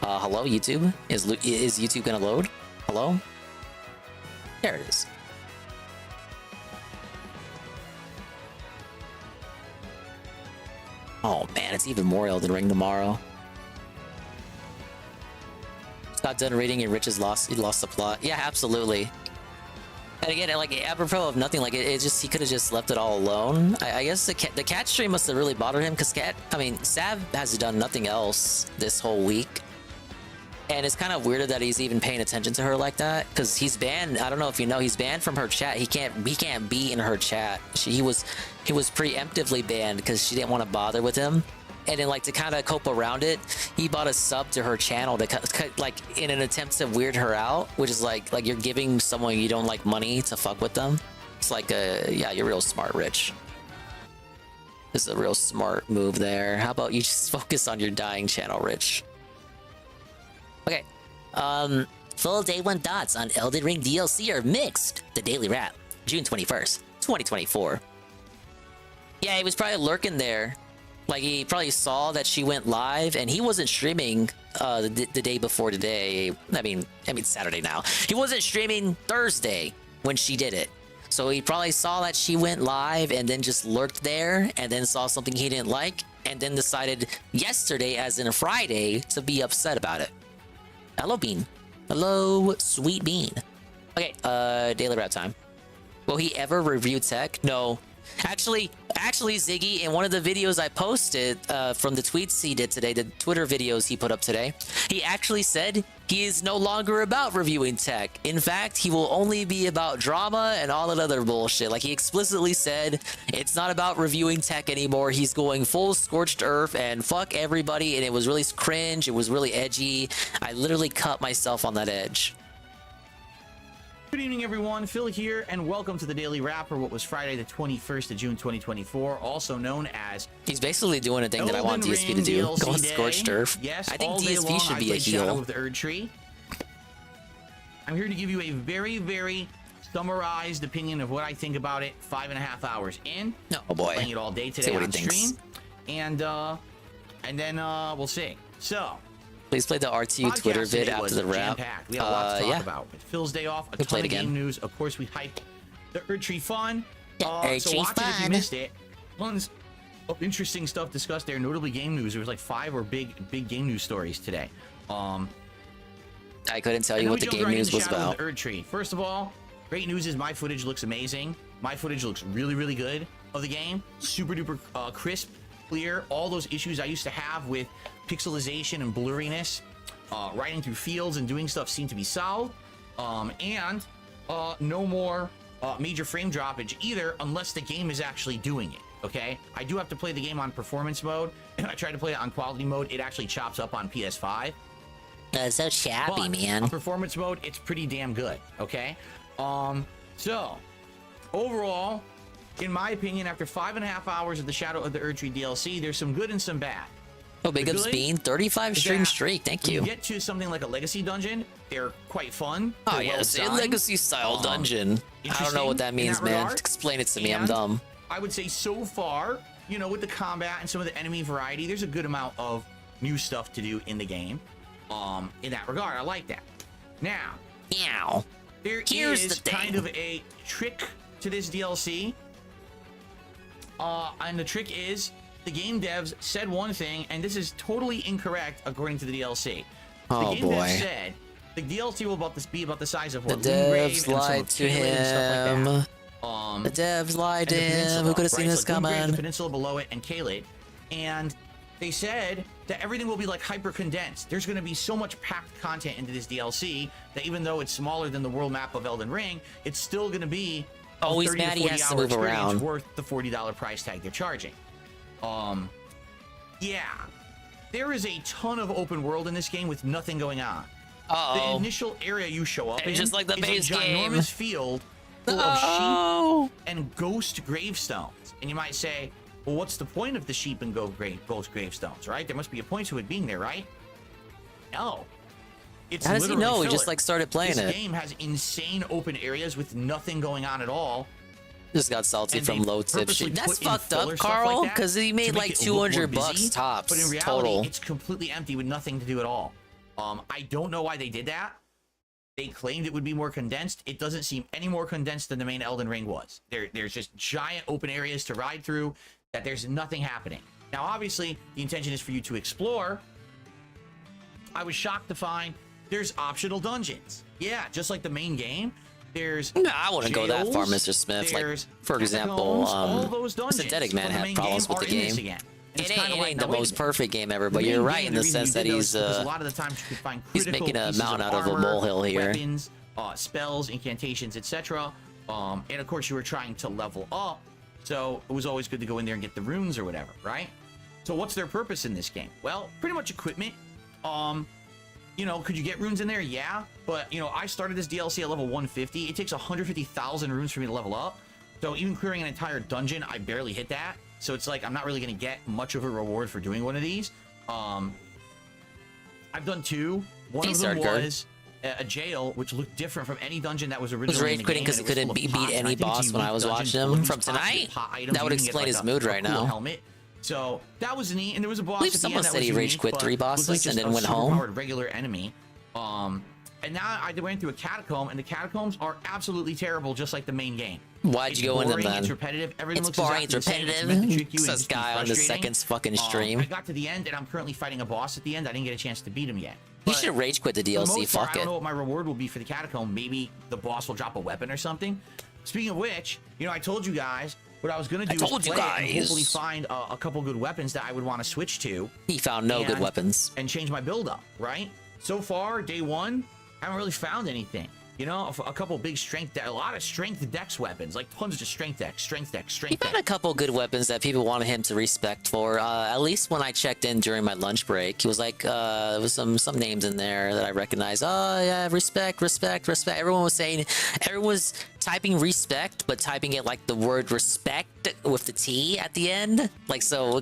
Hello, YouTube? Is YouTube gonna load? Hello? There it is. Oh man, it's even more Elden Ring tomorrow. Scott done reading and Rich has lost the plot. Yeah, absolutely. And again, like apropos of nothing, like it just he could have just left it all alone. I guess the cat stream must have really bothered him because Sav has done nothing else this whole week. And it's kind of weird that he's even paying attention to her like that, because he's banned. I don't know if you know, he's banned from her chat. He can't be in her chat. He was preemptively banned because she didn't want to bother with him. and then like to kind of cope around it, he bought a sub to her channel to like in an attempt to weird her out, which is like you're giving someone you don't like money to fuck with them. It's like yeah, you're real smart, Rich. This is a real smart move there. How about you just focus on your dying channel, Rich? Okay. Full day one thoughts on Elden Ring DLC are mixed. The Daily Wrap, June 21st, 2024. Yeah, he was probably lurking there. Like, he probably saw that she went live, and he wasn't streaming the day before today. I mean Saturday now. He wasn't streaming Thursday when she did it. So he probably saw that she went live and then just lurked there and then saw something he didn't like and then decided yesterday, as in a Friday, to be upset about it. Hello, Bean. Hello, sweet Bean. Okay, Daily Wrap time. Will he ever review tech? No. Actually, Ziggy, in one of the videos I posted from the tweets he did today, the Twitter videos he put up today, he actually said he is no longer about reviewing tech. In fact, he will only be about drama and all that other bullshit. Like, he explicitly said it's not about reviewing tech anymore. He's going full scorched earth and fuck everybody, and it was really cringe. It was really edgy. I literally cut myself on that edge. Good evening, everyone. Phil here, and welcome to the Daily Wrap for what was Friday, the 21st of June, 2024, also known as... He's basically doing a thing that I want DSP to do. Go on Scorched Earth. Yes, I think DSP should be a heel. Of the Erd Tree. I'm here to give you a very, very summarized opinion of what I think about it 5.5 hours in. Oh boy. Playing it all day today on stream. And then we'll see. So... Please play the RTU Twitter vid after the wrap. We had a lot to talk about. It's Phil's day off. A ton of game news. Of course, we hyped the Erd Tree Fun. So watch it if you missed it. Tons of interesting stuff discussed there. Notably game news. There was like 5 or big game news stories today. I couldn't tell you what the game news was about. The Erd Tree. First of all, great news is my footage looks amazing. My footage looks really, really good of the game. Super duper crisp, clear. All those issues I used to have with pixelization and blurriness, riding through fields and doing stuff seem to be solved, and no more major frame droppage either, unless the game is actually doing it. Okay, I do have to play the game on performance mode, and I tried to play it on quality mode. It actually chops up on PS5. That's so shabby, man. On performance mode, it's pretty damn good. Okay, so overall, in my opinion, after 5.5 hours of the Shadow of the Erd Tree DLC, there's some good and some bad. Oh, big ups, Bean. 35 stream streak. Thank you. When you get to something like a legacy dungeon, they're quite fun. Oh, yes, a legacy style dungeon. I don't know what that means, man. Explain it to me. I'm dumb. I would say so far, you know, with the combat and some of the enemy variety, there's a good amount of new stuff to do in the game. In that regard, I like that. Now, there is kind of a trick to this DLC. And the trick is, the game devs said one thing, and this is totally incorrect according to the DLC. The game devs said the DLC will be about the size of what the devs lied to him. The devs lied to him. Who could have seen this coming? The peninsula below it and Caelid, and they said that everything will be like hyper condensed. There's going to be so much packed content into this DLC that even though it's smaller than the world map of Elden Ring, it's still going to be always mad he has to move around. Worth the $40 price tag they're charging. Yeah, there is a ton of open world in this game with nothing going on. The initial area you show up in just like the base is a ginormous game. Field full of sheep and ghost gravestones. And you might say, well, what's the point of the sheep and ghost gravestones, right? There must be a point to it being there, right? No. It's how does he know? He just like started playing it. This game has insane open areas with nothing going on at all. Just got salty from low tip shit. That's fucked up, Carl, because he made like $200 tops but in reality, total. It's completely empty with nothing to do at all. I don't know why they did that. They claimed it would be more condensed. It doesn't seem any more condensed than the main Elden Ring was. There's just giant open areas to ride through that there's nothing happening. Now, obviously, the intention is for you to explore. I was shocked to find there's optional dungeons. Yeah, just like the main game. There's no, I wouldn't go that far, Mr. Smith. Like, for example, Synthetic Man had problems with the game. It ain't the most perfect game ever, but you're right in the sense that he's making a mountain out of a molehill here. Weapons, spells, incantations, etc. And of course, you were trying to level up, so it was always good to go in there and get the runes or whatever, right? So what's their purpose in this game? Well, pretty much equipment. You know, could you get runes in there? Yeah, but you know, I started this DLC at level 150. It takes 150,000 runes for me to level up. So even clearing an entire dungeon, I barely hit that. So it's like I'm not really gonna get much of a reward for doing one of these. I've done 2. One of them was a jail, which looked different from any dungeon that was originally in the game. Because he couldn't beat any boss when I was watching him from tonight. That would explain his mood right now. Helmet. So that was neat, and there was a boss. I believe someone said he rage quit 3 bosses and then went home. Regular enemy. And now I went through a catacomb, and the catacombs are absolutely terrible, just like the main game. Why'd you go in them then? It's repetitive. Everything It's looks boring. It's exactly repetitive. Says guy on the second fucking stream. I got to the end, and I'm currently fighting a boss at the end. I didn't get a chance to beat him yet. You should rage quit the DLC. Fuck I don't know what my reward will be for the catacomb. Maybe the boss will drop a weapon or something. Speaking of which, you know, I told you guys what I was gonna do was play it and hopefully find a couple good weapons that I would want to switch to. He found no good weapons and change my build up. Right. So far, day 1, I haven't really found anything. You know, a couple big a lot of strength dex weapons, like tons of strength dex. He found a couple good weapons that people wanted him to respect for. At least when I checked in during my lunch break, he was like, there was some names in there that I recognized. Oh yeah, respect. Everyone was typing respect, but typing it like the word respect with the T at the end. Like, so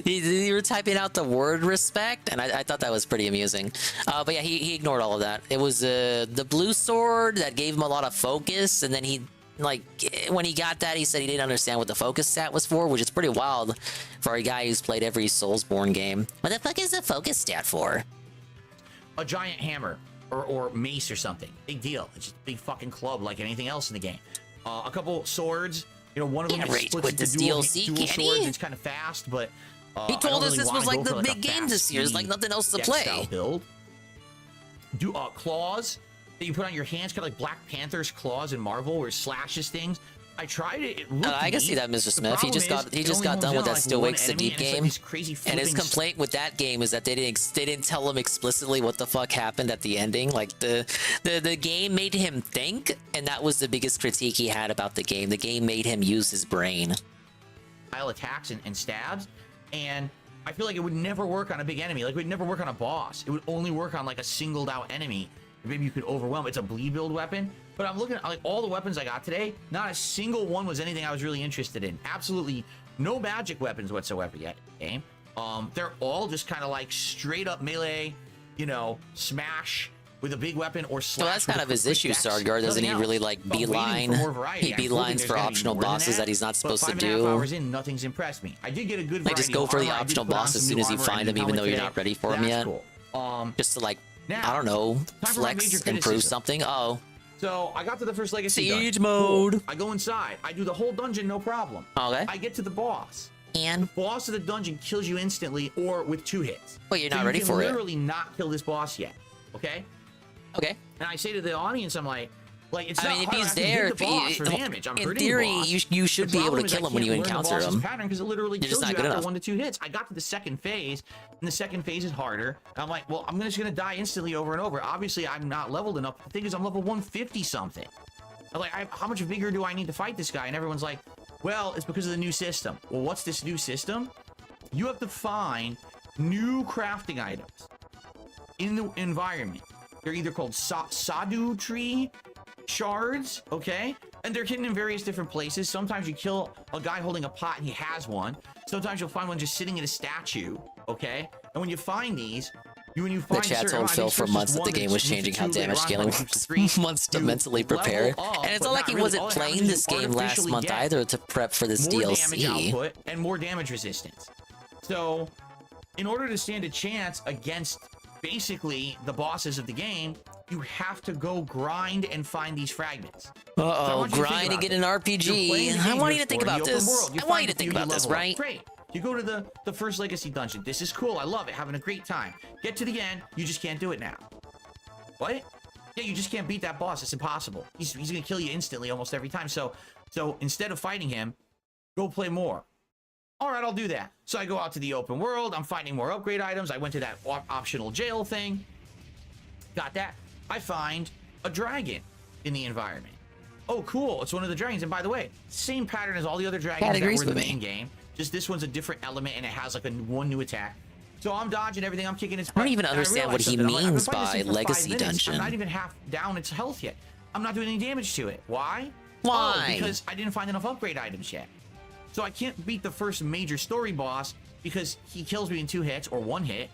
you were typing out the word respect, and I thought that was pretty amusing. But yeah, he ignored all of that. It was the blue sword that gave him a lot of focus, and then he, like, when he got that, he said he didn't understand what the focus stat was for, which is pretty wild for a guy who's played every Soulsborne game. What the fuck is the focus stat for? A giant hammer. Or mace or something. Big deal. It's just a big fucking club like anything else in the game. A couple swords. You know, one of them splits into dual swords. It's kind of fast, but he told us this was like the big game this year. It's like nothing else to play. Build. Claws that you put on your hands, kind of like Black Panther's claws in Marvel, where it slashes things. I tried it. It looked I can see that, Mr. Smith. He just got done with that Still Wakes the Deep game, and his complaint with that game is that they didn't tell him explicitly what the fuck happened at the ending. Like the game made him think, and that was the biggest critique he had about the game. The game made him use his brain. Attacks and stabs, and I feel like it would never work on a big enemy. Like it would never work on a boss. It would only work on like a singled out enemy. Maybe you could overwhelm. It's a bleed build weapon. But I'm looking at like all the weapons I got today. Not a single one was anything I was really interested in. Absolutely no magic weapons whatsoever yet in the game. They're all just kind of like straight up melee, you know, smash with a big weapon or slash. So that's kind of his issue, Sargar. Doesn't he really like beeline? He beelines for optional bosses that he's not supposed to do. 5.5 hours in, nothing's impressed me. I did get a good variety. Like just go for the optional boss as soon as you find him, even though you're not ready for him yet. Just to like, I don't know, flex, improve something. So I got to the first legacy siege mode. Cool. I go inside. I do the whole dungeon, no problem. Okay. I get to the boss. And the boss of the dungeon kills you instantly or with 2 hits. Well, you're not ready for it. You can literally not kill this boss yet. Okay. Okay. And I say to the audience, I'm like it's I not mean, if hard. he's there, in theory, you should be able to kill him when you encounter him. Because it literally kills you after 1 to 2 hits. I got to the second phase, and the second phase is harder. And I'm like, well, I'm just gonna die instantly over and over. Obviously, I'm not leveled enough. The thing is, I'm level 150 something. I'm like, how much bigger do I need to fight this guy? And everyone's like, well, it's because of the new system. Well, what's this new system? You have to find new crafting items in the environment. They're either called Sadu tree shards, okay? And they're hidden in various different places. Sometimes you kill a guy holding a pot and he has one. Sometimes you'll find one just sitting in a statue, okay? And when you find these, the chat told Phil for months that the game was changing how damage scaling was months to mentally prepare. And it's not like he wasn't playing this game last month either to prep for this DLC. Damage output and more damage resistance. So, in order to stand a chance against basically the bosses of the game, you have to go grind and find these fragments. Grind and get an RPG. I want you to think about this. I want you to think about this, right? Great. You go to the first legacy dungeon. This is cool. I love it. Having a great time. Get to the end. You just can't do it now. What? Yeah, you just can't beat that boss. It's impossible. He's gonna kill you instantly almost every time. So instead of fighting him, go play more. All right, I'll do that. So I go out to the open world. I'm finding more upgrade items. I went to that optional jail thing. Got that. I find a dragon in the environment. Oh, cool. It's one of the dragons. And by the way, same pattern as all the other dragons that were in the main game. Just this one's a different element, and it has like one new attack. So I'm dodging everything. I'm kicking its butt. I don't even understand what he means by I've been fighting this thing for 5 legacy minutes. dungeon. I'm not even half down its health yet. I'm not doing any damage to it. Why? Why? Oh, because I didn't find enough upgrade items yet. So I can't beat the first major story boss because he kills me in 2 hits or 1 hit.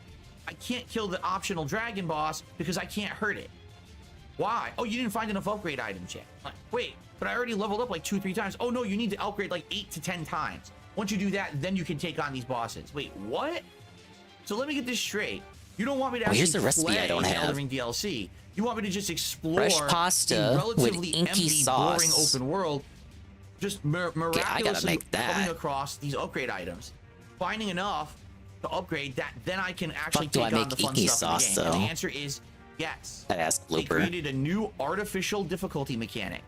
I can't kill the optional dragon boss because I can't hurt it. Why? Oh, you didn't find enough upgrade items yet. Like, wait, but I already leveled up like 2-3 times. Oh no, you need to upgrade like 8 to 10 times. Once you do that, then you can take on these bosses. Wait, what? So let me get this straight. You don't want me to actually here's the recipe I don't play have. Elden Ring DLC. You want me to just explore Fresh pasta a relatively with inky empty, sauce. boring open world, just miraculously make that. coming across these upgrade items, finding enough to upgrade that, then I can actually Fuck, do I take on make the fun inky stuff sauce, in the game. And though? the answer is yes. That ass They blooper. created a new artificial difficulty mechanic.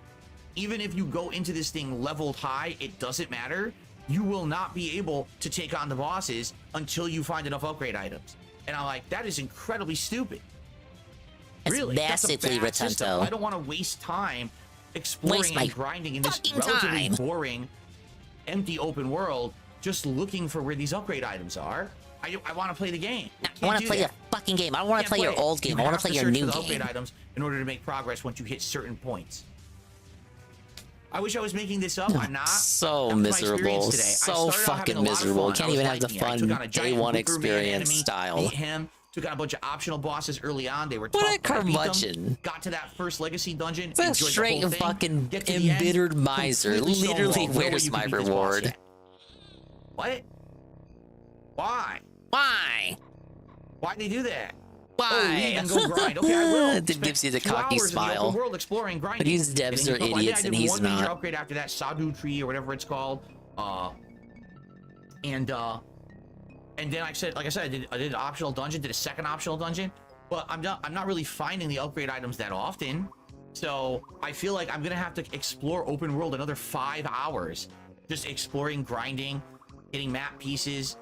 Even if you go into this thing leveled high, it doesn't matter. You will not be able to take on the bosses until you find enough upgrade items. And I'm like, that is incredibly stupid. That's Really, that's a massively bad system. Rotunto. I don't want to waste time exploring my and grinding in this fucking relatively time. boring, empty open world, just looking for where these upgrade items are. I want to play the game. I want to play the fucking game. I don't want to play your old game. I want to play your new search for the upgrade game. items in order to make progress once you hit certain points. I wish I was making this up. I'm not. So That was my miserable. experience today. I So started out having fucking a lot of miserable. fun. Can't I was even have the liking it. I fun took on a day giant one Booker Man experience enemy, style. beat him. Took on a bunch of optional bosses early on. They were What tough. a but I beat them. curmudgeon. Got to that first legacy dungeon. It's a enjoyed the straight whole thing, fucking get to the end, embittered miser. completely Literally, stonewalled. No way where's you my can beat this boss reward? yet. What? Why? Why? Why'd they do that? Why? Oh, leave and go grind. Okay, I will. It gives you the Spent 2 cocky hours in the open smile. world exploring, grinding. But these devs getting are the- I think idiots I did and he's one major not. upgrade after that, Sadhu tree or whatever it's called. And then I said, like I said, I did an optional dungeon, did a second optional dungeon, but I'm not really finding the upgrade items that often. So I feel like I'm gonna have to explore open world another 5 hours, just exploring, grinding, getting map pieces,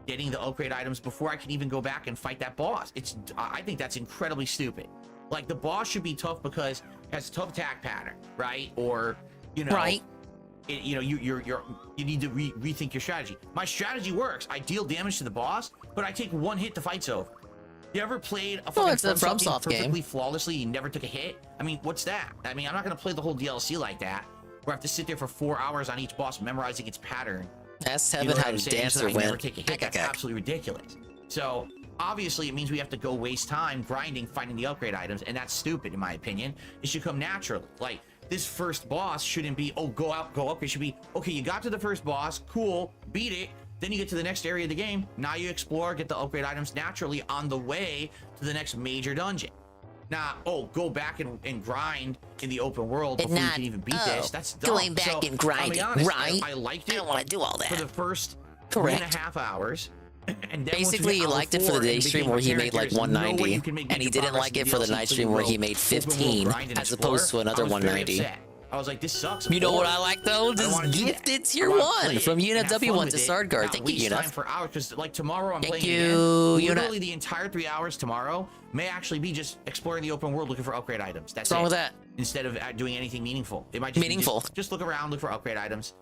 getting the upgrade items before I can even go back and fight that boss. I think that's incredibly stupid. Like, the boss should be tough because it has a tough attack pattern, right? Or, you know, Right. you know, you need to rethink your strategy. My strategy works. I deal damage to the boss, but I take 1 hit to fight's over. You ever played a fucking it's a FromSoft game FromSoft game. perfectly flawlessly? You never took a hit. I mean, what's that? I mean, I'm not gonna play the whole DLC like that, where I have to sit there for 4 hours on each boss memorizing its pattern. Ask You know Heaven what how I'm the saying? So that dancer I never went. take a hit. That's absolutely ridiculous. So obviously, it means we have to go waste time grinding, finding the upgrade items, and that's stupid in my opinion. It should come naturally. Like, this first boss shouldn't be, oh, go out, go up. It should be, okay, you got to the first boss, cool, beat it. Then you get to the next area of the game. Now you explore, get the upgrade items naturally on the way to the next major dungeon. Now, oh, go back and grind in the open world And before you not, can even beat oh, this. That's dumb. going back So, and I'll be grinding, honest, right? I liked it. I don't want to do all that. For the first Correct. 3.5 hours. And then Basically, he liked it for the day stream where he made like 190, and he didn't like it for the night stream where he made 15, as opposed to another 190. I was like, this sucks. You know what I like though? This gifted tier 1 from UNFW1 to Sardguard. Thank you, Time UNF. for hours, because like tomorrow I'm Thank playing you, again. UNF. Literally the entire 3 hours tomorrow may actually be just exploring the open world looking for upgrade items. That's What's wrong it. with that? Instead of doing anything meaningful. It might just be Meaningful. just look around, look for upgrade items.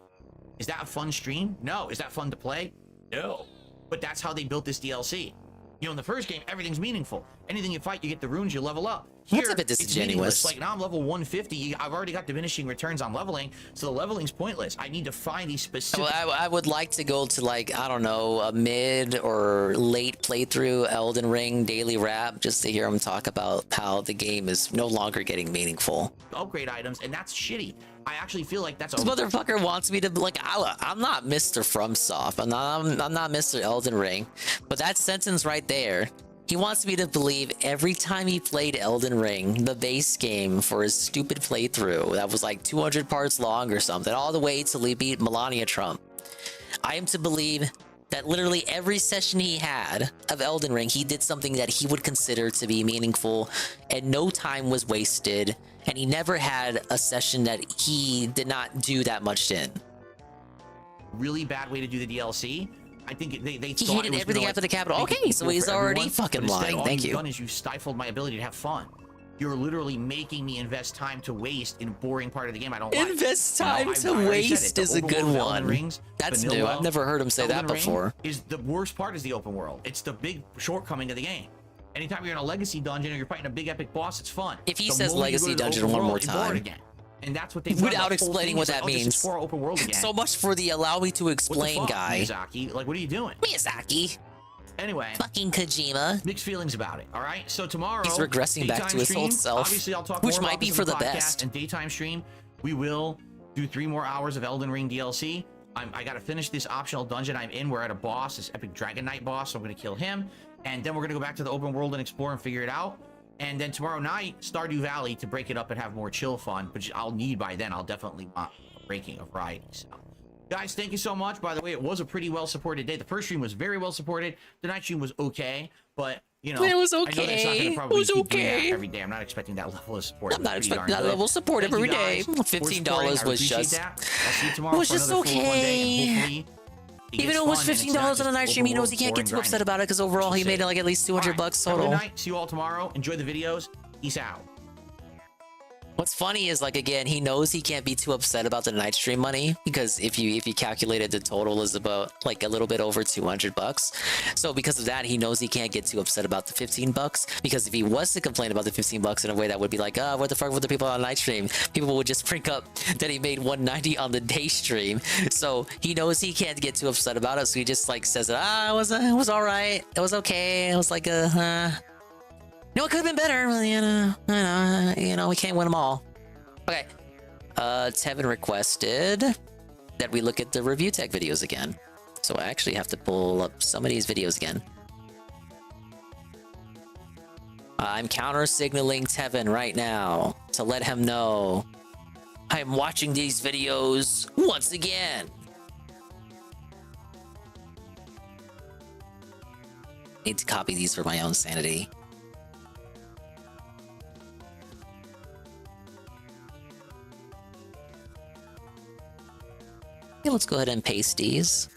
Is that a fun stream? No. Is that fun to play? No. But that's how they built this DLC. You know, in the first game, everything's meaningful. Anything you fight, you get the runes, you level up. Here, What's a bit it's disingenuous? meaningless. Like, now I'm level 150. I've already got diminishing returns on leveling, so the leveling's pointless. I need to find these specific... I would like to go to, like, I don't know, a mid or late playthrough Elden Ring daily wrap just to hear him talk about how the game is no longer getting meaningful. upgrade items, and that's shitty. I actually feel like that's a... This motherfucker wants me to, like, I'm not Mr. FromSoft. I'm not Mr. Elden Ring. But that sentence right there, he wants me to believe every time he played Elden Ring, the base game for his stupid playthrough that was like 200 parts long or something, all the way till he beat Melania Trump. I am to believe that literally every session he had of Elden Ring, he did something that he would consider to be meaningful, and no time was wasted, and he never had a session that he did not do that much in. really bad way to do the DLC. I think they He thought hated it was everything gonna, after the capital. make it Okay, so equal he's for already everyone, fucking but instead, lying. all Thank you've you. done is you stifled my ability to have fun. You're literally making me invest time to waste in a boring part of the game I don't like. Invest You know, time I to already said waste it. is The a open good world of Elden one. Rings, That's new. vanilla, I've never heard him say that Elden Ring before. Is the worst part is the open world. It's the big shortcoming of the game. Anytime you're in a legacy dungeon or you're fighting a big epic boss, it's fun. If he The says moment you go legacy to the dungeon open one more world, you're bored time. again. And that's what they've done. Without The whole explaining thing what is like, that oh, just means. explore open world again. So much for the allow me to What the explain fuck, guy. Miyazaki? Like, what are you doing? Miyazaki. Anyway. Fucking Kojima. Mixed feelings about it, all right? So tomorrow... He's regressing back daytime to his stream, old self, Obviously, I'll talk which more might about be this for in the podcast. best. And daytime stream, we will do 3 more hours of Elden Ring DLC. I got to finish this optional dungeon I'm in. We're at a boss, this epic Dragon Knight boss, so I'm going to kill him. And then we're going to go back to the open world and explore and figure it out. And then tomorrow night, Stardew Valley to break it up and have more chill fun, which I'll need by then. I'll definitely want a breaking of variety. So, guys, thank you so much. By the way, it was a pretty well-supported day. The first stream was very well-supported. The night stream was okay, but, you know, It was I know that's not okay. gonna probably It was keep doing that okay. every day. I'm not expecting that level of support. I'm not It was expecting pretty that darn level of good. support Thank every you day. guys for $15 supporting. I was appreciate just... that. I'll see you tomorrow It was for just another full one day, and okay. hopefully it Even gets though it was fun and it's not $15 on a just night stream, he knows he overworld, can't get boring too upset grinding. about it because overall he made like at least 200 Alright, bucks have a total. good night. See you all tomorrow. Enjoy the videos. Peace out. What's funny is like again, he knows he can't be too upset about the night stream money because if you calculated the total is about like a little bit over 200 bucks. So because of that, he knows he can't get too upset about the 15 bucks because if he was to complain about the 15 bucks in a way that would be like, oh, what the fuck with the people on night stream? People would just bring up that he made 190 on the day stream. So he knows he can't get too upset about it. So he just like says, it was all right. It was okay. It was like no, it could have been better. Well, we can't win them all. Okay. Tevin requested that we look at the review tech videos again. So I actually have to pull up some of these videos again. I'm counter signaling Tevin right now to let him know I'm watching these videos once again. Need to copy these for my own sanity. Okay, let's go ahead and paste these.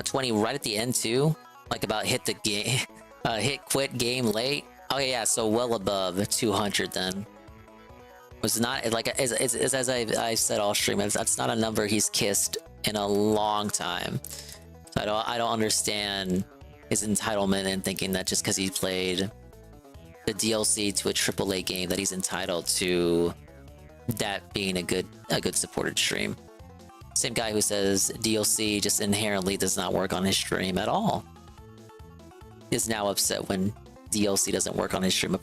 20 right at the end too, like about hit the game, hit quit game late. Oh yeah, so well above 200 then. Was not like as I said all stream. That's not a number he's kissed in a long time. So I don't understand his entitlement and thinking that just because he played the DLC to a AAA game that he's entitled to that being a good supported stream. Same guy who says DLC just inherently does not work on his stream at all is now upset when DLC doesn't work on his stream.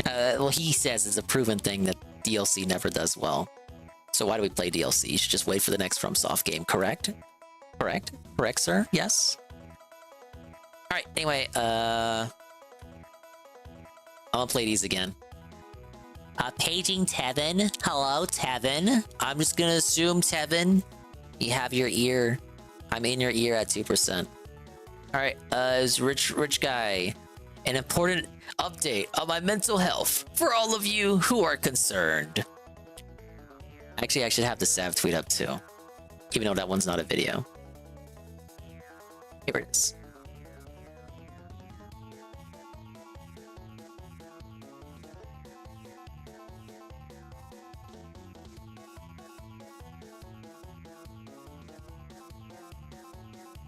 Well, he says it's a proven thing that DLC never does well. So why do we play DLC? You should just wait for the next FromSoft game, correct? Correct, sir? Yes? Alright, anyway, I'm gonna play these again. Paging Tevin. Hello, Tevin. I'm just gonna assume, Tevin, you have your ear. I'm in your ear at 2%. Alright, is rich guy. An important update on my mental health for all of you who are concerned. Actually, I should have the Sav tweet up too. Even though that one's not a video. Here it is.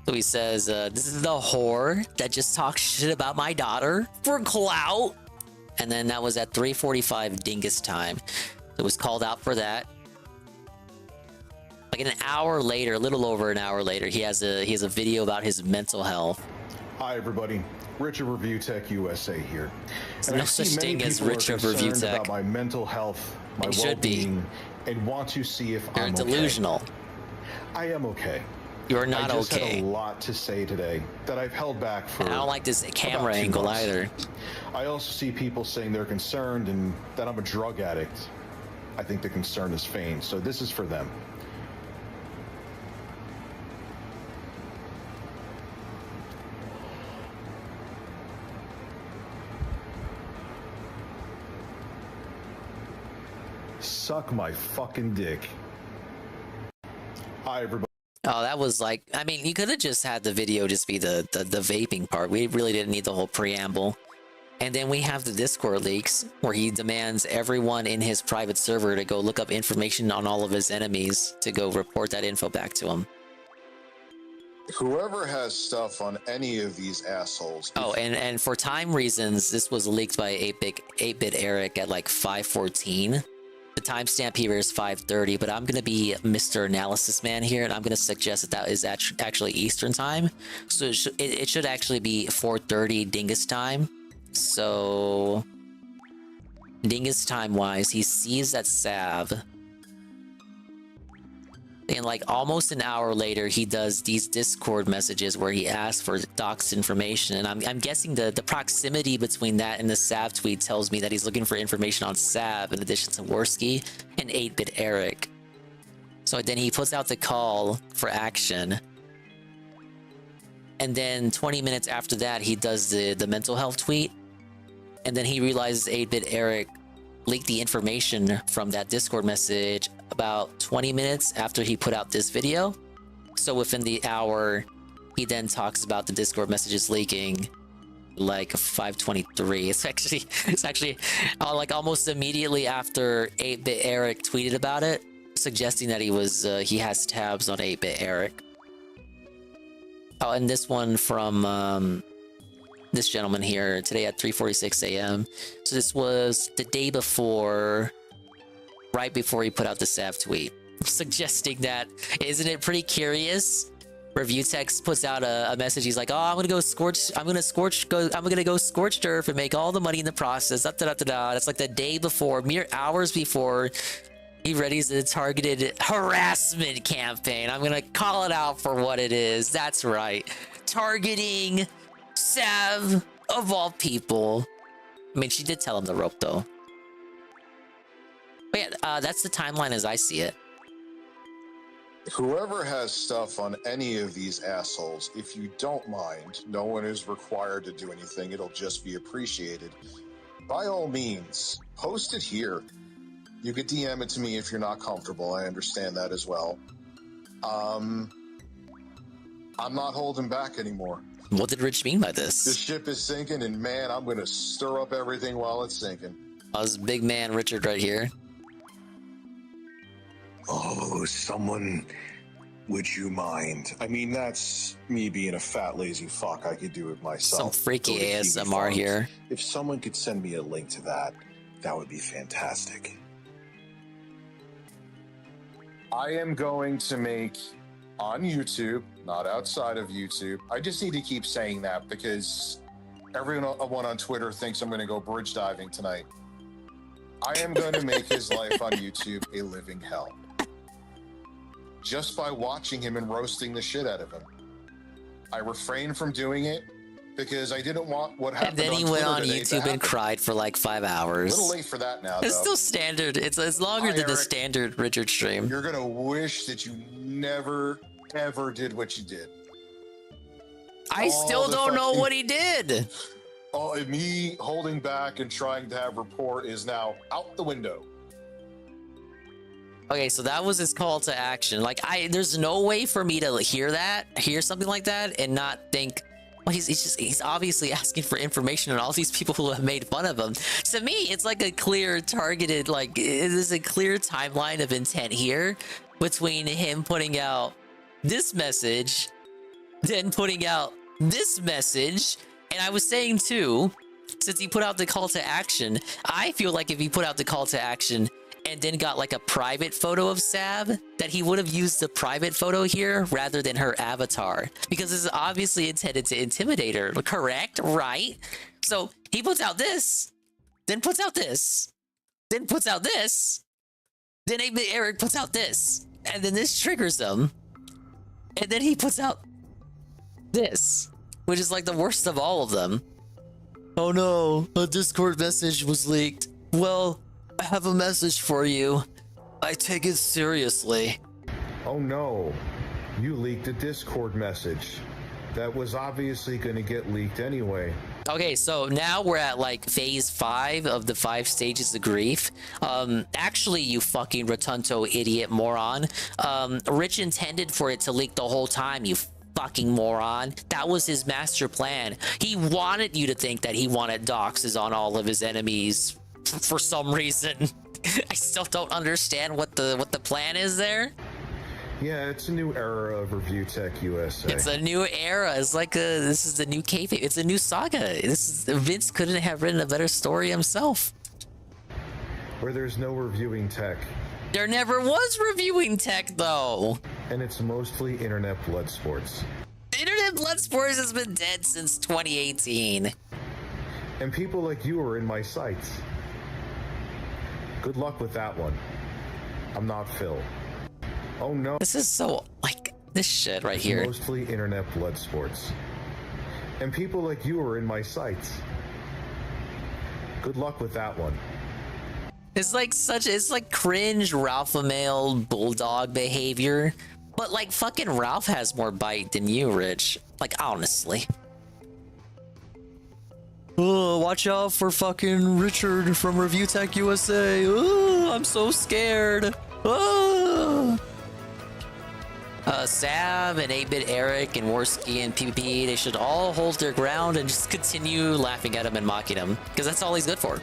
So he says, this is the whore that just talks shit about my daughter for clout. And then that was at 3:45 Dingus time. It was called out for that. Like an hour later, a little over an hour later, he has a video about his mental health. Hi everybody, Richard Review Tech USA here. There's no such thing as Richard Review Tech. About my mental health, my It should be. well-being, and want to see if You're I'm delusional. okay. I am okay. You're not I just okay. had a lot to say today that I've held back for. I don't like this camera about 2 angle months. either. I also see people saying they're concerned and that I'm a drug addict. I think the concern is feigned, so this is for them. Suck my fucking dick. Hi, everybody. Oh, that was like, I mean, you could have just had the video just be the vaping part. We really didn't need the whole preamble. And then we have the Discord leaks where he demands everyone in his private server to go look up information on all of his enemies to go report that info back to him. Whoever has stuff on any of these assholes. Oh, and for time reasons, this was leaked by 8-bit Eric at like 5:14. The timestamp here is 5:30, but I'm gonna be Mr. Analysis Man here, and I'm gonna suggest that that is actually Eastern time. So it should actually be 4:30 Dingus time. So Dingus time wise, he sees that Sav. And like almost an hour later, he does these Discord messages where he asks for doxed information. And I'm guessing the proximity between that and the Sav tweet tells me that he's looking for information on Sav in addition to Worski and 8-bit Eric. So then he puts out the call for action. And then 20 minutes after that, he does the mental health tweet. And then he realizes 8-bit Eric leaked the information from that Discord message about 20 minutes after he put out this video. So within the hour, he then talks about the Discord messages leaking like 5:23. It's actually like almost immediately after 8-bit Eric tweeted about it, suggesting that he has tabs on 8-bit Eric. Oh, and this one from this gentleman here today at 3:46 a.m. So this was the day before, right before he put out the Sav tweet, suggesting that, isn't it pretty curious? Review Text puts out a message. He's like, "Oh, I'm gonna go scorched earth and make all the money in the process." That's like the day before, mere hours before he readies the targeted harassment campaign. I'm gonna call it out for what it is. That's right, targeting Sav of all people. I mean, she did tell him the rope though. But yeah, that's the timeline as I see it. Whoever has stuff on any of these assholes, if you don't mind, no one is required to do anything. It'll just be appreciated. By all means, post it here. You could DM it to me if you're not comfortable. I understand that as well. I'm not holding back anymore. What did Rich mean by this? The ship is sinking, and man, I'm going to stir up everything while it's sinking. This big man Richard right here. Oh, someone, would you mind? I mean, that's me being a fat, lazy fuck. I could do it myself. Some freaky ASMR here. If someone could send me a link to that, that would be fantastic. I am going to make on YouTube, not outside of YouTube. I just need to keep saying that because everyone on Twitter thinks I'm going to go bridge diving tonight. I am going to make his life on YouTube a living hell. Just by watching him and roasting the shit out of him. I refrained from doing it because I didn't want what happened. And then he went on YouTube and cried for like 5 hours. A little late for that now, It's though. still standard. It's longer than the standard Richard stream. You're gonna wish that you never, ever did what you did. I still don't know what he did. Oh, me holding back and trying to have rapport is now out the window. Okay, so that was his call to action. Like, there's no way for me to hear something like that and not think, well, he's obviously asking for information on all these people who have made fun of him. To me, it's like a clear targeted, like, there's a clear timeline of intent here between him putting out this message, then putting out this message. And I was saying too, since he put out the call to action, I feel like if he put out the call to action and then got like a private photo of Sav, that he would have used the private photo here rather than her avatar, because this is obviously intended to intimidate her, correct? Right? So he puts out this, then puts out this, then puts out this, then Eric puts out this, and then this triggers him, and then he puts out this, which is like the worst of all of them. Oh no, a Discord message was leaked. Well, I have a message for you. I take it seriously. Oh no, you leaked a Discord message. That was obviously going to get leaked anyway. Okay, so now we're at like phase 5 of the 5 stages of grief. Actually, you fucking rotunto idiot moron. Rich intended for it to leak the whole time, you fucking moron. That was his master plan. He wanted you to think that he wanted doxes on all of his enemies for some reason. I still don't understand what the plan is there. Yeah, it's a new era of Review Tech USA. It's a new era. It's like this is the new kayfabe. It's a new saga. Vince couldn't have written a better story himself. Where there's no reviewing tech. There never was reviewing tech, though. And it's mostly internet blood sports. Internet blood sports has been dead since 2018. And people like you are in my sights. Good luck with that one. I'm not Phil. Oh no. This is so, like, this shit right here. Mostly internet blood sports. And people like you are in my sights. Good luck with that one. It's like cringe Ralph male bulldog behavior. But like fucking Ralph has more bite than you, Rich. Like honestly. Oh, watch out for fucking Richard from Review Tech USA. Oh, I'm so scared. Oh. Sav and 8-Bit Eric and Worski and PvP, they should all hold their ground and just continue laughing at him and mocking him. Because that's all he's good for.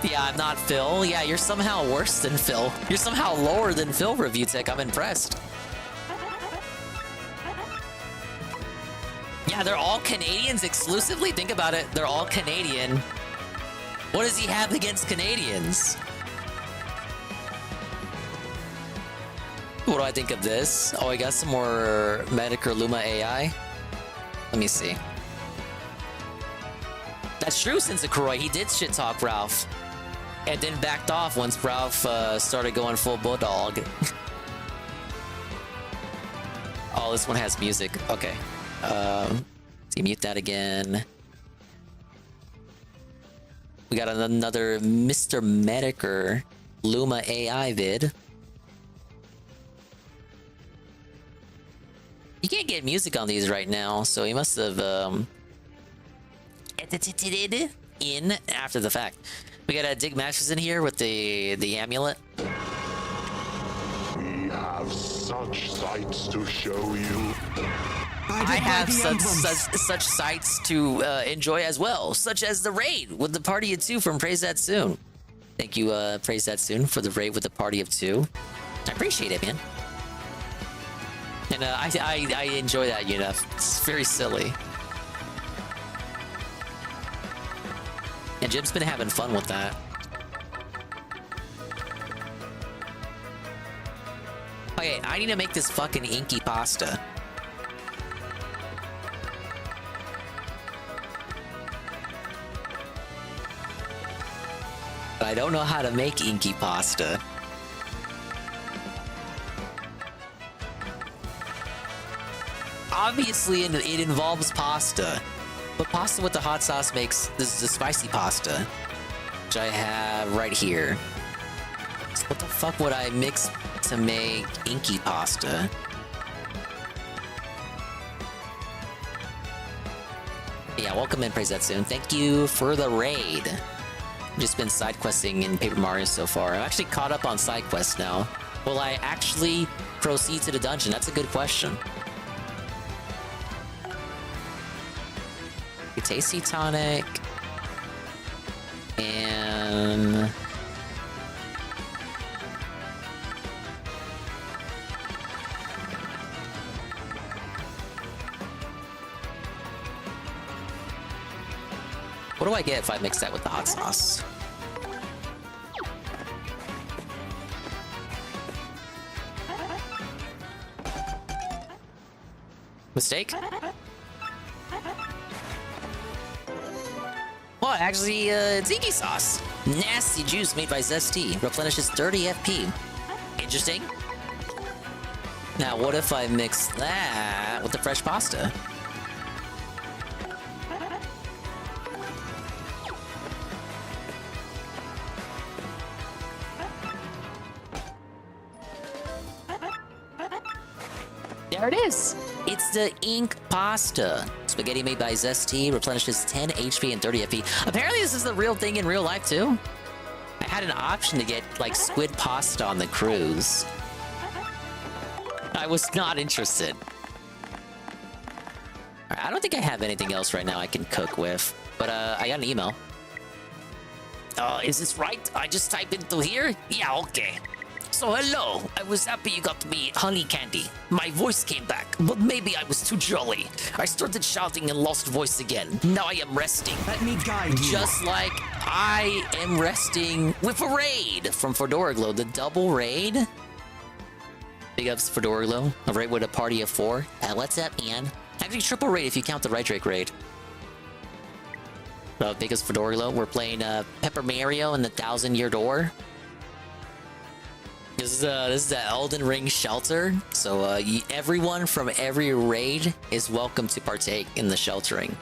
Yeah, I'm not Phil. Yeah, you're somehow worse than Phil. You're somehow lower than Phil, Review Tech. I'm impressed. Yeah, they're all Canadians exclusively. Think about it. They're all Canadian. What does he have against Canadians? What do I think of this? Oh, I got some more Medic or Luma AI. Let me see. That's true, Sensei he did shit talk Ralph. And then backed off once Ralph started going full bulldog. Oh, this one has music. Okay. Let's see, mute that again. We got another Mr. Medicer Luma AI vid. You can't get music on these right now, so he must have edited in after the fact. We got Dig Masters in here with the amulet. We have such sights to show you. I have such sights to enjoy as well, such as the raid with the party of 2 from Praise That Soon. Thank you, Praise That Soon, for the raid with the party of 2. I appreciate it, man. And I enjoy that, you know. It's very silly. And Jim's been having fun with that. Okay, I need to make this fucking inky pasta. But I don't know how to make inky pasta. Obviously, it involves pasta. But pasta with the hot sauce makes this is a spicy pasta, which I have right here. So what the fuck would I mix to make inky pasta? Yeah, welcome in, Praise That Soon. Thank you for the raid. I've just been side questing in Paper Mario so far. I'm actually caught up on side quests now. Will I actually proceed to the dungeon? That's a good question. Tasty tonic and what do I get if I mix that with the hot sauce? Mistake? Well, actually, tiki sauce. Nasty juice made by Zesty. Replenishes 30 FP. Interesting. Now, what if I mix that with the fresh pasta? There it is. It's the ink pasta. Spaghetti made by Zesty, replenishes 10 HP and 30 FP. Apparently this is the real thing in real life too. I had an option to get like squid pasta on the cruise. I was not interested. I don't think I have anything else right now I can cook with, but I got an email. Is this right? I just type into here? Yeah, okay. So hello, I was happy you got me honey candy. My voice came back, but maybe I was too jolly. I started shouting and lost voice again. Now I am resting. Let me guide you. Just like I am resting with a raid from Fedora Glow, the double raid. Big ups Fedora Glow, a raid with a party of 4. What's up, Ian? Actually, triple raid if you count the Right Drake raid. Big ups Fedora Glow. We're playing Pepper Mario and the 1,000-Year Door. This is the Elden Ring shelter, so everyone from every raid is welcome to partake in the sheltering.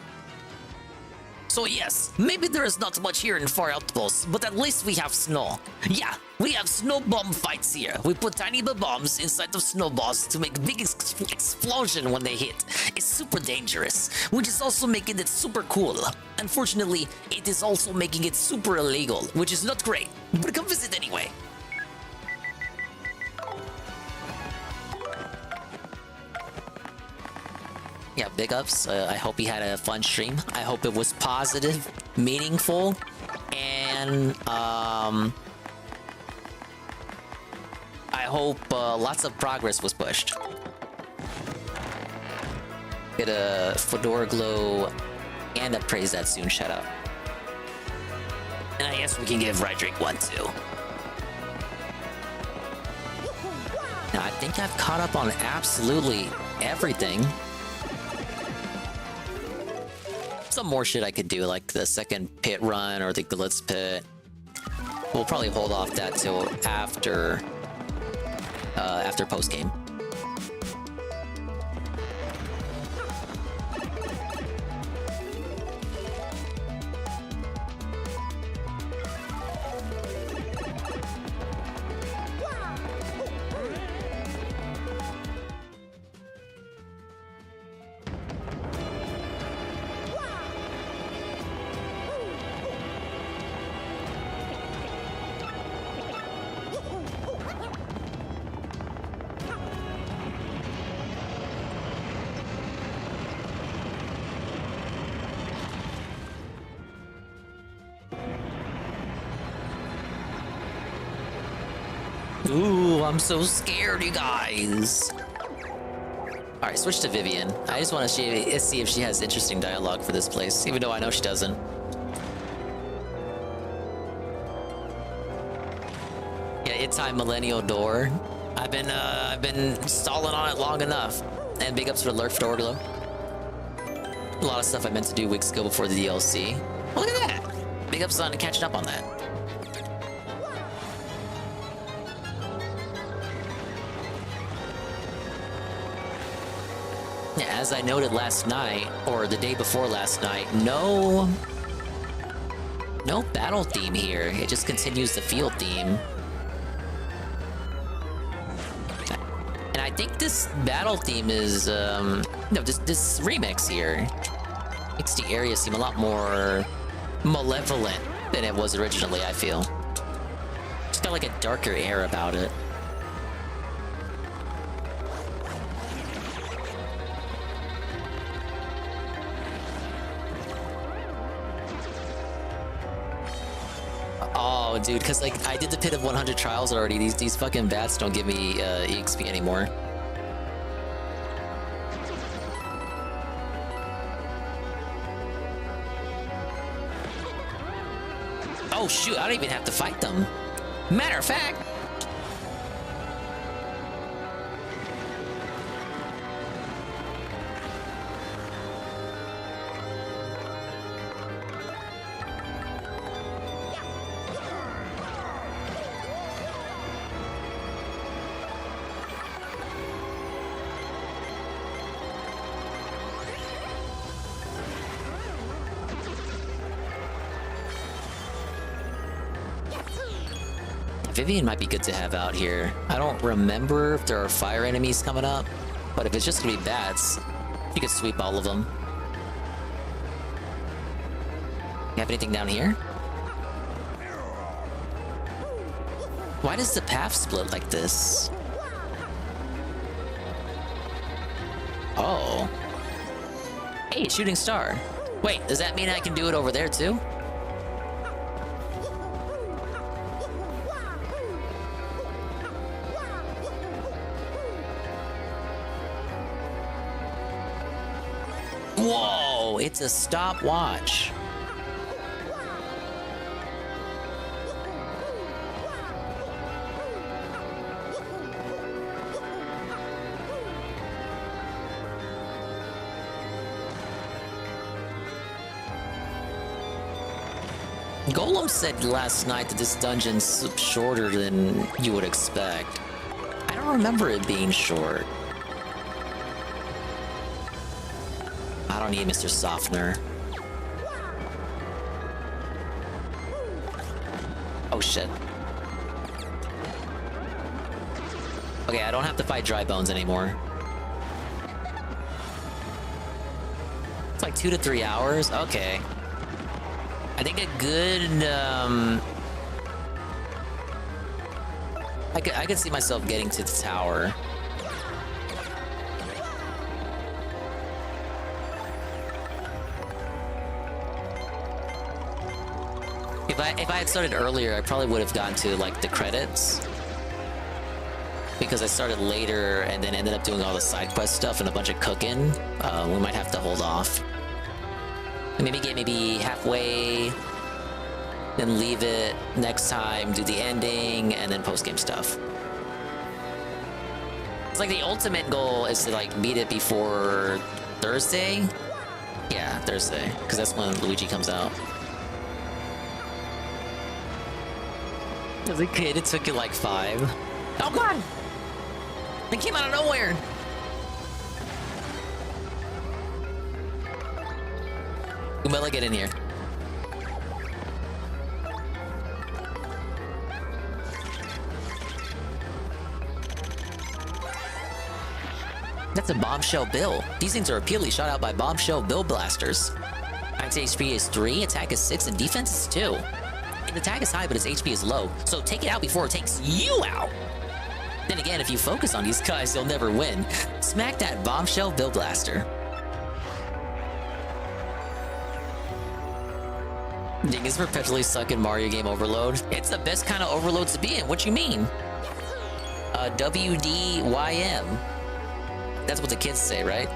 So yes, maybe there is not much here in Far Outpost, but at least we have snow. Yeah, we have snow bomb fights here. We put tiny bombs inside of snowballs to make big explosion when they hit. It's super dangerous, which is also making it super cool. Unfortunately, it is also making it super illegal, which is not great, but come visit anyway. Yeah, big ups. I hope you had a fun stream. I hope it was positive, meaningful, and I hope lots of progress was pushed. Get a Fedora Glow and a Praise That Soon shout out. And I guess we can give Right Drink one too. Now, I think I've caught up on absolutely everything. Some more shit I could do, like the second pit run or the Glitz pit. We'll probably hold off that till after post game. Ooh, I'm so scared, you guys. All right, switch to Vivian. I just want to see if she has interesting dialogue for this place, even though I know she doesn't. Yeah, it's time Millennial Door. I've been stalling on it long enough. And big ups for Lurk Fedora Glow. A lot of stuff I meant to do weeks ago before the DLC. Look at that. Big ups on catching up on that. As I noted last night, or the day before last night, no battle theme here. It just continues the field theme. And I think this battle theme is, this remix here makes the area seem a lot more malevolent than it was originally, I feel. It's got like a darker air about it. Oh, dude, because like I did the pit of 100 trials already. These fucking bats don't give me EXP anymore. Oh shoot, I don't even have to fight them. Matter of fact. Vivian might be good to have out here. I don't remember if there are fire enemies coming up, but if it's just gonna be bats, you could sweep all of them. You have anything down here? Why does the path split like this? Oh. Hey, shooting star. Wait, does that mean I can do it over there too? Whoa, it's a stopwatch. Golem said last night that this dungeon's shorter than you would expect. I don't remember it being short. I don't need Mr. Softener. Oh shit. Okay, I don't have to fight dry bones anymore. It's like 2 to 3 hours? Okay. I think a good, I could see myself getting to the tower. If I had started earlier, I probably would have gotten to like the credits. Because I started later and then ended up doing all the side quest stuff and a bunch of cooking. We might have to hold off. Maybe get halfway, then leave it next time, do the ending, and then post-game stuff. It's like the ultimate goal is to like beat it before Thursday. Yeah, Thursday, because that's when Luigi comes out. As a kid, it took you like 5. Oh god! It came out of nowhere! Umela, get in here. That's a bombshell bill. These things are repeatedly shot out by bombshell bill blasters. Max HP is 3, attack is 6, and defense is 2. And attack is high, but its HP is low, so take it out before it takes you out. Then again, if you focus on these guys, you'll never win. Smack that bombshell bill blaster. Ding is perpetually stuck in Mario game overload. It's the best kind of overload to be in. What you mean? WDYM. That's what the kids say, right?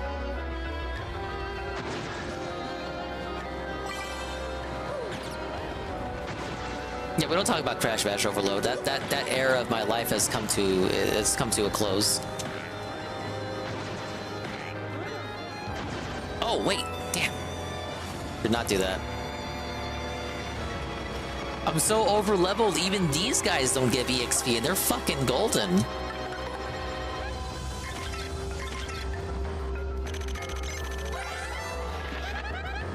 Yeah, we don't talk about Crash Bash overload. That era of my life has come to a close. Oh wait, damn! Did not do that. I'm so over-leveled, even these guys don't give EXP, and they're fucking golden.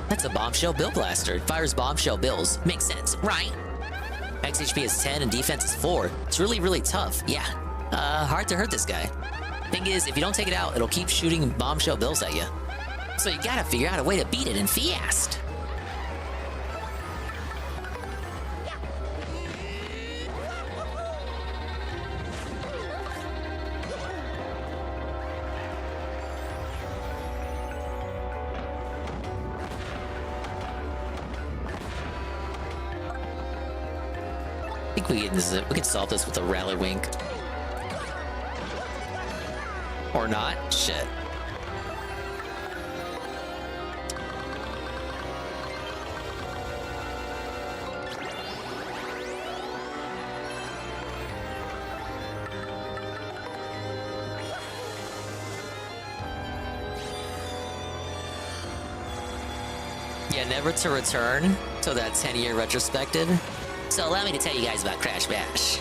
That's a bombshell bill blaster. It fires bombshell bills. Makes sense, right? Max HP is 10 and defense is 4. It's really, really tough. Yeah, hard to hurt this guy. Thing is, if you don't take it out, it'll keep shooting bombshell bills at you. So you gotta figure out a way to beat it in fast. I think we can solve this with a rally wink. Or not? Shit. Yeah, never to return to that 10-year retrospective. So allow me to tell you guys about Crash Bash.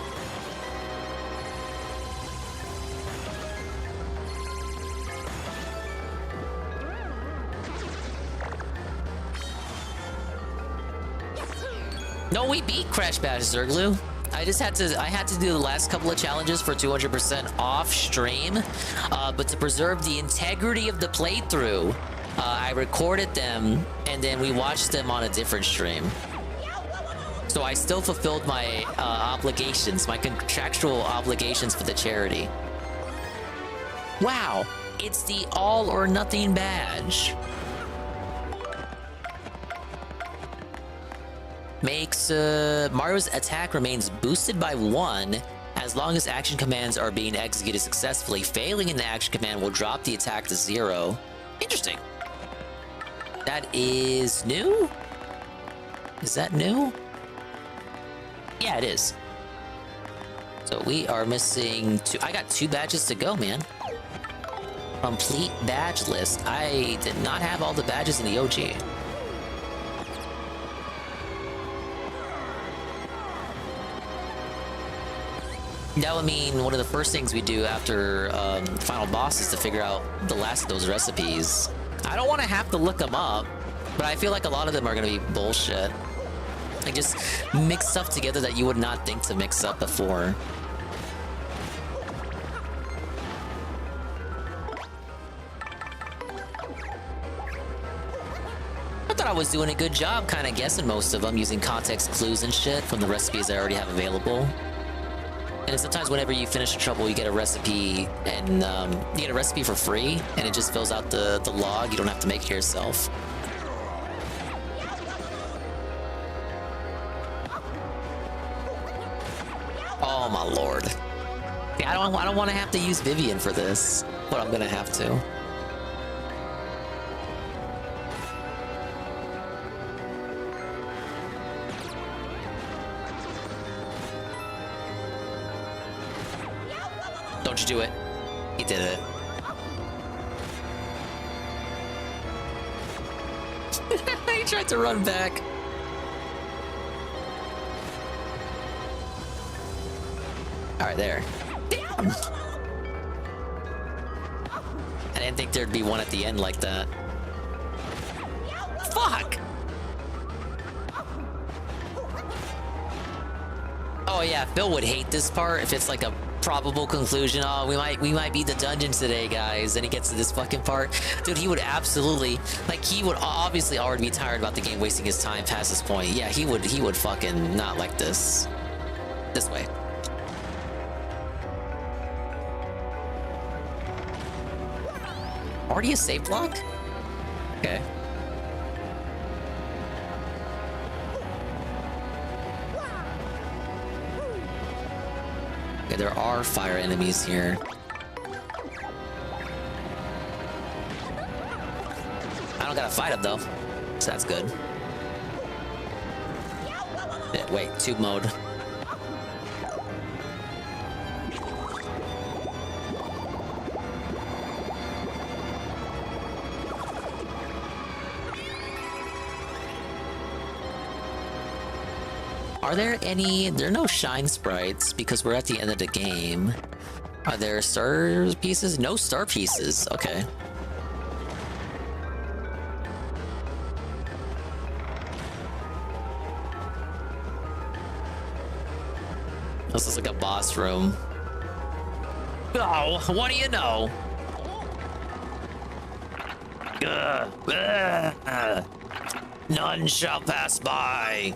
No, we beat Crash Bash, Zerglu. I had to do the last couple of challenges for 200% off stream, but to preserve the integrity of the playthrough, I recorded them and then we watched them on a different stream. So I still fulfilled my obligations, my contractual obligations for the charity. Wow, It's the all or nothing badge. Makes Mario's attack remains boosted by 1 as long as action commands are being executed successfully. Failing in the action command will drop the attack to 0. Interesting. That is new? Is that new? Yeah, it is. So we are missing 2. I got 2 badges to go, man. Complete badge list. I did not have all the badges in the OG. That would mean one of the first things we do after the final boss is to figure out the last of those recipes. I don't want to have to look them up, but I feel like a lot of them are going to be bullshit. Like just mix stuff together that you would not think to mix up before. I thought I was doing a good job kind of guessing most of them using context clues and shit from the recipes I already have available. And sometimes whenever you finish a trouble, you get a recipe, and you get a recipe for free, and it just fills out the log. You don't have to make it yourself. Oh my lord! Yeah, I don't want to have to use Vivian for this, but I'm gonna have to. Don't you do it. He did it. He tried to run back. Alright, there. Damn! I didn't think there'd be one at the end like that. Fuck! Oh yeah, Phil would hate this part if it's like a probable conclusion. Oh, we might beat the dungeon today, guys. And he gets to this fucking part. Dude, he would absolutely, like, he would obviously already be tired about the game wasting his time past this point. Yeah, he would fucking not like this. This way. Already a save block? Okay. Okay, there are fire enemies here. I don't gotta fight them though, so that's good. Yeah, wait, tube mode. Are there any... There are no shine sprites because we're at the end of the game. Are there star pieces? No star pieces. Okay. This is like a boss room. Oh, what do you know? None shall pass by.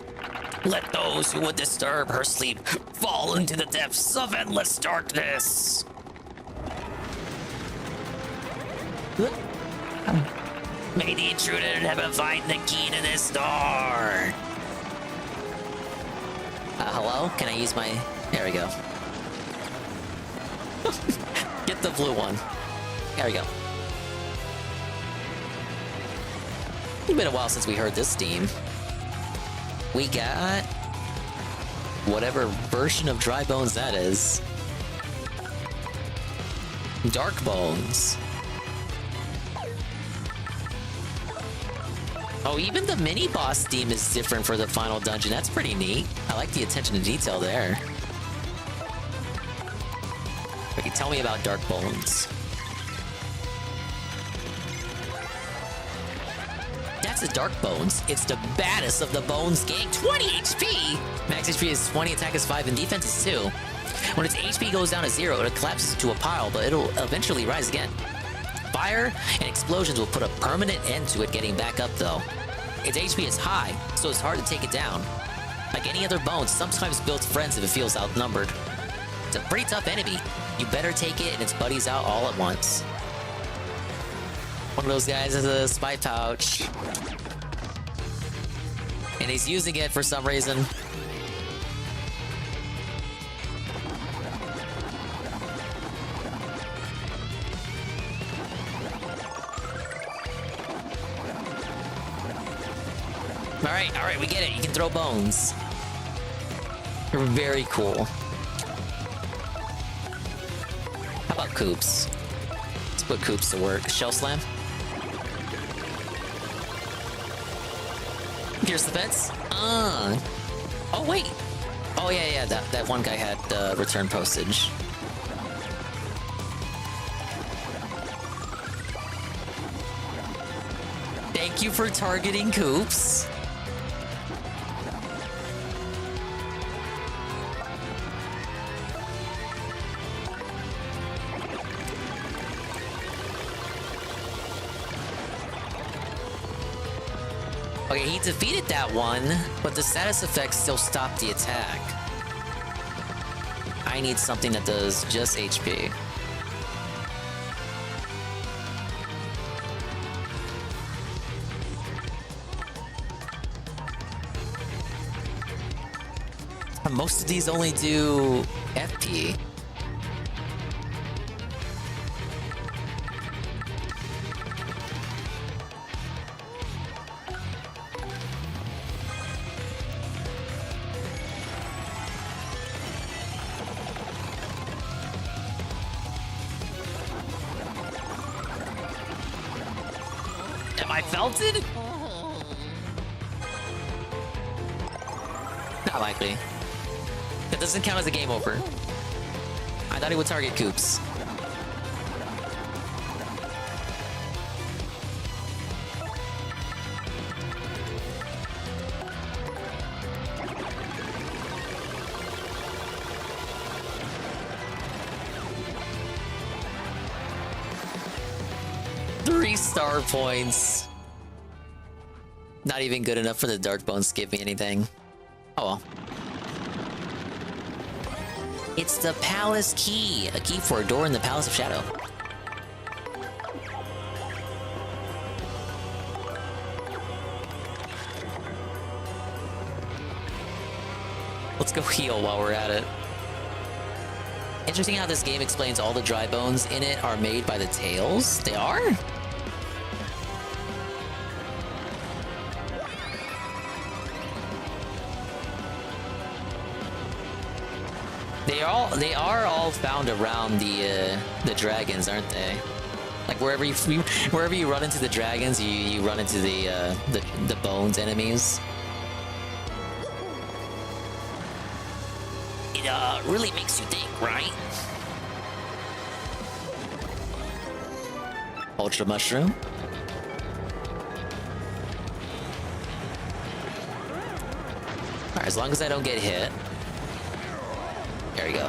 Let those who would disturb her sleep fall into the depths of endless darkness. May the intruder in heaven find the key to this door. Hello? Can I use my... There we go. Get the blue one. There we go. It's been a while since we heard this theme. We got whatever version of Dry Bones that is. Dark Bones. Oh, even the mini boss theme is different for the final dungeon. That's pretty neat. I like the attention to detail there. Okay, tell me about Dark Bones. That's the Dark Bones. It's the baddest of the Bones gang. 20 HP! Max HP is 20, attack is 5, and defense is 2. When its HP goes down to 0, it collapses into a pile, but it'll eventually rise again. Fire and explosions will put a permanent end to it getting back up, though. Its HP is high, so it's hard to take it down. Like any other Bones, sometimes builds friends if it feels outnumbered. It's a pretty tough enemy. You better take it and its buddies out all at once. One of those guys has a spy pouch. And he's using it for some reason. All right, we get it. You can throw bones. You're very cool. How about Coops? Let's put Coops to work. Shell Slam. Here's the fence. Oh, wait. Oh, yeah. That one guy had return postage. Thank you for targeting Coops. Okay, he defeated that one, but the status effects still stop the attack. I need something that does just HP. Most of these only do FP. Am I felted? Not likely. That doesn't count as a game over. I thought he would target Coops. Three star points. Not even good enough for the Dark Bones to give me anything. Oh well. It's the Palace Key, a key for a door in the Palace of Shadow. Let's go heal while we're at it. Interesting how this game explains all the dry bones in it are made by the tails. They are? They are all found around the dragons, aren't they? Like wherever you run into the dragons, you run into the bones enemies. It really makes you think, right? Ultra mushroom. Alright, as long as I don't get hit. There we go.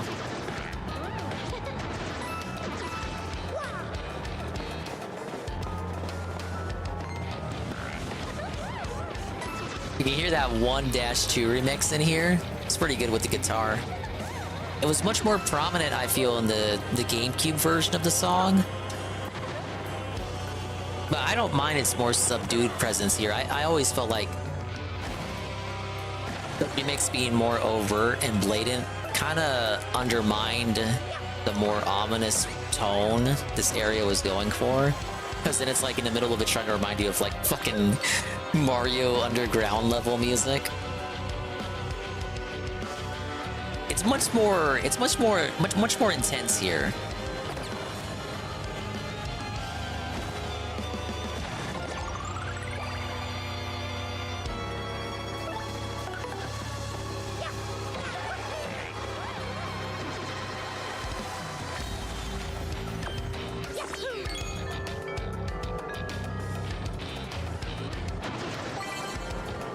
You can hear that 1-2 remix in here. It's pretty good with the guitar. It was much more prominent, I feel, in the GameCube version of the song. But I don't mind its more subdued presence here. I always felt like the remix being more overt and blatant kind of undermined the more ominous tone this area was going for. Because then it's like in the middle of it trying to remind you of like fucking Mario Underground level music. It's much more intense here.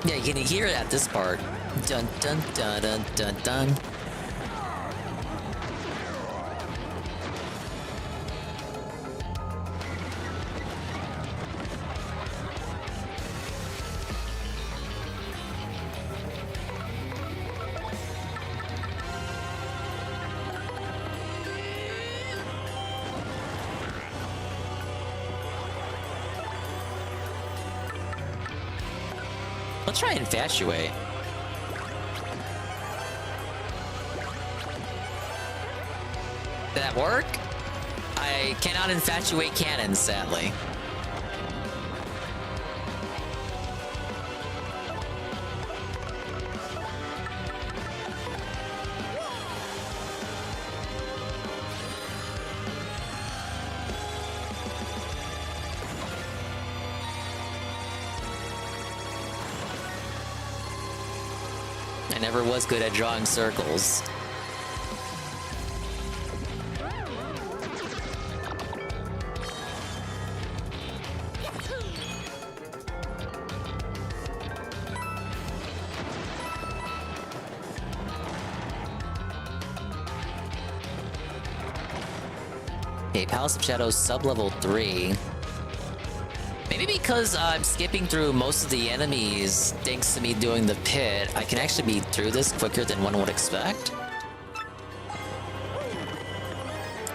Yeah, you can hear it at this part. Dun dun dun dun dun dun. Let's try infatuate. Did that work? I cannot infatuate cannons, sadly. I never was good at drawing circles. Okay, Palace of Shadows sub-level 3. Maybe because I'm skipping through most of the enemies thanks to me doing the pit, I can actually be through this quicker than one would expect.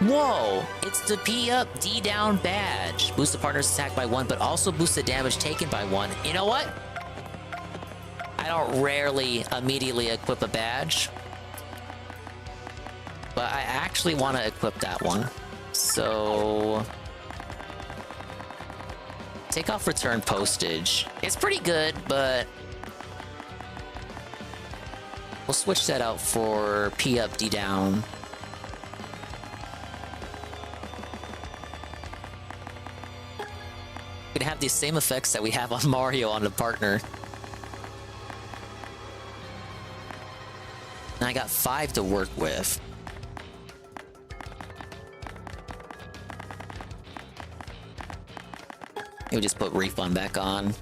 Whoa! It's the P up, D down badge. Boost the partner's attack by 1, but also boost the damage taken by 1. You know what? I don't rarely immediately equip a badge, but I actually want to equip that one. So take off return postage. It's pretty good, but we'll switch that out for P up, D down. We're gonna have these same effects that we have on Mario on the partner. And I got 5 to work with. Maybe just put refund back on.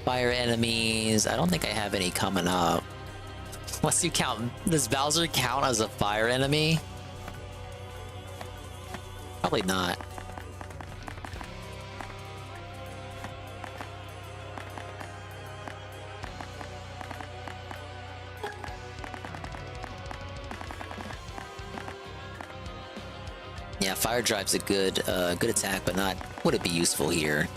Fire enemies. I don't think I have any coming up. What's you count? Does Bowser count as a fire enemy? Probably not. Yeah, fire drive's a good good attack, but not would it be useful here.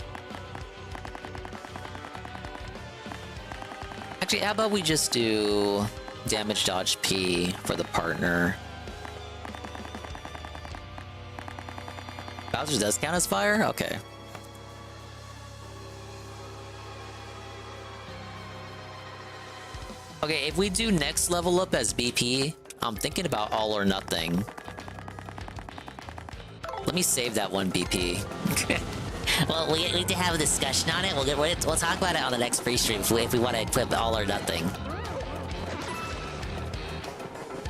Actually, how about we just do damage dodge P for the partner? Bowser does count as fire? Okay. Okay, if we do next level up as BP, I'm thinking about all or nothing. Let me save that one BP. Well, we need to have a discussion on it. We'll talk about it on the next free stream if we want to equip all or nothing.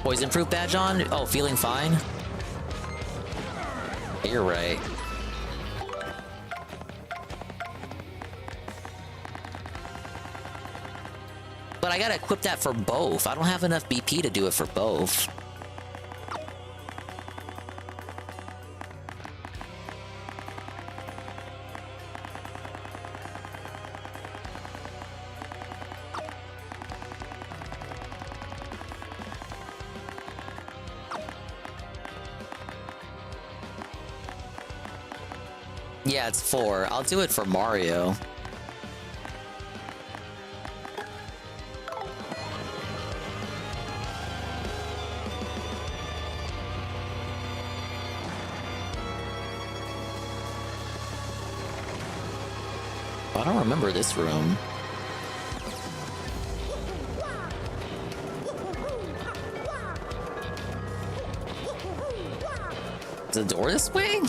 Poison proof badge on? Oh, feeling fine? You're right. But I gotta equip that for both. I don't have enough BP to do it for both. Yeah, it's 4. I'll do it for Mario. I don't remember this room. Is the door this way?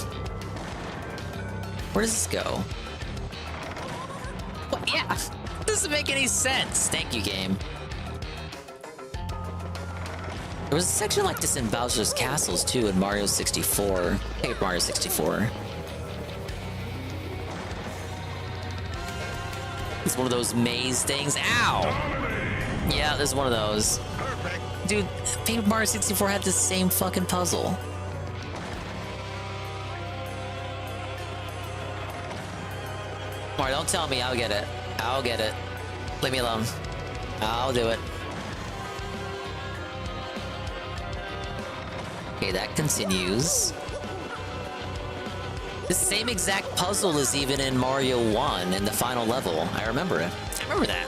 Where does this go? What? Yeah, doesn't make any sense. Thank you, game. There was a section like this in Bowser's Castles too in Mario 64. I think it's Mario 64. It's one of those maze things. Ow! Yeah, there's one of those. Dude, Paper Mario 64 had the same fucking puzzle. Alright, don't tell me. I'll get it. I'll get it. Leave me alone. I'll do it. Okay, that continues. The same exact puzzle is even in Mario 1 in the final level. I remember it. I remember that.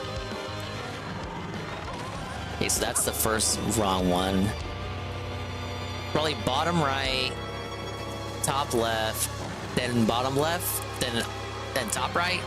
Okay, so that's the first wrong one. Probably bottom right, top left, then bottom left, then top right.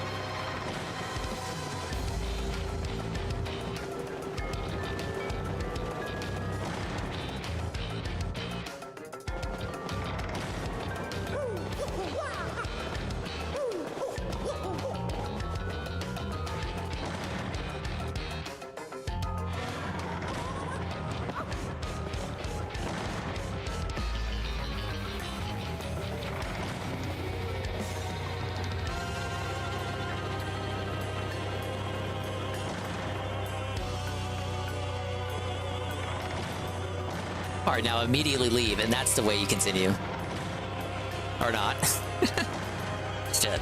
All right, now immediately leave, and that's the way you continue. Or not. Shit.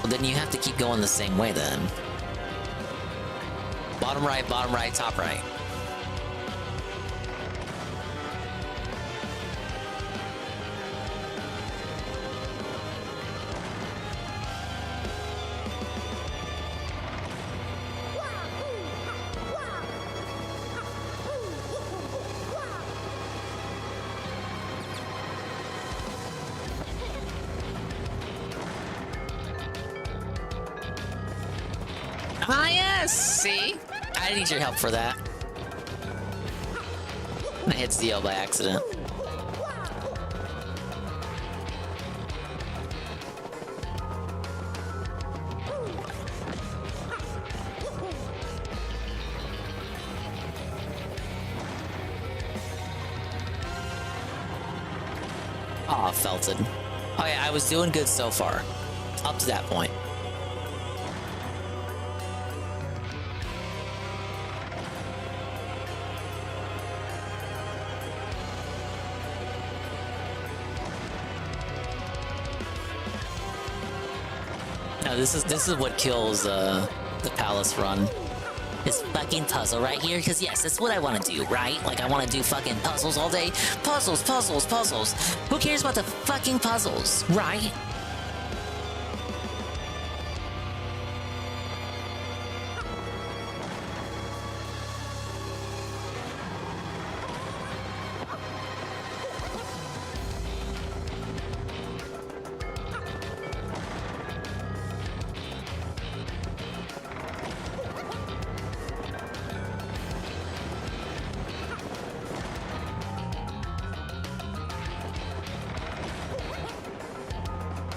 Well, then you have to keep going the same way then. Bottom right, top right. Ah, yes! See? I need your help for that. I hit Steel by accident. Aw, Felton. Oh yeah, I was doing good so far. Up to that point. No, this is what kills the palace run. This fucking puzzle right here, because yes, that's what I want to do, right? Like, I want to do fucking puzzles all day. Puzzles, puzzles, puzzles. Who cares about the fucking puzzles, right?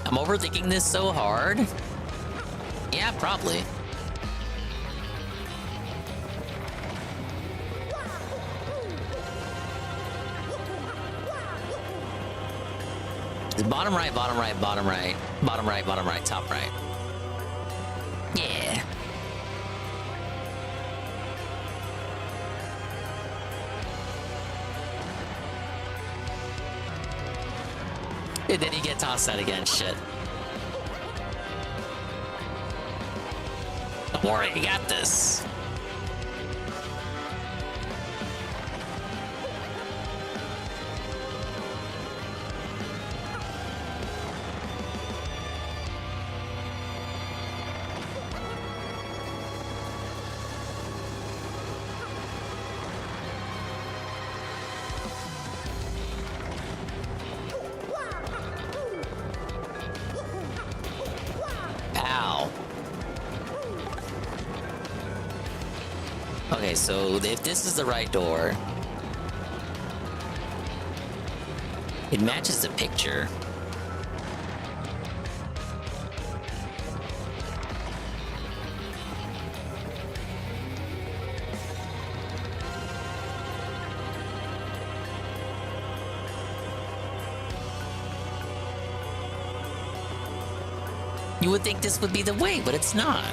I'm overthinking this so hard. Yeah, probably. Bottom right, bottom right, bottom right, bottom right, bottom right, top right. Yeah. And then you get tossed out again. Shit. Don't worry, you got this. Okay, so if this is the right door, it matches the picture. You would think this would be the way, but it's not.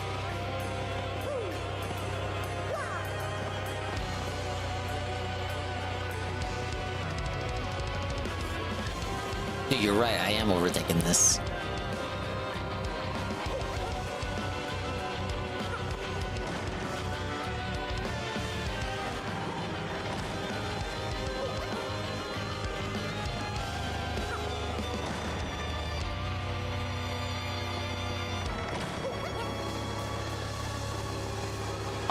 You're right, I am overthinking this.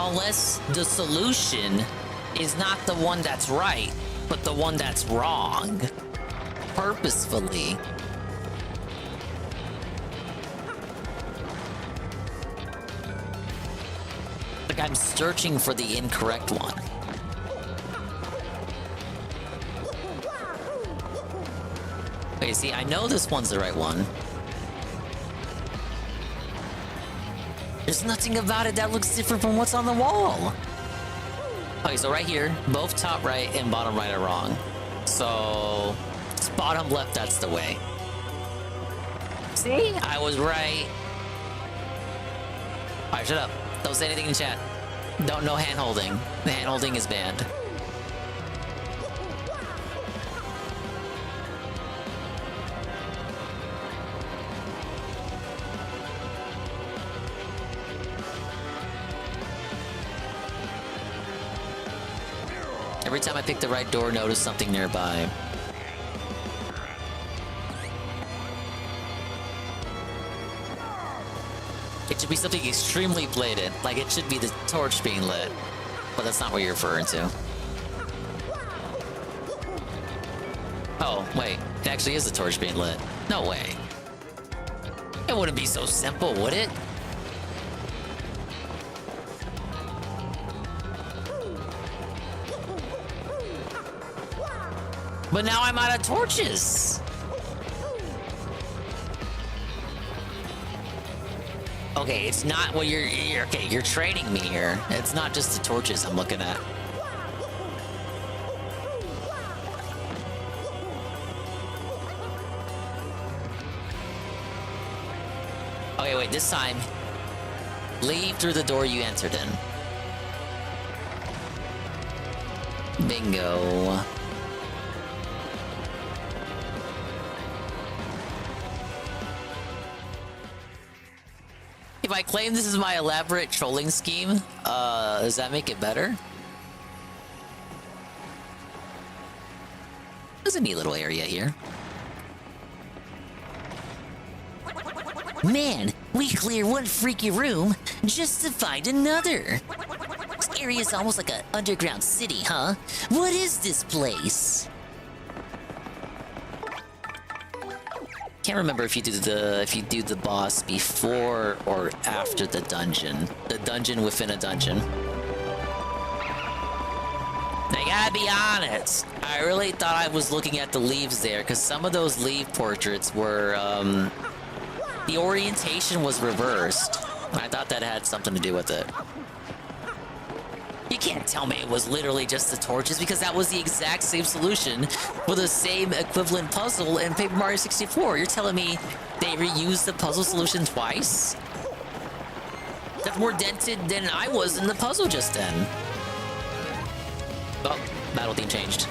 Unless the solution is not the one that's right, but the one that's wrong. Purposefully. Like I'm searching for the incorrect one. Okay, see, I know this one's the right one. There's nothing about it that looks different from what's on the wall. Okay, so right here, both top right and bottom right are wrong. So, it's bottom left, that's the way. See? I was right. Alright, shut up. Don't say anything in chat. No hand-holding. The hand-holding is banned. Every time I pick the right door, notice something nearby. It should be something extremely blatant, like it should be the torch being lit. But that's not what you're referring to. Oh, wait. It actually is the torch being lit. No way. It wouldn't be so simple, would it? But now I'm out of torches. Okay, it's not what you're okay, you're training me here. It's not just the torches I'm looking at. Okay, wait, this time leave through the door you entered in. Bingo. If I claim this is my elaborate trolling scheme, does that make it better? There's a neat little area here. Man, we clear one freaky room just to find another. This area is almost like an underground city, huh? What is this place? Can't remember if you do the boss before or after the dungeon. The dungeon within a dungeon. I gotta be honest, I really thought I was looking at the leaves there, because some of those leaf portraits were, the orientation was reversed. I thought that had something to do with it. You can't tell me it was literally just the torches, because that was the exact same solution for the same equivalent puzzle in Paper Mario 64. You're telling me they reused the puzzle solution twice? That's more dented than I was in the puzzle just then. Oh, battle theme changed.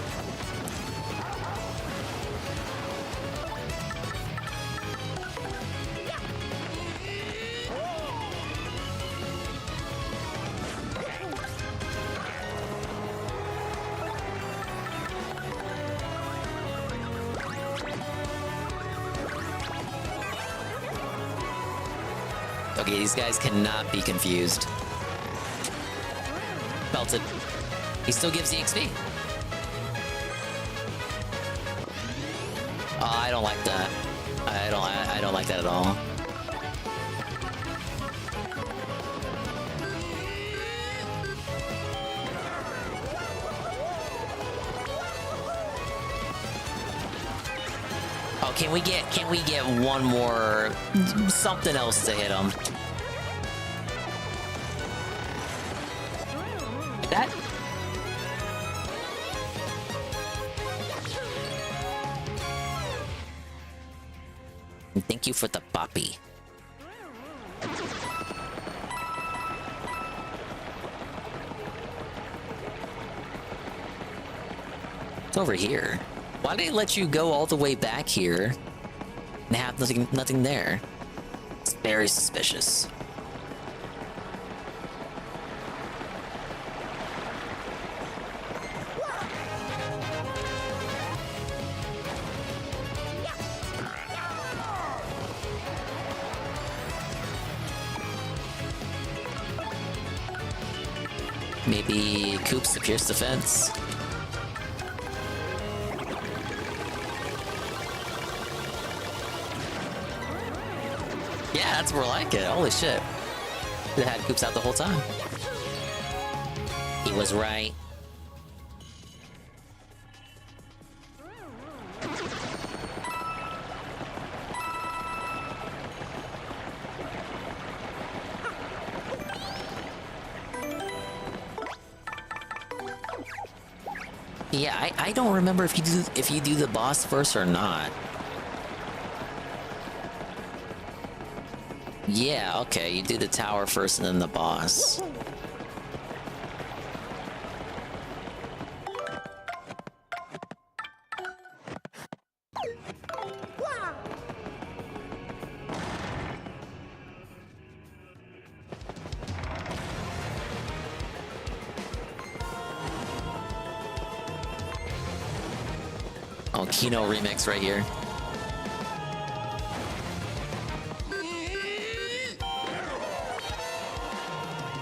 Okay, these guys cannot be confused. Belted. He still gives the XP. Oh, I don't like that. I don't like that at all. Oh, can we get one more something else to hit him? Like that? Thank you for the poppy. It's over here. Why did they let you go all the way back here and have nothing there? It's very suspicious. Maybe Coops to pierce the fence. Yeah, that's more like it. Holy shit. They had Coops out the whole time. He was right. Yeah, I don't remember if you do the boss first or not. Yeah, okay, you do the tower first and then the boss. Oh, Kino remix right here.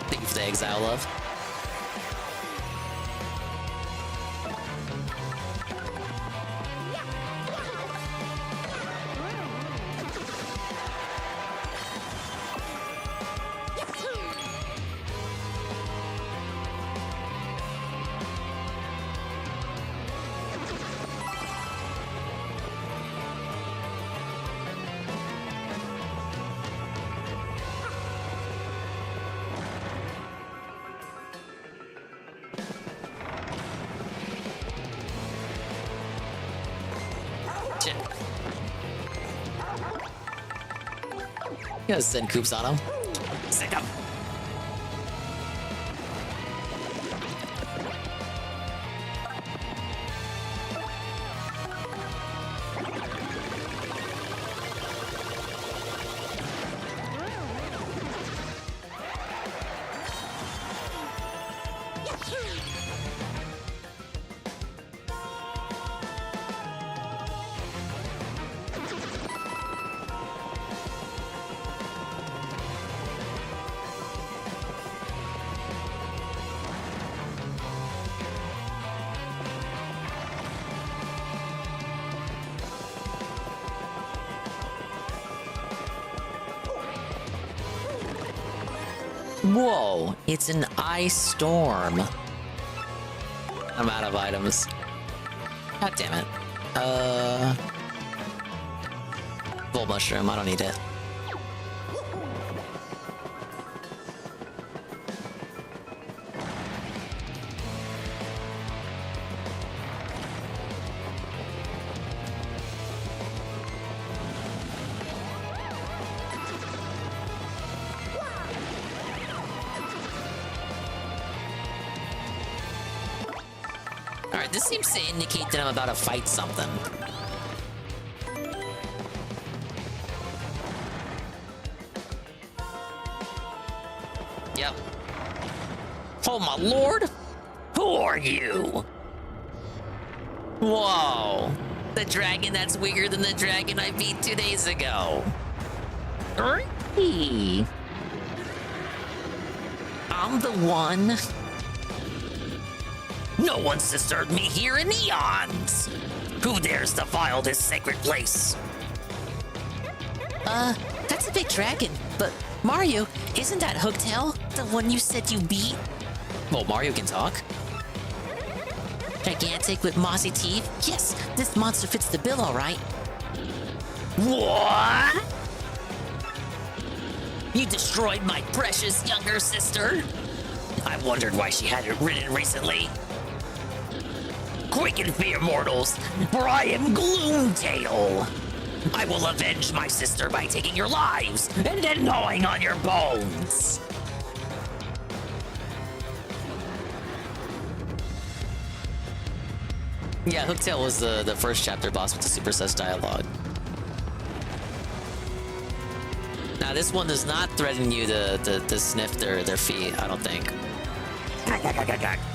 Thank you for the exile love. You gotta send Coops on him. Send him. Whoa, it's an ice storm. I'm out of items. God damn it. Volt mushroom, I don't need it. Alright, this seems to indicate that I'm about to fight something. Yep. Oh my lord! Who are you? Whoa! The dragon that's weaker than the dragon I beat 2 days ago. Hey. I'm the one. No one's disturbed me here in eons! Who dares defile this sacred place? That's a big dragon, but Mario, isn't that Hooktail the one you said you beat? Well, Mario can talk. Gigantic with mossy teeth? Yes, this monster fits the bill, all right. What? You destroyed my precious younger sister? I wondered why she hadn't ridden recently. Quicken fear, mortals, for I am Gloomtail. I will avenge my sister by taking your lives and then gnawing on your bones. Yeah, Hooktail was the first chapter boss with the Super Sus dialogue. Now, this one does not threaten you to sniff their feet, I don't think.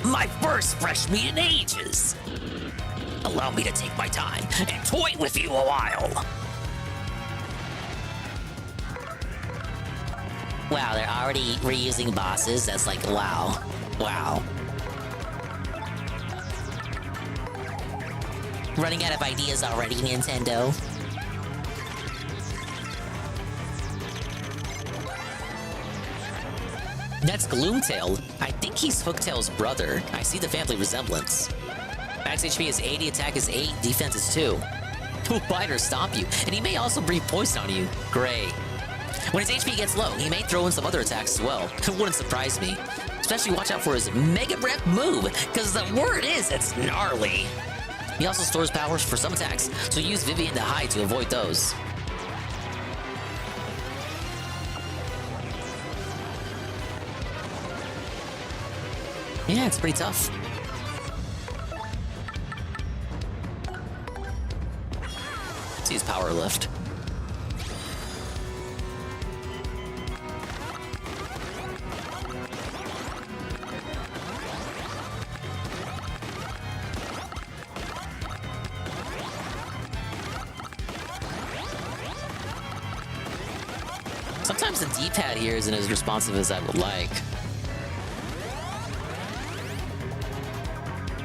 My first fresh meat in ages. Allow me to take my time and toy with you a while. Wow, they're already reusing bosses. That's like, wow. Wow. Running out of ideas already, Nintendo. That's Gloomtail. I think he's Hooktail's brother. I see the family resemblance. Max HP is 80, attack is 8, defense is 2. He'll bite or stomp you, and he may also breathe poison on you. Great. When his HP gets low, he may throw in some other attacks as well. It wouldn't surprise me. Especially watch out for his Mega Breath move, because the word is it's gnarly. He also stores powers for some attacks, so use Vivian to hide to avoid those. Yeah, it's pretty tough. Let's use Power Lift. Sometimes the D-pad here isn't as responsive as I would like.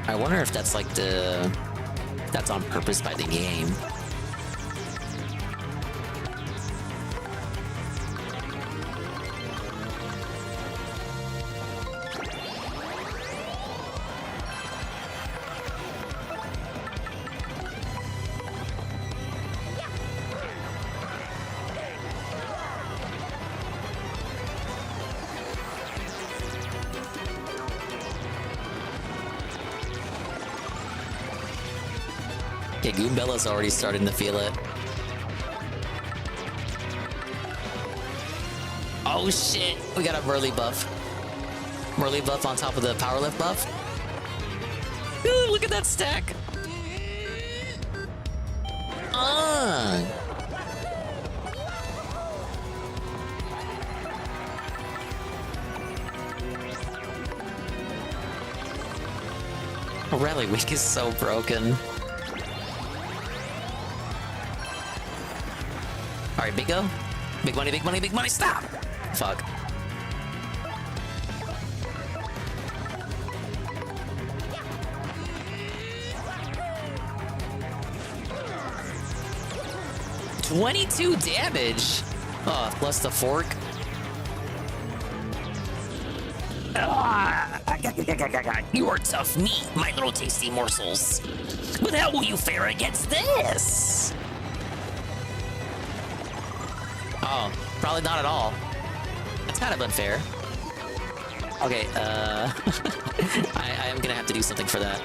I wonder if that's like that's on purpose by the game. Okay, Goombella's already starting to feel it. Oh shit! We got a Merly buff. Merly buff on top of the Power Lift buff. Ooh, look at that stack! Ah! Rally Week is so broken. Alright, Big O. Big money, big money, big money, stop! Fuck. $22 damage! Oh, plus the fork. You are tough meat, my little tasty morsels. But how will you fare against this? Oh, probably not at all. That's kind of unfair. Okay, I am gonna have to do something for that.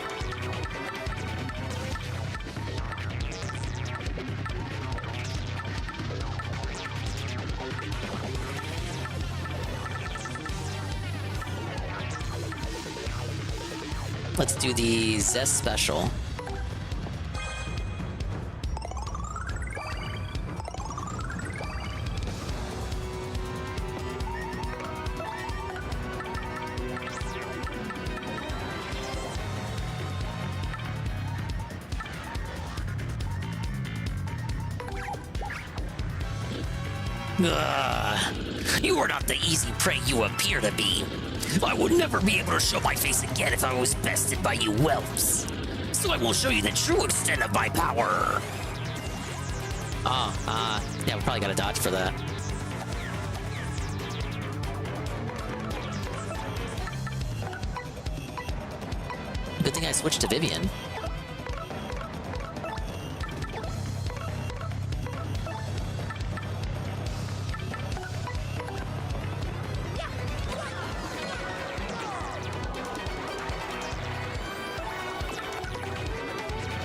Let's do the Zest special. You are not the easy prey you appear to be. I would never be able to show my face again if I was bested by you whelps. So I will show you the true extent of my power. Oh, yeah, we probably gotta dodge for that. Good thing I switched to Vivian.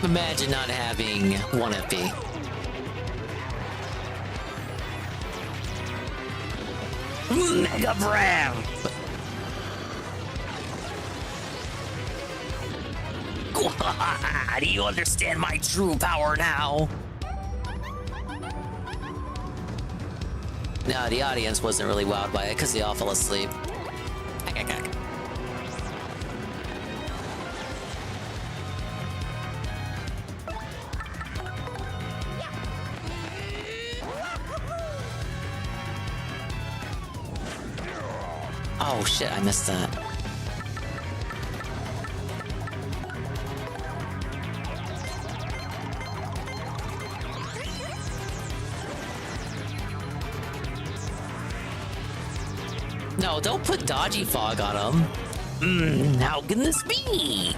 Imagine not having 1 FP. Mega Breath! Do you understand my true power now? No, the audience wasn't really wowed by it because they all fell asleep. Oh shit, I missed that. No, don't put dodgy fog on him. How can this be?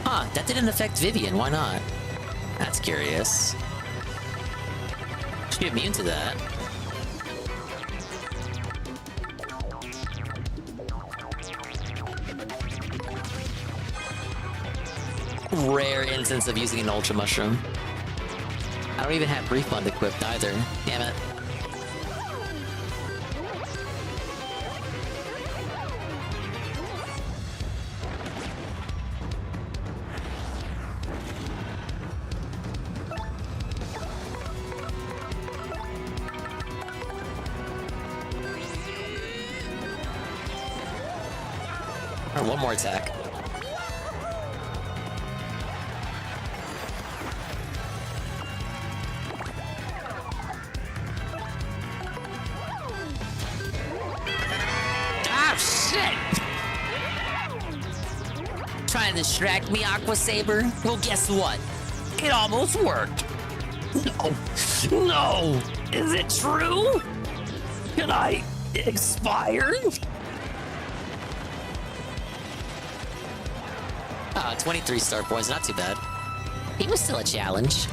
Huh, that didn't affect Vivian. Why not? That's curious. Should be immune to that. Rare instance of using an Ultra Mushroom. I don't even have Refund equipped either. Damn it. Or one more attack. Trying to distract me, Aqua Saber? Well, guess what? It almost worked. No. No! Is it true? Can I expire? 23 star points, not too bad. He was still a challenge.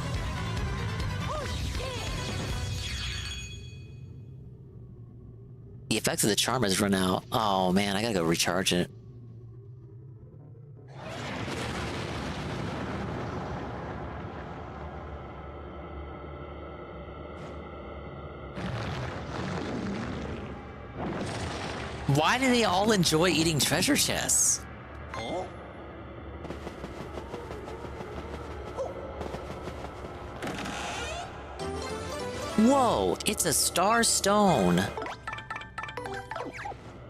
The effects of the charm has run out. Oh man, I gotta go recharge it. Why do they all enjoy eating treasure chests? Oh. Whoa, it's a star stone.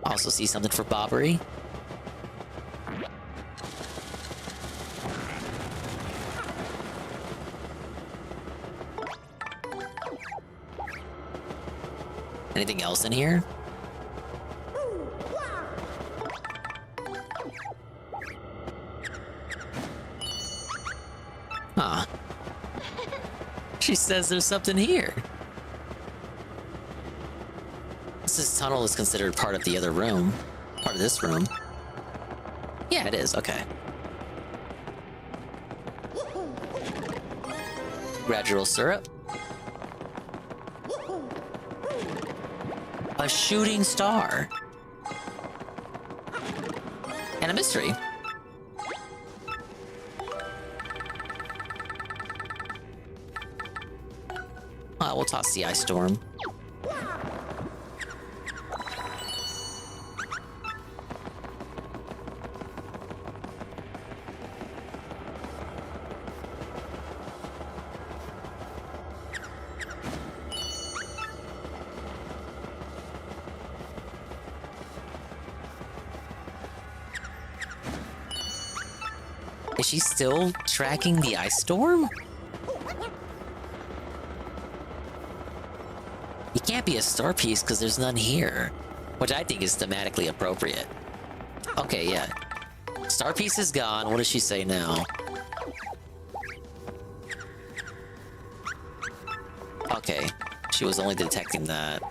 Also see something for Bobbery. Anything else in here? Huh. She says there's something here. This tunnel is considered part of the other room. Part of this room. Yeah, it is. Okay. Gradual syrup. A shooting star. And a mystery. We'll toss the ice storm. Is she still tracking the ice storm? It can't be a star piece because there's none here, which I think is thematically appropriate. Okay, yeah. Star piece is gone. What does she say now? Okay, she was only detecting that.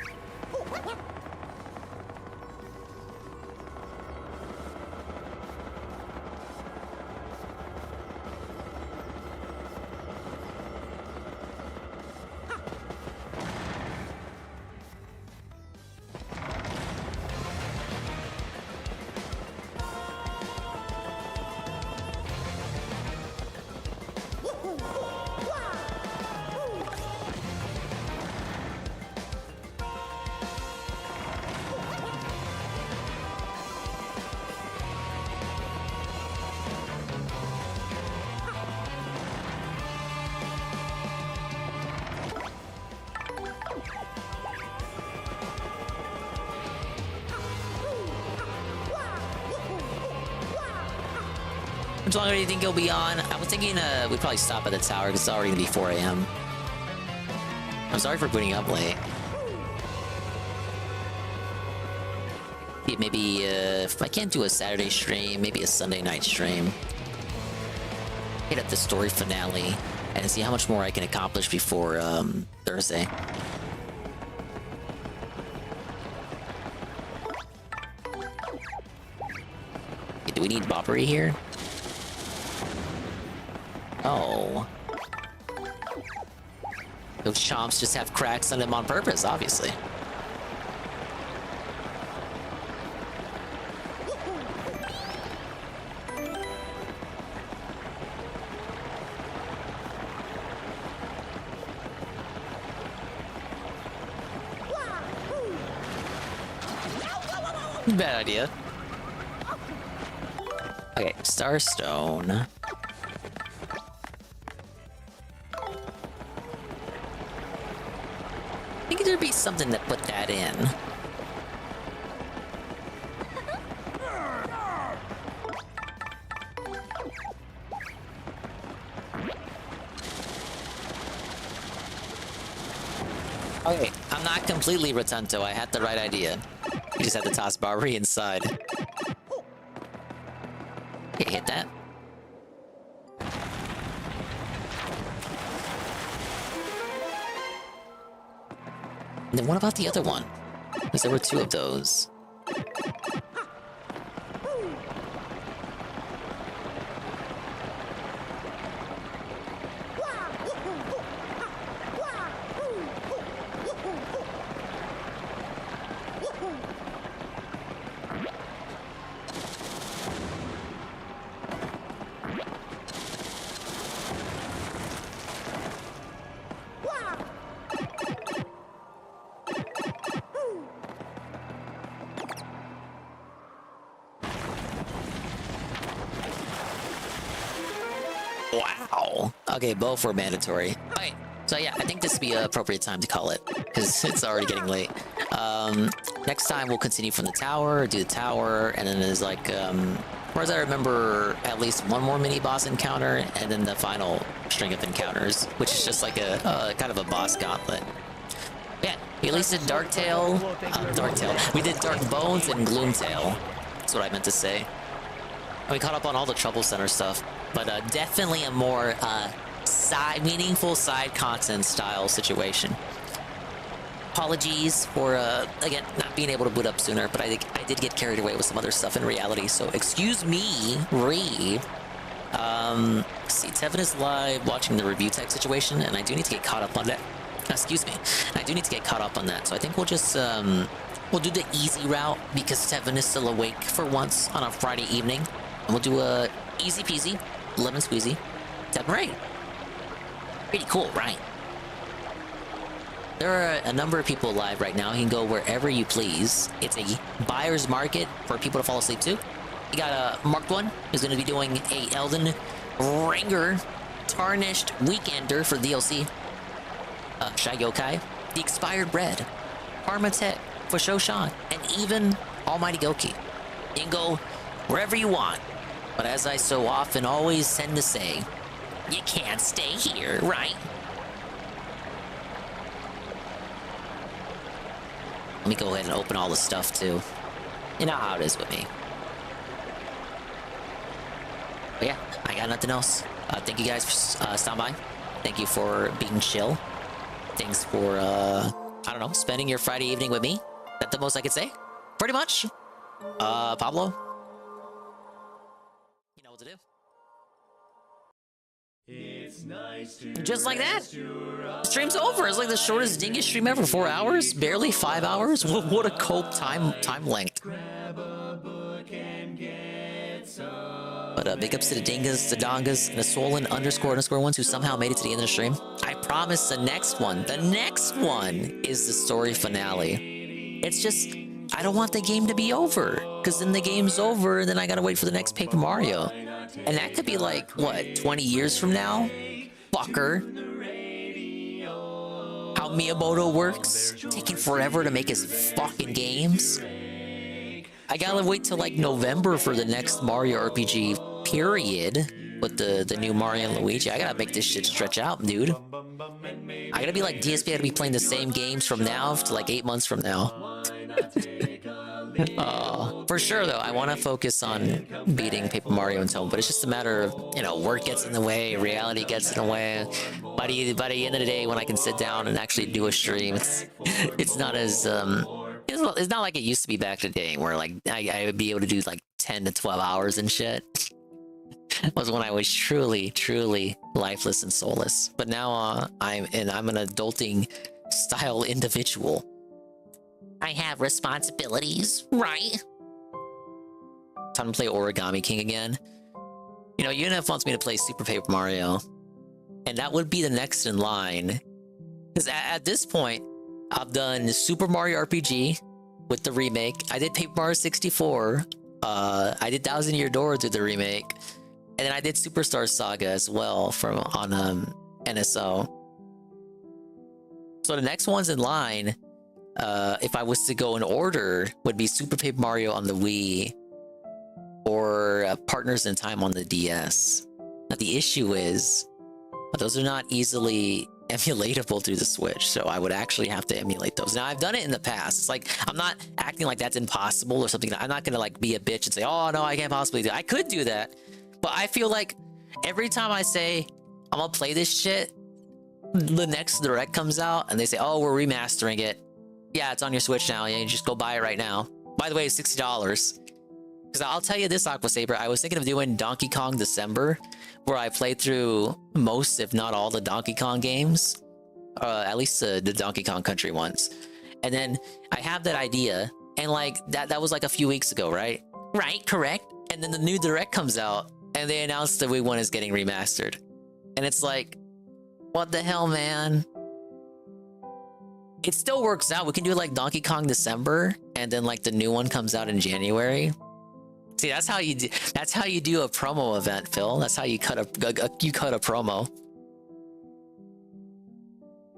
How much longer do you think you'll be on? I was thinking we'd probably stop at the tower because it's already gonna be 4 a.m. I'm sorry for booting up late. Yeah, maybe if I can't do a Saturday stream, maybe a Sunday night stream. Hit up the story finale and see how much more I can accomplish before Thursday. Do we need bobbery here? Oh. Those chomps just have cracks on them on purpose, obviously. Bad idea. Okay, Starstone. I think there'd be something that put that in. Okay, I'm not completely Rotunto. I had the right idea. You just had to toss Barbary inside. Okay, hit that. And then what about the other one? Because there were two of those. Wow. Okay, both were mandatory. Okay, so yeah, I think this would be an appropriate time to call it, because it's already getting late. Next time we'll continue from the tower, do the tower, and then there's like, whereas I remember at least one more mini-boss encounter, and then the final string of encounters, which is just like a kind of a boss gauntlet. Yeah, we at least did Darktail, we did Dark Bones and Gloomtail. That's what I meant to say. And we caught up on all the Trouble Center stuff, but definitely a more meaningful side content style situation. Apologies for, again, not being able to boot up sooner, but I think I did get carried away with some other stuff in reality, so excuse me, see, Tevin is live watching the review tech situation, and I do need to get caught up on that. Excuse me. I do need to get caught up on that, so I think we'll just, we'll do the easy route, because Tevin is still awake for once on a Friday evening. And we'll do a easy peasy, lemon squeezy, Tevin Raid. Pretty cool, right? There are a number of people live right now. You can go wherever you please. It's a buyer's market for people to fall asleep to. You got a Marked One, who's going to be doing a Elden Ringer Tarnished Weekender for DLC. Shy Yokai, The Expired Bread, Karma Tech for Shoshan, and even Almighty Goki. You can go wherever you want. But as I so often always tend to say, you can't stay here, right? Let me go ahead and open all the stuff, too. You know how it is with me. But yeah, I got nothing else. Thank you guys for stopping by. Thank you for being chill. Thanks for, I don't know, spending your Friday evening with me. That's the most I could say. Pretty much. Pablo? You know what to do. It's nice to just like that. Stream's over. It's like the shortest dingus stream ever. 4 hours? Barely 5 hours? What a cope time length. But big ups to the dingas, the dongas, and the swollen __ ones who somehow made it to the end of the stream. I promise the next one is the story finale. It's just, I don't want the game to be over, because then the game's over, and then I gotta wait for the next Paper Mario. And that could be like, what, 20 years from now? Fucker. How Miyamoto works? Taking forever to make his fucking games. I gotta wait till like November for the next Mario RPG, period. With the new Mario and Luigi. I gotta make this shit stretch out, dude. I gotta be like DSP, I gotta be playing the same games from now to like 8 months from now. For sure though, I want to focus on beating Paper Mario and Tone, but it's just a matter of, you know, work gets in the way, reality gets in the way. By the end of the day, when I can sit down and actually do a stream, it's not as it's not like it used to be back in the day where like I would be able to do like 10 to 12 hours and shit. Was when I was truly, truly lifeless and soulless. But now I'm an adulting style individual. I have responsibilities, right? Time to play Origami King again. You know, UNF wants me to play Super Paper Mario, and that would be the next in line. Because at this point, I've done Super Mario RPG with the remake. I did Paper Mario 64. I did Thousand Year Door through the remake. And then I did Superstar Saga as well on NSO. So the next ones in line, if I was to go in order, would be Super Paper Mario on the Wii or Partners in Time on the DS. Now the issue is, those are not easily emulatable through the Switch, so I would actually have to emulate those. Now I've done it in the past. It's like I'm not acting like that's impossible or something. I'm not gonna like be a bitch and say, "Oh no, I can't possibly do it." I could do that, but I feel like every time I say I'm gonna play this shit, the next direct comes out and they say, "Oh, we're remastering it." Yeah, it's on your Switch now. Yeah, you just go buy it right now. By the way, it's $60. Because I'll tell you this, Aqua Saber, I was thinking of doing Donkey Kong December, where I played through most, if not all, the Donkey Kong games. At least the Donkey Kong Country ones. And then I have that idea, and like that was like a few weeks ago, right? Right, correct. And then the new direct comes out, and they announced the Wii one is getting remastered. And it's like, what the hell, man? It still works out. We can do like Donkey Kong December, and then like the new one comes out in January. See, that's how you do a promo event, Phil. That's how you cut a promo.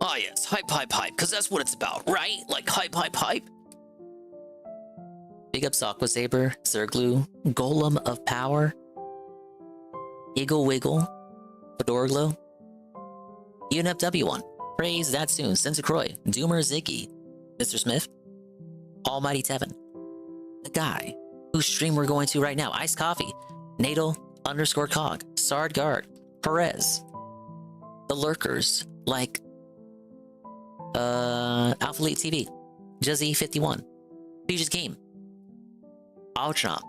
Oh yes, hype, because that's what it's about, right? Like hype. Big ups Aqua Saber, Zerglu, Golem of Power, Eagle Wiggle, Fedora Glow, UNFW1, Praise That Soon, Sensacroy, Doomer Ziggy, Mr. Smith, Almighty Tevin, the guy whose stream we're going to right now, Iced Coffee, Nadal_Cog, Sardgard, Perez, the Lurkers, like Alpha Elite TV, Juzzy51, Fuge's Game, Alchomp,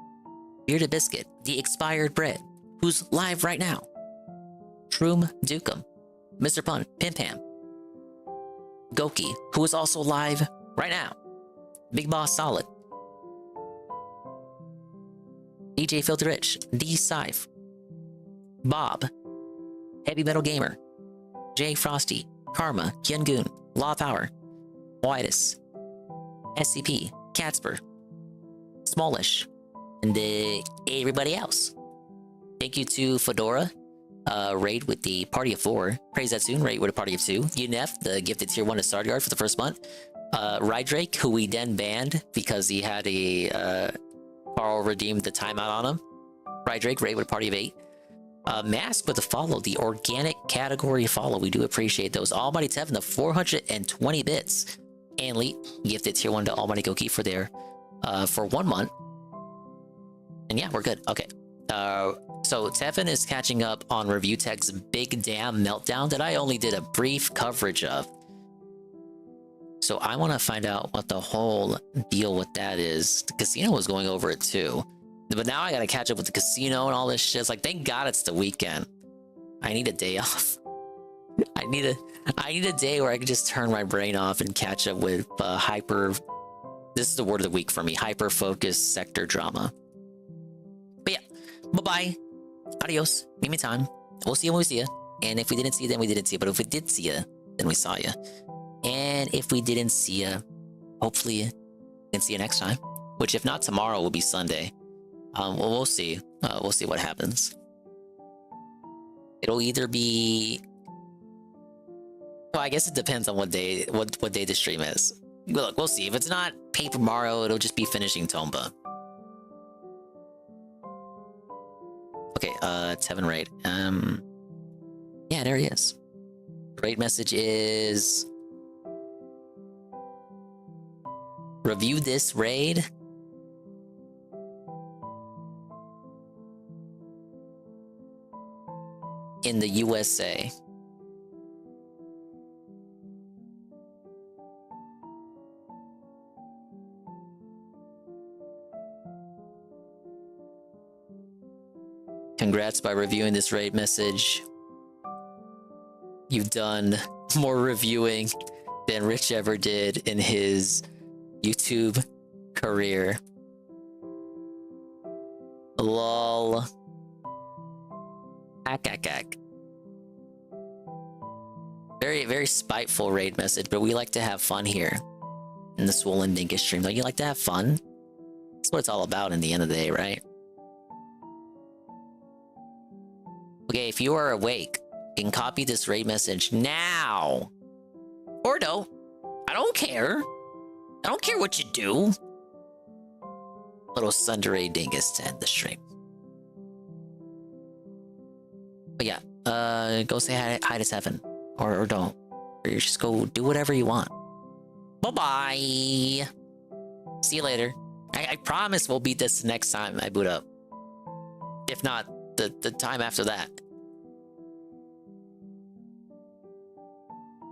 Bearded Biscuit, The Expired Bread, who's live right now, Shroom Dukem, Mr. Pun, Pim Pam, Goki, who is also live right now, Big Boss Solid, DJ Filter Rich, D Syph, Bob, Heavy Metal Gamer, Jay Frosty, Karma, Kyungun, Law Power, Whitus, SCP, Catsper, Smallish, and everybody else. Thank you to Fedora, raid with the Party of 4, Praise That Soon, raid with a Party of 2, UNF, the gifted tier 1 to Stardyard for the first month, Rydrake, who we then banned because he had a Carl redeemed the timeout on him. Rydrake, raid with a Party of 8. Mask with a follow, the organic category follow. We do appreciate those. Almighty Tevin, the 420 bits. And Lee, gifted tier 1 to Almighty Goki for their for 1 month. And yeah, we're good. Okay. So Tevin is catching up on Review Tech's Big Damn Meltdown that I only did a brief coverage of. So I want to find out what the whole deal with that is. The casino was going over it too. But now I gotta catch up with the casino and all this shit. It's like, thank God it's the weekend. I need a day off. I need a day where I can just turn my brain off and catch up with this is the word of the week for me, hyper-focused sector drama. But yeah, bye-bye. Adios. Meet me time. We'll see you when we see you. And if we didn't see you, then we didn't see you. But if we did see you, then we saw you. And if we didn't see you, hopefully we can see you next time. Which, if not tomorrow, will be Sunday. Well, we'll see. We'll see what happens. It'll either be... Well, I guess it depends on what day the stream is. Look, we'll see. If it's not Paper Mario, it'll just be finishing Tomba. Okay, Tevin raid. Yeah, there he is. Raid message is... Review this raid. In the USA. Congrats by reviewing this raid message. You've done more reviewing than Rich ever did in his YouTube career. Lol. Hack. Very, very spiteful raid message, but we like to have fun here in the Swollen Dinkus stream. Don't you like to have fun? That's what it's all about in the end of the day, right? Okay, if you are awake, you can copy this raid message now. Or don't. I don't care. I don't care what you do. Little Sundere Dingus to end the stream. But yeah, go say hi to Seven. Or don't. Or you just go do whatever you want. Bye-bye. See you later. I promise we'll beat this next time I boot up. If not, the time after that.